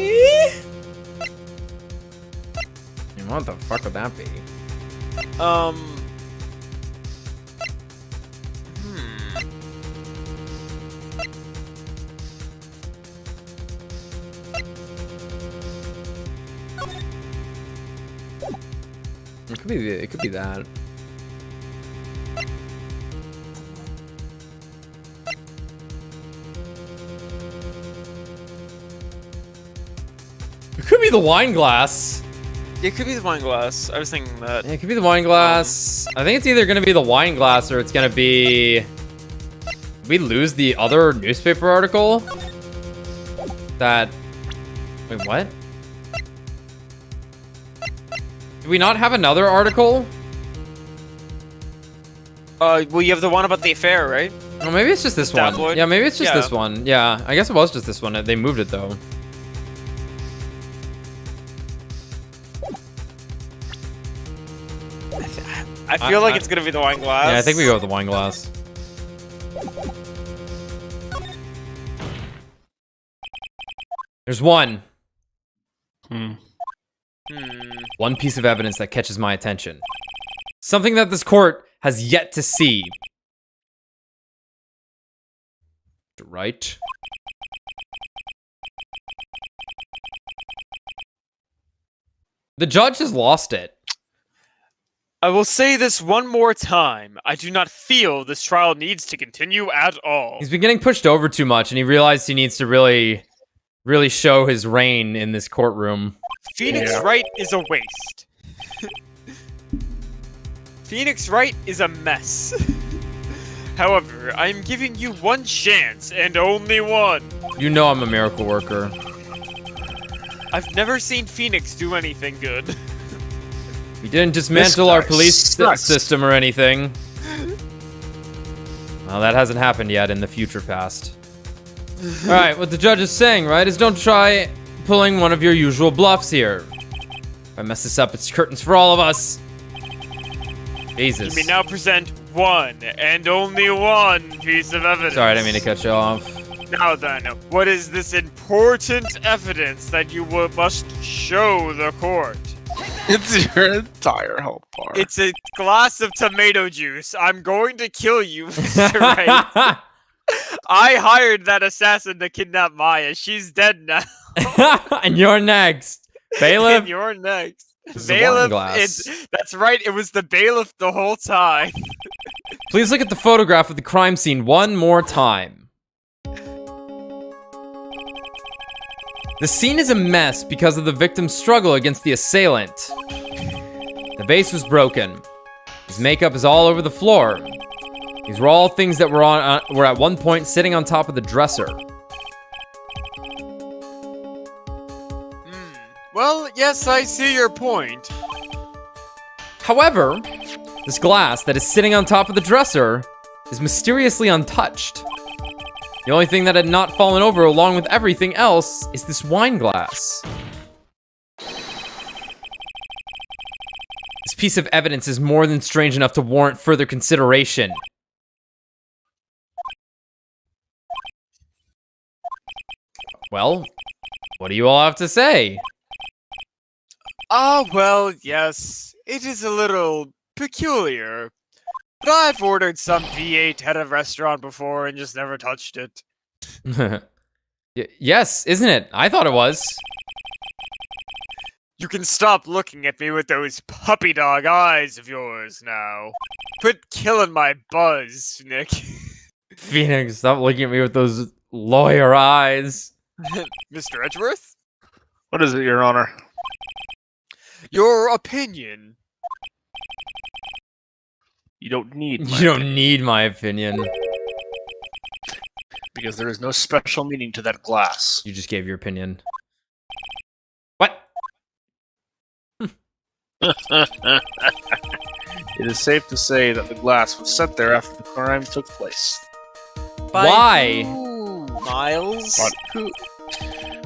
What the fuck would that be? It could be that. It could be the wine glass. It could be the wine glass. I was thinking that. Yeah, it could be the wine glass. I think it's either gonna be the wine glass or it's gonna be... we lose the other newspaper article? That... wait, what? Do we not have another article? Well, you have the one about the affair, right? Oh, maybe it's just this one. Tabloid? Yeah, maybe it's just Yeah. this one. Yeah, I guess it was just this one. They moved it, though. I feel like it's gonna be the wine glass. Yeah, I think we go with the wine glass. There's one. One piece of evidence that catches my attention. Something that this court has yet to see. Right? The judge has lost it. I will say this one more time. I do not feel this trial needs to continue at all. He's been getting pushed over too much, and he realized he needs to really show his reign in this courtroom. Phoenix Wright is a waste. Phoenix Wright is a mess. However, I am giving you one chance, and only one. You know I'm a miracle worker. I've never seen Phoenix do anything good. We didn't dismantle our police system or anything. Well, that hasn't happened yet in the future past. Alright, what the judge is saying, right, is don't try pulling one of your usual bluffs here. If I mess this up, it's curtains for all of us. Jesus. You may now present one and only one piece of evidence. Sorry, I didn't mean to cut you off. Now then, what is this important evidence that you must show the court? It's your entire health bar. It's a glass of tomato juice. I'm going to kill you, Mr. Wright. I hired that assassin to kidnap Maya. She's dead now. And you're next. Bailiff. And you're next. This is a wine glass. That's right, it was the bailiff the whole time. Please look at the photograph of the crime scene one more time. The scene is a mess because of the victim's struggle against the assailant. The vase was broken. His makeup is all over the floor. These were all things that were at one point sitting on top of the dresser. Well, yes, I see your point. However, this glass that is sitting on top of the dresser is mysteriously untouched. The only thing that had not fallen over along with everything else is this wine glass. This piece of evidence is more than strange enough to warrant further consideration. Well, what do you all have to say? Well, yes, it is a little peculiar. But I've ordered some V8 at a restaurant before and just never touched it. Yes, isn't it? I thought it was. You can stop looking at me with those puppy dog eyes of yours now. Quit killing my buzz, Nick. Phoenix, stop looking at me with those lawyer eyes. Mr. Edgeworth? What is it, Your Honor? Your opinion. You don't need my You don't need my opinion. because there is no special meaning to that glass. You just gave your opinion. What? It is safe to say that the glass was set there after the crime took place. Why? Miles? What? Who?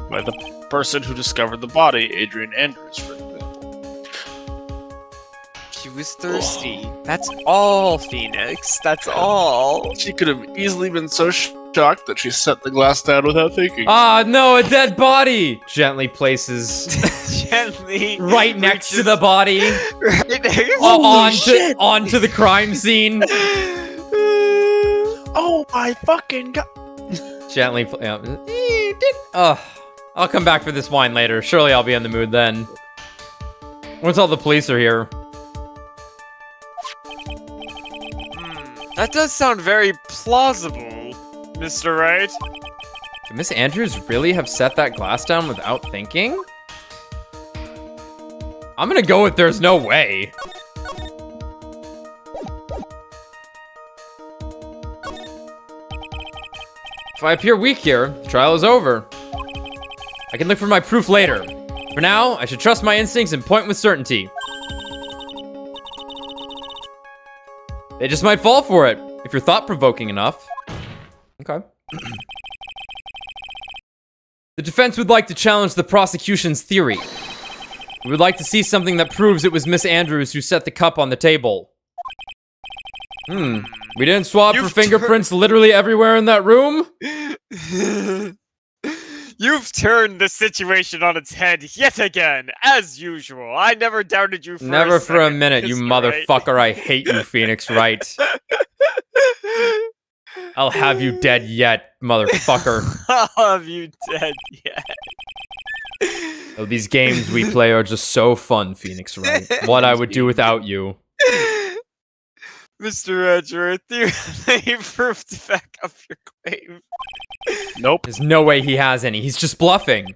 By the person who discovered the body, Adrian Andrews, for example. She was thirsty. That's all, Phoenix. That's all. She could have easily been so shocked that she set the glass down without thinking. Ah, no, a dead body! Gently places Gently. right next to the body. Right next. Onto the crime scene. Oh my fucking god! Gently. I'll come back for this wine later. Surely I'll be in the mood then. Once all the police are here. That does sound very plausible, Mr. Wright. Could Miss Andrews really have set that glass down without thinking? I'm gonna go with there's no way. If I appear weak here, the trial is over. I can look for my proof later. For now, I should trust my instincts and point with certainty. They just might fall for it, if you're thought-provoking enough. Okay. The defense would like to challenge the prosecution's theory. We would like to see something that proves it was Miss Andrews who set the cup on the table. We didn't swab for fingerprints literally everywhere in that room? You've turned the situation on its head yet again, as usual. I never doubted you for Never a for a second, minute, you Mr. motherfucker. I hate you, Phoenix Wright. I'll have you dead yet, motherfucker. I'll have you dead yet. Oh, these games we play are just so fun, Phoenix Wright. What I would do without you. Mr. Edgeworth, you have any proof to back up your claim? Nope. There's no way he has any. He's just bluffing.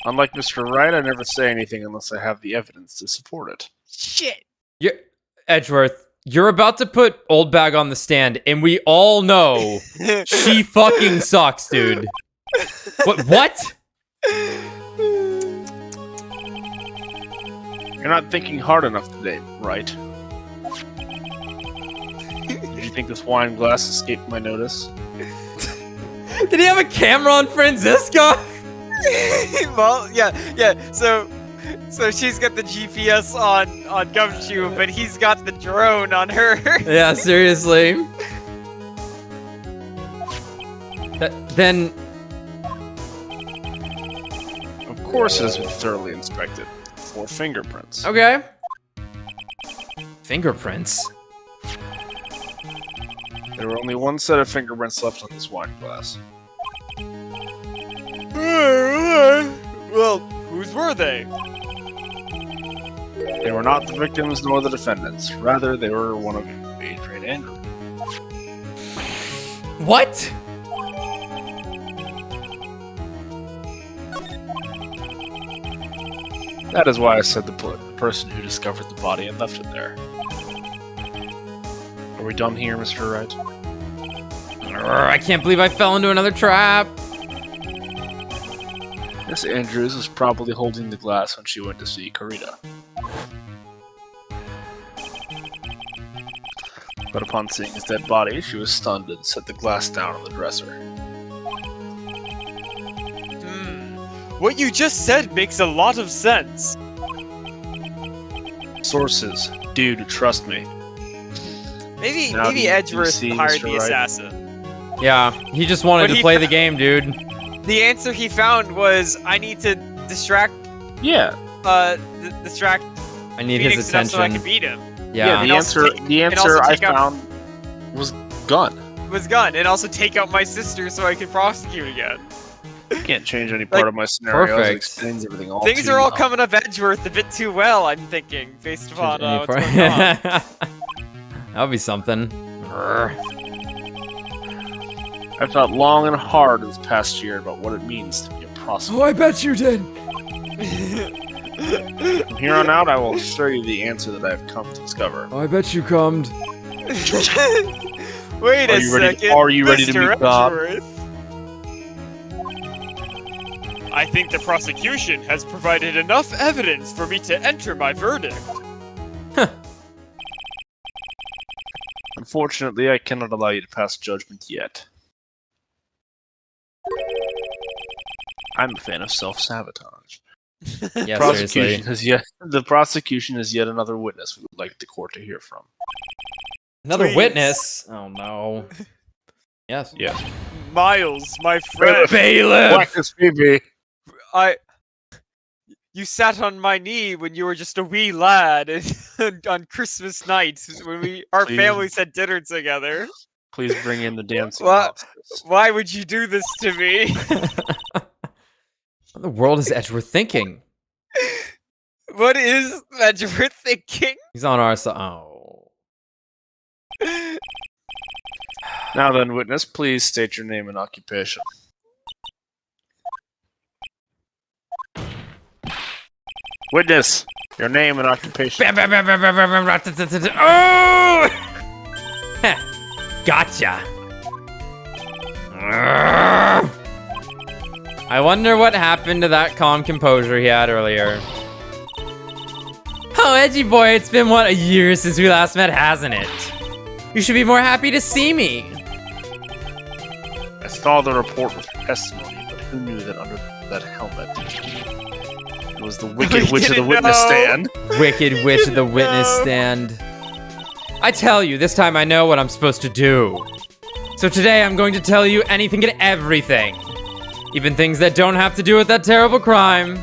Unlike Mr. Wright, I never say anything unless I have the evidence to support it. Shit. Edgeworth, you're about to put Old Bag on the stand, and we all know she fucking sucks, dude. What? You're not thinking hard enough today, right? Did you think this wine glass escaped my notice? Did he have a camera on Francisco? Well, yeah. So she's got the GPS on Gumshoe, but he's got the drone on her. Yeah, seriously. Then Of course, it has been thoroughly inspected for fingerprints. okay. Fingerprints. There were only one set of fingerprints left on this wine glass. Well, whose were they? They were not the victims nor the defendants. Rather, they were one of Adrian and Andrew. What? That is why I said the person who discovered the body and left it there. Are we done here, Mr. Wright? I can't believe I fell into another trap. Miss Andrews was probably holding the glass when she went to see Karita. But upon seeing his dead body, she was stunned and set the glass down on the dresser. What you just said makes a lot of sense. Sources. Dude, trust me. Maybe Now do you Edgeworth see, hired Mr. the Wright? assassin. Yeah, he just wanted But to he play fa- the game, dude. The answer he found was, I need to distract, Yeah. distract I need Phoenix his enough so I attention. can beat him. Yeah. And the also answer, take- the and also answer I take out- found was gun. Was gun, and also take out my sister so I can prosecute again. Can't change any part Like, of my scenario. It perfect. explains everything all Things too are all well. coming up Edgeworth a bit too well, I'm thinking, based upon what's going on. That would be something. I've thought long and hard this past year about what it means to be a prosecutor. I bet you did. From here on out, I will show you the answer that I've come to discover. I bet you cummed. Wait Are a you ready- second, are you ready to Mr. meet God? Edgeworth. I think the prosecution has provided enough evidence for me to enter my verdict. Unfortunately, I cannot allow you to pass judgment yet. I'm a fan of self-sabotage. Yeah, Prosecution seriously. the prosecution is yet another witness we would like the court to hear from. Another Please. witness. Oh no. Yes. Yeah. Miles, my friend, Bailiff. Practice, baby. You sat on my knee when you were just a wee lad on Christmas night when our Please. families had dinner together. Please bring in the dancing What? lobsters. Why would you do this to me? What in the world is Edgeworth thinking? What is Edgeworth thinking? He's on our side. Oh. Now then, witness, please state your name and occupation. Witness, your name and occupation. Oh! Gotcha. I wonder what happened to that calm composure he had earlier. Oh, Edgy boy, it's been, what, a year since we last met, hasn't it? You should be more happy to see me. I saw the report with your testimony, but who knew that under that helmet it was the wicked witch of the didn't witness know. stand? Wicked witch of the witness No. stand. I tell you, this time I know what I'm supposed to do. So today I'm going to tell you anything and everything. Even things that don't have to do with that terrible crime.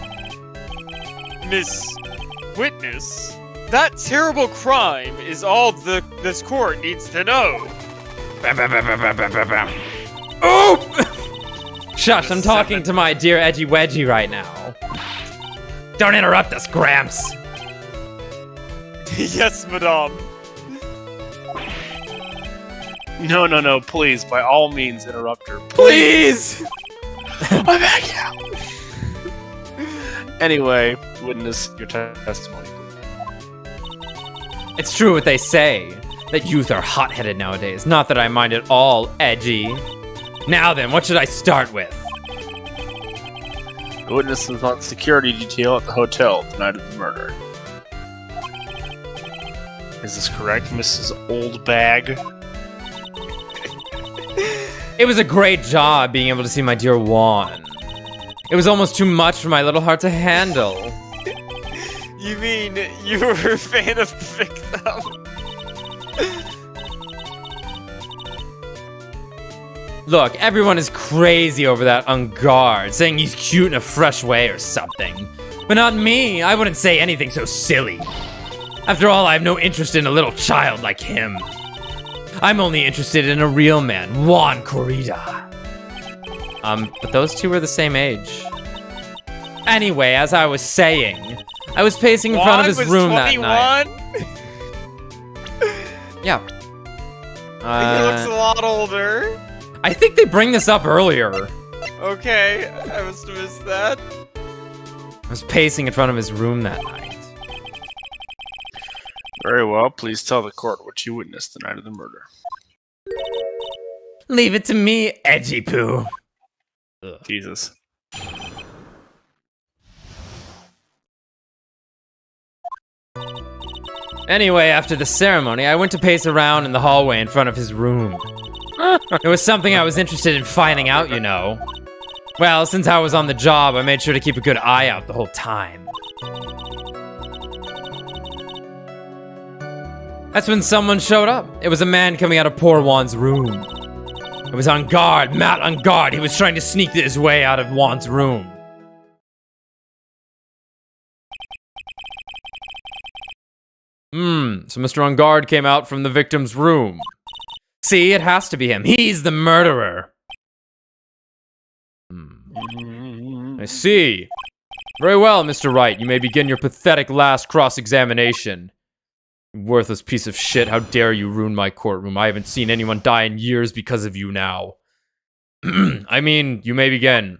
Miss Witness, that terrible crime is all this court needs to know. Oh! Shush, I'm talking to my dear Edgy Wedgie right now. Don't interrupt us, Gramps. Yes, madame. No, please, by all means, interrupt her. Please! I'm back now. Anyway, witness your testimony, please. It's true what they say, that youth are hot-headed nowadays. Not that I mind at all, Edgy. Now then, what should I start with? The witness was on security detail at the hotel the night of the murder. Is this correct, Mrs. Oldbag? It was a great job being able to see my dear Juan. It was almost too much for my little heart to handle. You mean you were a fan of the victim? Look, everyone is crazy over that on guard, saying he's cute in a fresh way or something. But not me. I wouldn't say anything so silly. After all, I have no interest in a little child like him. I'm only interested in a real man, Juan Corrida. But those two were the same age. Anyway, as I was saying, I was pacing in front of his room that night. Yeah. He looks a lot older. I think they bring this up earlier. Okay, I must have missed that. I was pacing in front of his room that night. Very well. Please tell the court what you witnessed the night of the murder. Leave it to me, Edgy Poo. Ugh. Jesus. Anyway, after the ceremony, I went to pace around in the hallway in front of his room. It was something I was interested in finding out, you know. Well, since I was on the job, I made sure to keep a good eye out the whole time. That's when someone showed up. It was a man coming out of poor Juan's room. It was on guard, Matt on guard. He was trying to sneak his way out of Juan's room. So Mr. On Guard came out from the victim's room. See, it has to be him. He's the murderer. I see. Very well, Mr. Wright. You may begin your pathetic last cross-examination. Worthless piece of shit. How dare you ruin my courtroom. I haven't seen anyone die in years because of you now. I mean, you may begin.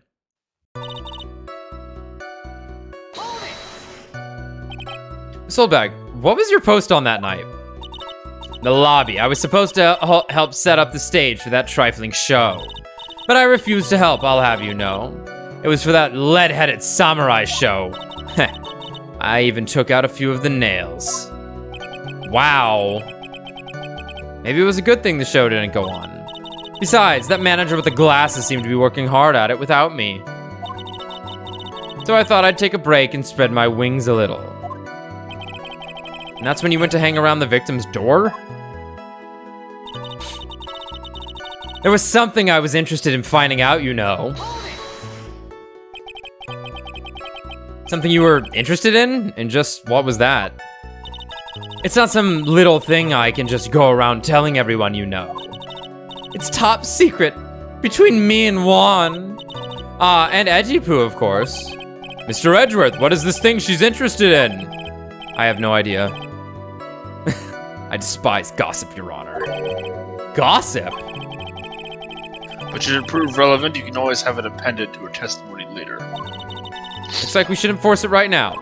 Soulbag, what was your post on that night? The lobby. I was supposed to help set up the stage for that trifling show. But I refused to help, I'll have you know. It was for that lead-headed samurai show. I even took out a few of the nails. Wow. Maybe it was a good thing the show didn't go on. Besides, that manager with the glasses seemed to be working hard at it without me. So I thought I'd take a break and spread my wings a little. And that's when you went to hang around the victim's door? There was something I was interested in finding out, you know. Something you were interested in? And just what was that? It's not some little thing I can just go around telling everyone you know. It's top secret between me and Juan. And Edgy Poo, of course. Mr. Edgeworth, what is this thing she's interested in? I have no idea. I despise gossip, Your Honor. Gossip? But should it prove relevant, you can always have it appended to a testimony later. Looks like we should enforce it right now.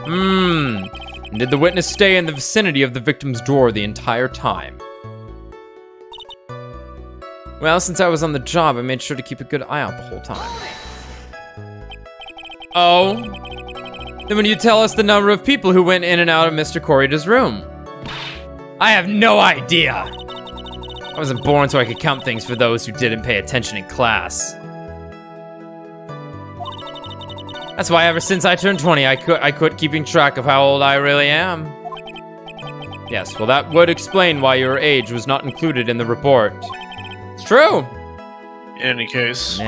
And did the witness stay in the vicinity of the victim's door the entire time? Well, since I was on the job, I made sure to keep a good eye out the whole time. Oh? Then would you tell us the number of people who went in and out of Mr. Corrida's room? I have no idea! I wasn't born so I could count things for those who didn't pay attention in class. That's why ever since I turned 20, I quit keeping track of how old I really am. Yes, well that would explain why your age was not included in the report. It's true! In any case,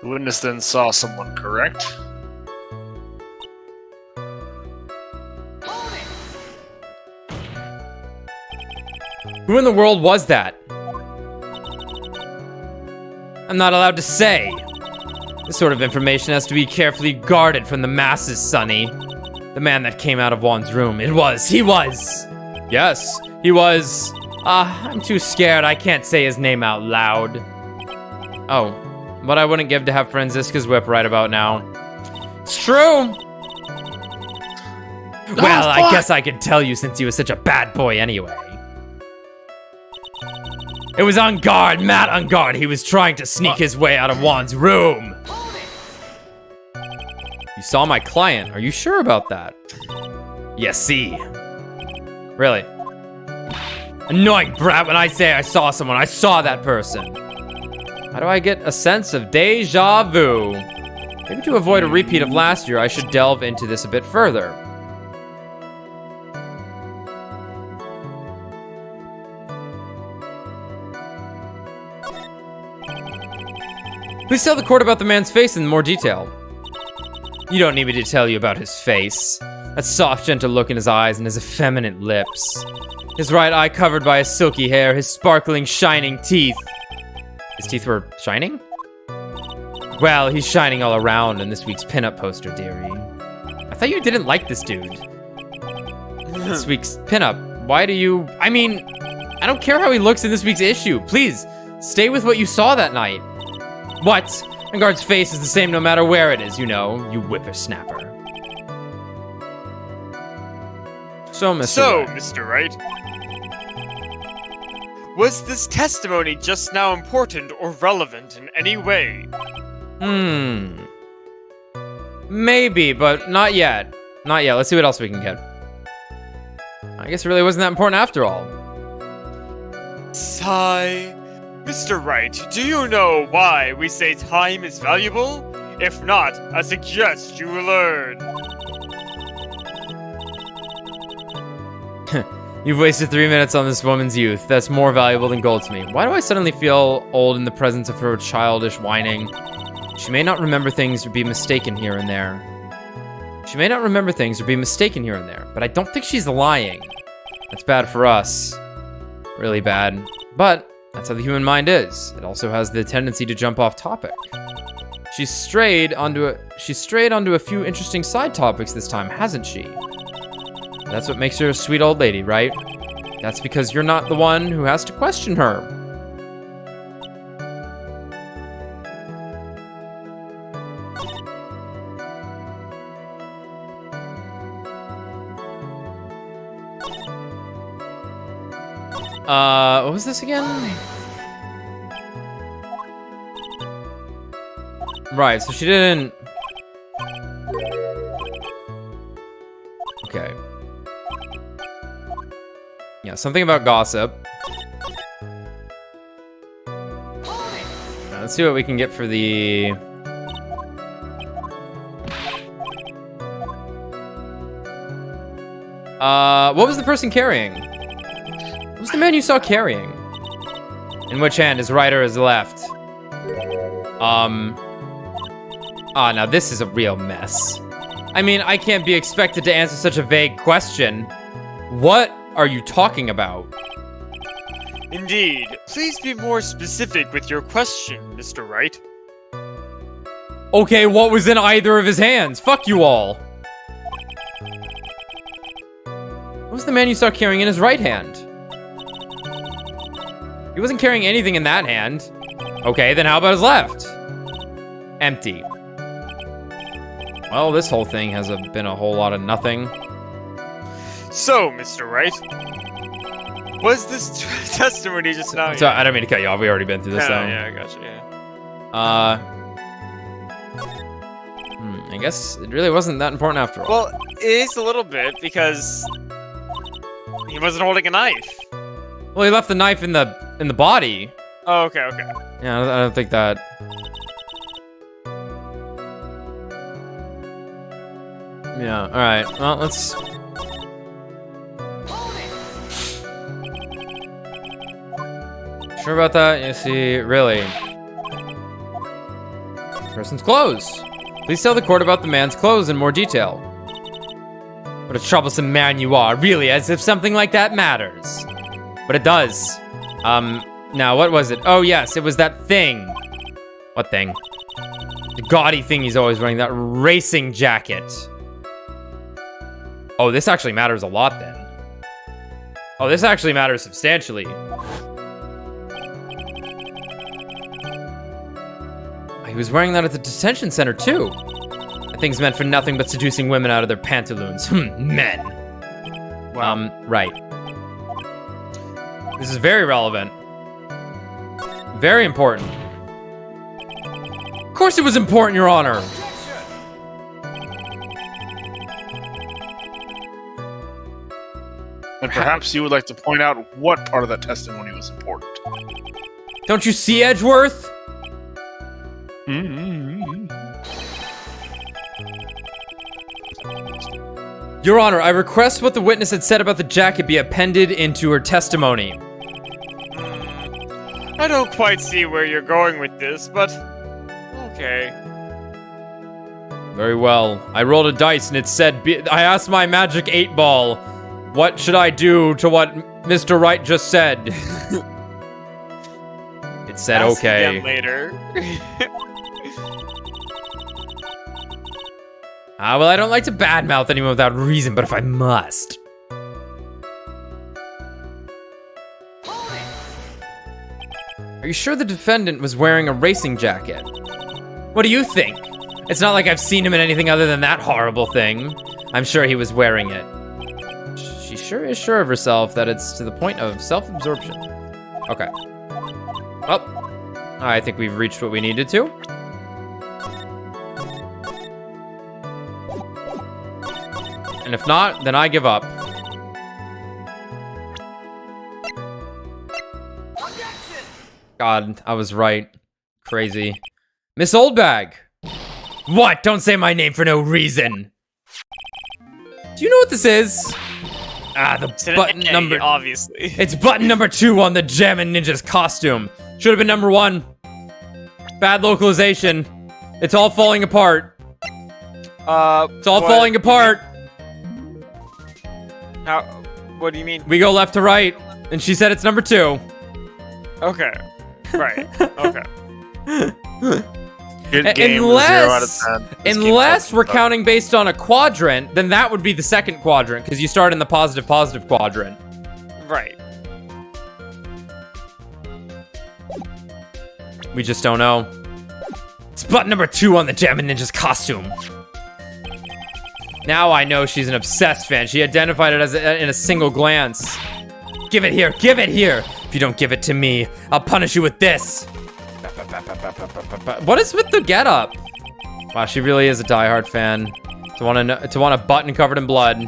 the witness then saw someone, correct? Who in the world was that? I'm not allowed to say. This sort of information has to be carefully guarded from the masses, Sonny. The man that came out of Juan's room. He was. Yes, he was. I'm too scared. I can't say his name out loud. Oh, but I wouldn't give to have Franziska's whip right about now. It's true. Well, I guess I could tell you since he was such a bad boy anyway. It was on guard, Matt on guard. He was trying to sneak his way out of Juan's room. You saw my client. Are you sure about that? Yes, see. Really? Annoying brat, when I say I saw someone, I saw that person. Why do I get a sense of deja vu? Maybe to avoid a repeat of last year, I should delve into this a bit further. Please tell the court about the man's face in more detail. You don't need me to tell you about his face. That soft, gentle look in his eyes and his effeminate lips. His right eye covered by his silky hair, his sparkling, shining teeth. His teeth were shining? Well, he's shining all around in this week's pinup poster, dearie. I thought you didn't like this dude. This week's pinup. Why do you... I mean, I don't care how he looks in this week's issue. Please, stay with what you saw that night. What? Vanguard's face is the same no matter where it is, you know, you whippersnapper. So, Mr. Wright. Was this testimony just now important or relevant in any way? Maybe, but not yet. Not yet. Let's see what else we can get. I guess it really wasn't that important after all. Sigh. Mr. Wright, do you know why we say time is valuable? If not, I suggest you learn. You've wasted 3 minutes on this woman's youth. That's more valuable than gold to me. Why do I suddenly feel old in the presence of her childish whining? She may not remember things or be mistaken here and there. She may not remember things or be mistaken here and there, but I don't think she's lying. That's bad for us. Really bad. But that's how the human mind is. It also has the tendency to jump off topic. She's strayed onto a few interesting side topics this time, hasn't she? That's what makes her a sweet old lady, right? That's because you're not the one who has to question her. What was this again? Right, so she didn't... Okay. Yeah, something about gossip. Let's see what we can get for the... what was the person carrying? What was the man you saw carrying? In which hand? His right or his left? Now this is a real mess. I mean, I can't be expected to answer such a vague question. What are you talking about? Indeed. Please be more specific with your question, Mr. Wright. Okay, what was in either of his hands? Fuck you all. What was the man you saw carrying in his right hand? He wasn't carrying anything in that hand. Okay, then how about his left? Empty. Well, this whole thing has been a whole lot of nothing. So, Mr. Wright, was this testimony just now? So, I don't mean to cut you off. We already been through this, though. Yeah, I gotcha, yeah. I guess it really wasn't that important after all. Well, it is a little bit, because he wasn't holding a knife. Well, he left the knife in the body. Oh, okay, okay. Yeah, I don't think that... Yeah, alright. Well, let's... Sure about that? You see, really. Person's clothes. Please tell the court about the man's clothes in more detail. What a troublesome man you are, really, as if something like that matters. But it does. Now, what was it? Oh, yes, it was that thing. What thing? The gaudy thing he's always wearing, that racing jacket. Oh, this actually matters a lot, then. Oh, this actually matters substantially. He was wearing that at the detention center, too. That thing's meant for nothing but seducing women out of their pantaloons. Men. Wow. Right. This is very relevant. Very important. Of course it was important, Your Honor. And perhaps you would like to point out what part of that testimony was important. Don't you see, Edgeworth? Your Honor, I request what the witness had said about the jacket be appended into her testimony. I don't quite see where you're going with this, but okay. Very well. I rolled a dice and it said, I asked my magic 8-ball, what should I do to what Mr. Wright just said? It said, Ask okay. again later. Well, I don't like to badmouth anyone without reason, but if I must. Are you sure the defendant was wearing a racing jacket? What do you think? It's not like I've seen him in anything other than that horrible thing. I'm sure he was wearing it. She sure is sure of herself that it's to the point of self-absorption. Okay. Well, I think we've reached what we needed to. And if not, then I give up. God, I was right. Crazy. Miss Oldbag! What? Don't say my name for no reason! Do you know what this is? The button number... Obviously. It's button number 2 on the Jammin' Ninja's costume. Should have been number 1. Bad localization. It's all falling apart. It's all falling apart. How? What do you mean? We go left to right, and she said it's number 2. Okay. Right. Okay. Good game. 0 out of 10. Unless we're counting based on a quadrant, then that would be the second quadrant, because you start in the positive quadrant. Right. We just don't know. It's button number 2 on the Jammin' Ninja's costume. Now I know she's an obsessed fan. She identified it as in a single glance. Give it here, give it here. If you don't give it to me, I'll punish you with this. What is with the getup? Wow, she really is a diehard fan. To want a button covered in blood.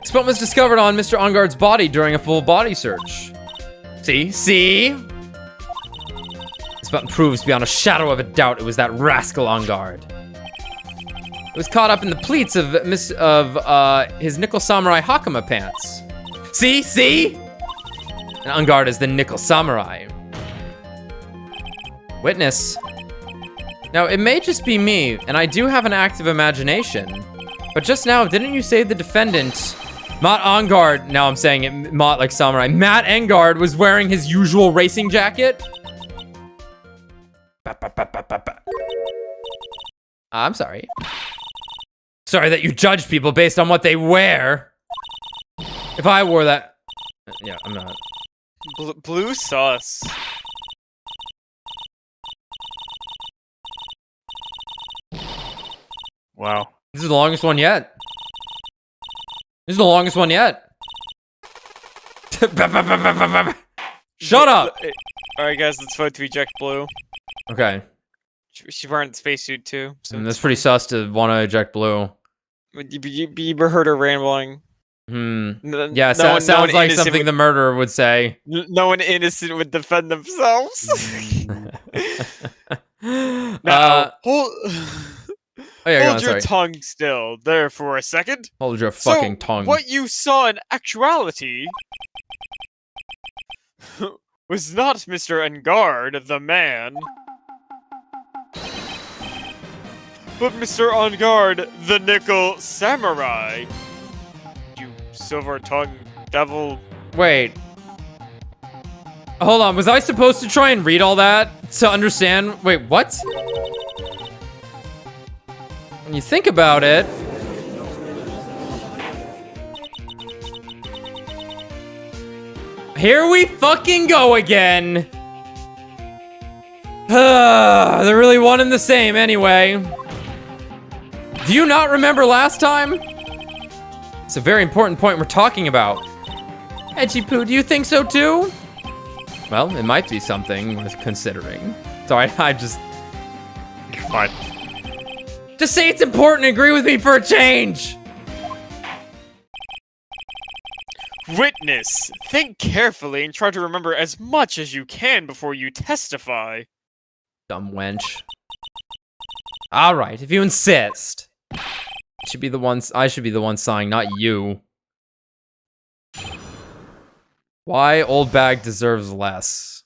This button was discovered on Mr. Ongard's body during a full body search. See? This button proves beyond a shadow of a doubt it was that rascal Ongard. It was caught up in the pleats of his Nickel Samurai Hakama pants. See? And Ongard is the Nickel Samurai. Witness. Now, it may just be me, and I do have an active imagination. But just now, didn't you say the defendant, Matt Ongard, now I'm saying it, Matt like Samurai, Matt Engard was wearing his usual racing jacket? I'm sorry. Sorry that you judge people based on what they wear. If I wore that... Yeah, I'm not. Blue sus. Wow. This is the longest one yet. Shut up! Alright guys, let's vote to eject Blue. Okay. She's wearing the spacesuit too. So That's pretty sus to want to eject Blue. You heard her rambling. Yeah, sounds like something the murderer would say. No one innocent would defend themselves. Hold your tongue still there for a second. Hold your fucking tongue. What you saw in actuality was not Mr. Engard, the man, but Mr. Engard, the Nickel Samurai. You silver-tongued devil. Wait. Hold on, was I supposed to try and read all that to understand? Wait, what? When you think about it... Here we fucking go again! They're really one and the same anyway. Do you not remember last time? It's a very important point we're talking about. Edgy Poo, do you think so too? Well, it might be something worth considering. Sorry, I just... Fine. Just say it's important and agree with me for a change! Witness, think carefully and try to remember as much as you can before you testify. Dumb wench. Alright, if you insist. I should be the one sighing, not you. Why old bag deserves less.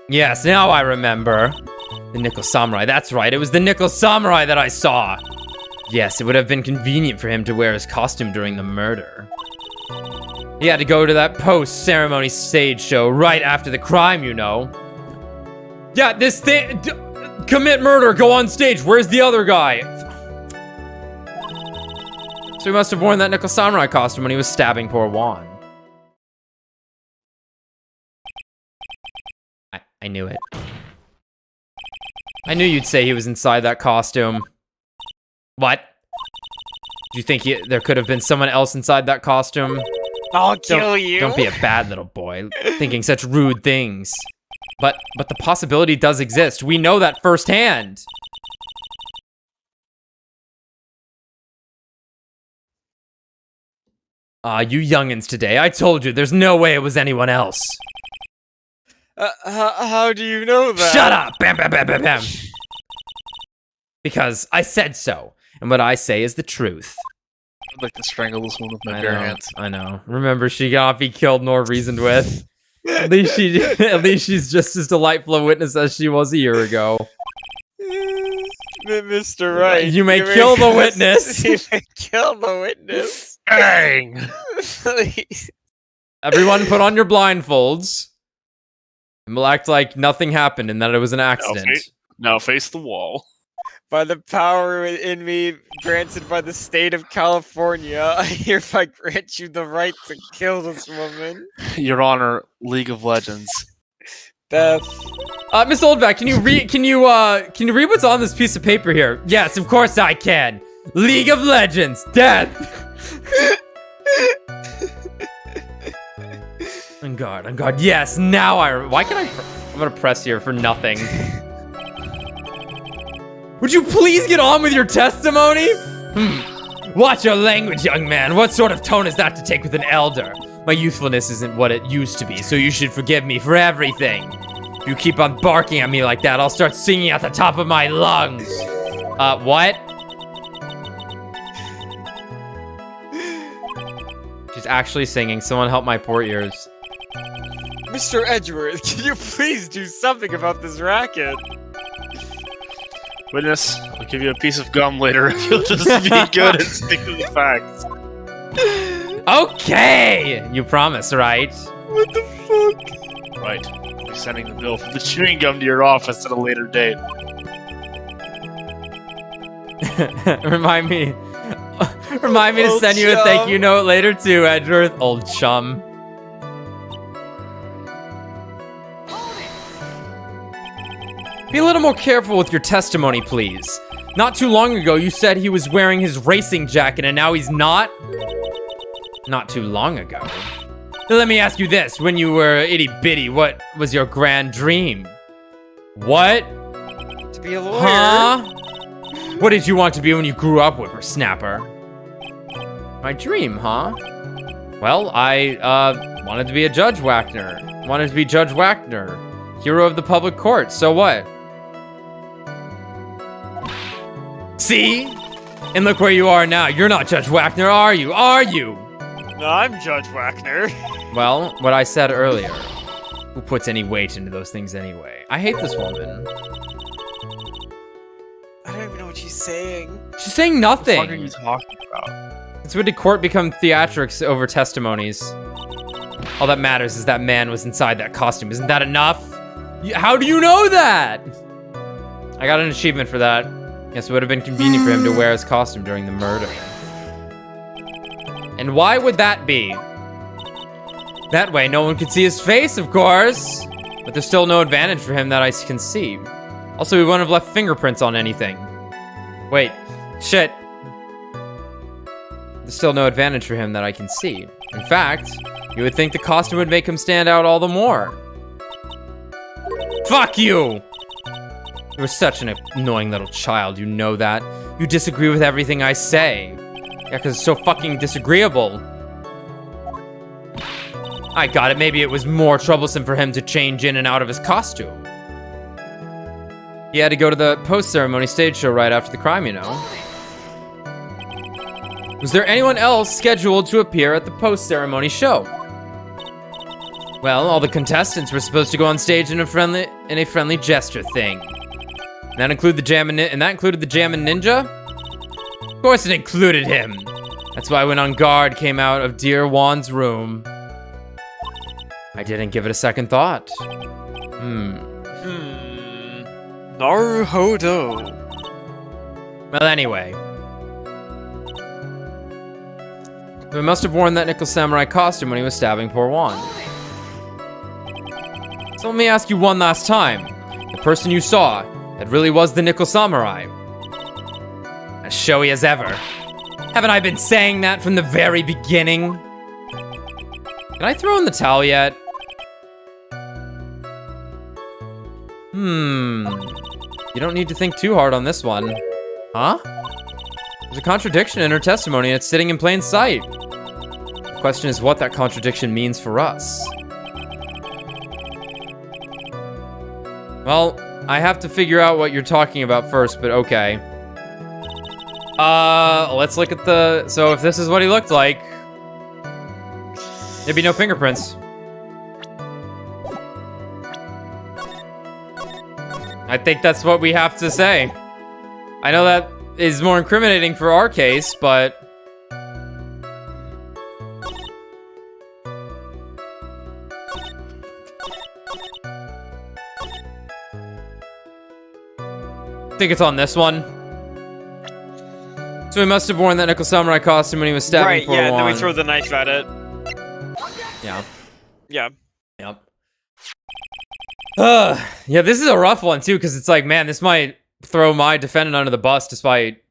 Yes, now I remember. The Nickel Samurai, that's right, it was the Nickel Samurai that I saw. Yes, it would have been convenient for him to wear his costume during the murder. He had to go to that post-ceremony stage show right after the crime, you know. Yeah, this thing... commit murder, go on stage, where's the other guy? So he must have worn that Nickel Samurai costume when he was stabbing poor Juan. I knew it. I knew you'd say he was inside that costume. What? Do you think there could have been someone else inside that costume? I'll kill you. Don't be a bad little boy, thinking such rude things. But the possibility does exist. We know that firsthand. You youngins today, I told you, there's no way it was anyone else. How do you know that? Shut up! Bam, bam, bam, bam, bam. Because I said so, and what I say is the truth. I'd like to strangle this one with my I bare know, hands. I know. Remember, she cannot be killed nor reasoned with. At least she's just as delightful a witness as she was a year ago. Mr. Wright. You may kill the witness. You may kill the witness. Bang! Everyone put on your blindfolds. And we'll act like nothing happened and that it was an accident. Now face the wall. By the power in me granted by the state of California, I hereby grant you the right to kill this woman. Your Honor, League of Legends. Death. Miss Oldback, can you read what's on this piece of paper here? Yes, of course I can. League of Legends, death. On guard. Yes, now I'm gonna press here for nothing. Would you please get on with your testimony? Watch your language, young man. What sort of tone is that to take with an elder? My youthfulness isn't what it used to be, so you should forgive me for everything. If you keep on barking at me like that, I'll start singing at the top of my lungs. What? She's actually singing. Someone help my poor ears. Mr. Edgeworth, can you please do something about this racket? Witness, I'll give you a piece of gum later if you'll just be good and stick to the facts. Okay! You promise, right? What the fuck? Right. I'll be sending the bill for the chewing gum to your office at a later date. Remind me to Old send you a thank you chum. note later too, Edgeworth. Old chum. Be a little more careful with your testimony, please. Not too long ago, you said he was wearing his racing jacket and now he's not? Not too long ago. Now let me ask you this. When you were itty-bitty, what was your grand dream? What? To be a lawyer. Huh? What did you want to be when you grew up, whippersnapper? My dream, huh? Well, I, wanted to be a Judge Wagner. Wanted to be Judge Wagner. Hero of the public court, so what? See? And look where you are now. You're not Judge Wagner, are you? Are you? No, I'm Judge Wagner. Well, what I said earlier. Who puts any weight into those things anyway? I hate this woman. I don't even know what she's saying. She's saying nothing. What are you talking about? It's when did court become theatrics over testimonies? All that matters is that man was inside that costume. Isn't that enough? How do you know that? I got an achievement for that. Yes, it would have been convenient for him to wear his costume during the murder. And why would that be? That way, no one could see his face, of course. But there's still no advantage for him that I can see. Also, we wouldn't have left fingerprints on anything. Wait, shit. There's still no advantage for him that I can see. In fact, you would think the costume would make him stand out all the more. Fuck you! You're such an annoying little child, you know that. You disagree with everything I say. Yeah, because it's so fucking disagreeable. I got it. Maybe it was more troublesome for him to change in and out of his costume. He had to go to the post-ceremony stage show right after the crime, you know. Was there anyone else scheduled to appear at the post-ceremony show? Well, all the contestants were supposed to go on stage in a friendly gesture thing. And that included the Jammin' Ninja? Of course it included him. That's why when On Guard came out of Dear Juan's room, I didn't give it a second thought. Naruhodo. Well, anyway. We must have worn that Nickel Samurai costume when he was stabbing poor Juan. So let me ask you one last time. The person you saw, that really was the Nickel Samurai. As showy as ever. Haven't I been saying that from the very beginning? Can I throw in the towel yet? You don't need to think too hard on this one. Huh? There's a contradiction in her testimony and it's sitting in plain sight. The question is what that contradiction means for us. Well, I have to figure out what you're talking about first, but okay. Let's look at the... So if this is what he looked like, there'd be no fingerprints. I think that's what we have to say. I know that is more incriminating for our case, but... I think it's on this one. So he must have worn that Nickel Samurai costume when he was stabbing Right, poor yeah, and then we Juan. throw the knife at it. Yeah. Yeah. Yep. Yeah, this is a rough one too, because it's like, man, this might throw my defendant under the bus despite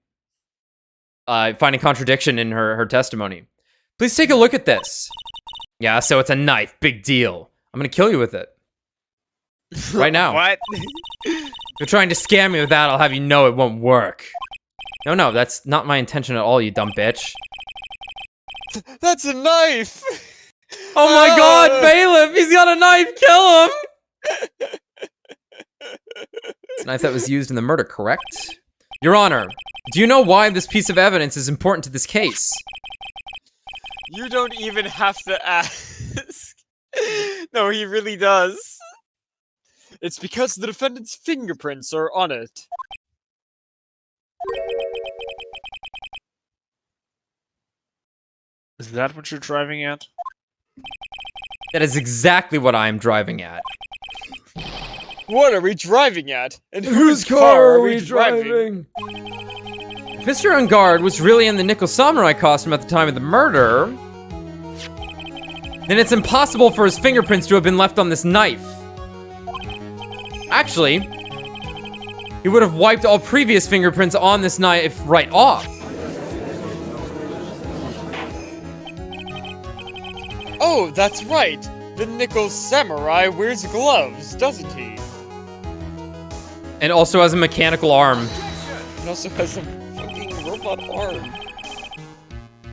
finding contradiction in her testimony. Please take a look at this. Yeah, so it's a knife. Big deal. I'm gonna kill you with it. Right now. What? If you're trying to scam me with that, I'll have you know it won't work. No, that's not my intention at all, you dumb bitch. That's a knife! Oh my god, Bailiff! He's got a knife! Kill him! It's a knife that was used in the murder, correct? Your Honor, do you know why this piece of evidence is important to this case? You don't even have to ask. No, he really does. It's because the defendant's fingerprints are on it. Is that what you're driving at? That is exactly what I am driving at. What are we driving at? And Whose car are we driving? If Mr. On Guard was really in the Nickel Samurai costume at the time of the murder, then it's impossible for his fingerprints to have been left on this knife. Actually, he would have wiped all previous fingerprints on this knife right off. Oh, that's right. The Nickel Samurai wears gloves, doesn't he? And also has a mechanical arm. And also has a fucking robot arm.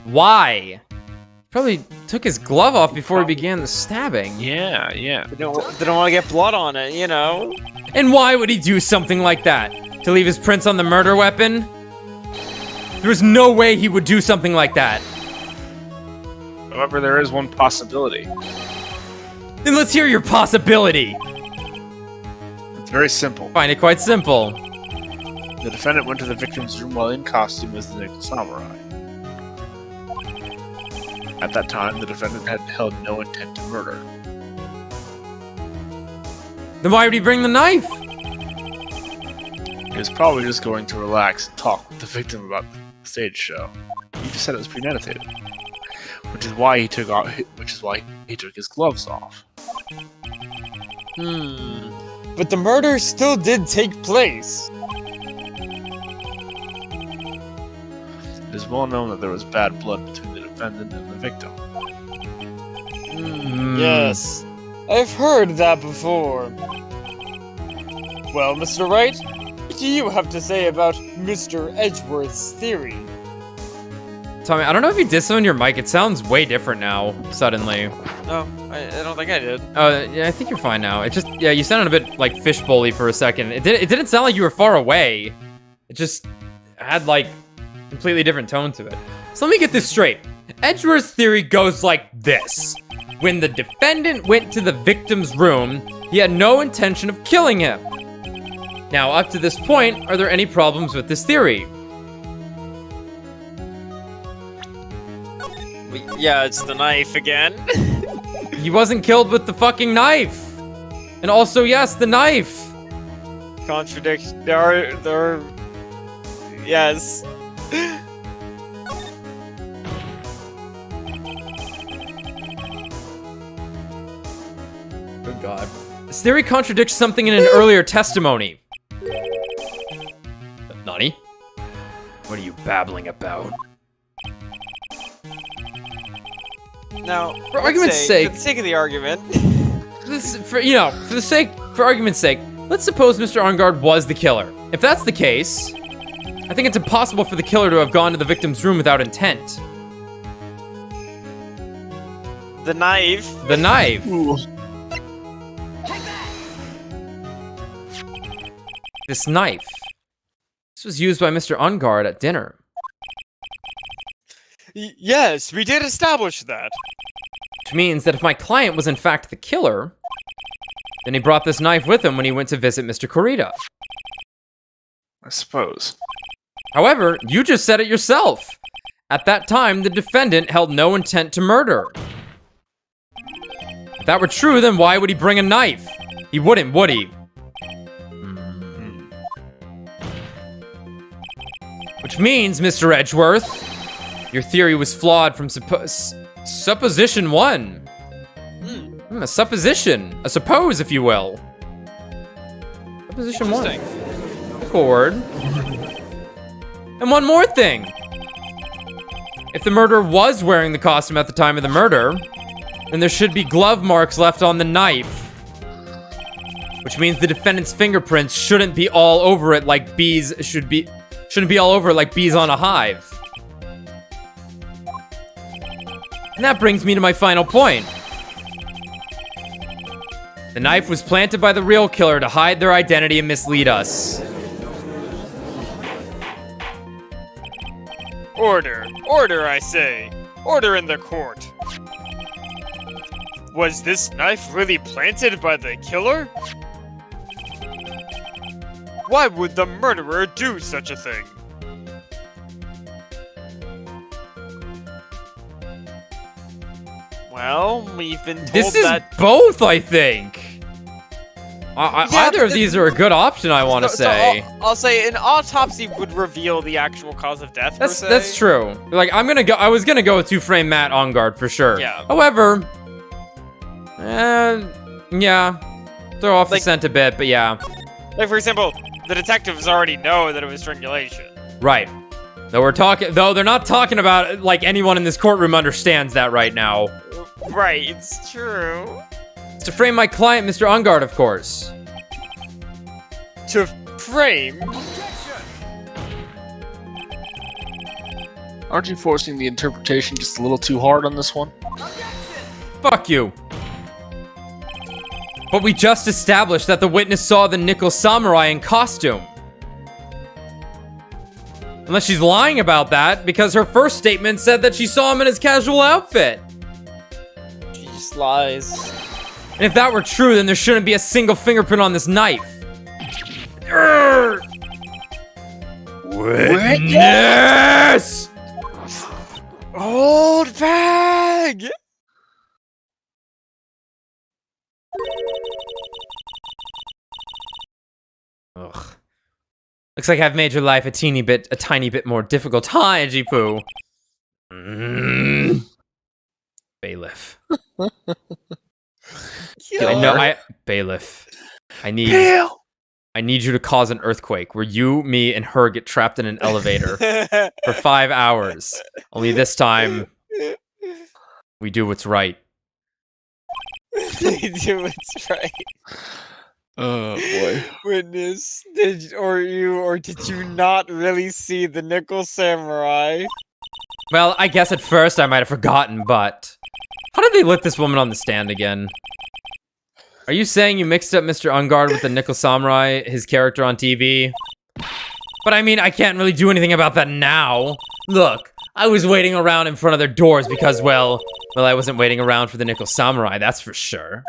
Why? Probably took his glove off before he began the stabbing. Yeah. They don't want to get blood on it, you know? And why would he do something like that? To leave his prints on the murder weapon? There's no way he would do something like that. However, there is one possibility. Then let's hear your possibility. It's very simple. Find it quite simple. The defendant went to the victim's room while in costume as the Nickel Samurai. At that time, the defendant had held no intent to murder. Then why would he bring the knife? He was probably just going to relax and talk with the victim about the stage show. He just said it was premeditated, which is why he took his gloves off. But the murder still did take place. It is well known that there was bad blood between the defendant and the victim. Yes, I've heard that before. Well, Mr. Wright, what do you have to say about Mr. Edgeworth's theory? Tommy, I don't know if you disowned your mic. It sounds way different now, suddenly. No, I don't think I did. Yeah, I think you're fine now. It just, yeah, you sounded a bit like fishbowl-y for a second. It didn't sound like you were far away. It just had like completely different tone to it. So let me get this straight. Edgeworth's theory goes like this. When the defendant went to the victim's room, he had no intention of killing him. Now, up to this point, are there any problems with this theory? Yeah, it's the knife again. He wasn't killed with the fucking knife. And also, yes, the knife. Contradiction. There are. Yes. Good God. This theory contradicts something in an earlier testimony. Nani? What are you babbling about? Now, For argument's sake, for the sake of the argument, for argument's sake, let's suppose Mr. Arngard was the killer. If that's the case, I think it's impossible for the killer to have gone to the victim's room without intent. the knife. The knife. Ooh. This knife. This was used by Mr. Arngard at dinner. Yes, we did establish that. Which means that if my client was in fact the killer, then he brought this knife with him when he went to visit Mr. Kurita. I suppose. However, you just said it yourself. At that time, the defendant held no intent to murder. If that were true, then why would he bring a knife? He wouldn't, would he? Which means, Mr. Edgeworth, your theory was flawed from supposition 1. A supposition. A suppose, if you will. Supposition 1. Accord. And one more thing. If the murderer was wearing the costume at the time of the murder, then there should be glove marks left on the knife. Which means the defendant's fingerprints shouldn't be all over it like bees shouldn't be all over it like bees on a hive. And that brings me to my final point. The knife was planted by the real killer to hide their identity and mislead us. Order! Order, I say! Order in the court! Was this knife really planted by the killer? Why would the murderer do such a thing? Well, we've been told This is that... both, I think. Yeah, Either of but these are a good option, I want to say. I'll say an autopsy would reveal the actual cause of death. That's true. Like I was gonna go with two-frame Matt on guard for sure. Yeah. However, yeah, throw off the scent a bit, but yeah. Like for example, the detectives already know that it was strangulation. Right. Though they're not talking about it like anyone in this courtroom understands that right now. Right, it's true. To frame my client, Mr. Ungard, of course. To frame? Aren't you forcing the interpretation just a little too hard on this one? Fuck you. But we just established that the witness saw the nickel samurai in costume. Unless she's lying about that, because her first statement said that she saw him in his casual outfit. She just lies. And if that were true, then there shouldn't be a single fingerprint on this knife. Witness! Old bag! Ugh. Looks like I've made your life a tiny bit more difficult. Hi, Jipu. Bailiff. Bailiff. I need you to cause an earthquake where you, me, and her get trapped in an elevator for 5 hours. Only this time, we do what's right. We do what's right. Oh boy. Witness, did you not really see the nickel samurai? Well, I guess at first I might have forgotten, but... How did they let this woman on the stand again? Are you saying you mixed up Mr. Ungard with the Nickel Samurai, his character on TV? But I mean, I can't really do anything about that now. Look, I was waiting around in front of their doors because, well, I wasn't waiting around for the Nickel Samurai, that's for sure.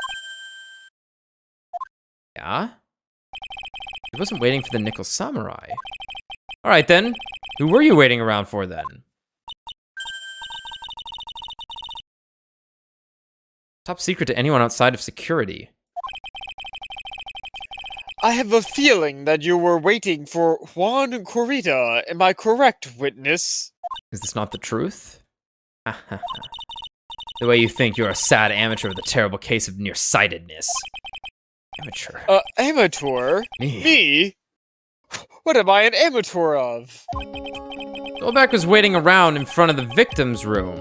Yeah? I wasn't waiting for the Nickel Samurai. Alright then, who were you waiting around for then? Top secret to anyone outside of security. I have a feeling that you were waiting for Juan Corrida. Am I correct, witness? Is this not the truth? The way you think you're a sad amateur with a terrible case of nearsightedness. Amateur. Amateur? Me? Me? What am I an amateur of? Goldback was waiting around in front of the victim's room.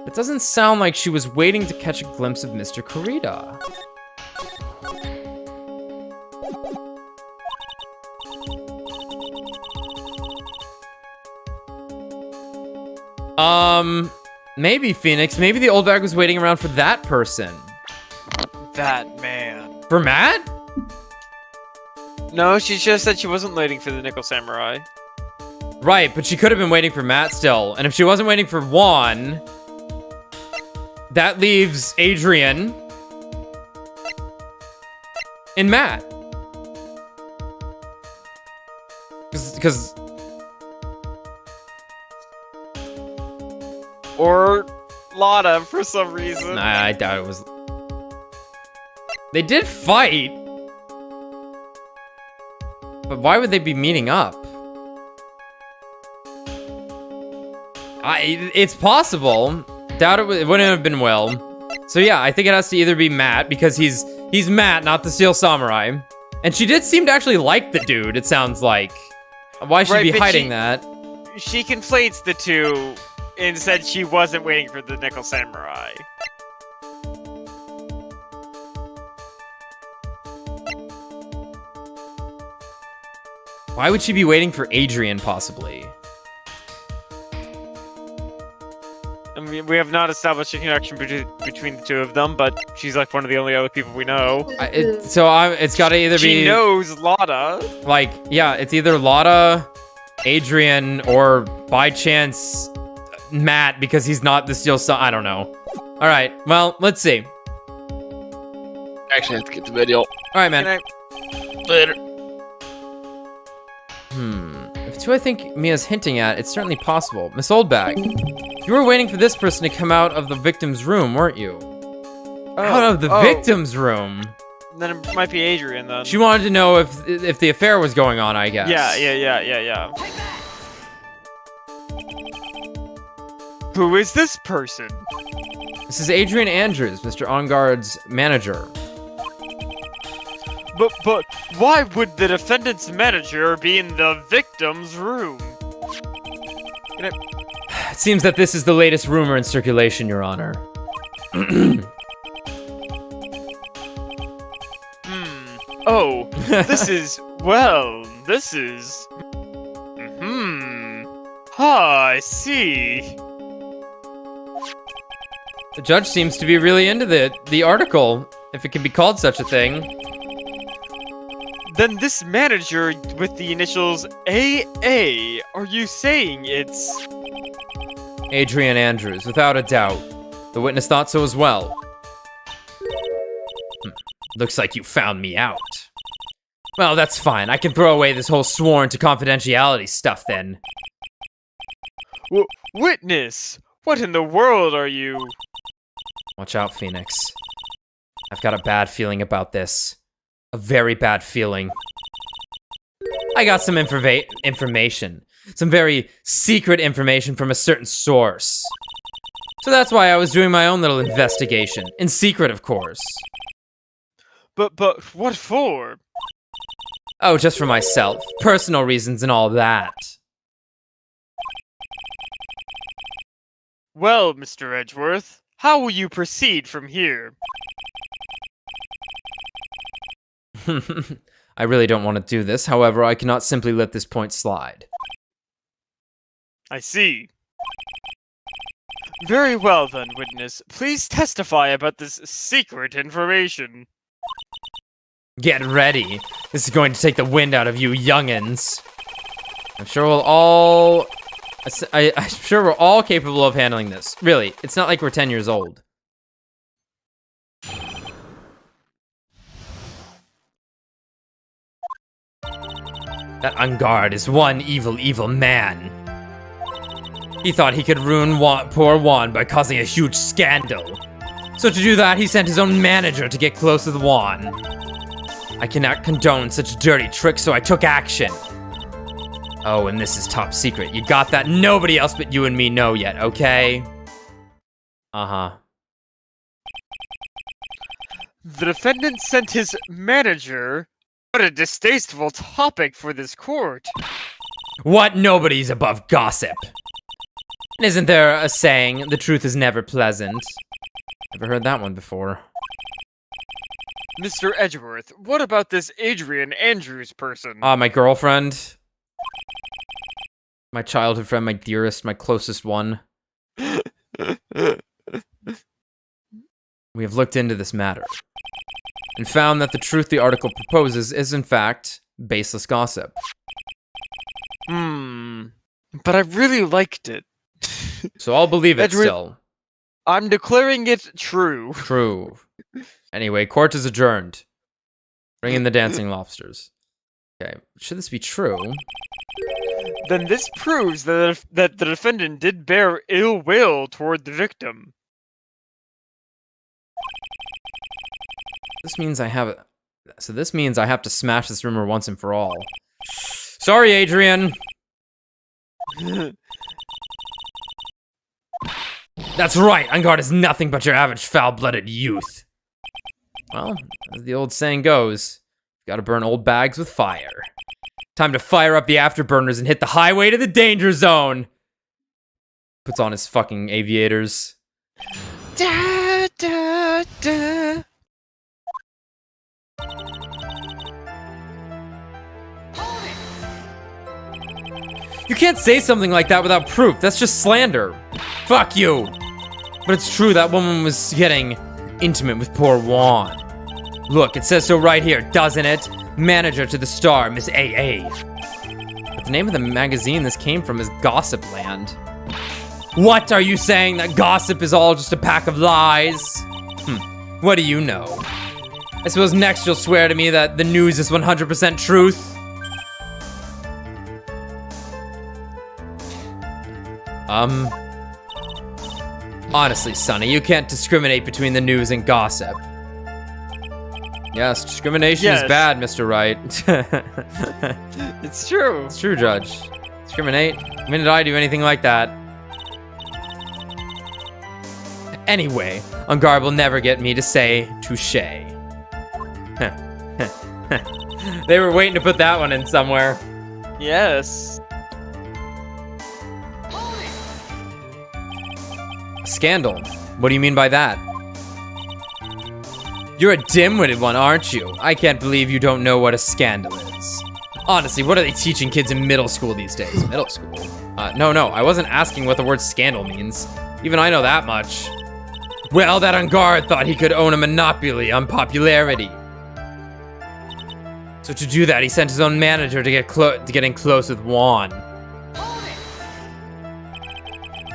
It doesn't sound like she was waiting to catch a glimpse of Mr. Corrida. Maybe, Phoenix. Maybe the old bag was waiting around for that person. That man. For Matt? No, she just said she wasn't waiting for the Nickel Samurai. Right, but she could have been waiting for Matt still. And if she wasn't waiting for Juan, that leaves Adrian and Matt. Because... Or Lada for some reason. I doubt it was... They did fight. But why would they be meeting up? It's possible. Doubt it wouldn't have been Will. So yeah, I think it has to either be Matt, because he's Matt, not the Steel Samurai. And she did seem to actually like the dude, it sounds like. Why should she be hiding that? She conflates the two and said she wasn't waiting for the Nickel Samurai. Why would she be waiting for Adrian, possibly? I mean, we have not established a connection between the two of them, but she's like one of the only other people we know. It's gotta either be... She knows Lada. Like, yeah, it's either Lada, Adrian, or by chance, Matt, because he's not the Steel Sun. I don't know. Alright, well, let's see. Actually, I have to get to bed, y'all. Alright, man. Later. If it's who I think Mia's hinting at, it's certainly possible. Miss Oldbag, you were waiting for this person to come out of the victim's room, weren't you? Out of the victim's room? Then it might be Adrian, then. She wanted to know if the affair was going on, I guess. Yeah. Who is this person? This is Adrian Andrews, Mr. Ongard's manager. But why would the defendant's manager be in the victim's room? It seems that this is the latest rumor in circulation, Your Honor. Oh, this is... Well, this is... Ah, I see. The judge seems to be really into the article, if it can be called such a thing. Then this manager with the initials AA, are you saying it's... Adrian Andrews, without a doubt. The witness thought so as well. Looks like you found me out. Well, that's fine. I can throw away this whole sworn to confidentiality stuff then. Witness! What in the world are you... Watch out, Phoenix. I've got a bad feeling about this. A very bad feeling. I got some information. Some very secret information from a certain source. So that's why I was doing my own little investigation. In secret, of course. But what for? Oh, just for myself. Personal reasons and all that. Well, Mr. Edgeworth, how will you proceed from here? I really don't want to do this, however, I cannot simply let this point slide. I see. Very well then, witness. Please testify about this secret information. Get ready. This is going to take the wind out of you youngins. I'm sure we'll all... I'm sure we're all capable of handling this. Really, it's not like we're 10 years old. That Ungard is one evil, evil man. He thought he could ruin poor Juan by causing a huge scandal. So to do that, he sent his own manager to get close with Juan. I cannot condone such dirty tricks, so I took action. Oh, and this is top secret. You got that? Nobody else but you and me know yet, okay? Uh-huh. The defendant sent his manager. What a distasteful topic for this court. What? Nobody's above gossip. Isn't there a saying, the truth is never pleasant? Never heard that one before. Mr. Edgeworth, what about this Adrian Andrews person? My girlfriend. My childhood friend, my dearest, my closest one. We have looked into this matter and found that the truth the article proposes is, in fact, baseless gossip. But I really liked it. So I'll believe it Edgeworth, still. I'm declaring it true. True. Anyway, court is adjourned. Bring in the dancing lobsters. Okay, should this be true? Then this proves that the defendant did bear ill will toward the victim. This means I have... So this means I have to smash this rumor once and for all. Sorry, Adrian. That's right, Ungard is nothing but your average foul-blooded youth. Well, as the old saying goes, you gotta burn old bags with fire. Time to fire up the afterburners and hit the highway to the danger zone! Puts on his fucking aviators. Da, da, da. You can't say something like that without proof. That's just slander. Fuck you. But it's true, that woman was getting intimate with poor Juan. Look, it says so right here, doesn't it? Manager to the Star, Miss AA. But the name of the magazine this came from is Gossip Land. What are you saying? That gossip is all just a pack of lies? What do you know? I suppose next you'll swear to me that the news is 100% truth? Honestly, Sonny, you can't discriminate between the news and gossip. Yes, discrimination is bad, Mr. Wright. It's true. It's true, Judge. Discriminate? When did I do anything like that? Anyway, Ungard will never get me to say touche. They were waiting to put that one in somewhere. Yes. Scandal? What do you mean by that? You're a dim-witted one, aren't you? I can't believe you don't know what a scandal is. Honestly, what are they teaching kids in middle school these days? Middle school? No, I wasn't asking what the word scandal means. Even I know that much. Well, that Ungard thought he could own a monopoly on popularity. So to do that, he sent his own manager to get in close with Juan.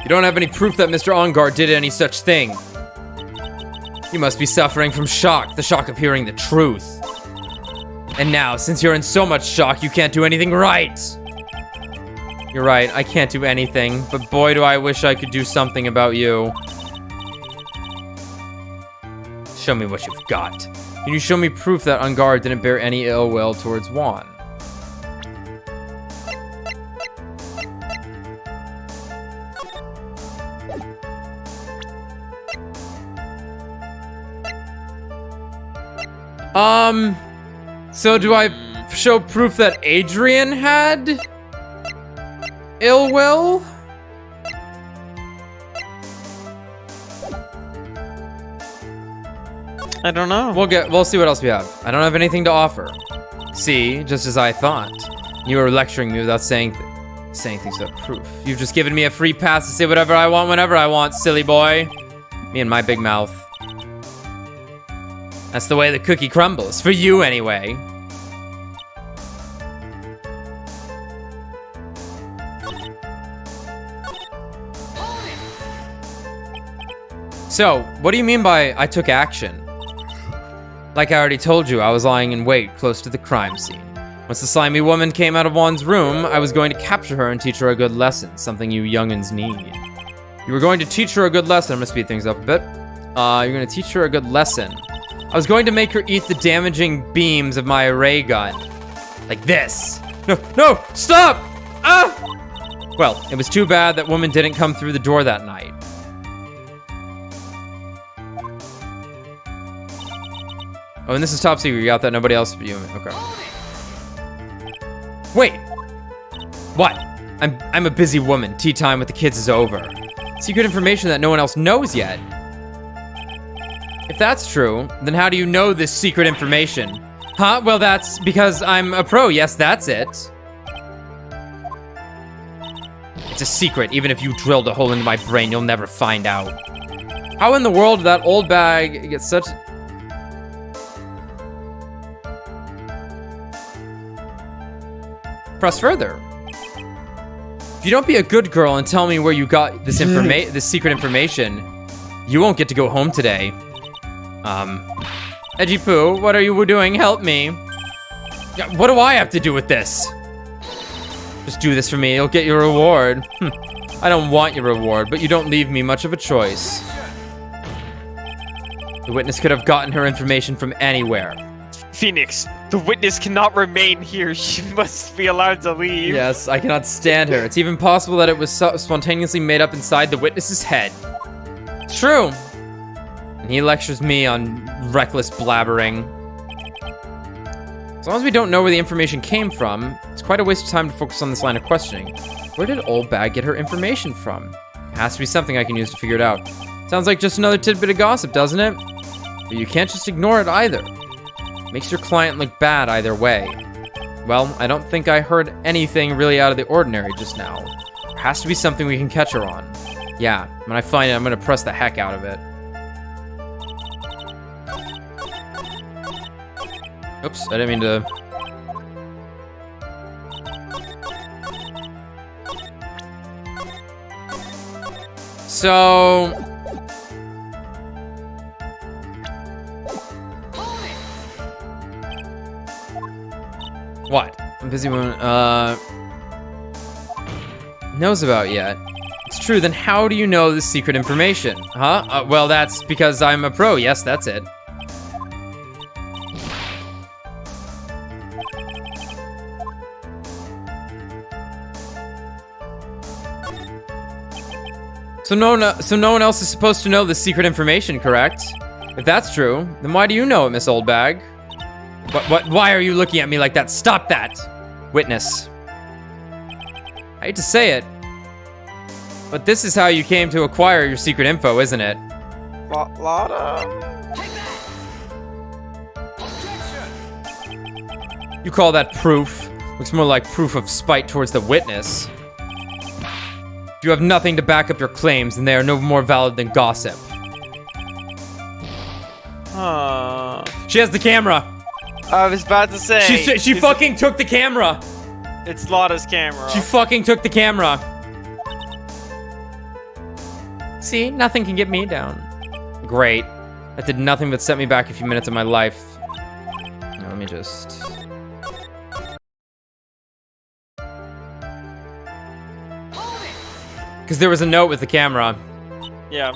You don't have any proof that Mr. Ungard did any such thing. You must be suffering from shock, the shock of hearing the truth. And now, since you're in so much shock, you can't do anything right. You're right, I can't do anything, but boy do I wish I could do something about you. Show me what you've got. Can you show me proof that Ungard didn't bear any ill will towards Juan? So do I show proof that Adrian had ill will? I don't know. We'll see what else we have. I don't have anything to offer. See, just as I thought. You were lecturing me without saying saying things without proof. You've just given me a free pass to say whatever I want whenever I want, silly boy. Me and my big mouth. That's the way the cookie crumbles. For you, anyway. So, what do you mean by I took action? Like I already told you, I was lying in wait close to the crime scene. Once the slimy woman came out of Juan's room, I was going to capture her and teach her a good lesson, something you youngins need. You were going to teach her a good lesson. I'm gonna speed things up a bit. You're gonna teach her a good lesson. I was going to make her eat the damaging beams of my ray gun. Like this. No, stop! Ah! Well, it was too bad that woman didn't come through the door that night. Oh, and this is top secret. You got that? Nobody else but you. Okay. Wait. What? I'm a busy woman. Tea time with the kids is over. Secret information that no one else knows yet. If that's true, then how do you know this secret information? Huh? Well, that's because I'm a pro. Yes, that's it. It's a secret. Even if you drilled a hole into my brain, you'll never find out. How in the world did that old bag get such... Press further. If you don't be a good girl and tell me where you got this this secret information, you won't get to go home today. Edgy Poo, what are you doing? Help me. What do I have to do with this? Just do this for me. You'll get your reward. I don't want your reward, but you don't leave me much of a choice. The witness could have gotten her information from anywhere. Phoenix, the witness cannot remain here. She must be allowed to leave. Yes, I cannot stand her. It's even possible that it was spontaneously made up inside the witness's head. It's true. And he lectures me on reckless blabbering. As long as we don't know where the information came from, it's quite a waste of time to focus on this line of questioning. Where did Old Bag get her information from? It has to be something I can use to figure it out. Sounds like just another tidbit of gossip, doesn't it? But you can't just ignore it either. Makes your client look bad either way. Well, I don't think I heard anything really out of the ordinary just now. There has to be something we can catch her on. Yeah, when I find it, I'm gonna press the heck out of it. Oops, I didn't mean to... So... What? I'm busy when, knows about yet. It's true, then how do you know this secret information? Huh? Well, that's because I'm a pro. Yes, that's it. So no one else is supposed to know the secret information, correct? If that's true, then why do you know it, Miss Oldbag? Why are you looking at me like that? Stop that! Witness. I hate to say it, but this is how you came to acquire your secret info, isn't it? Lotta? You call that proof? Looks more like proof of spite towards the witness. If you have nothing to back up your claims, then they are no more valid than gossip. She has the camera! I was about to say. She fucking took the camera! It's Lotta's camera. She fucking took the camera! See? Nothing can get me down. Great. That did nothing but set me back a few minutes of my life. Now, let me just... Because there was a note with the camera. Yeah.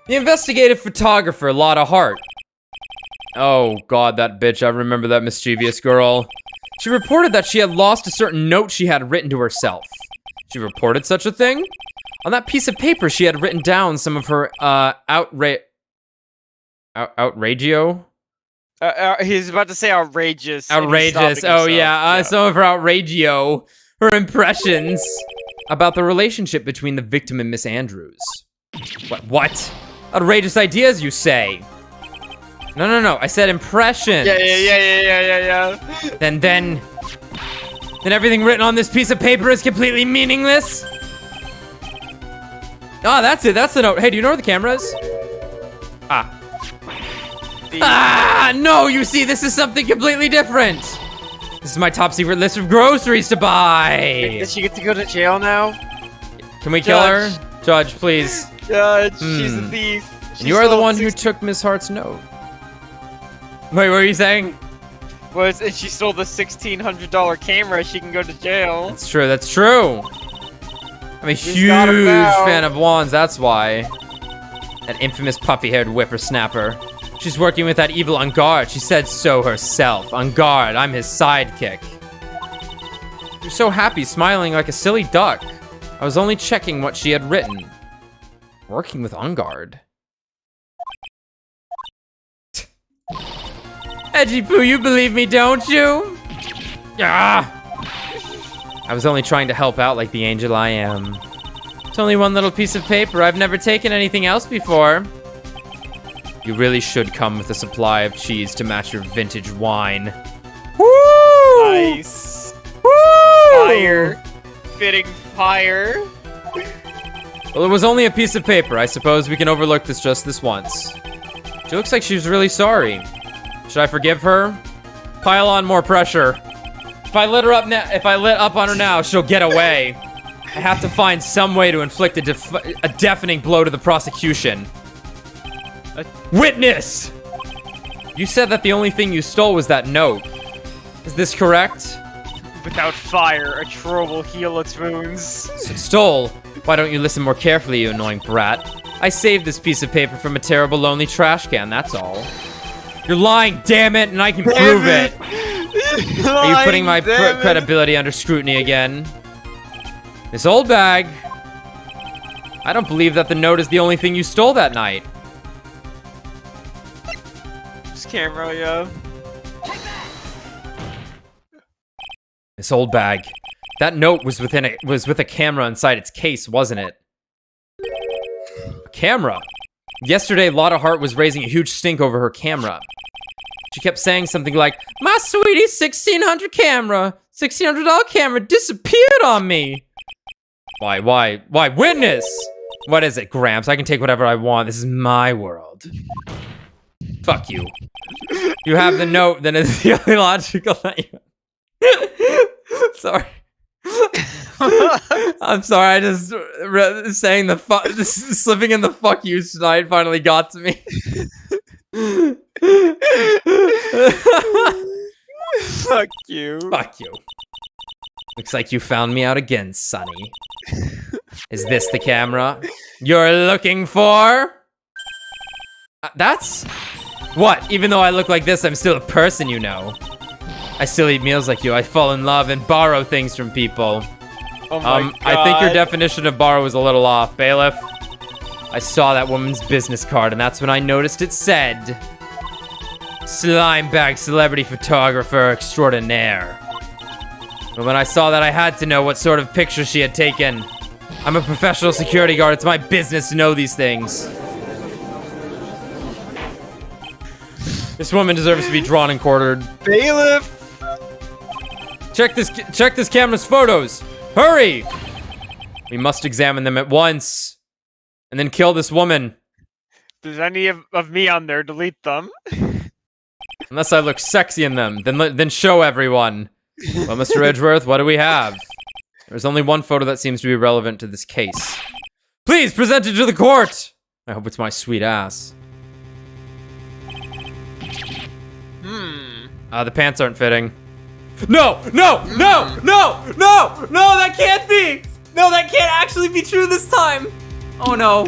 The investigative photographer, Lotta Hart. Oh god, that bitch, I remember that mischievous girl. She reported that she had lost a certain note she had written to herself. She reported such a thing? On that piece of paper, she had written down some of her, outragio? He's about to say outrageous. and he's Outrageous. stopping Oh himself. yeah, some of her outragio, her impressions about the relationship between the victim and Miss Andrews. What? Outrageous ideas, you say? No. I said impressions. Yeah. Then everything written on this piece of paper is completely meaningless? Ah, that's it. That's the note. Hey, do you know where the camera is? No, you see, this is something completely different. This is my top secret list of groceries to buy. Does she get to go to jail now? Can we kill her? Judge, please. Judge, she's a thief. And you are the one who took Miss Hart's note. Wait, what were you saying? If she stole the $1,600 camera, she can go to jail. That's true. I'm a huge fan of wands, that's why. That infamous puffy-haired whippersnapper. She's working with that evil On Guard. She said so herself. On Guard, I'm his sidekick. You're so happy, smiling like a silly duck. I was only checking what she had written. Working with On Guard. Edgy Poo, you believe me, don't you? Ah! I was only trying to help out like the angel I am. It's only one little piece of paper. I've never taken anything else before. You really should come with a supply of cheese to match your vintage wine. Woo! Nice. Woo! Fire. Fitting fire. Well, it was only a piece of paper. I suppose we can overlook this just this once. She looks like she's really sorry. Should I forgive her? Pile on more pressure. If I lit up on her now, she'll get away. I have to find some way to inflict a deafening blow to the prosecution. Witness! You said that the only thing you stole was that note. Is this correct? Without fire, a troll will heal its wounds. Stole? Why don't you listen more carefully, you annoying brat? I saved this piece of paper from a terrible, lonely trash can, that's all. You're lying, damn it, and I can prove it. Are you putting my credibility under scrutiny again? This old bag. I don't believe that the note is the only thing you stole that night. This camera, yeah. This old bag. That note was with a camera inside its case, wasn't it? A camera? Yesterday, Lotta Hart was raising a huge stink over her camera. She kept saying something like, "My sweetie, $1,600 camera, $1,600 camera disappeared on me." Why, witness? What is it, Gramps? I can take whatever I want. This is my world. Fuck you. You have the note, then it's the only logical thing. Sorry. I'm sorry, I just saying slipping in the fuck yous tonight finally got to me. Fuck you. Fuck you. Looks like you found me out again, Sonny. Is this the camera you're looking for? That's... What? Even though I look like this, I'm still a person, you know. I still eat meals like you. I fall in love and borrow things from people. Oh my God. I think your definition of borrow was a little off, bailiff. I saw that woman's business card, and that's when I noticed it said... Slime bag celebrity photographer extraordinaire. But when I saw that, I had to know what sort of picture she had taken. I'm a professional security guard. It's my business to know these things. This woman deserves to be drawn and quartered. Bailiff! Check this camera's photos. Hurry! We must examine them at once. And then kill this woman. If there's any of me on there, delete them. Unless I look sexy in them, then show everyone. Well, Mr. Edgeworth, what do we have? There's only one photo that seems to be relevant to this case. Please, present it to the court! I hope it's my sweet ass. The pants aren't fitting. No, that can't be! No, that can't actually be true this time! Oh no.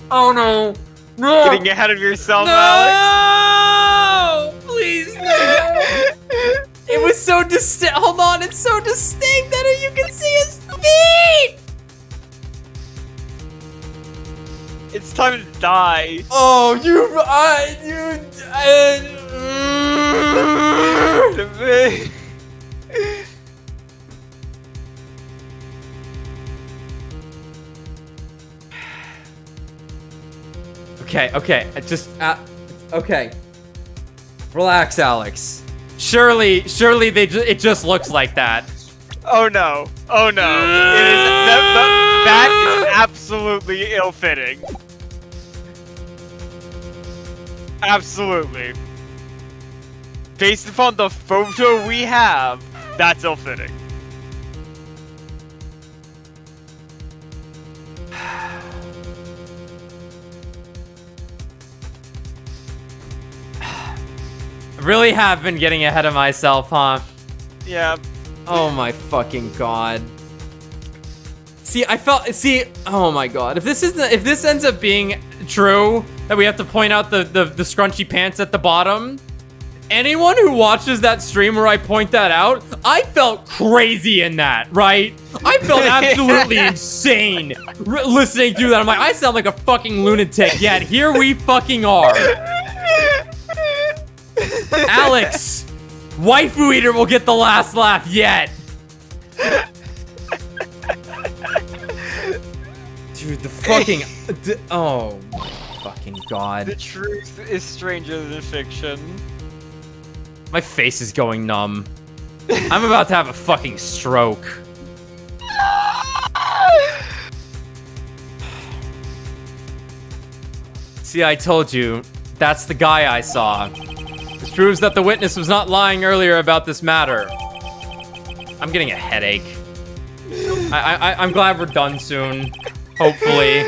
Oh no. No! Getting ahead of yourself, Alex. No! Please, no! It was so distinct. Hold on, it's so distinct that you can see his feet! It's time to die. Oh, Okay, okay. Relax, Alex. Surely, it just looks like that. Oh no! Oh no! That is absolutely ill-fitting. Absolutely. Based upon the photo we have, that's ill-fitting. Really have been getting ahead of myself, huh? Yeah. Oh my fucking god. See, oh my god. If this ends up being true, that we have to point out the scrunchy pants at the bottom, anyone who watches that stream where I point that out, I felt crazy in that, right? I felt absolutely insane listening through that. I'm like, I sound like a fucking lunatic, yet here we fucking are. Alex, waifu eater will get the last laugh yet. Dude, the fucking oh my fucking god. The truth is stranger than fiction. My face is going numb. I'm about to have a fucking stroke. See, I told you, that's the guy I saw. This proves that the witness was not lying earlier about this matter. I'm getting a headache. I'm glad we're done soon. Hopefully.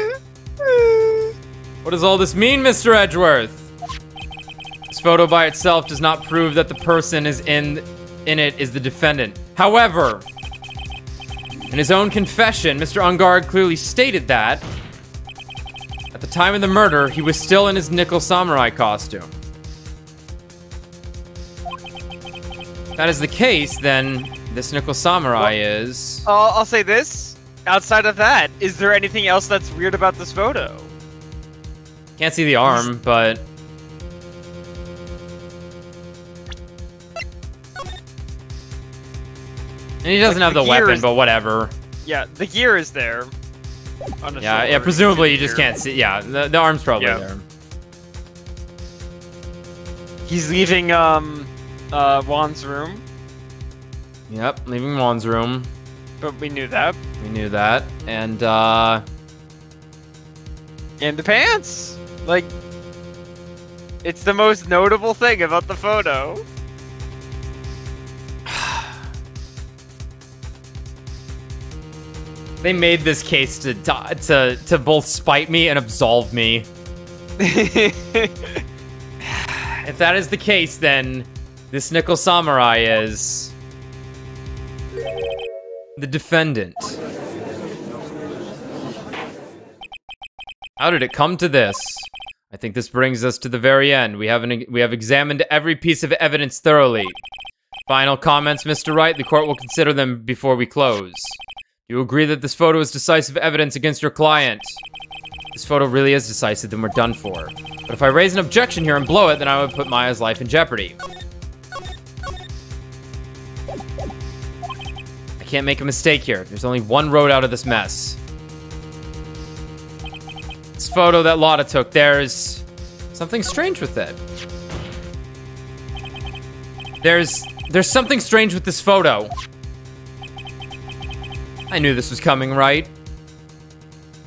What does all this mean, Mr. Edgeworth? This photo by itself does not prove that the person in it is the defendant. However, in his own confession, Mr. Ungard clearly stated that at the time of the murder, he was still in his nickel samurai costume. If that is the case, then this nickel samurai is... I'll say this. Outside of that, is there anything else that's weird about this photo? Can't see the arm, but... And he doesn't have the weapon, but whatever. Yeah, the gear is there. On the Yeah, shoulder. presumably you just can't see. Yeah, the arm's probably there. He's leaving Juan's room, Yep, leaving Juan's room. but we knew that. We knew that. And, And the pants! Like, it's the most notable thing about the photo. they made this case to both spite me and absolve me. If that is the case, then this nickel samurai is the defendant. How did it come to this? I think this brings us to the very end. We have examined every piece of evidence thoroughly. Final comments, Mr. Wright. The court will consider them before we close. Do you agree that this photo is decisive evidence against your client? This photo really is decisive, then we're done for. But if I raise an objection here and blow it, then I would put Maya's life in jeopardy. I can't make a mistake here. There's only one road out of this mess. This photo that Lotta took, there's something strange with it. There's something strange with this photo. I knew this was coming, right?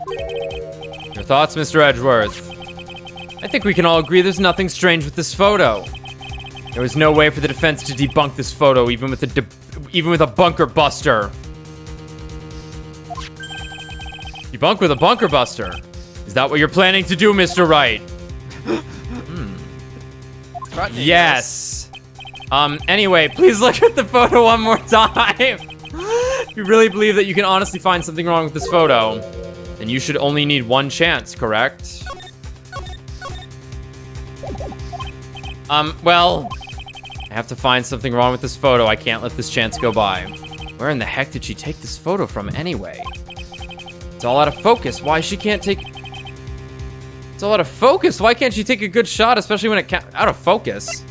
Your thoughts, Mr. Edgeworth? I think we can all agree there's nothing strange with this photo. There was no way for the defense to debunk this photo, even with a bunker buster. Debunk with a bunker buster? Is that what you're planning to do, Mr. Wright? Yes. Anyway, please look at the photo one more time. If you really believe that you can honestly find something wrong with this photo, then you should only need one chance, correct? Well, I have to find something wrong with this photo. I can't let this chance go by. Where in the heck did she take this photo from anyway? It's all out of focus. Why can't she take a good shot, especially when it out of focus?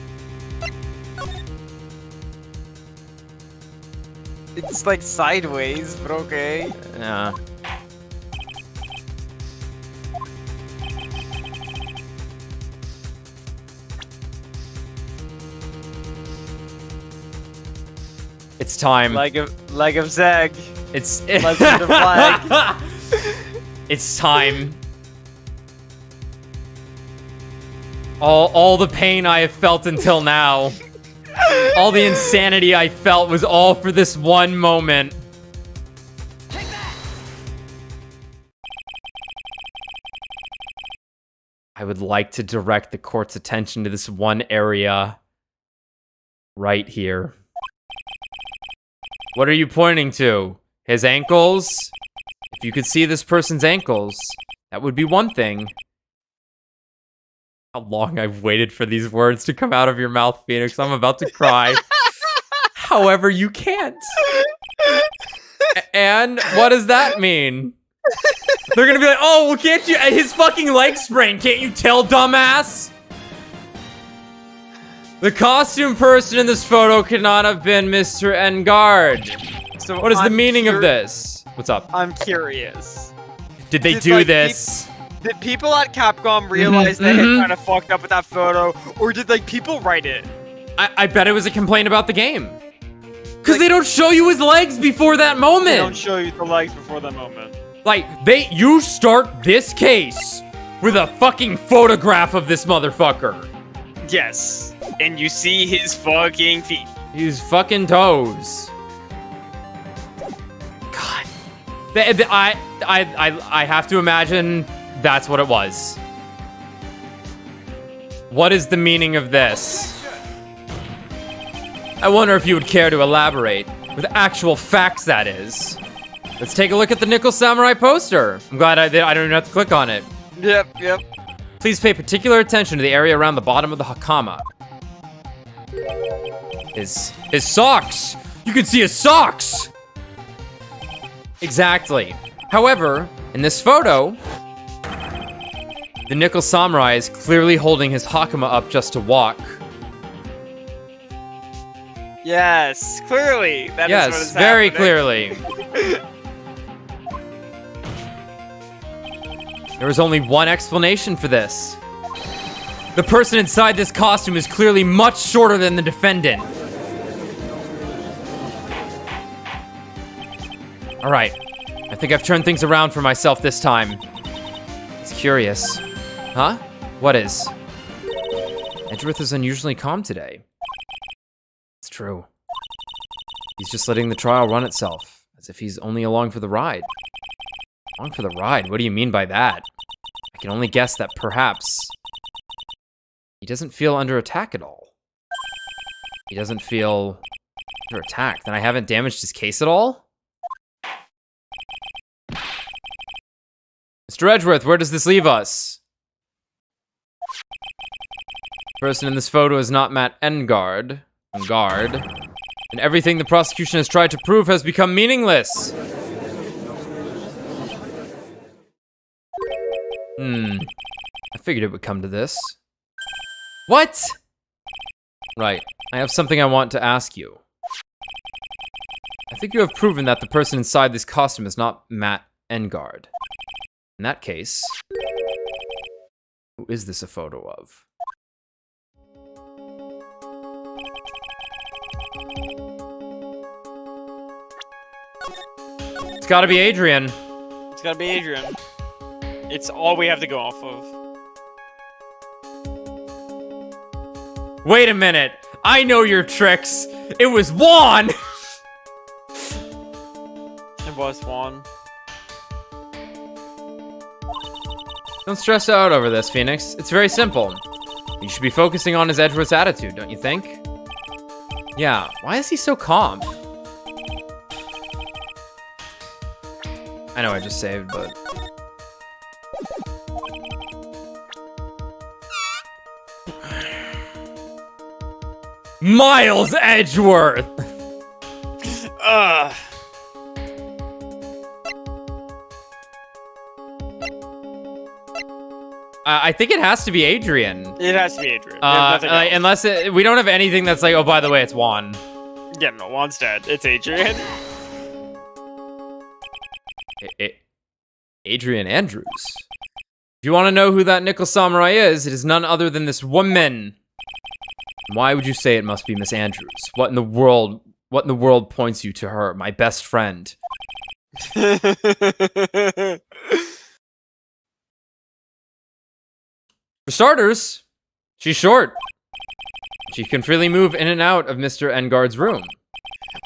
It's like sideways, but okay. Yeah. It's time. Leg of Zeg. It's Legend of Flag. It's time. All the pain I have felt until now, all the insanity I felt was all for this one moment. I would like to direct the court's attention to this one area right here. What are you pointing to? His ankles? If you could see this person's ankles, that would be one thing. How long I've waited for these words to come out of your mouth, Phoenix. I'm about to cry. However, you can't. And what does that mean? They're gonna be like, oh, well, can't you? His fucking leg sprained. Can't you tell, dumbass? The costume person in this photo could not have been Mr. Engard. So What is the meaning of this? What's up? I'm curious. Did they Did, do like, this? Did people at Capcom realize they had kind of fucked up with that photo, or did like people write it? I bet it was a complaint about the game. Because they don't show you his legs before that moment. They don't show you the legs before that moment. Like, you start this case with a fucking photograph of this motherfucker. Yes, and you see his fucking feet. His fucking toes. God. I have to imagine that's what it was. What is the meaning of this? I wonder if you would care to elaborate. With actual facts, that is. Let's take a look at the Nickel Samurai poster. I'm glad I don't even have to click on it. Yep. Please pay particular attention to the area around the bottom of the Hakama. His socks! You can see his socks! Exactly. However, in this photo, the Nickel Samurai is clearly holding his Hakama up just to walk. Yes, clearly. That is what Yes, is very happening. clearly. There was only one explanation for this. The person inside this costume is clearly much shorter than the defendant. All right, I think I've turned things around for myself this time. It's curious. Huh? What is? Edgeworth is unusually calm today. It's true. He's just letting the trial run itself, as if he's only along for the ride. Along for the ride? What do you mean by that? I can only guess that perhaps he doesn't feel under attack at all. He doesn't feel under attack. Then I haven't damaged his case at all? Mr. Edgeworth, where does this leave us? The person in this photo is not Matt Engard. And everything the prosecution has tried to prove has become meaningless. I figured it would come to this. What? Right. I have something I want to ask you. I think you have proven that the person inside this costume is not Matt Engard. In that case, who is this a photo of? It's gotta be Adrian. It's gotta be Adrian. It's all we have to go off of. Wait a minute. I know your tricks. It was Juan. It was Juan. Don't stress out over this, Phoenix. It's very simple. You should be focusing on his Edgeworth's attitude, don't you think? Yeah, why is he so calm? I know I just saved, but... Miles Edgeworth! Ugh. I think it has to be Adrian. It has to be Adrian. We have nothing else. Unless we don't have anything that's like, oh, by the way, it's Juan. Yeah, no, one's dead. It's Adrian. Adrian Andrews. If you want to know who that nickel samurai is, it is none other than this woman. Why would you say it must be Miss Andrews? What in the world points you to her, my best friend? For starters, she's short. She can freely move in and out of Mr. Engard's room.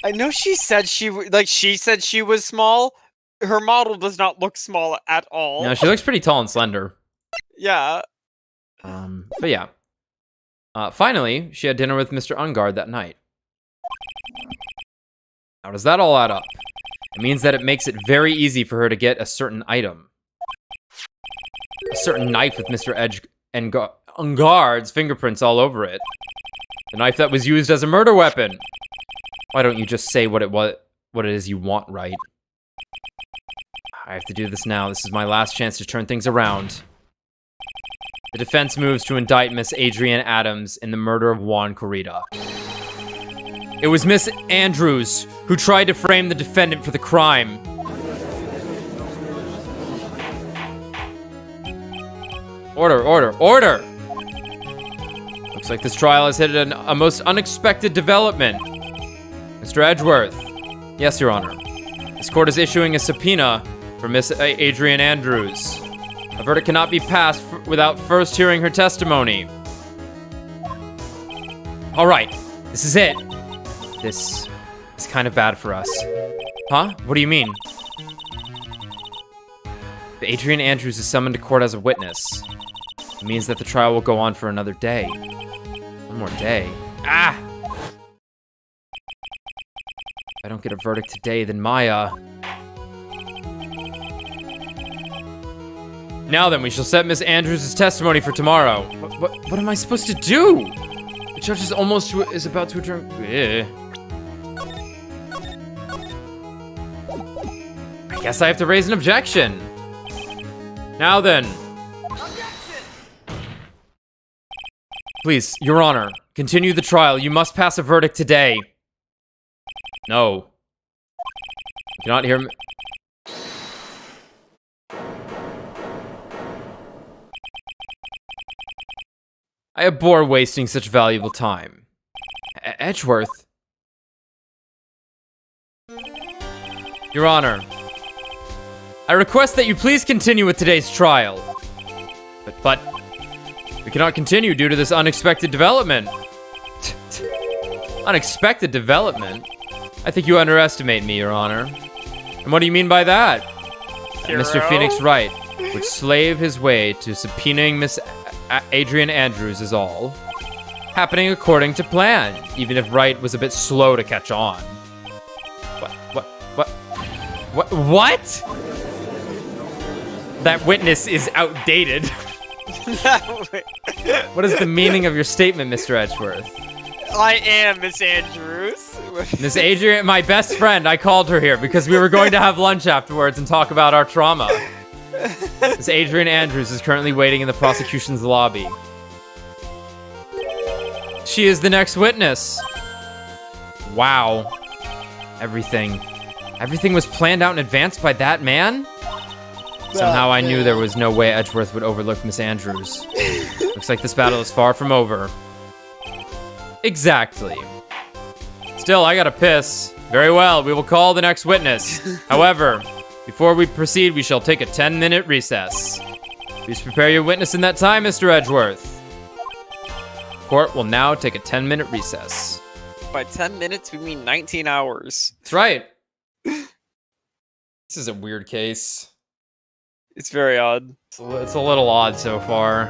I know she said she was small. Her model does not look small at all. No, she looks pretty tall and slender. Yeah. But yeah. Finally, she had dinner with Mr. Ungard that night. How does that all add up? It means that it makes it very easy for her to get a certain item. A certain knife with Mr. Ungard's fingerprints all over it. The knife that was used as a murder weapon. Why don't you just say what it is you want, Wright? I have to do this now. This is my last chance to turn things around. The defense moves to indict Miss Adrienne Adams in the murder of Juan Corrida. It was Miss Andrews who tried to frame the defendant for the crime. Order, order, order! Looks like this trial has hit a most unexpected development. Mr. Edgeworth. Yes, Your Honor. This court is issuing a subpoena for Miss Adrienne Andrews. A verdict cannot be passed without first hearing her testimony. All right, this is it. This is kind of bad for us. Huh? What do you mean? Adrienne Andrews is summoned to court as a witness. It means that the trial will go on for another day. One more day. Ah! If I don't get a verdict today, then Maya... Now then, we shall set Miss Andrews' testimony for tomorrow. What am I supposed to do? The judge is about to adjourn. I guess I have to raise an objection. Now then. Please, Your Honor, continue the trial. You must pass a verdict today. No. You cannot hear me. I abhor wasting such valuable time. Edgeworth. Your Honor, I request that you please continue with today's trial. But we cannot continue due to this unexpected development. Unexpected development? I think you underestimate me, Your Honor. And what do you mean by that? Mr. Phoenix Wright would slave his way to subpoenaing Miss Adrienne Andrews is all. Happening according to plan, even if Wright was a bit slow to catch on. What? That witness is outdated. What is the meaning of your statement, Mr. Edgeworth? I am Miss Andrews. Miss Adrienne, my best friend, I called her here because we were going to have lunch afterwards and talk about our trauma. Miss Adrienne Andrews is currently waiting in the prosecution's lobby. She is the next witness. Wow. Everything was planned out in advance by that man? Somehow I knew there was no way Edgeworth would overlook Miss Andrews. Looks like this battle is far from over. Exactly. Still, I gotta piss. Very well, we will call the next witness. However, before we proceed, we shall take a 10-minute recess. Please prepare your witness in that time, Mr. Edgeworth. Court will now take a 10-minute recess. By 10 minutes, we mean 19 hours. That's right. This is a weird case. It's very odd. It's a little odd so far.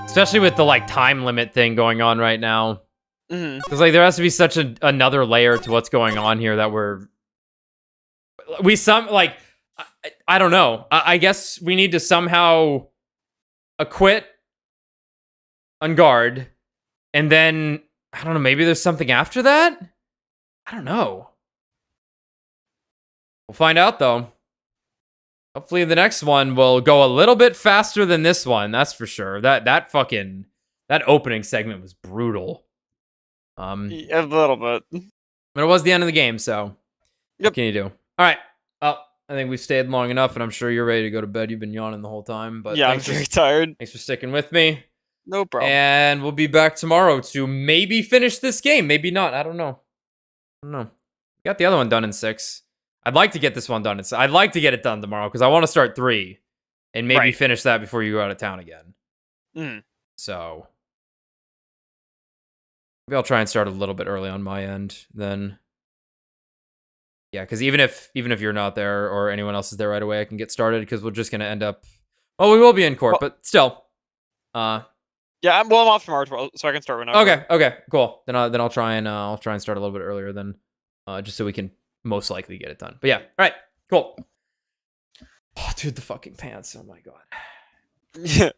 Especially with the, time limit thing going on right now. Mm-hmm. Because, there has to be such another layer to what's going on here that I don't know. I guess we need to somehow acquit Ungard, and then, I don't know, maybe there's something after that? I don't know. We'll find out, though. Hopefully the next one will go a little bit faster than this one, that's for sure. That opening segment was brutal. A little bit. But it was the end of the game, so Yep. what can you do? All right. Well, I think we've stayed long enough, and I'm sure you're ready to go to bed. You've been yawning the whole time, but Yeah, I'm thanks for, very tired. thanks for sticking with me. No problem. And we'll be back tomorrow to maybe finish this game, maybe not. I don't know. Got the other one done in 6. I'd like to get this one done. I'd like to get it done tomorrow because I want to start 3 and maybe Right. finish that before you go out of town again. Mm. So maybe I'll try and start a little bit early on my end then. Yeah, because even if you're not there or anyone else is there right away, I can get started because we're just gonna end up. Well, we will be in court, but still. Yeah, I'm off tomorrow, so I can start whenever. Okay, cool. Then I'll try and start a little bit earlier then, just so we can most likely get it done. But yeah, all right, cool. Oh, dude, the fucking pants! Oh my god. Yeah.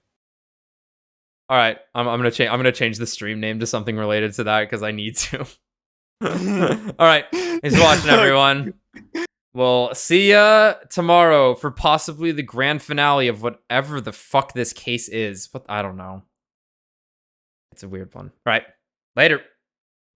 All right, I'm gonna change the stream name to something related to that because I need to. All right, thanks for watching, everyone. We'll see ya tomorrow for possibly the grand finale of whatever the fuck this case is. But I don't know. It's a weird one. All right, later.